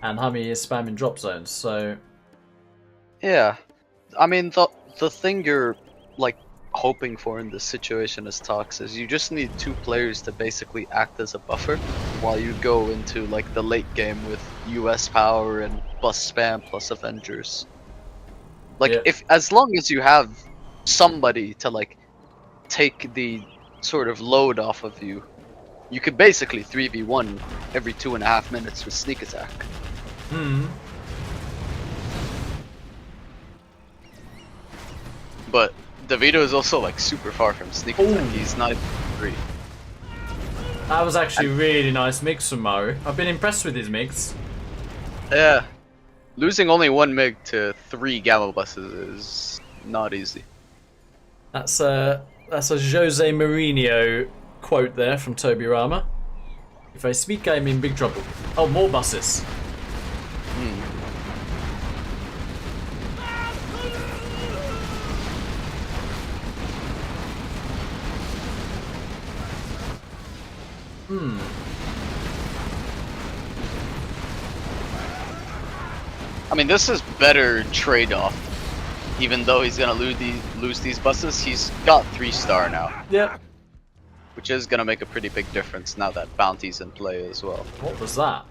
And Hummy is spamming drop zones, so... yeah. I mean, the thing you're, like, hoping for in this situation as Tox is you just need 2 players to basically act as a buffer while you go into, like, the late game with US power and bus spam plus Avengers. Like, as long as you have somebody to, like, take the sort of load off of you, you could basically 3v1 every 2.5 minutes with sneak attack. But Davido is also like super far from sneak attack. He's not 3. That was actually really nice mix from Maru. I've been impressed with his mix. Yeah. Losing only 1 MiG to 3 Gamma buses is not easy. That's a Jose Mourinho quote there from Toby Rama. If I speak, I'm in big trouble. Oh, more buses. I mean, this is better trade-off. Even though he's gonna lose these buses, he's got 3-star now. Yep. Which is gonna make a pretty big difference now that bounty's in play as well. What was that?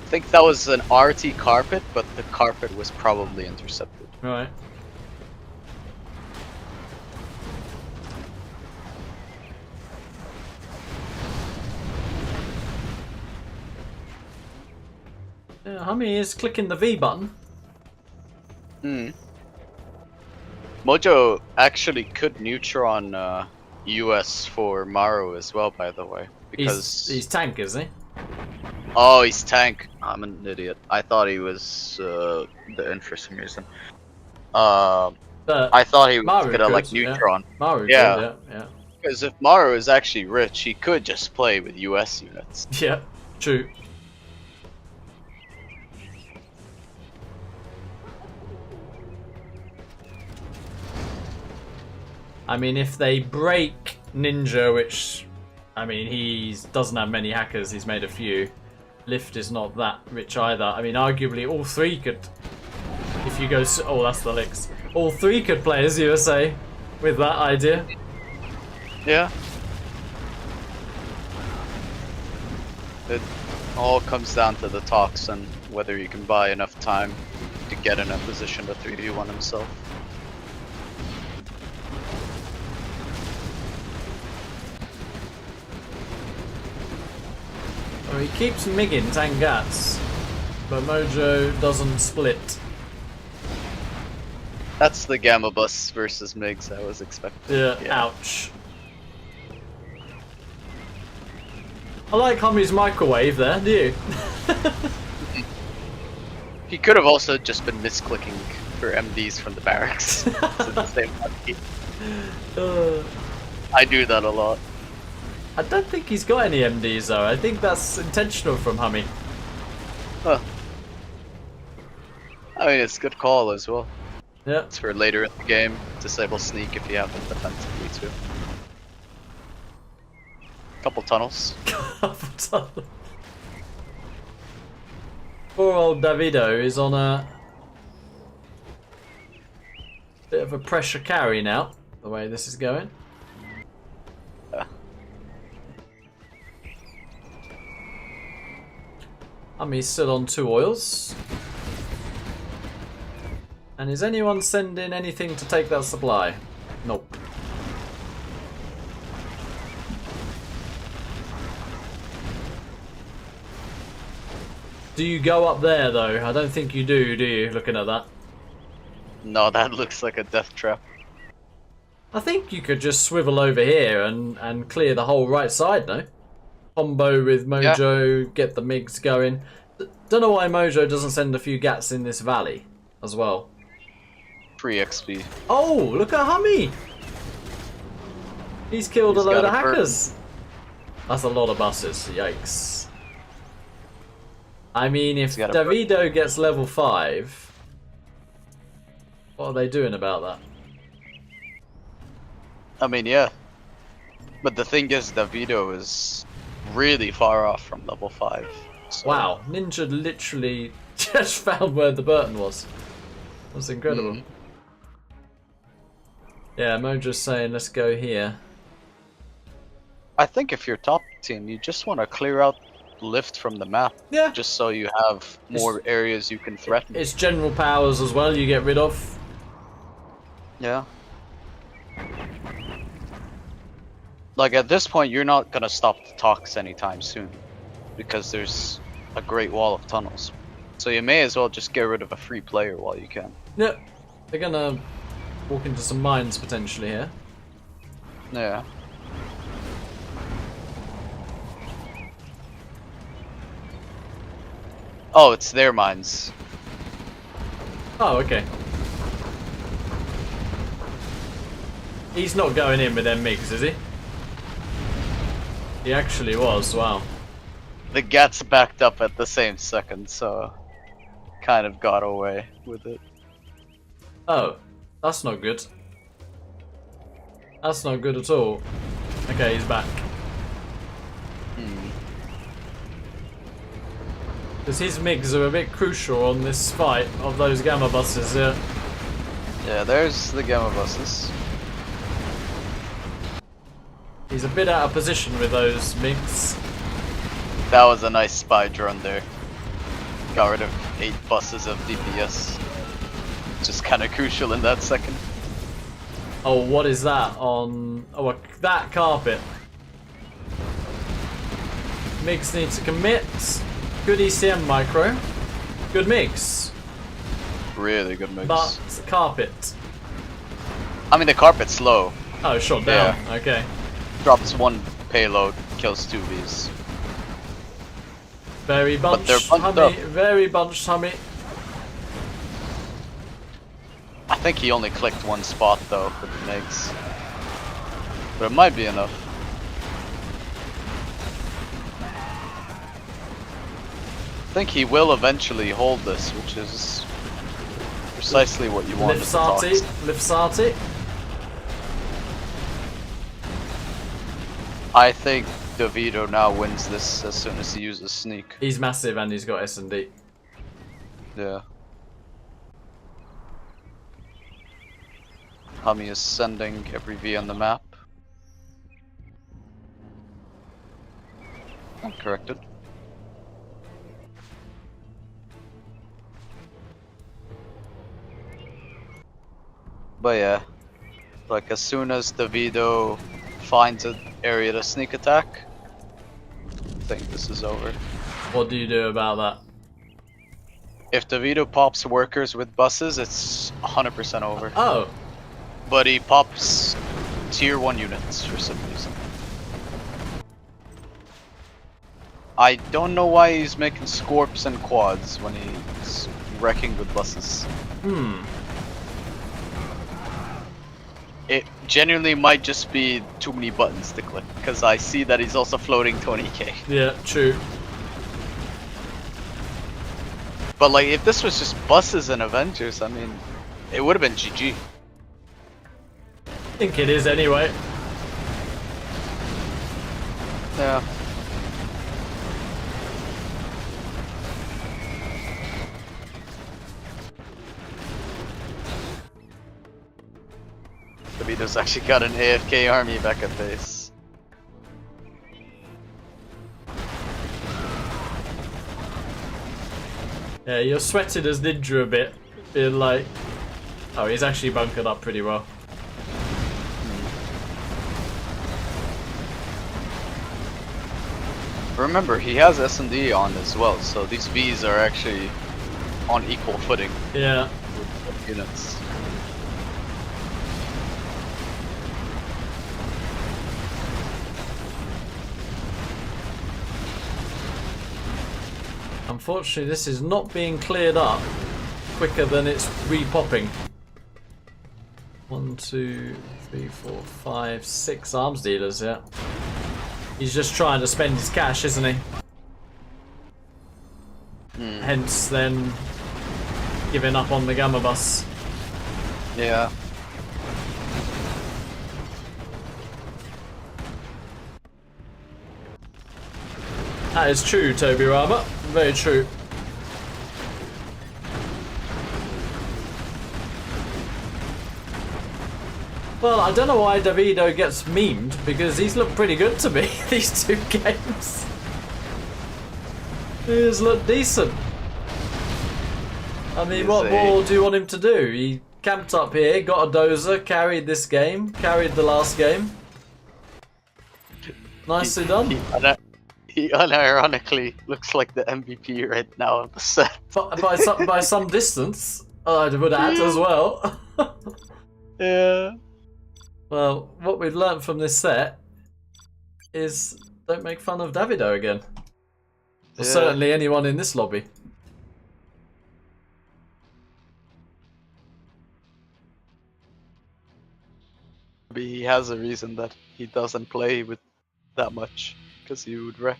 I think that was an RT carpet, but the carpet was probably intercepted. Right. Yeah, Hummy is clicking the V button. Hmm. Mojo actually could neutron US for Maru as well, by the way. Because He's tank, isn't he? Oh, he's tank. I'm an idiot. I thought he was the in for some reason. I thought he was Maru gonna could, like neutron. Yeah. Maru Yeah. could, yeah. Because if Maru is actually rich, he could just play with US units. Yeah, true. I mean, if they break Ninja, which, I mean, he doesn't have many hackers, he's made a few. Lift is not that rich either. I mean, arguably all three could, if you go, oh, that's the licks. All three could play as USA with that idea. Yeah. It all comes down to the talks and whether you can buy enough time to get in a position to 3v1 himself. Well, he keeps migging Tangats, but Mojo doesn't split. That's the Gamma Bus versus Migs I was expecting. Yeah, ouch. I like Hummy's microwave there, do you? He could have also just been misclicking for MDs from the barracks. The same I do that a lot. I don't think he's got any MDs though. I think that's intentional from Hummy. Huh. I mean, it's a good call as well. Yeah. It's for later in the game. Disable sneak if you have it defensively too. Couple tunnels. Poor old Davido is on a bit of a pressure carry now, the way this is going. Hummy's still on 2 oils. And is anyone sending anything to take that supply? Nope. Do you go up there though? I don't think you do you, looking at that? No, that looks like a death trap. I think you could just swivel over here and clear the whole right side, no? Combo with Mojo, get the MiGs going. Don't know why Mojo doesn't send a few gats in this valley as well. Free XP. Oh, look at Hummy! He's killed a load of hackers. That's a lot of buses, yikes. I mean, if Davido gets level 5, what are they doing about that? I mean, yeah. But the thing is, Davido is really far off from level 5. So. Wow, Ninja literally just found where the Burton was. That's incredible. Yeah, Mojo's saying, let's go here. I think if you're top team, you just want to clear out lift from the map. Yeah. Just so you have more areas you can threaten. It's general powers as well you get rid of. Yeah. Like at this point, you're not gonna stop the talks anytime soon, because there's a great wall of tunnels. So you may as well just get rid of a free player while you can. Yep. They're gonna walk into some mines potentially here. Yeah. Oh, it's their mines. Oh, okay. He's not going in with them MiGs, is he? He actually was, wow. The Gats backed up at the same second, so kind of got away with it. Oh, that's not good. That's not good at all. Okay, he's back. Because his MiGs are a bit crucial on this fight of those Gamma buses, yeah. Yeah, there's the Gamma buses. He's a bit out of position with those MiGs. That was a nice spy drone there. got rid of 8 buses of DPS. Just kind of crucial in that second. Oh, what is that on... Oh, that carpet. Migs needs to commit. Good ECM micro. Good Migs. Really good mix. But carpet. I mean, the carpet's low. Oh, shot down. Yeah. Okay. Drops 1 payload, kills 2 Vs. Very bunched, Hummy. Very bunched, Hummy. I think he only clicked 1 spot though with the MiGs. But it might be enough. I think he will eventually hold this, which is precisely what you want. Lipsati. I think DeVito now wins this as soon as he uses sneak. He's massive and he's got S&D. Yeah. Hummy is sending every V on the map. Corrected. But yeah, like as soon as DeVito finds an area to sneak attack, I think this is over. What do you do about that? If DeVito pops workers with buses, it's 100% over. Oh. But he pops tier 1 units for some reason. I don't know why he's making scorps and quads when he's wrecking with buses. It genuinely might just be too many buttons to click, because I see that he's also floating 20k. Yeah, true. But like, if this was just buses and Avengers, I mean, it would have been GG. I think it is anyway. Yeah. DeVito's actually got an AFK army back at base. Yeah, you're sweating as Ninja a bit. Being like... Oh, he's actually bunkered up pretty well. Remember, he has S&D on as well, so these Vs are actually on equal footing. Yeah. With units. Unfortunately, this is not being cleared up quicker than it's re-popping. 1, 2, 3, 4, 5, 6 arms dealers, yeah. He's just trying to spend his cash, isn't he? Hence, then, giving up on the Gamma Bus. Yeah. That is true, Toby Rama. Very true. Well, I don't know why DeVito gets memed, because he's looked pretty good to me these 2 games. He's looked decent. I mean, what more do you want him to do? He camped up here, got a dozer, carried this game, carried the last game. Nicely done. He unironically looks like the MVP right now of the set. By some distance, I would add as well. Yeah. Well, what we've learnt from this set is don't make fun of Davido again. Or certainly anyone in this lobby. Maybe he has a reason that he doesn't play with that much, because he would wreck.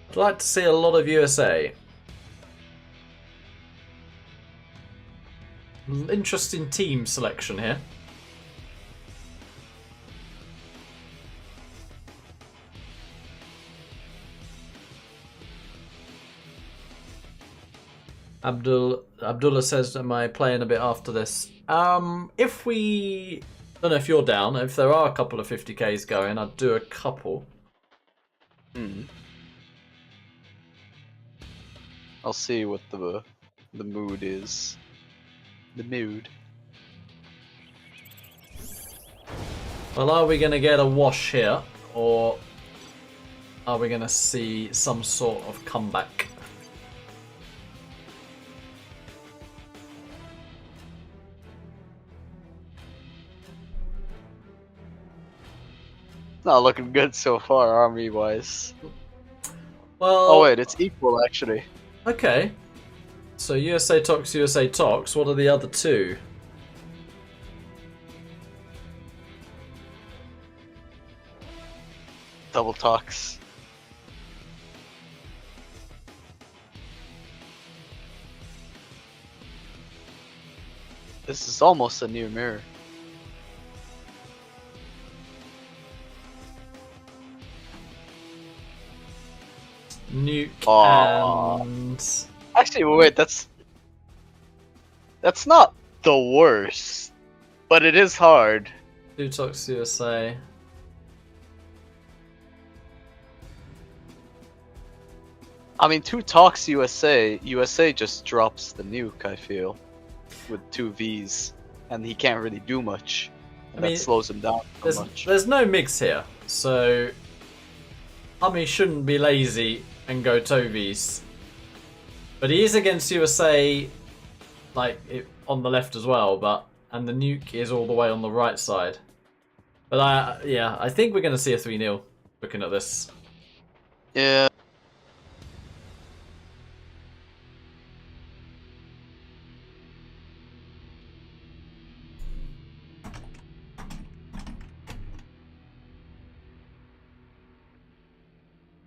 I'd like to see a lot of USA. Interesting team selection here. Abdullah says, am I playing a bit after this? If we... I don't know if you're down. If there are a couple of 50Ks going, I'd do a couple. I'll see what the mood is. The mood. Well, are we going to get a wash here? Or are we going to see some sort of comeback? Not looking good so far, army-wise. Well... Oh wait, it's equal actually. Okay. So USA Tox, USA Tox. What are the other two? Double talks. This is almost a new mirror. Nuke Aww. and... Actually, wait, that's not the worst, but it is hard. 2 Tox USA. I mean, 2 talks USA just drops the nuke, I feel, with 2 Vs, and he can't really do much. And that slows him down so much. There's no mix here, so Hummy shouldn't be lazy and go Tovies. But he is against USA, like, on the left as well, and the nuke is all the way on the right side. But I think we're going to see a 3-0 looking at this. Yeah.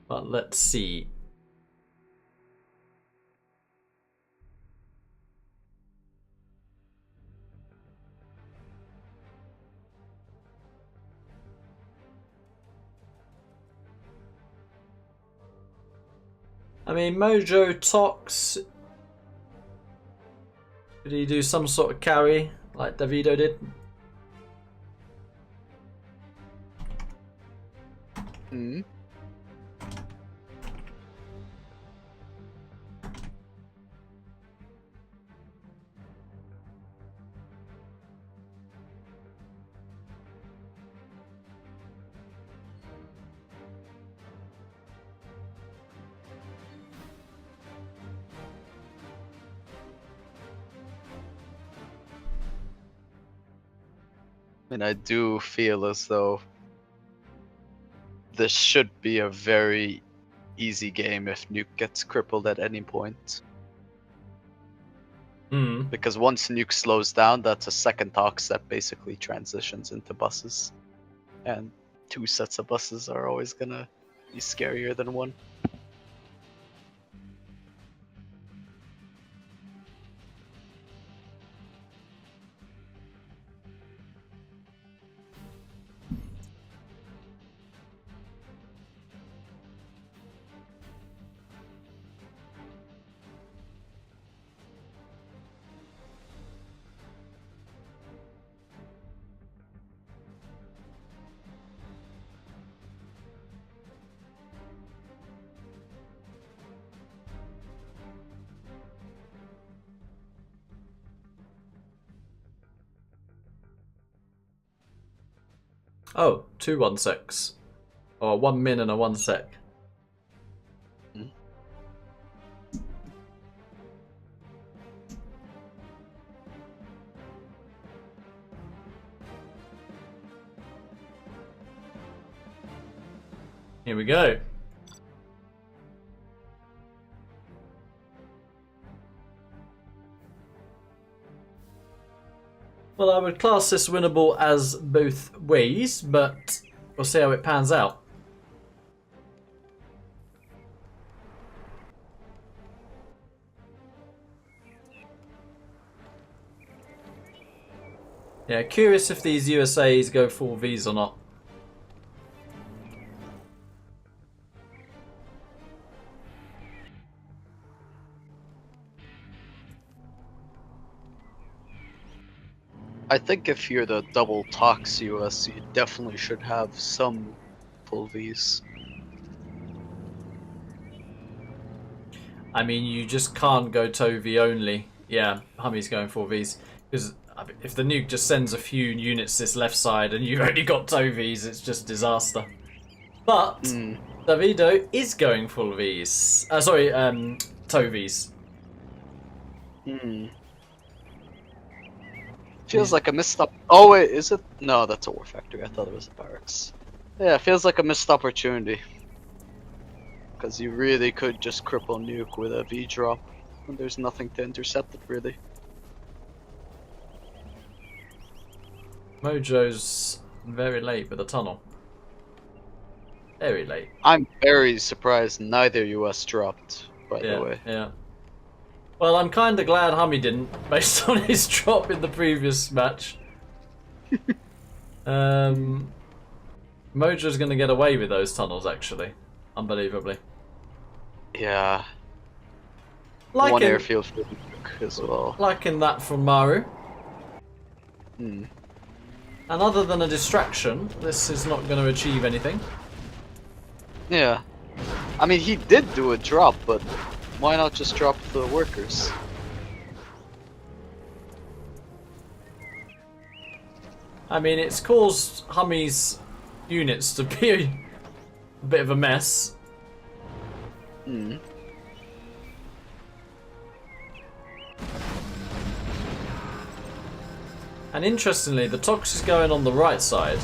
But let's see. I mean, Mojo Tox. Did he do some sort of carry like Davido did? Hmm. And I do feel as though this should be a very easy game if Nuke gets crippled at any point. Because once Nuke slows down, that's a second Tox that basically transitions into buses. And 2 sets of buses are always gonna be scarier than 1. Oh, 2 1-secs. Or 1 min and a 1 sec. Here we go. Well, I would class this winnable as both ways, but we'll see how it pans out. Yeah, curious if these USAs go full Vs or not. I think if you're the double tox US, you definitely should have some full Vs. I mean, you just can't go Tovi only. Yeah, Hummy's going 4Vs. Because if the nuke just sends a few units this left side and you've only got Tovis, it's just disaster. But Davido is going full Vs. Sorry, Tovis. Feels like a missed up. Oh wait, is it? No, that's a war factory. I thought it was a barracks. Yeah, it feels like a missed opportunity. Because you really could just cripple nuke with a V drop, and there's nothing to intercept it really. Mojo's very late with a tunnel. Very late. I'm very surprised neither US dropped, by the way. Yeah. Well, I'm kind of glad Hummy didn't, based on his drop in the previous match. Mojo's going to get away with those tunnels, actually. Unbelievably. Yeah. Like one in, airfield for nuke as well. Like in that from Maru. Hmm. And other than a distraction, this is not going to achieve anything. Yeah. I mean, he did do a drop, but why not just drop the workers? I mean, it's caused Hummy's units to be a bit of a mess. Hmm. And interestingly, the Tox is going on the right side.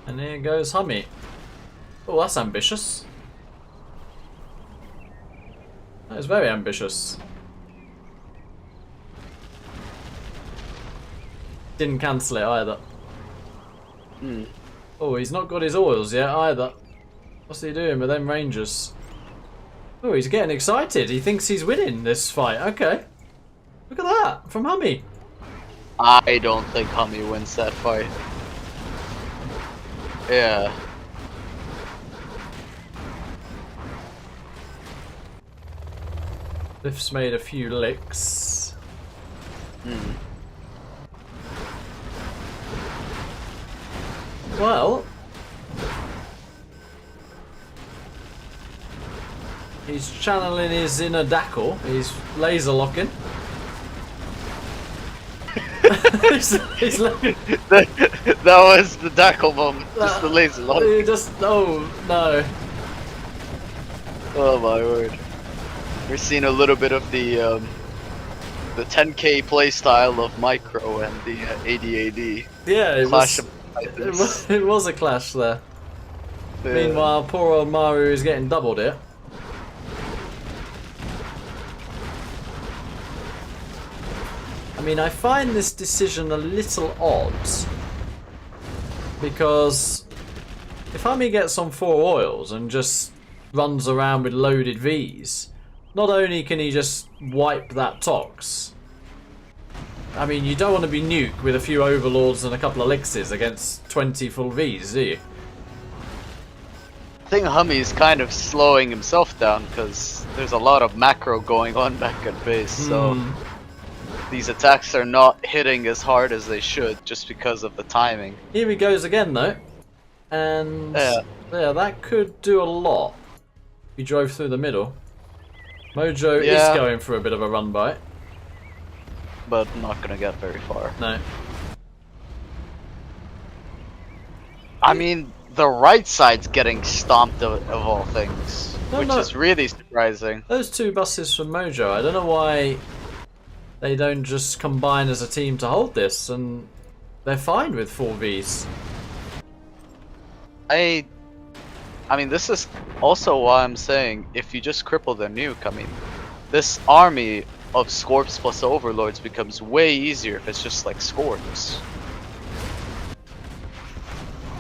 And here goes Hummy. Oh, that's ambitious. That is very ambitious. Didn't cancel it either. Oh, he's not got his oils yet either. What's he doing with them Rangers? Oh, he's getting excited. He thinks he's winning this fight. Okay. Look at that, from Hummy. I don't think Hummy wins that fight. Yeah. Lift's made a few licks. Well, he's channeling his inner Dackle. He's laser locking. he's looking. That was the Dackle moment. Just the laser lock. Oh no. Oh my word. We're seeing a little bit of the 10k playstyle of Micro and the AD-AD. Yeah, it Clash was. of It was a clash there. Yeah. Meanwhile, poor old Maru is getting doubled here. I mean, I find this decision a little odd. Because if Hummy gets on 4 oils and just runs around with loaded Vs, not only can he just wipe that Tox, I mean, you don't want to be nuke with a few Overlords and a couple of Elixirs against 20 full Vs, do you? I think Hummy's kind of slowing himself down because there's a lot of macro going on back at base, so these attacks are not hitting as hard as they should just because of the timing. Here he goes again though, and yeah, that could do a lot. He drove through the middle. Mojo is going for a bit of a run by it. But not gonna get very far. No. I mean, the right side's getting stomped of all things, which is really surprising. Those 2 buses from Mojo, I don't know why they don't just combine as a team to hold this, and they're fine with 4 Vs. I mean, this is also why I'm saying if you just cripple the nuke, I mean, this army of Scorps plus Overlords becomes way easier if it's just like Scorps.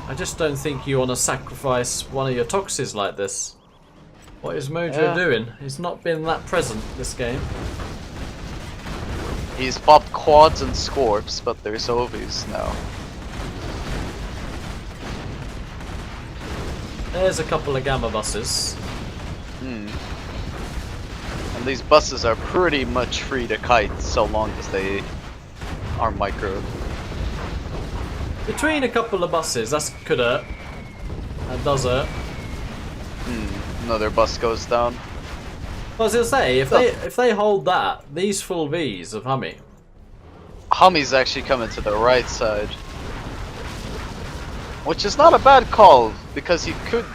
I just don't think you want to sacrifice one of your Toxes like this. What is Mojo doing? He's not been that present this game. He's popped quads and Scorps, but there's Ovis now. There's a couple of Gamma buses. And these buses are pretty much free to kite so long as they are micro. Between a couple of buses, that could hurt. That does hurt. Another bus goes down. I was gonna say, if they hold that, these full Vs of Hummy. Hummy's actually coming to the right side. Which is not a bad call, because he could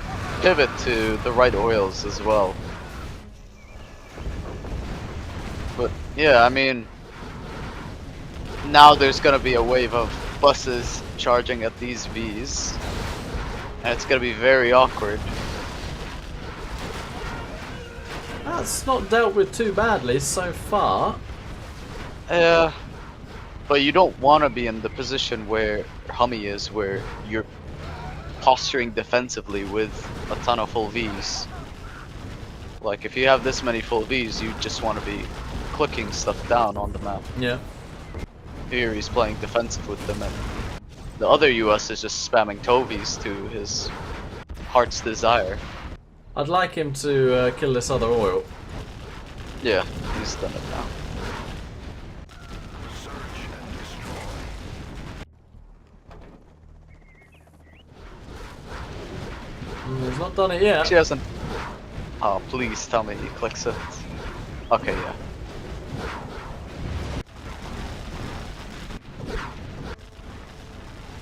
pivot to the right oils as well. But yeah, I mean, now there's gonna be a wave of buses charging at these Vs, and it's gonna be very awkward. That's not dealt with too badly so far. Yeah, but you don't want to be in the position where Hummy is, where you're posturing defensively with a ton of full Vs. Like, if you have this many full Vs, you just want to be clicking stuff down on the map. Yeah. Here he's playing defensive with them, and the other US is just spamming Tovies to his heart's desire. I'd like him to kill this other oil. Yeah, he's done it now. He's not done it yet. She hasn't. Oh, please tell me he clicks it. Okay, yeah.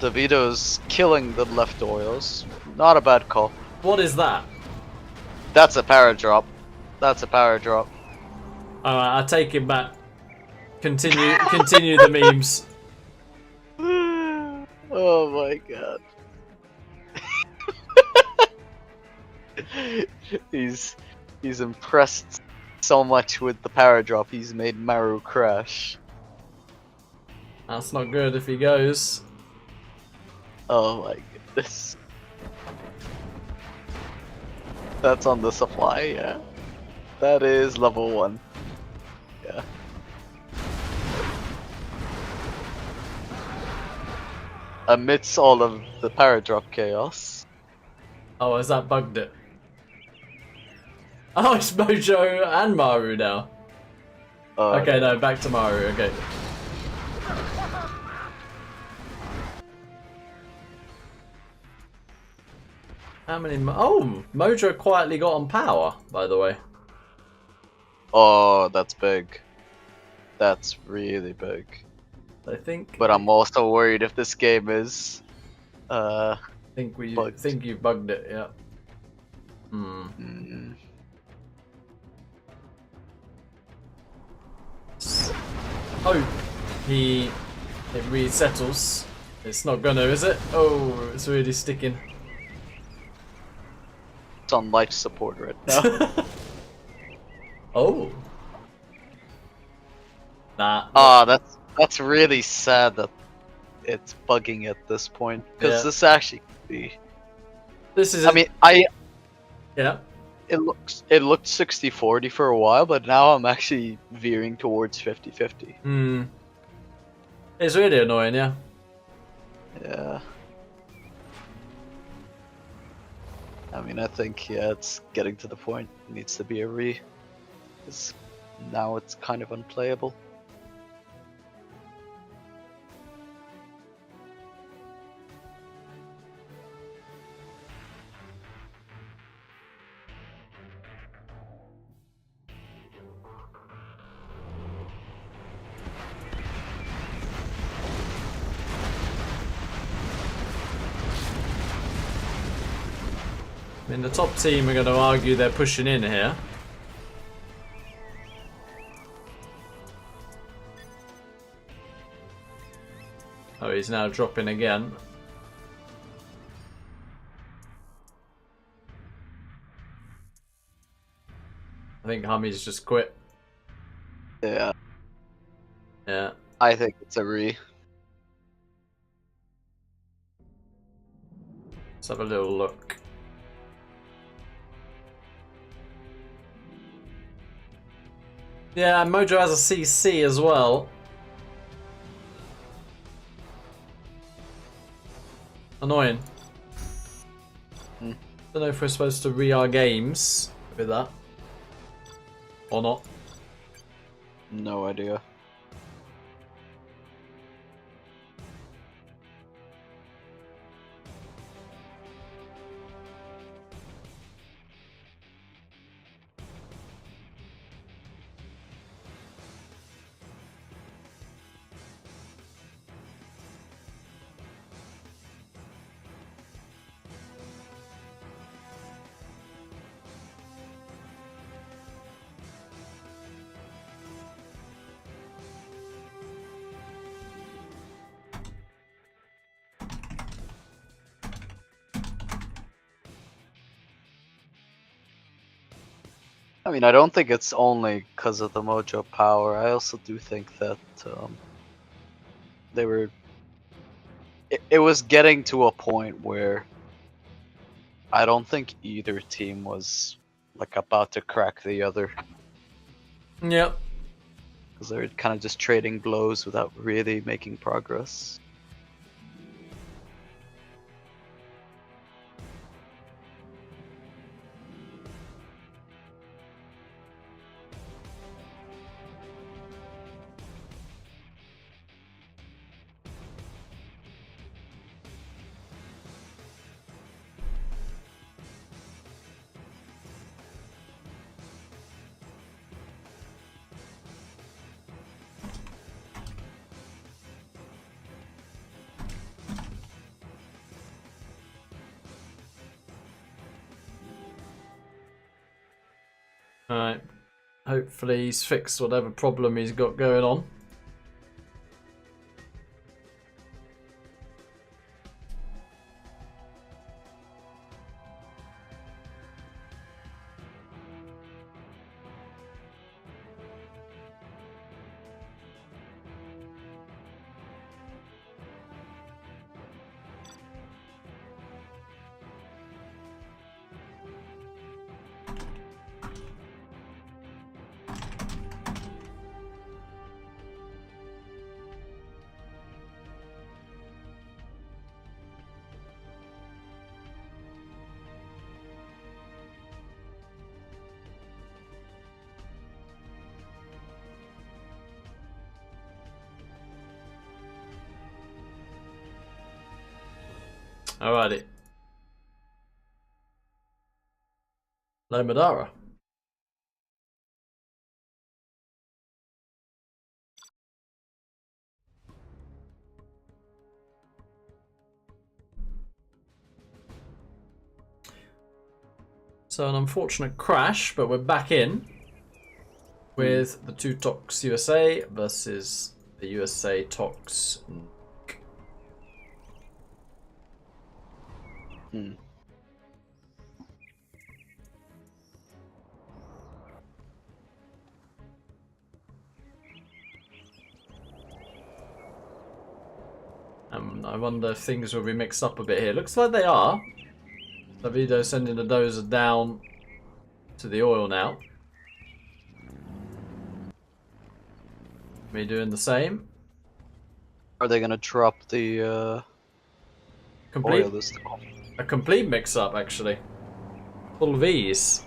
DeVito's killing the left oils. Not a bad call. What is that? That's a power drop. That's a power drop. Alright, I take him back. Continue the memes. Oh my god. He's impressed so much with the power drop, he's made Maru crash. That's not good if he goes. Oh my goodness. That's on the supply, yeah. That is level 1. Yeah. Amidst all of the power drop chaos. Oh, has that bugged it? Oh, it's Mojo and Maru now. Okay, no, back to Maru, okay. How many oh, Mojo quietly got on power, by the way. Oh, that's big. That's really big. I think. But I'm also worried if this game is think you bugged it, yeah. Oh, it resettles. It's not gonna, is it? Oh, it's really sticking. It's on life support right now. Oh. Nah. That's really sad that it's bugging at this point, because this actually could be. This is. I mean, Yeah. It looked 60-40 for a while, but now I'm actually veering towards 50-50. It's really annoying, yeah. Yeah. I mean, I think it's getting to the point. It needs to be a re. 'Cause now it's kind of unplayable. I mean, the top team are going to argue they're pushing in here. Oh, he's now dropping again. I think Hummy's just quit. Yeah. Yeah. I think it's a re. Let's have a little look. Yeah, Mojo has a CC as well. Annoying. Don't know if we're supposed to re our games with that or not. No idea. I mean, I don't think it's only because of the Mojo power. I also do think that they were. It was getting to a point where I don't think either team was like about to crack the other. Yep. Because they were kind of just trading blows without really making progress. Alright. Hopefully he's fixed whatever problem he's got going on. Alrighty. No Madara. So an unfortunate crash, but we're back in with the two Tox USA versus the USA Tox. I wonder if things will be mixed up a bit here. Looks like they are. Davido sending the dozer down to the oil now. Me doing the same. Are they gonna drop the Complete, oil this time? a complete mix-up, actually. Full V's.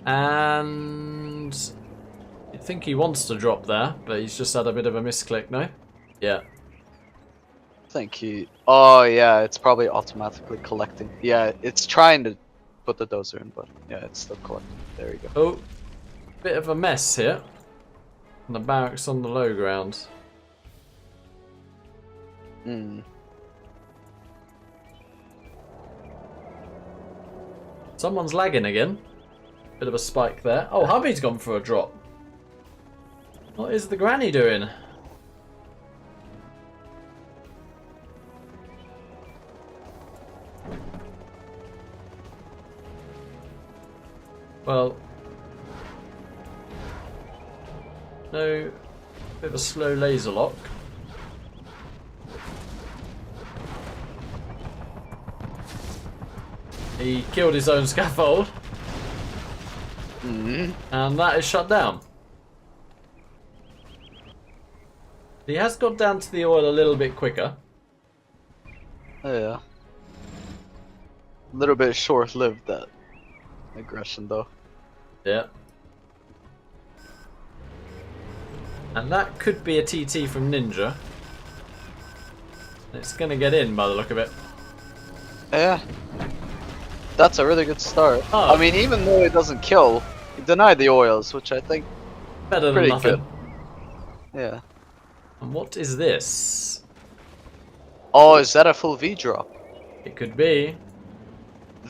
And you'd think he wants to drop there, but he's just had a bit of a misclick, no? Yeah. I think he... Oh yeah, it's probably automatically collecting. Yeah, it's trying to put the dozer in, but yeah, it's still collecting. There you go. Oh, bit of a mess here. And the barracks on the low ground. Someone's lagging again. Bit of a spike there. Oh, hubby's gone for a drop. What is the granny doing? Well, no, bit of a slow laser lock. He killed his own scaffold. And that is shut down. He has got down to the oil a little bit quicker. Oh yeah. A little bit short-lived, that aggression, though. Yeah. And that could be a TT from Ninja. It's gonna get in by the look of it. Yeah. That's a really good start. Oh. I mean, even though it doesn't kill, it denied the oils, which I think Better than pretty nothing. good. Yeah. And what is this? Oh, is that a full V drop? It could be.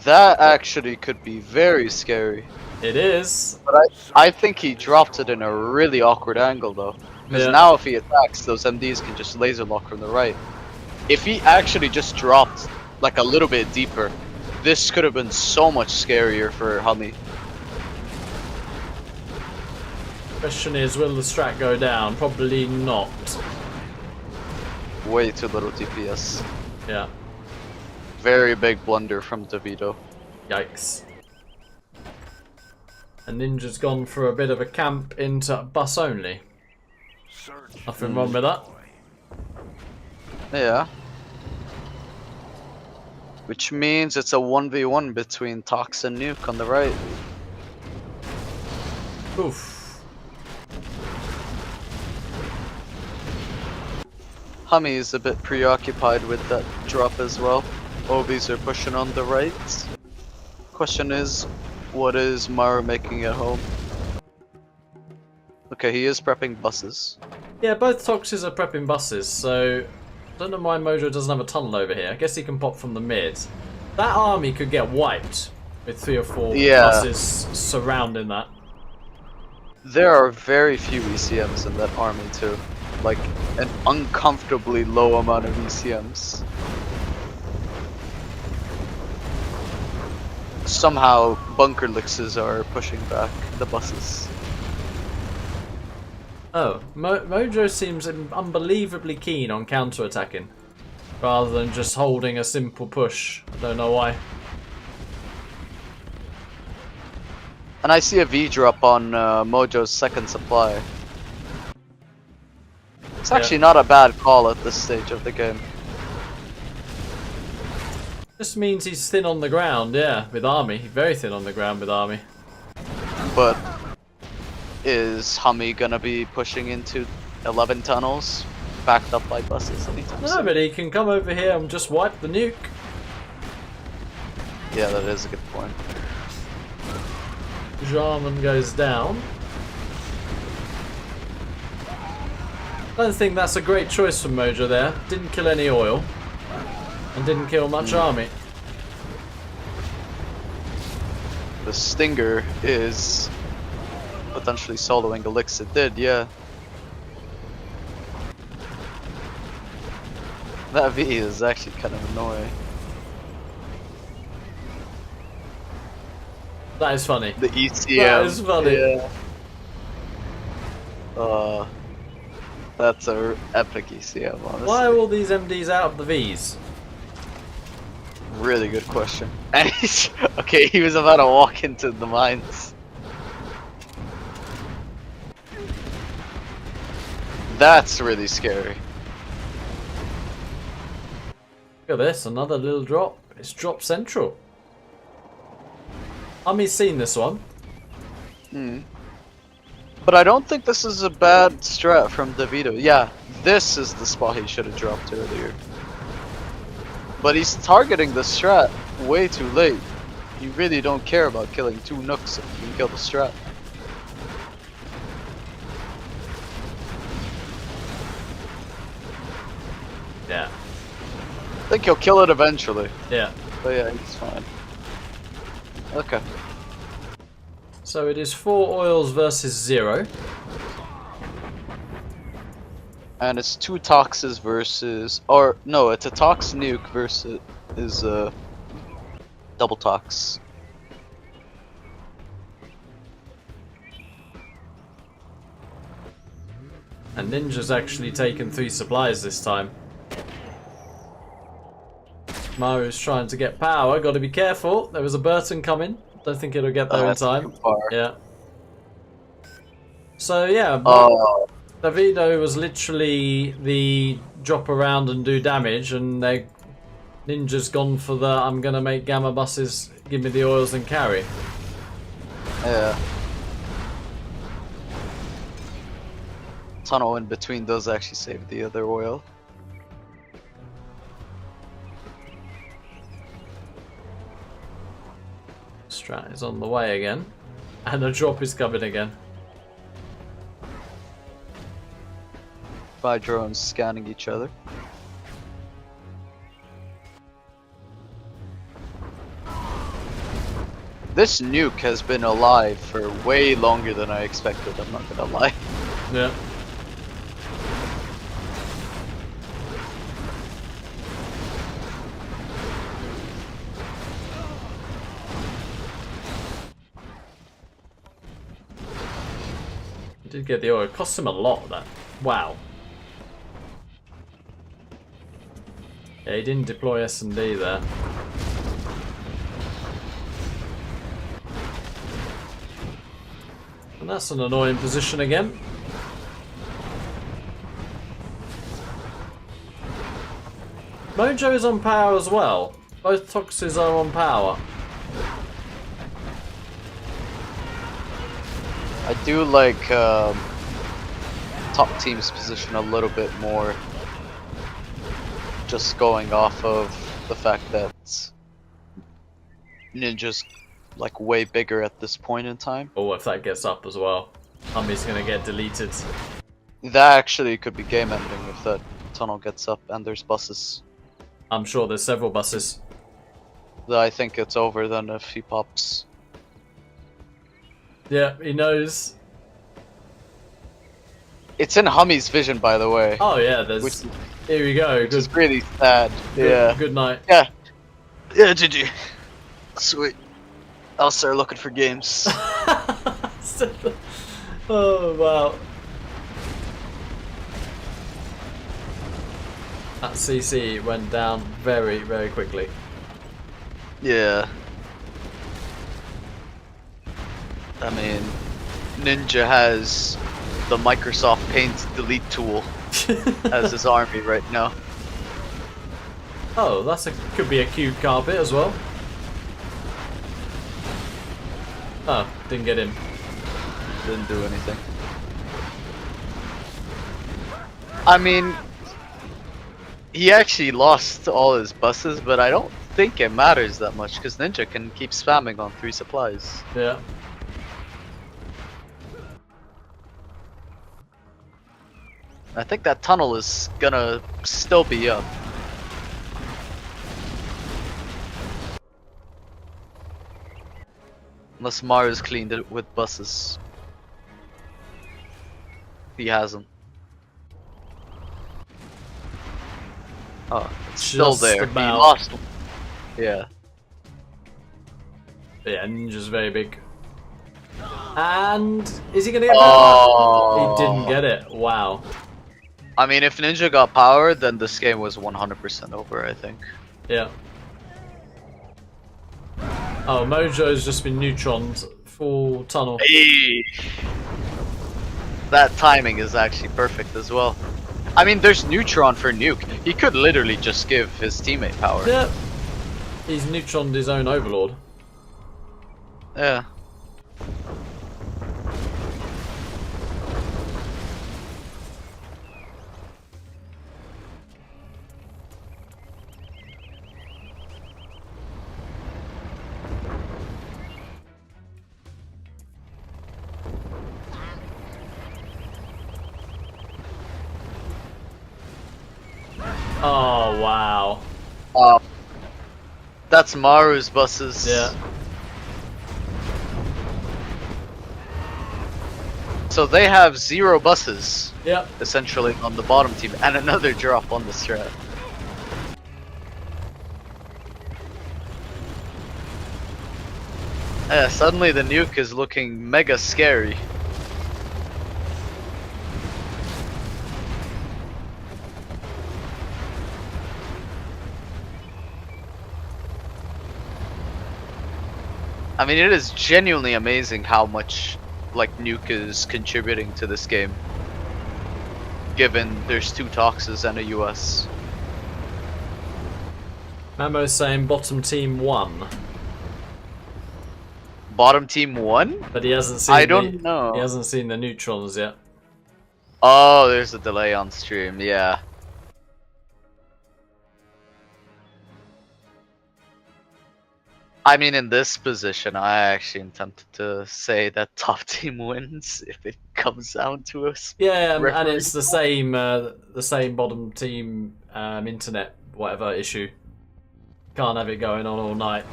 That actually could be very scary. It is. But I think he dropped it in a really awkward angle, though. Because Yeah. now if he attacks, those MDs can just laser lock from the right. If he actually just dropped like a little bit deeper, this could have been so much scarier for Hummy. Question is, will the strat go down? Probably not. Way too little DPS. Yeah. Very big blunder from DeVito. Yikes. And Ninja's gone for a bit of a camp into bus only. Nothing wrong with that. Yeah. Which means it's a 1v1 between Tox and Nuke on the right. Oof. Hummy is a bit preoccupied with that drop as well. Obies are pushing on the right. Question is, what is Maru making at home? Okay, he is prepping buses. Yeah, both Toxes are prepping buses, so I don't know why Mojo doesn't have a tunnel over here. I guess he can pop from the mid. That army could get wiped with 3 or 4 buses surrounding that. There are very few ECMs in that army too. Like, an uncomfortably low amount of ECMs. Somehow, bunker lixes are pushing back the buses. Oh, Mojo seems unbelievably keen on counter-attacking, rather than just holding a simple push. Don't know why. And I see a V drop on Mojo's second supply. It's actually not a bad call at this stage of the game. This means he's thin on the ground, yeah, with army. Very thin on the ground with army. But is Hummy gonna be pushing into 11 tunnels, backed up by buses anytime No, soon? but he can come over here and just wipe the nuke. Yeah, that is a good point. Jarman goes down. I don't think that's a great choice from Mojo there. Didn't kill any oil. And didn't kill much army. The Stinger is potentially soloing Elix. It did, yeah. That V is actually kind of annoying. That is funny. The ECM. That is funny. Yeah. That's a epic ECM, honestly. Why are all these MDs out of the Vs? Really good question. And he's, okay, he was about to walk into the mines. That's really scary. Look at this, another little drop. It's drop central. Hummy's seen this one. But I don't think this is a bad strat from DeVito. Yeah, this is the spot he should have dropped earlier. But he's targeting the strat way too late. You really don't care about killing 2 nooks if you can kill the strat. Yeah. I think he'll kill it eventually. Yeah. But yeah, he's fine. Okay. So it is 4 oils versus 0. And it's 2 toxes versus, or no, it's a tox nuke versus double tox. And Ninja's actually taken 3 supplies this time. Maru's trying to get power, gotta be careful. There was a Burton coming. Don't think it'll get there in time. Yeah. So yeah, Davido was literally the drop around and do damage, and Ninja's gone for the I'm gonna make gamma buses give me the oils and carry. Yeah. Tunnel in between does actually save the other oil. Strat is on the way again. And the drop is coming again. 5 drones scanning each other. This nuke has been alive for way longer than I expected, I'm not gonna lie. Yeah. Did get the oil. It cost him a lot, that. Wow. Yeah, he didn't deploy S&D there. And that's an annoying position again. Mojo is on power as well. Both Toxes are on power. I do like top team's position a little bit more. Just going off of the fact that Ninja's like way bigger at this point in time. Oh, if that gets up as well. Hummy's gonna get deleted. That actually could be game ending if that tunnel gets up and there's buses. I'm sure there's several buses. I think it's over then if he pops. Yeah, he knows. It's in Hummy's vision, by the way. Oh yeah, there's... Here we go. Which is really sad. Yeah. Good night. Yeah. Yeah, GG. Sweet. I'll start looking for games. Oh, wow. That CC went down very, very quickly. Yeah. I mean, Ninja has the Microsoft Paint delete tool as his army right now. Oh, could be a cute carpet as well. Oh, didn't get him. Didn't do anything. I mean, he actually lost all his buses, but I don't think it matters that much because Ninja can keep spamming on 3 supplies. Yeah. I think that tunnel is gonna still be up. Unless Mars cleaned it with buses. He hasn't. Oh, it's still there. He lost. Yeah. Yeah, Ninja's very big. And is he gonna get power? He didn't get it. Wow. I mean, if Ninja got power, then this game was 100% over, I think. Yeah. Oh, Mojo's just been neutroned. Full tunnel. Hey. That timing is actually perfect as well. I mean, there's neutron for nuke. He could literally just give his teammate power. Yeah. He's neutroned his own overlord. Yeah. Oh, wow. That's Maru's buses. Yeah. So they have 0 buses. Yep. Essentially on the bottom team, and another drop on the strat. Yeah, suddenly the nuke is looking mega scary. I mean, it is genuinely amazing how much like nuke is contributing to this game, given there's 2 Toxes and a US. Mamo's saying bottom team won, Bottom team won? but he hasn't seen. I don't know. He hasn't seen the neutrons yet. Oh, there's a delay on stream, yeah. I mean, in this position, I actually intended to say that top team wins if it comes down to us. Yeah, and it's the same bottom team internet whatever issue. Can't have it going on all night.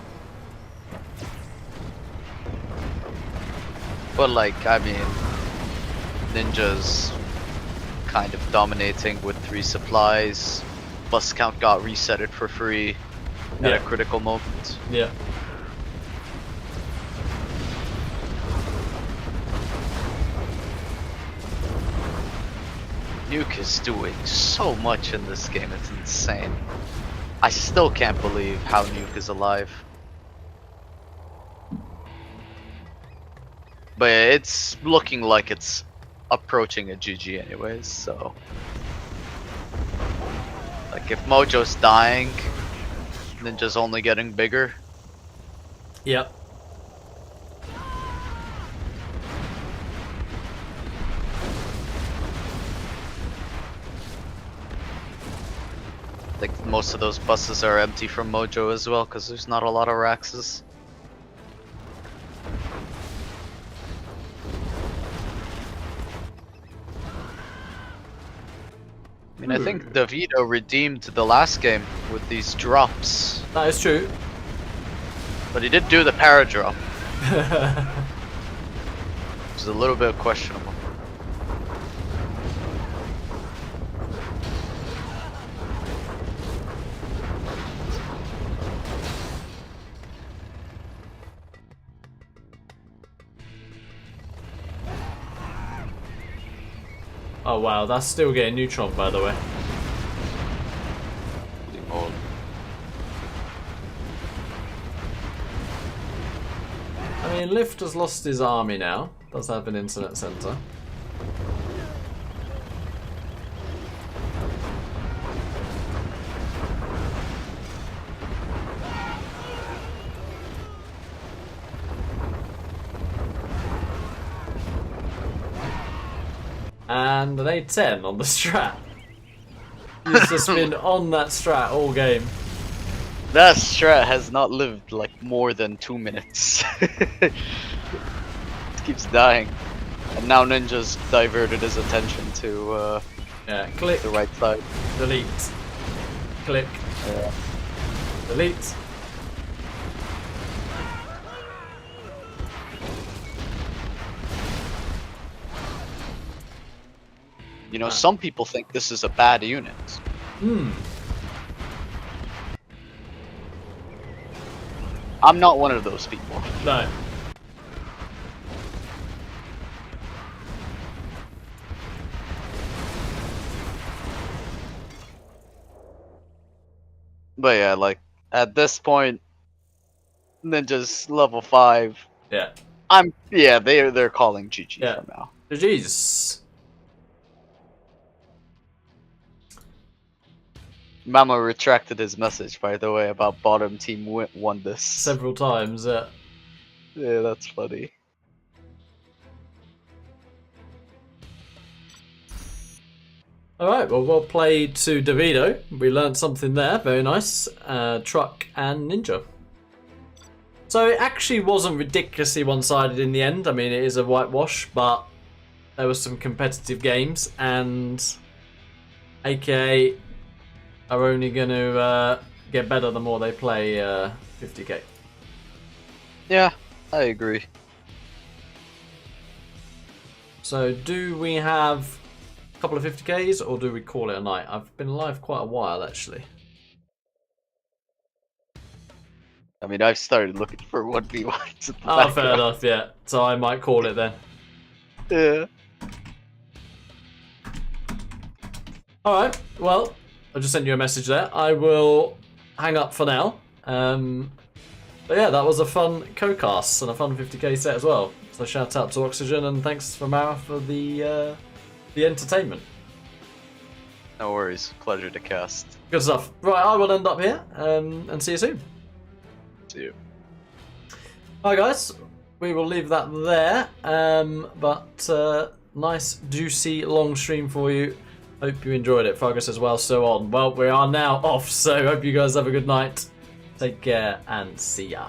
But like, I mean, Ninja's kind of dominating with 3 supplies. Bus count got resetted for free at a critical moment. Yeah. Nuke is doing so much in this game, it's insane. I still can't believe how Nuke is alive. But it's looking like it's approaching a GG anyways, so... Like, if Mojo's dying, Ninja's only getting bigger. Yep. I think most of those buses are empty from Mojo as well, because there's not a lot of Raxes. I mean, I think DeVito redeemed the last game with these drops. That is true. But he did do the para drop. Which is a little bit questionable. Oh wow, that's still getting neutron, by the way. I mean, Lift has lost his army now. Does have an internet center. And an A10 on the strat. He's just been on that strat all game. That strat has not lived like more than 2 minutes. It keeps dying. And now Ninja's diverted his attention to yeah, click the right side. Delete. Click. Yeah. Delete. You know, some people think this is a bad unit. Hmm. I'm not one of those people. No. But yeah, like at this point, Ninja's level 5. Yeah. They're calling GG for now. GG's. Mama retracted his message, by the way, about bottom team won this. Several times, yeah. Yeah, that's funny. Alright, well played to DeVito. We learned something there, very nice. TruCk and Ninja. So it actually wasn't ridiculously one-sided in the end. I mean, it is a whitewash, but there were some competitive games, and AKA are only going to get better the more they play 50k. Yeah, I agree. So do we have a couple of 50ks or do we call it a night? I've been live quite a while actually. I mean, I've started looking for 1v1s. Oh, fair enough, yeah. So I might call it then. Yeah. Alright, well, I just sent you a message there. I will hang up for now. But yeah, that was a fun co-cast and a fun 50k set as well. So shout out to Oxygen and thanks for Mara for the entertainment. No worries. Pleasure to cast. Good stuff. Right, I will end up here, and see you soon. See you. Alright guys, we will leave that there, but nice juicy long stream for you. Hope you enjoyed it. Fergus as well, so on. Well, we are now off, so hope you guys have a good night. Take care and see ya.